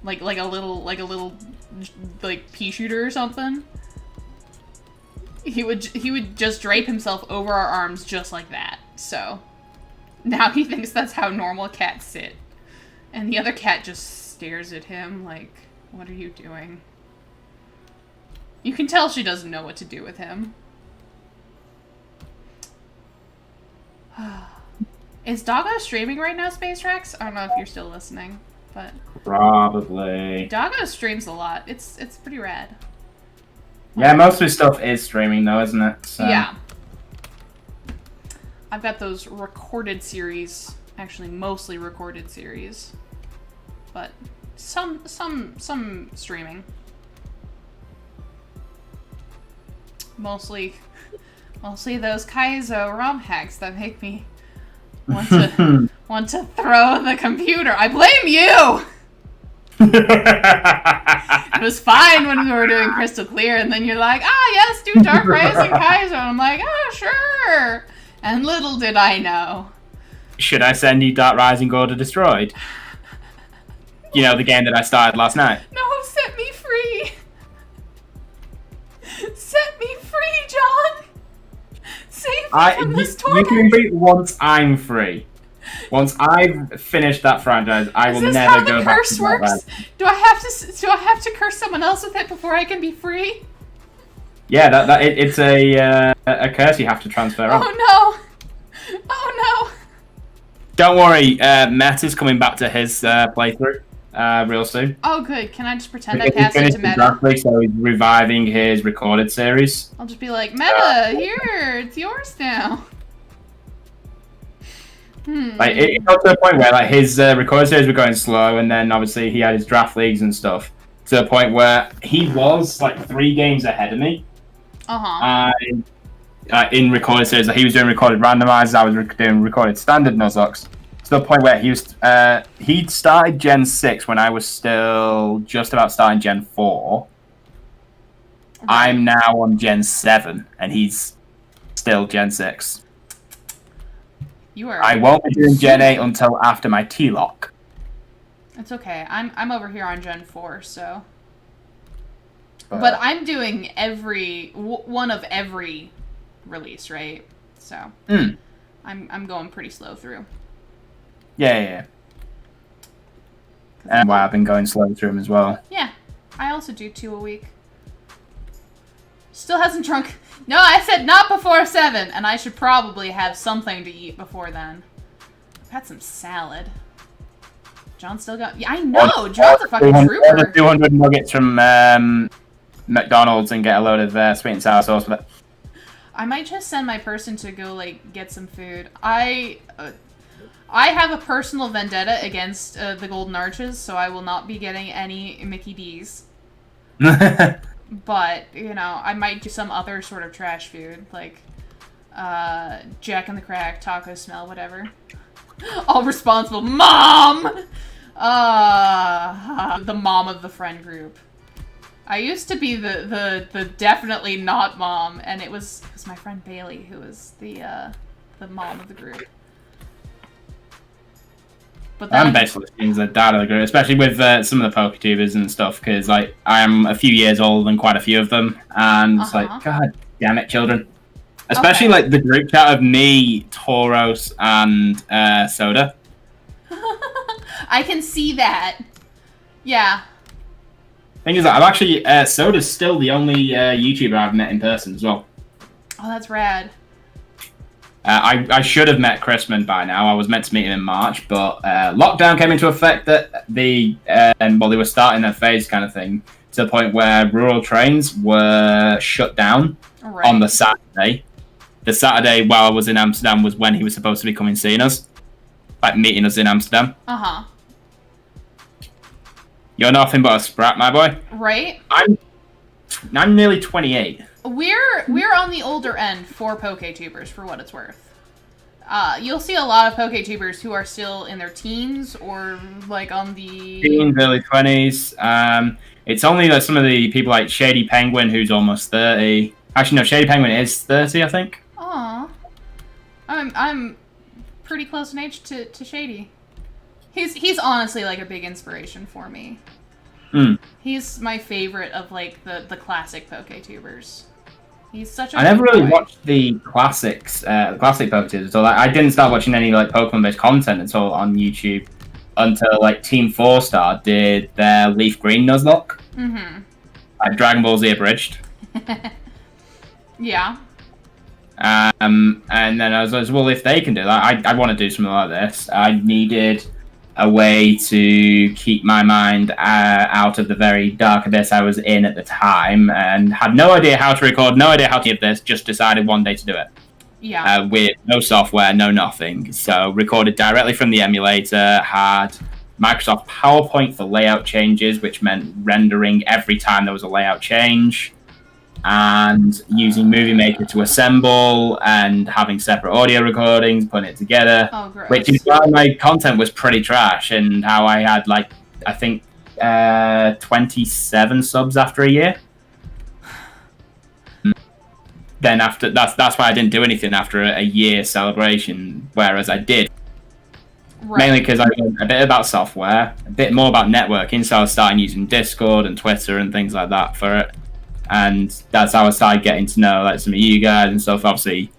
Like a little, like, pea shooter or something. He would just drape himself over our arms just like that. So, now he thinks that's how normal cats sit. And the other cat just stares at him like, what are you doing? You can tell she doesn't know what to do with him. Is Doggo streaming right now, Space Rex? I don't know if you're still listening, but... Probably. Doggo streams a lot. It's pretty rad. Yeah, most of his stuff is streaming though, isn't it? So. Yeah. I've got those recorded series, actually mostly recorded series, but some streaming. Mostly those Kaizo ROM hacks that make me want to throw the computer. I blame you! It was fine when we were doing Crystal Clear, and then you're like, yes, do Dark Rising Kaizo. And I'm like, sure. And little did I know. Should I send you Dark Rising Order Destroyed? You know, the game that I started last night. No, set me free. Set me free, John. Save me from this torment. You can be once I'm free. Once I've finished that franchise, I will never go back to that. Is this how the curse works? Do I have to curse someone else with it before I can be free? Yeah, it's a curse you have to transfer on. Oh no! Don't worry, Matt is coming back to his playthrough real soon. Oh good, can I just pretend I passed it to Meta? Exactly, so he's reviving his recorded series. I'll just be like, Meta, here, it's yours now. Like it got to the point where like his recorded series were going slow, and then obviously he had his draft leagues and stuff. To the point where he was like 3 games ahead of me. In recorded series, like, he was doing recorded randomizers, I was doing recorded standard Nuzlocke. To the point where he'd started Gen 6 when I was still just about starting Gen 4. I'm now on Gen 7, and he's still Gen 6. I won't be doing Gen 8 until after my T-Lock. It's okay. I'm over here on Gen 4, so... But I'm doing one of every release, right? So... I'm going pretty slow through. Yeah. And why I've been going slow through them as well. Yeah. I also do 2 a week. Still hasn't drunk... No, I said not before 7, and I should probably have something to eat before then. I've had some salad. John still got... Yeah, I know! John's a fucking trooper! Order 200 nuggets from McDonald's and get a load of sweet and sour sauce with it. I might just send my person to go, like, get some food. I have a personal vendetta against the Golden Arches, so I will not be getting any Mickey D's. But, you know, I might do some other sort of trash food, like Jack in the Crack, taco smell, whatever. All responsible. Mom! The mom of the friend group. I used to be the definitely not mom, and it was my friend Bailey who was the mom of the group. But I'm basically the dad of the group, especially with some of the PokeTubers and stuff, because like I am a few years older than quite a few of them, and it's like, God damn it, children. Especially like the group chat of me, Tauros, and Soda. I can see that. Yeah. Thing is, I'm actually Soda's still the only YouTuber I've met in person as well. Oh, that's rad. I should have met Chrisman by now. I was meant to meet him in March, but lockdown came into effect that they were starting their phase kind of thing, to the point where rural trains were shut down on the Saturday. The Saturday while I was in Amsterdam was when he was supposed to be coming seeing us, like meeting us in Amsterdam. You're nothing but a sprat, my boy. Right? I'm nearly 28. We're on the older end for PokeTubers, for what it's worth. You'll see a lot of PokeTubers who are still in their teens or like on the teens, early 20s. It's only like some of the people like Shady Penguin, who's almost 30. Actually, no, Shady Penguin is 30, I think. Aww. I'm pretty close in age to Shady. He's honestly like a big inspiration for me. He's my favorite of like the classic PokeTubers. He's such a I never really boy. watched the classics, the classic PokeTubers at all. I didn't start watching any like Pokemon-based content at all on YouTube until like Team 4-Star did their Leaf Green Nuzlocke. Like Dragon Ball Z Abridged. Yeah. And then I was like, well, if they can do that, I want to do something like this. I needed a way to keep my mind out of the very dark abyss I was in at the time, and had no idea how to record, no idea how to give this, just decided one day to do it. Yeah. With no software, no nothing. So recorded directly from the emulator, had Microsoft PowerPoint for layout changes, which meant rendering every time there was a layout change, and using Movie Maker to assemble, and having separate audio recordings, putting it together. Oh, gross. Which is why my content was pretty trash, and how I had like, I think 27 subs after a year. Then after that's why I didn't do anything after a year celebration, whereas I did. Right. Mainly because I learned a bit about software, a bit more about networking, so I was starting using Discord and Twitter and things like that for it. And that's how I started getting to know like some of you guys and stuff. Obviously,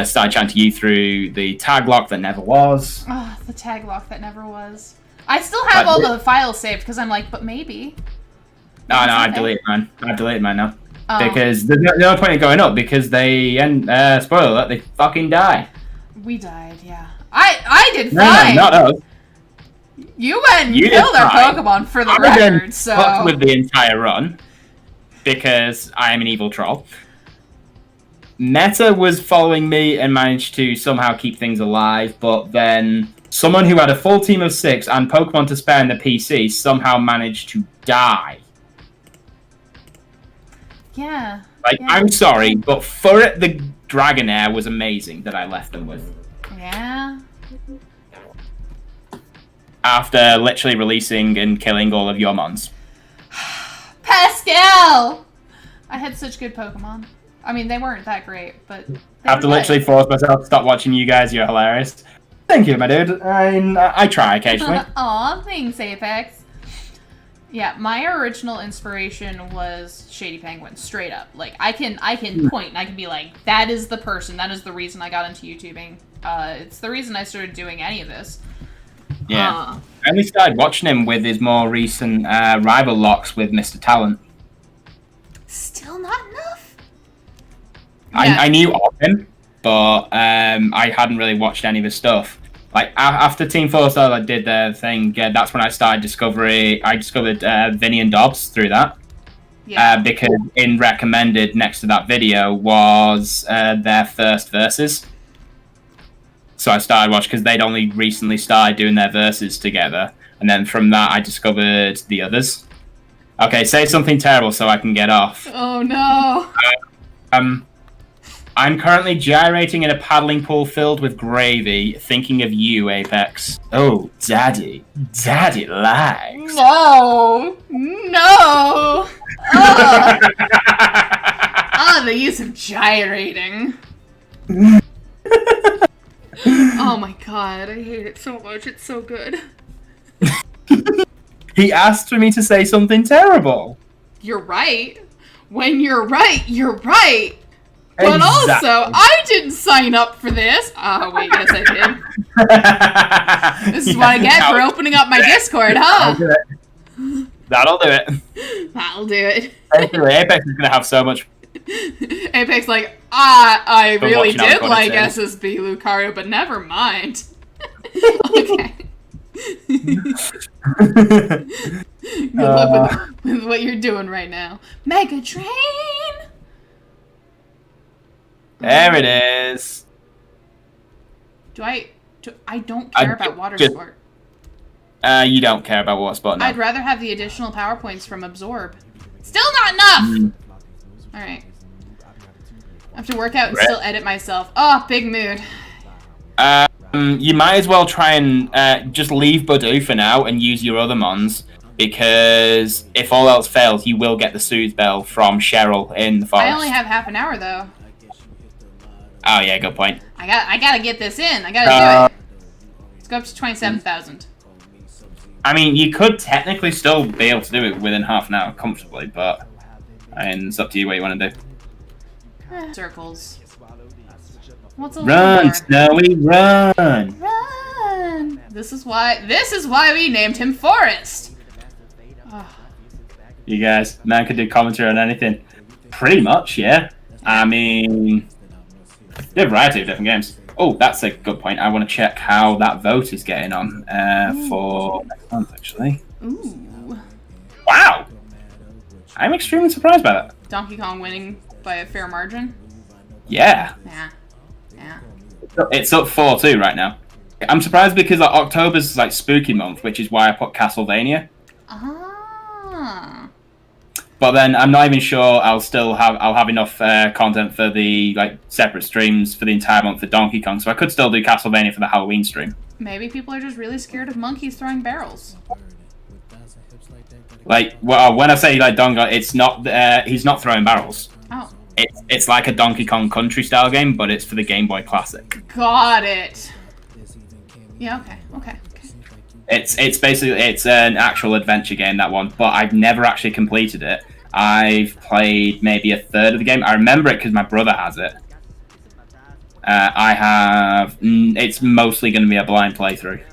started chatting to you through the tag lock that never was. Oh, the tag lock that never was. I still have all the files saved because I'm like, but maybe. No, I deleted mine. I deleted mine now. Because there's no point in going up because they, spoiler alert, they fucking die. We died, yeah. I did fine. No, not us. You went and killed our Pokemon for the record, so. Fucked with the entire run because I am an evil troll. Meta was following me and managed to somehow keep things alive, but then someone who had a full team of 6 and Pokemon to spare in the PC somehow managed to die. Yeah. Like, yeah. I'm sorry, but for it, the Dragonair was amazing that I left them with. Yeah. After literally releasing and killing all of your mons. Pascal! I had such good Pokemon. I mean, they weren't that great, but... I have to literally force myself to stop watching you guys. You're hilarious. Thank you, my dude. I try occasionally. Aw, thanks, Apex. Yeah, my original inspiration was Shady Penguin, straight up. Like, I can point and I can be like, that is the person, that is the reason I got into YouTubing. It's the reason I started doing any of this. Yeah. I only started watching him with his more recent rival locks with Mr. Talent. Still not enough? Yeah. I knew of him, but I hadn't really watched any of his stuff. Like, after Team 4-Star I did their thing, that's when I started discovered Vinny and Dobbs through that. Yeah. Because in recommended next to that video was their first verses. So I started watching because they'd only recently started doing their verses together. And then from that, I discovered the others. Okay, say something terrible so I can get off. Oh, no. I'm currently gyrating in a paddling pool filled with gravy, thinking of you, Apex. Oh, Daddy. Daddy likes. No. No. Oh, the use of gyrating. Oh my god, I hate it so much. It's so good. He asked for me to say something terrible. You're right. When you're right, you're right. But Exactly. also, I didn't sign up for this. Oh, wait, yes, I did. This is what I get for opening up my Discord, huh? That'll do it. That'll do it. Anyway, Apex is going to have so much... Apex like, I really did like SSB Lucario, but never mind. Okay. Good luck with what you're doing right now. Mega Train! There it is. I don't care about water sport. You don't care about water sport, no. I'd rather have the additional power points from Absorb. Still not enough! Alright. I have to work out and still edit myself. Oh, big mood. You might as well try and just leave Badoo for now and use your other mons, because if all else fails, you will get the Soothe Bell from Cheryl in the forest. I only have half an hour, though. Oh yeah, good point. I gotta get this in. I gotta do it. Let's go up to 27,000. I mean, you could technically still be able to do it within half an hour comfortably, but it's up to you what you want to do. Circles. What's a Run, Snowy, run! Run! This is why we named him Forrest. Oh. You guys, man could do commentary on anything. Pretty much, yeah. I mean, there's a variety of different games. Oh, that's a good point. I want to check how that vote is getting on for next month, actually. Ooh. Wow! I'm extremely surprised by that. Donkey Kong winning by a fair margin? Yeah. Yeah. Yeah. It's up 4-2 right now. I'm surprised because like, October's like spooky month, which is why I put Castlevania. Ah. But then I'm not even sure I'll have enough content for the like separate streams for the entire month for Donkey Kong, so I could still do Castlevania for the Halloween stream. Maybe people are just really scared of monkeys throwing barrels. Like, well, when I say like Donkey Kong, it's not he's not throwing barrels. Oh. It's like a Donkey Kong Country style game, but it's for the Game Boy Classic. Got it. Yeah. Okay. It's basically an actual adventure game, that one, but I've never actually completed it. I've played maybe a third of the game. I remember it because my brother has it. I have. It's mostly going to be a blind playthrough.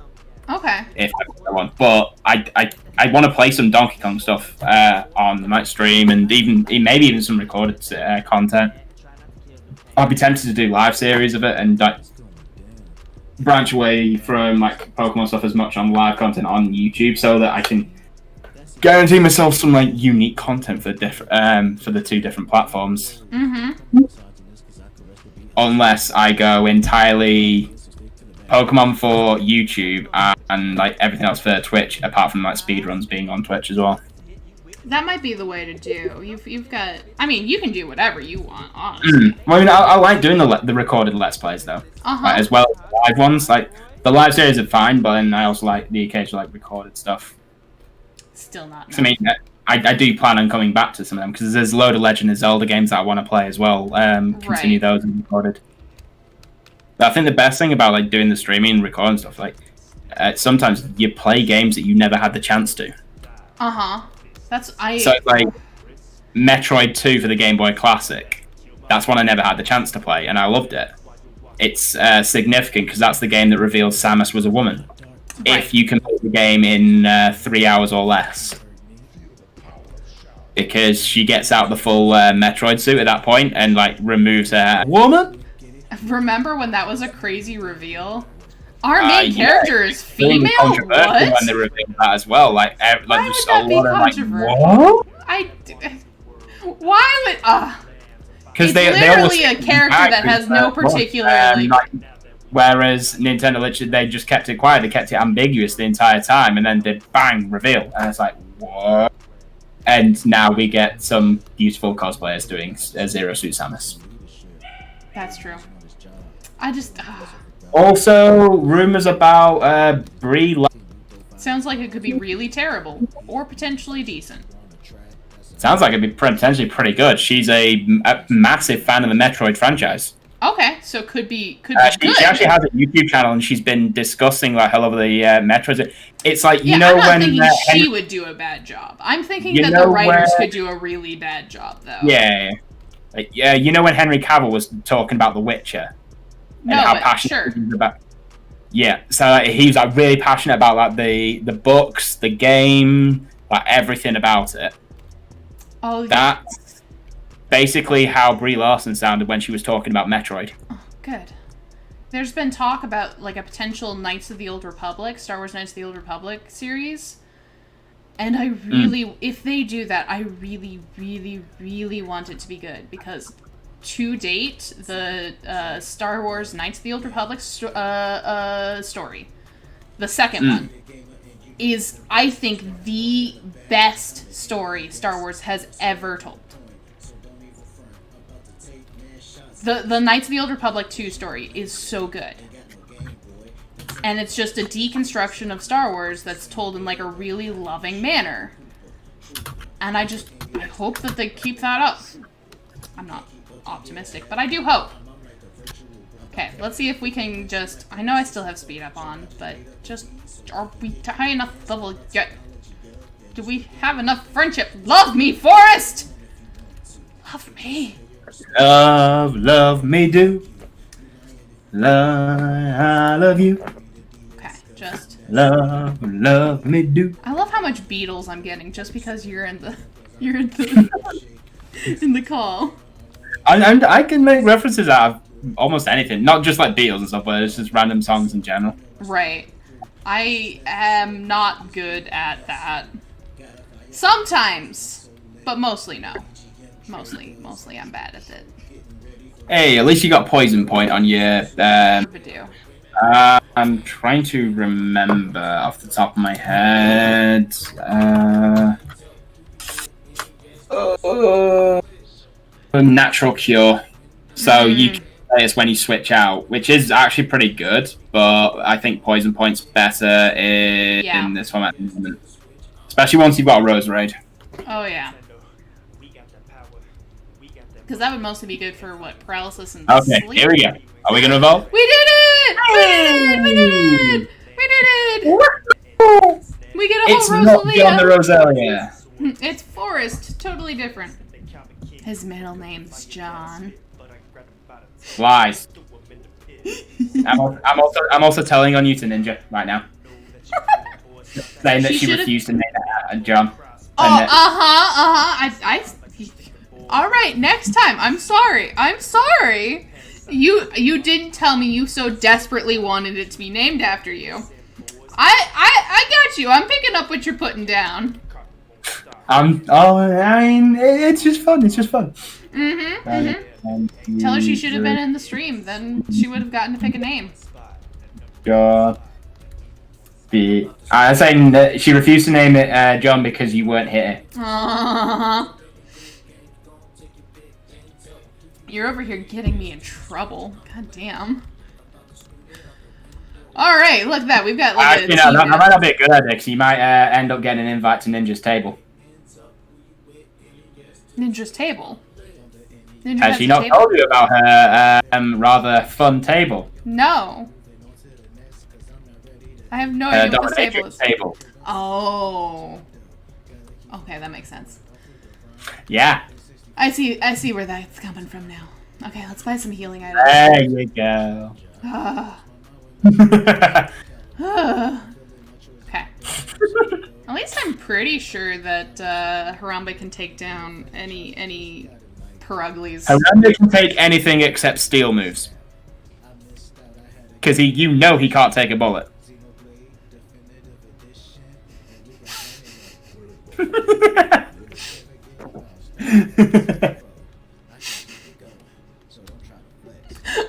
Okay. If I want, but I want to play some Donkey Kong stuff on my stream, and maybe even some recorded content. I'll be tempted to do live series of it and branch away from like Pokemon stuff as much on live content on YouTube, so that I can guarantee myself some like unique content for the two different platforms. Mm-hmm. Unless I go entirely Pokemon for YouTube and like everything else for Twitch, apart from like speedruns being on Twitch as well. That might be the way to do. You've got. I mean, you can do whatever you want, honestly. Well, I mean, I like doing the recorded Let's Plays though, like, as well as the live ones. Like the live series are fine, but then I also like the occasional like recorded stuff. Still not. So, I mean, I do plan on coming back to some of them because there's a load of Legend of Zelda games that I want to play as well. Continue those and recorded. But I think the best thing about like doing the streaming and recording stuff, like sometimes you play games that you never had the chance to. So it's like Metroid 2 for the Game Boy Classic. That's one I never had the chance to play, and I loved it. It's significant because that's the game that revealed Samus was a woman. Right. If you complete the game in 3 hours or less. Because she gets out the full Metroid suit at that point and like removes her woman. Remember when that was a crazy reveal? Our main character is female. What? When they revealed that as well, like why just would that be controversial? What? Why would? Because they literally a character that has no particular whereas Nintendo literally they just kept it quiet. They kept it ambiguous the entire time, and then did bang reveal, and it's like what? And now we get some beautiful cosplayers doing Zero Suit Samus. That's true. I just. Also, rumors about Brie. Sounds like it could be really terrible or potentially decent. Sounds like it'd be potentially pretty good. She's a massive fan of the Metroid franchise. Okay, so could be good. She actually has a YouTube channel, and she's been discussing like all over the Metroid. It's like I'm not when thinking she would do a bad job. I'm thinking that the writers could do a really bad job, though. Yeah. Like, you know when Henry Cavill was talking about The Witcher, and how passionate he was about. Yeah, so he was like really passionate about like the books, the game, like everything about it. Oh, yeah. That's basically how Brie Larson sounded when she was talking about Metroid. Oh, good. There's been talk about like a potential Knights of the Old Republic, Star Wars Knights of the Old Republic series. And I really, if they do that, I really, really, really want it to be good. Because to date, the Star Wars Knights of the Old Republic story, the second one, is, I think, the best story Star Wars has ever told. The Knights of the Old Republic 2 story is so good. And it's just a deconstruction of Star Wars that's told in like a really loving manner. And I hope that they keep that up. I'm not optimistic, but I do hope. Okay, let's see if we can just... I know I still have speed up on, but just... Are we high enough level yet? Do we have enough friendship? Love me, Forrest! Love me. Love me do. I love you. Okay, just... Love me do. I love how much Beatles I'm getting just because you're in the... You're in the... in the call. I can make references out of almost anything. Not just like Beatles and stuff, but it's just random songs in general. Right. I am not good at that. Sometimes, but mostly no. Mostly I'm bad at it. Hey, at least you got Poison Point on your... I'm trying to remember off the top of my head. Natural Cure. So you can say it's when you switch out, which is actually pretty good, but I think Poison Point's better in this one at the moment. Especially once you've got a Rose Raid. Oh yeah. Because that would mostly be good for what, paralysis and okay, sleep? Here we go. Are we gonna evolve? We did it! We did it! We get a whole It's Rosalia. not John the Rosalia. It's Forrest, totally different. His middle name's John. Lies. I'm also telling on you to Ninja right now. Saying that she refused to name it John. All right, next time. I'm sorry. You didn't tell me you so desperately wanted it to be named after you. I got you. I'm picking up what you're putting down. It's just fun. It's just fun. Tell her she should have been in the stream. Then she would have gotten to pick a name. I'm saying that she refused to name it John because you weren't here. You're over here getting me in trouble. God damn. Alright, look at that. We've got like that might not be a good idea because you might end up getting an invite to Ninja's table. Ninja's table? Has she not told you about her rather fun table? No. I have no idea what this table is. Table. Oh. Okay, that makes sense. Yeah. I see where that's coming from now. Okay, let's buy some healing items. There you go. Okay. At least I'm pretty sure that Harambe can take down any Peruglies. Harambe can take anything except steel moves. Because you know he can't take a bullet.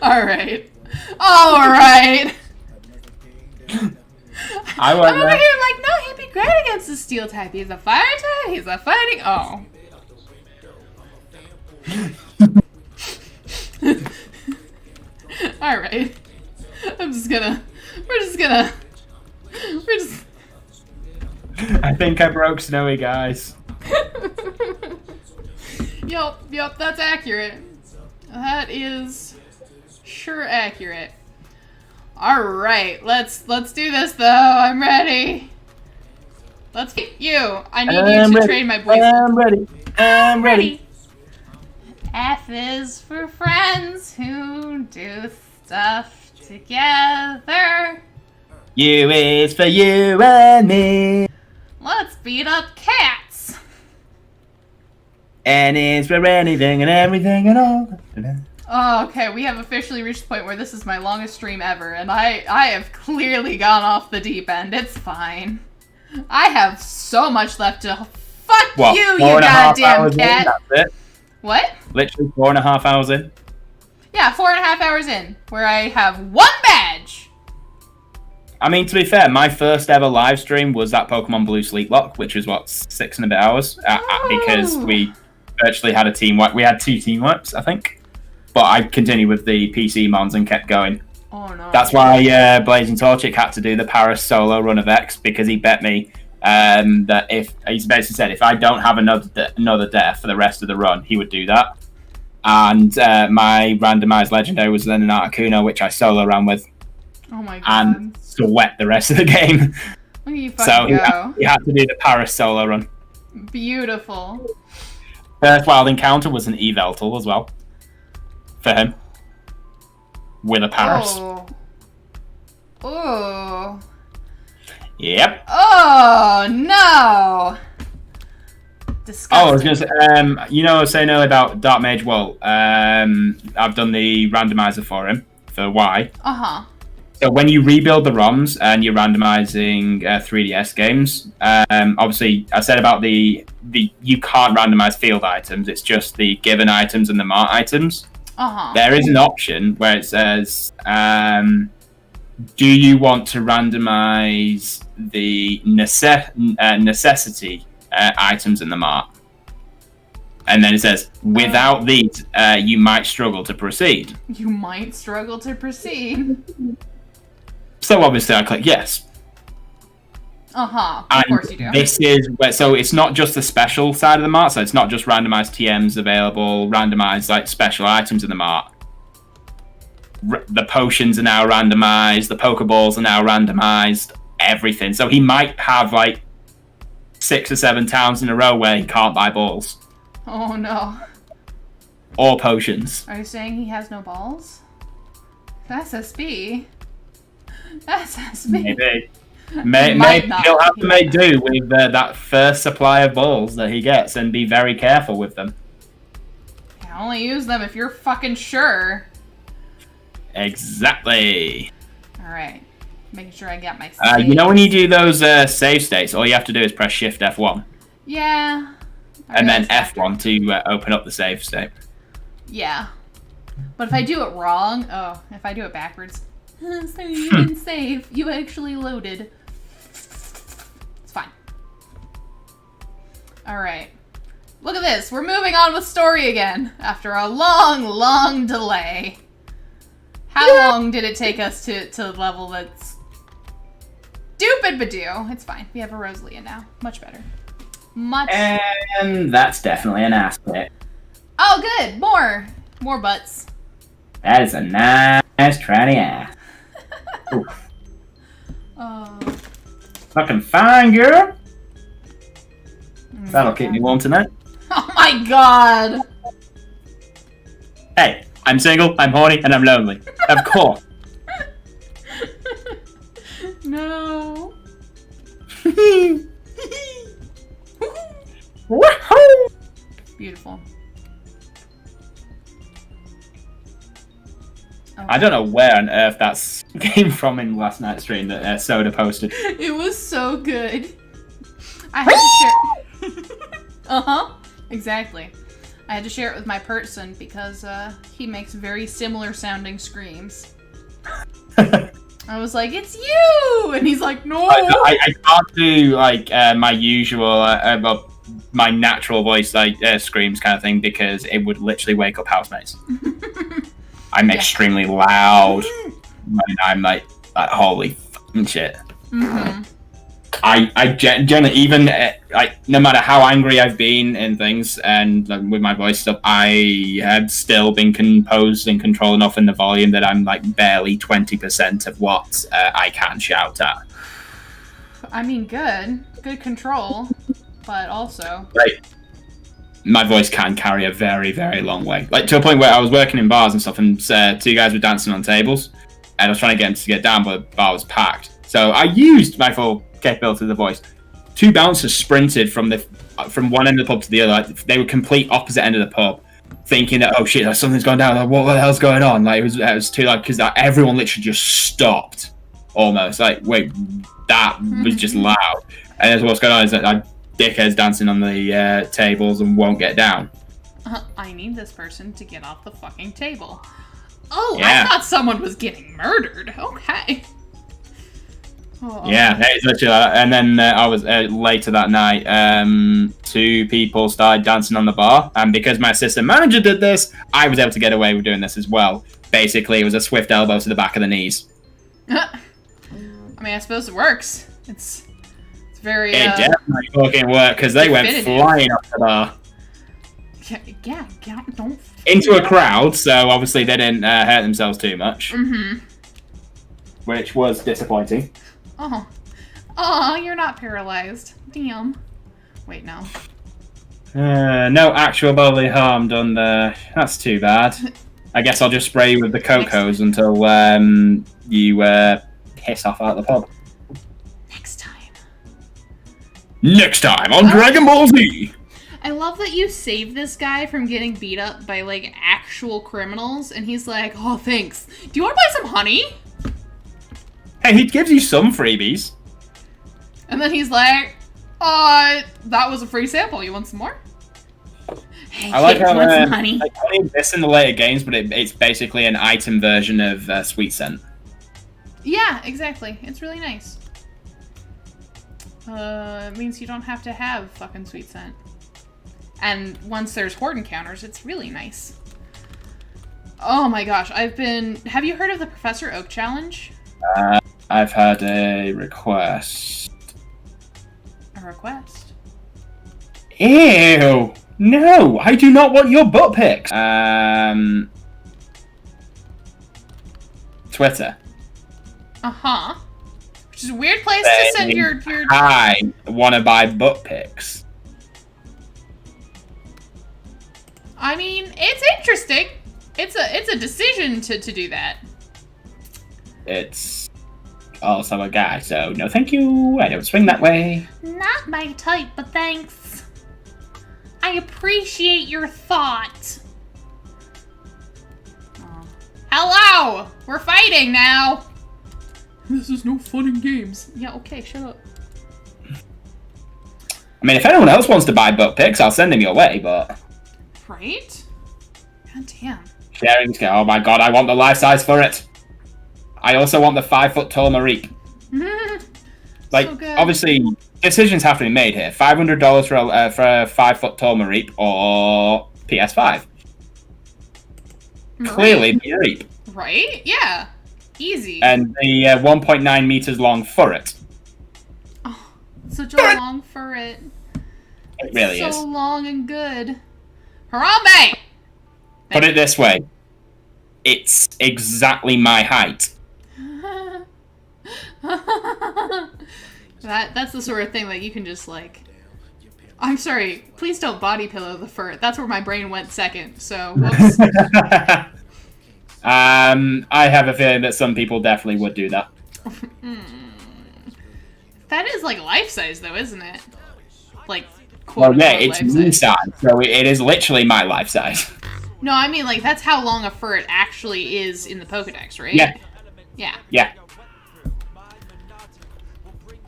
Alright. I'm over here like, no, he'd be great against the steel type. He's a fire type, he's a fighting... Oh. Alright. We're just... I think I broke Snowy, guys. Yup, that's accurate. That is sure accurate. Alright, let's do this though. I'm ready. Let's get you. I need you to trade my voice. I'm ready. F is for friends who do stuff together. U is for you and me. Let's beat up cats. N is for anything and everything and all. Oh, okay, we have officially reached the point where this is my longest stream ever, and I have clearly gone off the deep end. It's fine. I have so much left to... Fuck what, you goddamn cat! That's it? What? Literally 4.5 hours in? Yeah, 4.5 hours in, where I have 1 badge! I mean, to be fair, my first ever live stream was that Pokemon Blue Sleeplocke, which was, 6 and a bit hours? Because we virtually had a team wipe. We had 2 team wipes, I think. But I continued with the PC mons and kept going. Oh no. That's why Blazing Torchic had to do the Paris solo run of X, because he bet me that he's basically said if I don't have another death for the rest of the run, he would do that. and my randomized legendary was then an Articuno, which I solo ran with. Oh my god. And sweat the rest of the game. Look at you fucking go. He had to do the Paris solo run. Beautiful. First wild encounter was an Eveltal as well. For him. With a Paris. Oh. Oh. Yep. Oh, no. Disgusting. Oh, I was going to say, you know, I was saying earlier about Dark Mage. Well, I've done the randomizer for him, for Y. Uh-huh. So when you rebuild the ROMs and you're randomizing 3DS games, obviously I said about the you can't randomize field items. It's just the given items and the mart items. Uh-huh. There is an option where it says, do you want to randomize the necessity items in the mart? And then it says, without these, you might struggle to proceed. You might struggle to proceed. So obviously I click yes. Uh-huh, of course you do. This is where, so it's not just the special side of the mart, so it's not just randomized TMs available, randomized like special items in the mart. The potions are now randomized, the Pokeballs are now randomized, everything. So he might have like 6 or 7 towns in a row where he can't buy balls. Oh no. Or potions. Are you saying he has no balls? That's SB. That's SB. Maybe. Maybe he'll have to make do with that first supply of balls that he gets and be very careful with them. Yeah, only use them if you're fucking sure. Exactly. Alright. Making sure I get my you know when you do those save states, all you have to do is press Shift F1. Yeah. And then F1 to open up the save state. Yeah. But if I do it wrong, if I do it backwards, sorry, you didn't save. You actually loaded. It's fine. Alright. Look at this. We're moving on with story again after a long, long delay. How long did it take us to level that's stupid Badoo? It's fine. We have a Rosalia now. Much better. Much. And that's definitely an ass pick. Oh, good. More butts. That is a nice tranny ass. Fucking fine, girl. That'll keep me warm tonight. Oh my god. Hey, I'm single, I'm horny, and I'm lonely. Of course. No. Beautiful. Okay. I don't know where on earth that came from in last night's stream that Soda posted. It was so good. I had to share. Exactly. I had to share it with my person because he makes very similar sounding screams. I was like, "It's you!" And he's like, "No." I can't do like my usual, my natural voice like screams kind of thing because it would literally wake up housemates. I'm extremely loud when I'm like holy fucking shit. Mm-hmm. I generally, even like no matter how angry I've been and things, and like, with my voice stuff, I have still been composed and controlled enough in the volume that I'm like barely 20% of what I can shout at. I mean, good control, but also like my voice can carry a very, very long way. Like to a point where I was working in bars and stuff, and 2 guys were dancing on tables, and I was trying to get them to get down, but the bar was packed. So I used my full capability of the voice. 2 bouncers sprinted from one end of the pub to the other. Like, they were complete opposite end of the pub, thinking that oh shit, something's gone down. Like, what the hell's going on? Like it was too loud because everyone literally just stopped almost. Like wait, that was just loud. And that's what's going on is that dickheads dancing on the tables and won't get down. I need this person to get off the fucking table. Oh, yeah. I thought someone was getting murdered. Okay. Oh. Yeah, it's literally that. And then I was later that night. 2 people started dancing on the bar, and because my assistant manager did this, I was able to get away with doing this as well. Basically, it was a swift elbow to the back of the knees. I mean, I suppose it works. It's very. It definitely fucking worked because they went flying up the bar. Yeah, don't... Into a crowd, so obviously they didn't hurt themselves too much. Mm-hmm. Which was disappointing. Oh. Oh, you're not paralyzed. Damn. Wait, no. No actual bodily harm done there. That's too bad. I guess I'll just spray you with the Coke hose until you piss off out the pub. Next time. Next time on Dragon Ball Z! I love that you saved this guy from getting beat up by, like, actual criminals, and he's like, oh, thanks. Do you want to buy some honey? Hey, he gives you some freebies. And then he's like, that was a free sample. You want some more? Hey, I like how want some honey? like, honey exists in the later games, but it's basically an item version of Sweet Scent. Yeah, exactly. It's really nice. It means you don't have to have fucking Sweet Scent. And once there's horde encounters, it's really nice. Oh my gosh, have you heard of the Professor Oak Challenge? I've had a request. A request? Ew! No, I do not want your butt pics. Twitter. Uh-huh. Which is a weird place to send your... I want to buy butt pics. I mean, it's interesting. It's a decision to do that. It's also a guy, so no thank you. I don't swing that way. Not my type, but thanks. I appreciate your thought. Oh. Hello! We're fighting now! This is no fun and games. Yeah, okay, shut up. I mean, if anyone else wants to buy butt pics, I'll send them your way, but... Right? God damn. Sharing, oh my god, I want the life size for it. I also want the 5-foot-tall Marique. Like, So good. obviously, decisions have to be made here. $500 for a 5-foot-tall Marique or PS5. Clearly, Marique. Right? Yeah. Easy. And the 1.9 meters long furret. Oh, such a long furret. It really so is. So long and good. Harambe! Put it this way. It's exactly my height. That's the sort of thing that you can just, like... I'm sorry, please don't body pillow the fur. That's where my brain went second, so whoops. I have a feeling that some people definitely would do that. That is, like, life-size, though, isn't it? Like, well, yeah, it's me size, so it is literally my life size. No, I mean, like, that's how long a fur actually is in the Pokedex, right? Yeah. Yeah. Yeah.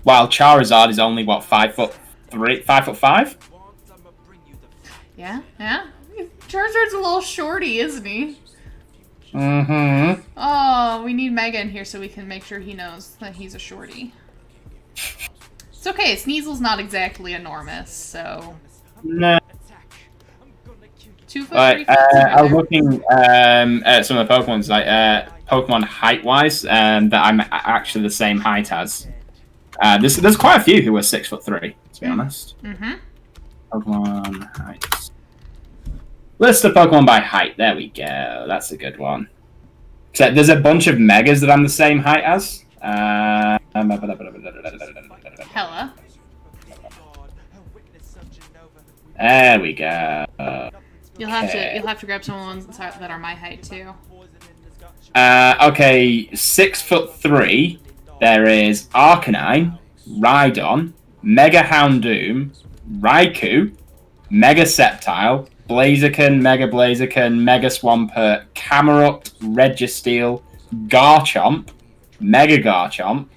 While Charizard is only, what, 5'3", 5'5"? Yeah, yeah. Charizard's a little shorty, isn't he? Mm-hmm. Oh, we need Mega in here so we can make sure he knows that he's a shorty. It's okay, Sneasel's not exactly enormous, so... No. 2 foot, Like, 3 foot, I was looking at some of the Pokemon's, like, Pokemon height-wise, that I'm actually the same height as. There's quite a few who are 6'3", to be honest. Mm-hmm. Pokemon heights. List of Pokemon by height. There we go. That's a good one. Except there's a bunch of Megas that I'm the same height as. Hella. There we go. You'll have to grab some ones that are my height too. Okay, 6'3". There is Arcanine, Rhydon, Mega Houndoom, Raikou, Mega Sceptile, Blaziken, Mega Swampert, Camerupt, Registeel, Garchomp, Mega Garchomp,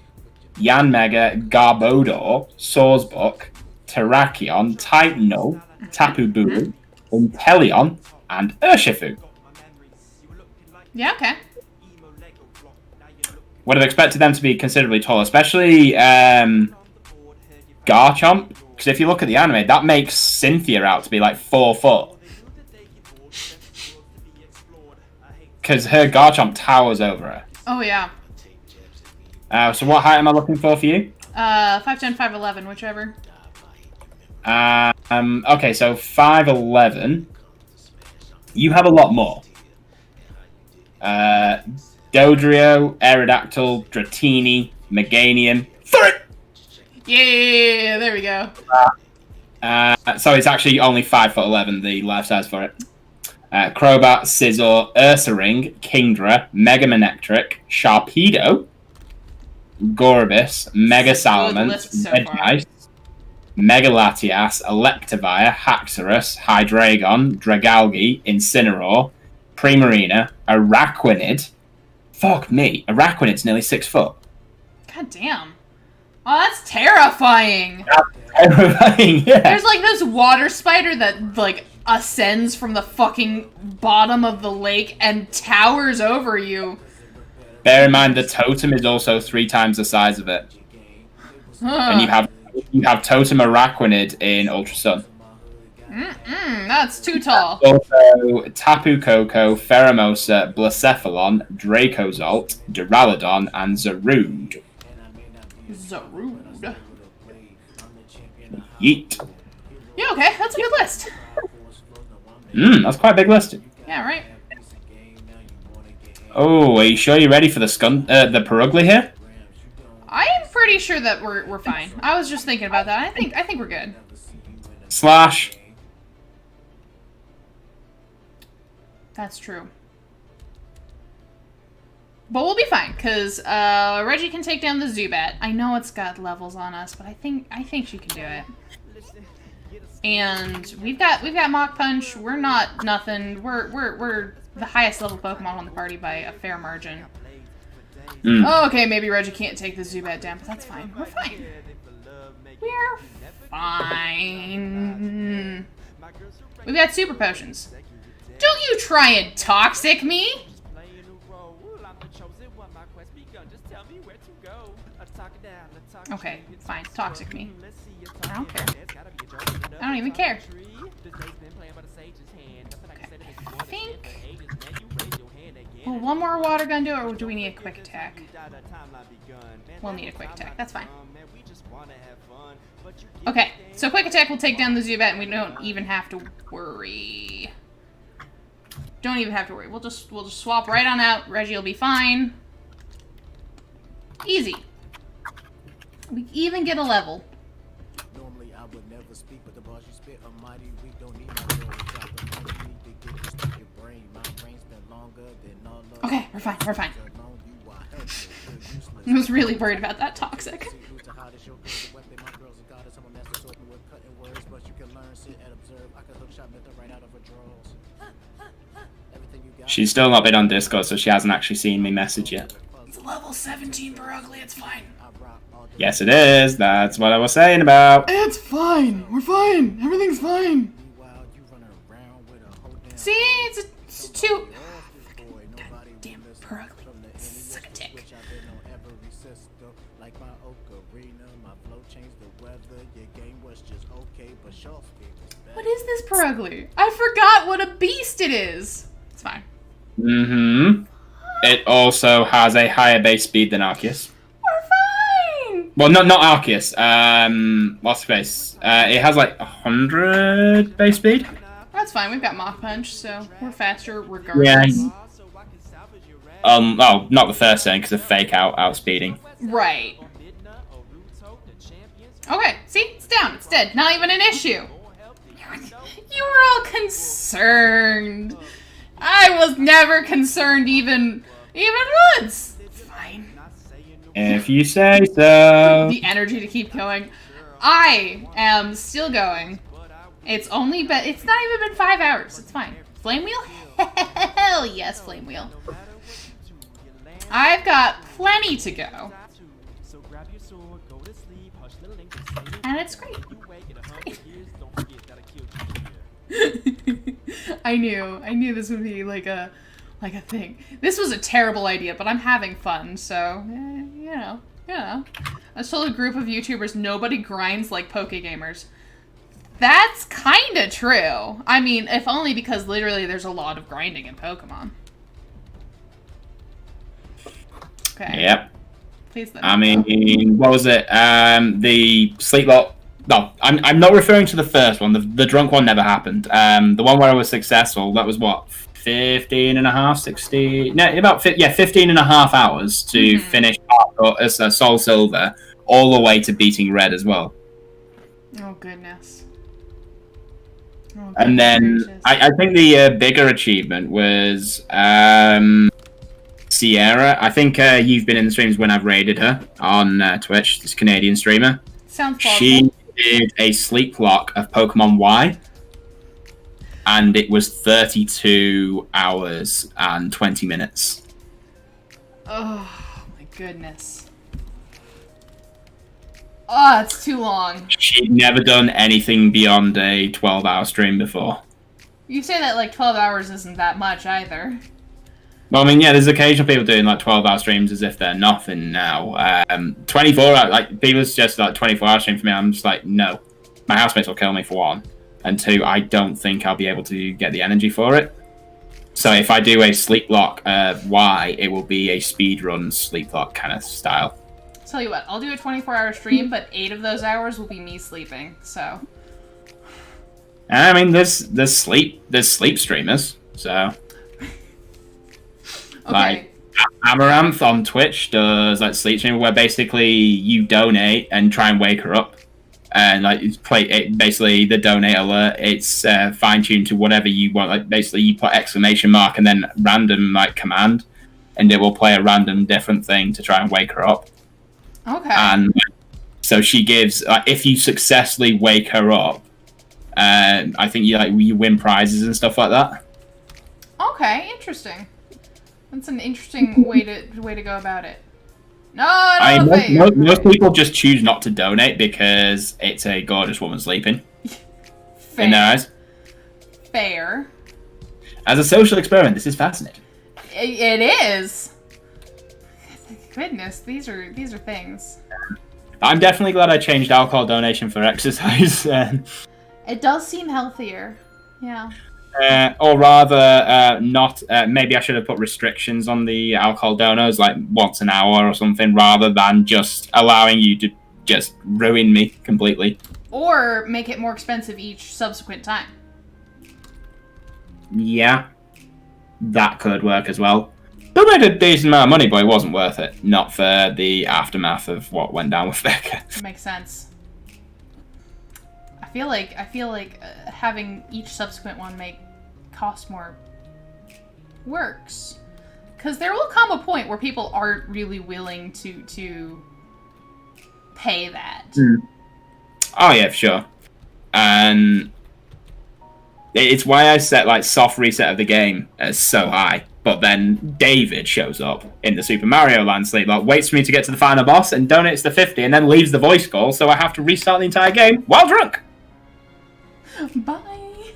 Yanmega, Garbodor, Swordsbuck, Terrakion, Titanol, Tapu Bulu, Inteleon, and Urshifu. Yeah, okay. Would have expected them to be considerably taller, especially Garchomp, because if you look at the anime, that makes Cynthia out to be like 4 foot. Because her Garchomp towers over her. Oh, yeah. So what height am I looking for you? 5'10", 5'11", whichever. Okay, so 5'11". You have a lot more. Dodrio, Aerodactyl, Dratini, Meganium. Yeah, there we go. So it's actually only 5'11", the life size for it. Crobat, Scizor, Ursaring, Kingdra, Megamanectric, Sharpedo, Gorbis, Mega Salamence, Regice, Megalatias, Electivire, Haxorus, Hydreigon, Dragalge, Incineroar, Primarina, Araquanid. Fuck me, Araquanid's nearly 6 foot. God damn. Oh, that's terrifying. Terrifying, yeah. There's like this water spider that like ascends from the fucking bottom of the lake and towers over you. Bear in mind the totem is also 3 times the size of it. And you have Totem Araquanid in Ultra Sun. That's too tall. Also, Tapu Koko, Pheromosa, Blacephalon, Dracozolt, Duraludon, and Zarude. Zarude. Yeet. Yeah, okay, that's a good list. That's quite a big list. Yeah, right. Oh, are you sure you're ready for the Purugly here? I am pretty sure that we're fine. I was just thinking about that. I think we're good. Slash. That's true. But we'll be fine, because Reggie can take down the Zubat. I know it's got levels on us, but I think she can do it. And we've got Mach Punch. We're not nothing. We're the highest level Pokemon on the party by a fair margin. Oh, okay, maybe Reggie can't take the Zubat down, but that's fine. We're fine. We're fine. We've got Super Potions. Don't you try and toxic me! Okay, fine. Toxic me. I don't care. I don't even care. Okay, I think... Will one more water gun do it, or do we need a quick attack? We'll need a quick attack. That's fine. Okay, so quick attack will take down the Zubat, and we don't even have to worry. Don't even have to worry. We'll just swap right on out. Reggie will be fine. Easy. We even get a level. Normally I would never speak, but the bars you spit are mighty weak. Don't need Okay, we're fine. We're fine. I was really worried about that toxic. She's still not been on Discord, so she hasn't actually seen me message yet. It's level 17 Purugly, it's fine. Yes, it is. That's what I was saying about. It's fine. We're fine. Everything's fine. See, it's a 2. Goddamn Purugly. Suck a dick. What is this Purugly? I forgot what a beast it is. It's fine. It also has a higher base speed than Arceus. We're fine! Well, not Arceus. What's the base? It has like 100 base speed. That's fine. We've got Mach Punch, so we're faster regardless. Yeah. Oh, not the first turn because of fake outspeeding. Right. Okay, see? It's down. It's dead. Not even an issue. You were all concerned. I was never concerned even once. It's fine. If you say so. The energy to keep going. I am still going. It's not even been 5 hours. It's fine. Flame Wheel? Hell yes, Flame Wheel. I've got plenty to go. And it's great. I knew this would be like a thing. This was a terrible idea, but I'm having fun, so you know. I told a group of YouTubers nobody grinds like Pokegamers. That's kinda true. I mean, if only because literally there's a lot of grinding in Pokemon. Okay. Yep. Please let me I mean, what was it? The Sleeplocke No, I'm not referring to the first one. The drunk one never happened. The one where I was successful, that was what, 15 and a half, 16? No, about 15 and a half hours to finish Soul Silver, all the way to beating Red as well. Oh, goodness. And then I think the bigger achievement was Sierra. I think you've been in the streams when I've raided her on Twitch, this Canadian streamer. Sounds plausible. She did a Sleeplocke of Pokemon Y, and it was 32 hours and 20 minutes. Oh, my goodness. Oh, it's too long. She'd never done anything beyond a 12-hour stream before. You say that like 12 hours isn't that much either. Well, I mean, yeah, there's occasional people doing like 12-hour streams as if they're nothing now. 24-hour, like, people suggest like 24-hour stream for me. I'm just like, no. My housemates will kill me for one. And two, I don't think I'll be able to get the energy for it. So if I do a Sleeplocke Y, it will be a speedrun Sleeplocke kind of style. Tell you what, I'll do a 24-hour stream, but 8 of those hours will be me sleeping, so... I mean, there's sleep streamers, so... Okay. Like, Amaranth on Twitch does like sleep streaming where basically you donate and try and wake her up. And like basically the donate alert, it's fine-tuned to whatever you want. Like basically you put exclamation mark and then random like command, and it will play a random different thing to try and wake her up. Okay. And so she gives if you successfully wake her up, I think you win prizes and stuff like that. Okay, interesting. That's an interesting way to go about it. No, I don't know. Most people just choose not to donate because it's a gorgeous woman sleeping. Fair. In their eyes. Fair. As a social experiment, this is fascinating. It is. Goodness, these are things. I'm definitely glad I changed alcohol donation for exercise. It does seem healthier. Yeah. Or rather, not. Maybe I should have put restrictions on the alcohol donors, like once an hour or something, rather than just allowing you to just ruin me completely. Or make it more expensive each subsequent time. Yeah, that could work as well. Still made a decent amount of money, but it wasn't worth it. Not for the aftermath of what went down with Becca. Makes sense. I feel like having each subsequent one cost more works, because there will come a point where people aren't really willing to pay that. Oh yeah, for sure. And it's why I set like soft reset of the game as so high. But then David shows up in the Super Mario Land Sleeplocke, waits for me to get to the final boss, and donates the 50, and then leaves the voice call, so I have to restart the entire game while drunk. Bye.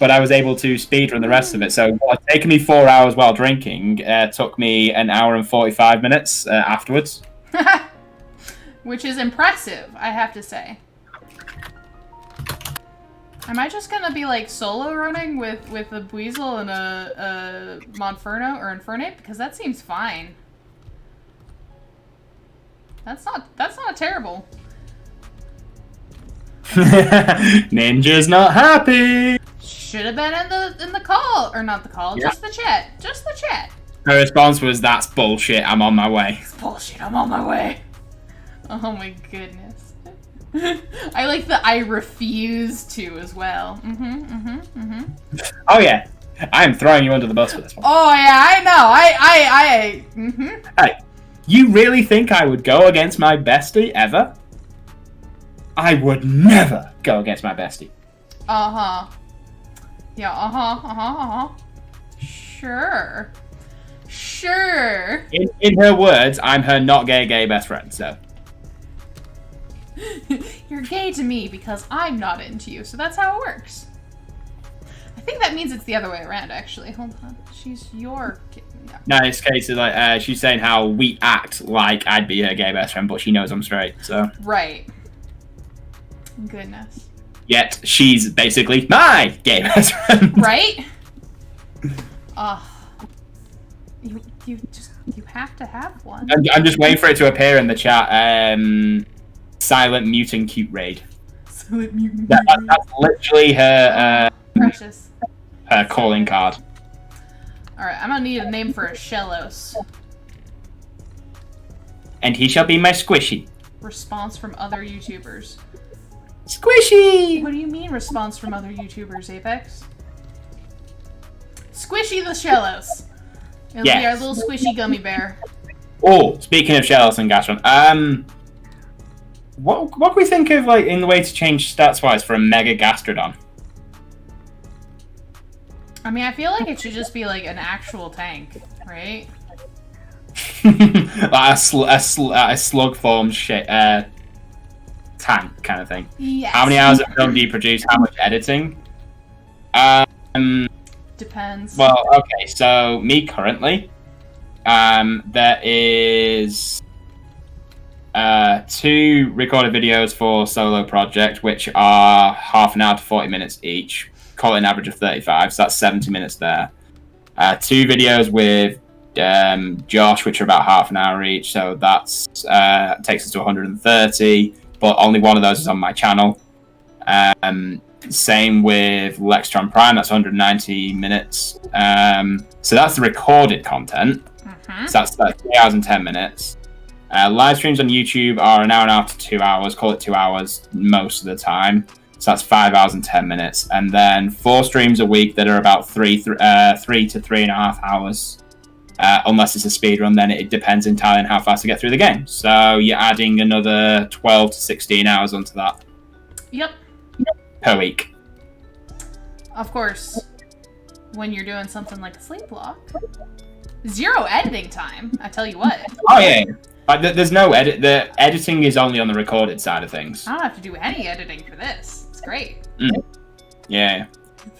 But I was able to speedrun the rest of it, so what had taken me 4 hours while drinking took me an hour and 45 minutes afterwards. Which is impressive, I have to say. Am I just gonna be like solo running with a Buizel and a Monferno or Infernape? Because that seems fine. That's not terrible. Ninja's not happy. Should have been in the call, or not the call, Yeah. just the chat. Her response was, "That's bullshit. I'm on my way." It's bullshit. I'm on my way. Oh my goodness. I like the I refuse to as well. Oh yeah, I am throwing you under the bus for this one. Oh yeah, I know. Hey, you really think I would go against my bestie ever? I would never go against my bestie. Yeah, Sure. In her words, I'm her not gay best friend, so. You're gay to me because I'm not into you, so that's how it works. I think that means it's the other way around, actually. Hold on. She's your... No, it's a case of like, she's saying how we act like I'd be her gay best friend, but she knows I'm straight, so. Right. Goodness. Yet, she's basically my gay best friend. Right? You have to have one. I'm just waiting for it to appear in the chat. silent mutant cute raid. Silent mutant. That's literally her Precious. her calling card. Alright, I'm gonna need a name for a Shellos. And he shall be my squishy. Response from other YouTubers. Squishy! What do you mean response from other YouTubers, Apex? Squishy the Shellos. It'll be our little squishy gummy bear. Oh, speaking of Shellos and Gastron, what can we think of like in the way to change stats wise for a Mega Gastrodon? I mean, I feel like it should just be like an actual tank, right? Like a slug form shit tank kind of thing. Yes. How many hours of film do you produce? How much editing? Depends. Well, okay, so me currently, there is 2 recorded videos for solo project, which are half an hour to 40 minutes each. Call it an average of 35, so that's 70 minutes there. 2 videos with Josh, which are about half an hour each, so that's takes us to 130, but only one of those is on my channel. Same with Lextron Prime, that's 190 minutes. So that's the recorded content. So that's 3 hours and 10 minutes. Live streams on YouTube are an hour and a half to 2 hours, call it 2 hours most of the time. So that's 5 hours and 10 minutes. And then 4 streams a week that are about 3 to 3.5 hours. Unless it's a speed run, then it depends entirely on how fast I get through the game. So you're adding another 12 to 16 hours onto that. Yep. Per week. Of course, when you're doing something like a Sleeplocke, 0 editing time, I tell you what. Oh yeah. There's no edit. The editing is only on the recorded side of things. I don't have to do any editing for this. It's great. Yeah.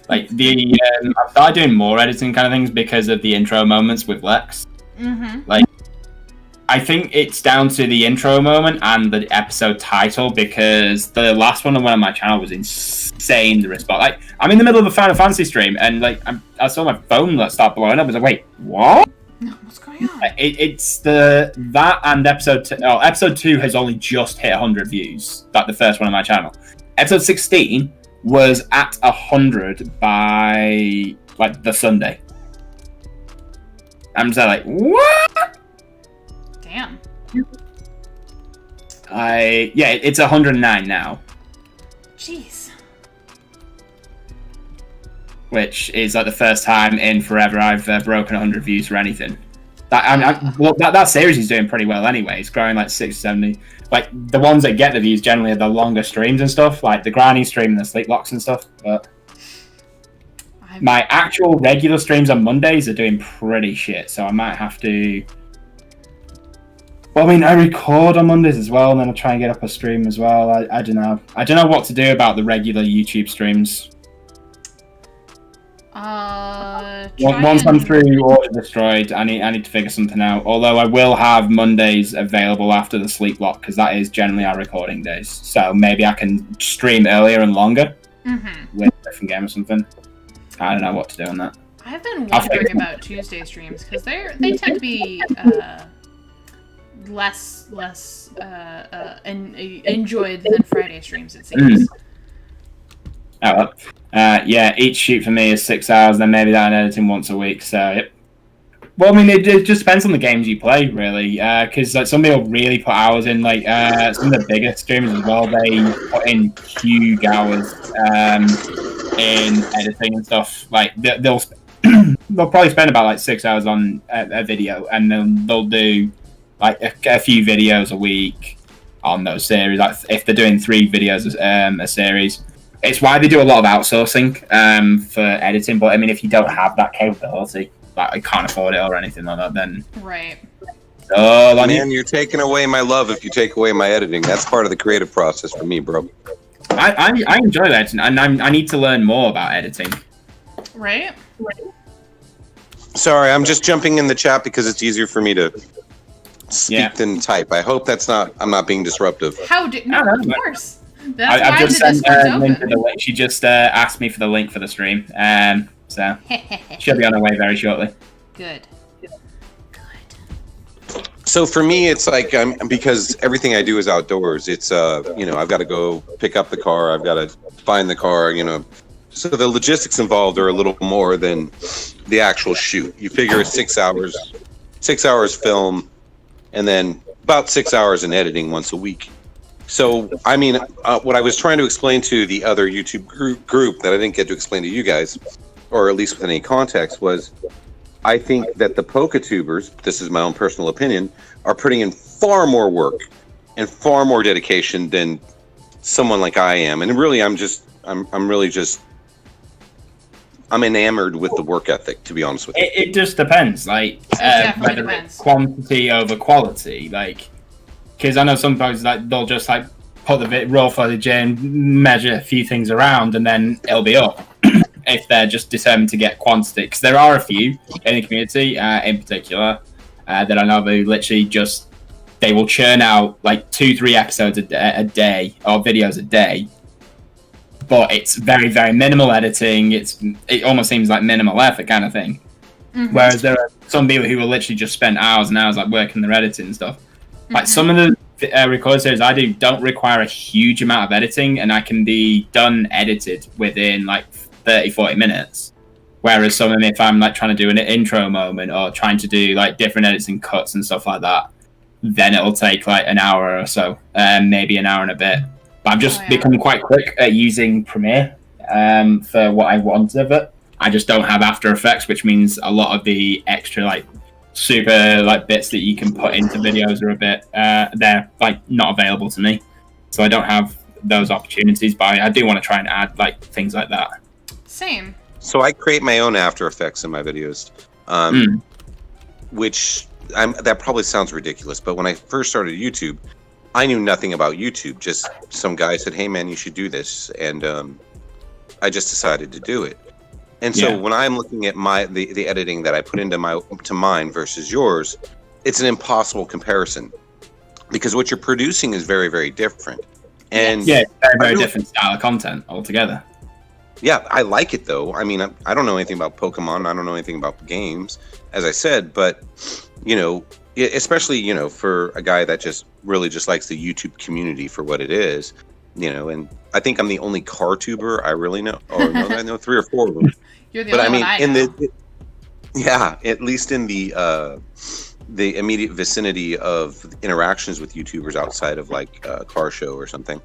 Like I've started doing more editing kind of things because of the intro moments with Lex. Like, I think it's down to the intro moment and the episode title, because the last one I went on my channel was insane. The response, like, I'm in the middle of a Final Fantasy stream and like I saw my phone start blowing up. I was like, wait, what? No, what's going on? It's that and episode 2 has only just hit 100 views. Like the first one on my channel. Episode 16 was at 100 by like the Sunday. I'm just like, what? Damn. It's 109 now. Jeez. Which is like the first time in forever I've broken 100 views for anything. That series is doing pretty well anyway. It's growing like 670. Like the ones that get the views generally are the longer streams and stuff, like the grinding stream and the Sleeplocks and stuff. But my actual regular streams on Mondays are doing pretty shit, so I might have to. Well, I mean, I record on Mondays as well, and then I try and get up a stream as well. I don't know. I don't know what to do about the regular YouTube streams. Once I'm through Order Destroyed, I need to figure something out. Although I will have Mondays available after the Sleeplocke, because that is generally our recording days. So maybe I can stream earlier and longer with a different game or something. I don't know what to do on that. I've been wondering about Tuesday streams, because they tend to be less enjoyed than Friday streams, it seems. Each shoot for me is 6 hours, then maybe that and editing once a week, so yep. Well, I mean, it just depends on the games you play, really, because like, some people really put hours in, like some of the bigger streamers as well, they put in huge hours in editing and stuff. Like, they'll probably spend about like 6 hours on a video, and then they'll do like a few videos a week on those series, like if they're doing 3 videos a series. It's why they do a lot of outsourcing for editing, but I mean, if you don't have that capability, like I can't afford it or anything like that, then right. Man, you're taking away my love if you take away my editing. That's part of the creative process for me, bro. I enjoy editing, and I need to learn more about editing. Right. Sorry, I'm just jumping in the chat because it's easier for me to speak than type. I hope I'm not being disruptive. No, of course. That's I've why just the sent Discord's a link open. to the link. She just asked me for the link for the stream, so she'll be on her way very shortly. Good. So for me, it's like because everything I do is outdoors. It's I've got to go pick up the car. I've got to find the car. So the logistics involved are a little more than the actual shoot. You figure 6 hours film, and then about 6 hours in editing once a week. So I mean, what I was trying to explain to the other YouTube group that I didn't get to explain to you guys, or at least with any context, was I think that the PokeTubers, this is my own personal opinion, are putting in far more work and far more dedication than someone like I am. And really, I'm enamored with the work ethic, to be honest with you. It just depends, like whether depends. it's quantity over quality, like because I know some folks they'll just put the raw footage in, measure a few things around, and then it'll be up. If they're just determined to get quantity, because there are a few in the community, in particular, that I know they literally they will churn out 2-3 episodes a day or videos a day, but it's very, very minimal editing. It almost seems like minimal effort kind of thing. Mm-hmm. Whereas there are some people who will literally just spend hours and hours working their editing and stuff. Mm-hmm. Some of the record series I do don't require a huge amount of editing, and I can be done edited within 30-40 minutes. Whereas some of them, if I'm trying to do an intro moment or trying to do different edits and cuts and stuff like that, then it'll take an hour or so, maybe an hour and a bit. But I've just become quite quick at using Premiere for what I want of it. I just don't have After Effects, which means a lot of the extra super bits that you can put into videos are a bit they're not available to me. So I don't have those opportunities, but I do want to try and add things like that. Same. So I create my own After Effects in my videos, which that probably sounds ridiculous, but when I first started YouTube, I knew nothing about YouTube. Just some guy said, "Hey man, you should do this," and I just decided to do it. And so when I'm looking at the editing that I put into mine versus yours, it's an impossible comparison because what you're producing is very, very different. And very, very different style of content altogether. Yeah, I like it though. I mean, I don't know anything about Pokemon. I don't know anything about games, as I said. But especially for a guy that just really just likes the YouTube community for what it is, And I think I'm the only car tuber I really know. Oh no, I know 3 or 4 of them. You're the only one I know. At least in the immediate vicinity of interactions with YouTubers outside of a car show or something,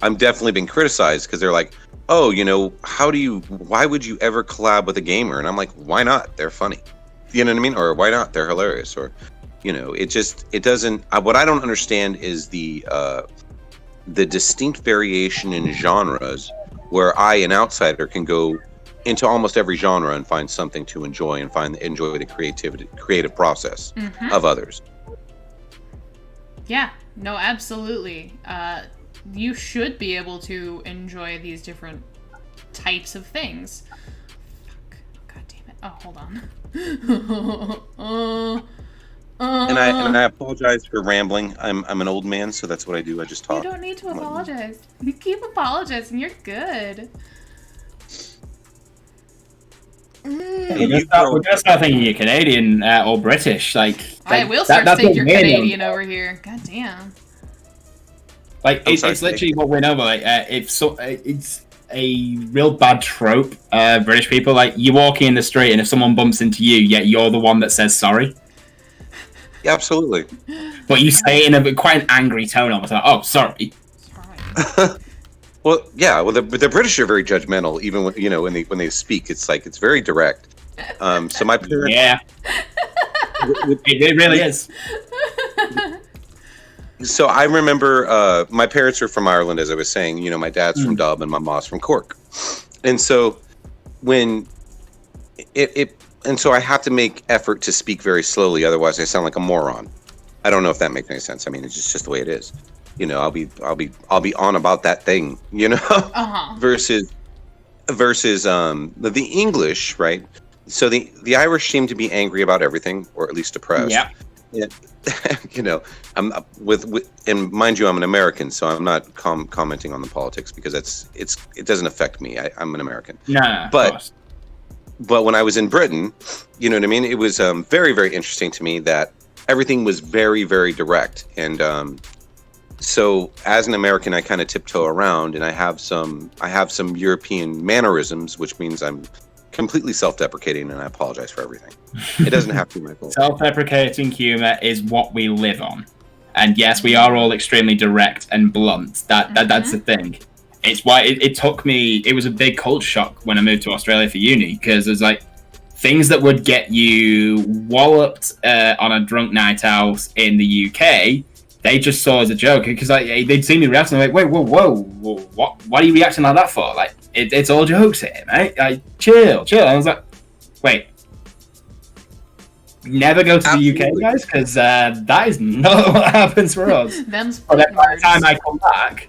I'm definitely been criticized because they're like, "Oh, why would you ever collab with a gamer?" And I'm like, "Why not? They're funny." You know what I mean? Or why not? They're hilarious. Or, it doesn't. What I don't understand is the distinct variation in genres where an outsider, can go into almost every genre and find something to enjoy and enjoy the creative process of others. Yeah, no, absolutely. You should be able to enjoy these different types of things. Fuck. God damn it. Oh, hold on. And I apologize for rambling. I'm an old man, so that's what I do. I just talk. You don't need to apologize. You keep apologizing. You're good. We're just not thinking you're Canadian or British. I will start to think you're Canadian over here. God damn. It's literally what we know. But it's a real bad trope. British people, you walking in the street, and if someone bumps into you, yet you're the one that says sorry. Yeah, absolutely. But you say it in a quite an angry tone, almost "Oh, sorry." Well, yeah. Well, the British are very judgmental, even when they speak. It's very direct. So my parents. Yeah. It really is. So I remember my parents are from Ireland, as I was saying. My dad's from Dublin, my mom's from Cork, and so when and so I have to make effort to speak very slowly, otherwise I sound like a moron. I don't know if that makes any sense. I mean, it's just the way it is. I'll be on about that thing, versus the English, right? So the Irish seem to be angry about everything, or at least depressed. Yeah. I'm and mind you, I'm an American, so I'm not commenting on the politics because it doesn't affect me. I'm an American. No, but but when I was in Britain, you know what I mean? It was very, very interesting to me that everything was very, very direct. And so as an American, I kind of tiptoe around, and I have some European mannerisms, which means I'm completely self-deprecating, and I apologize for everything. It doesn't have to be my fault. Self-deprecating humor is what we live on. And yes, we are all extremely direct and blunt. That's the thing. It's why it took me. It was a big culture shock when I moved to Australia for uni, because there's like things that would get you walloped on a drunk night out in the UK. They just saw as a joke, because they'd seen me reacting. They're like, wait, whoa, what are you reacting like that for? Like it's all jokes here, mate. Like chill. And I was like, wait. Never go to the UK, guys, because that is not what happens for us. But by the time I come back,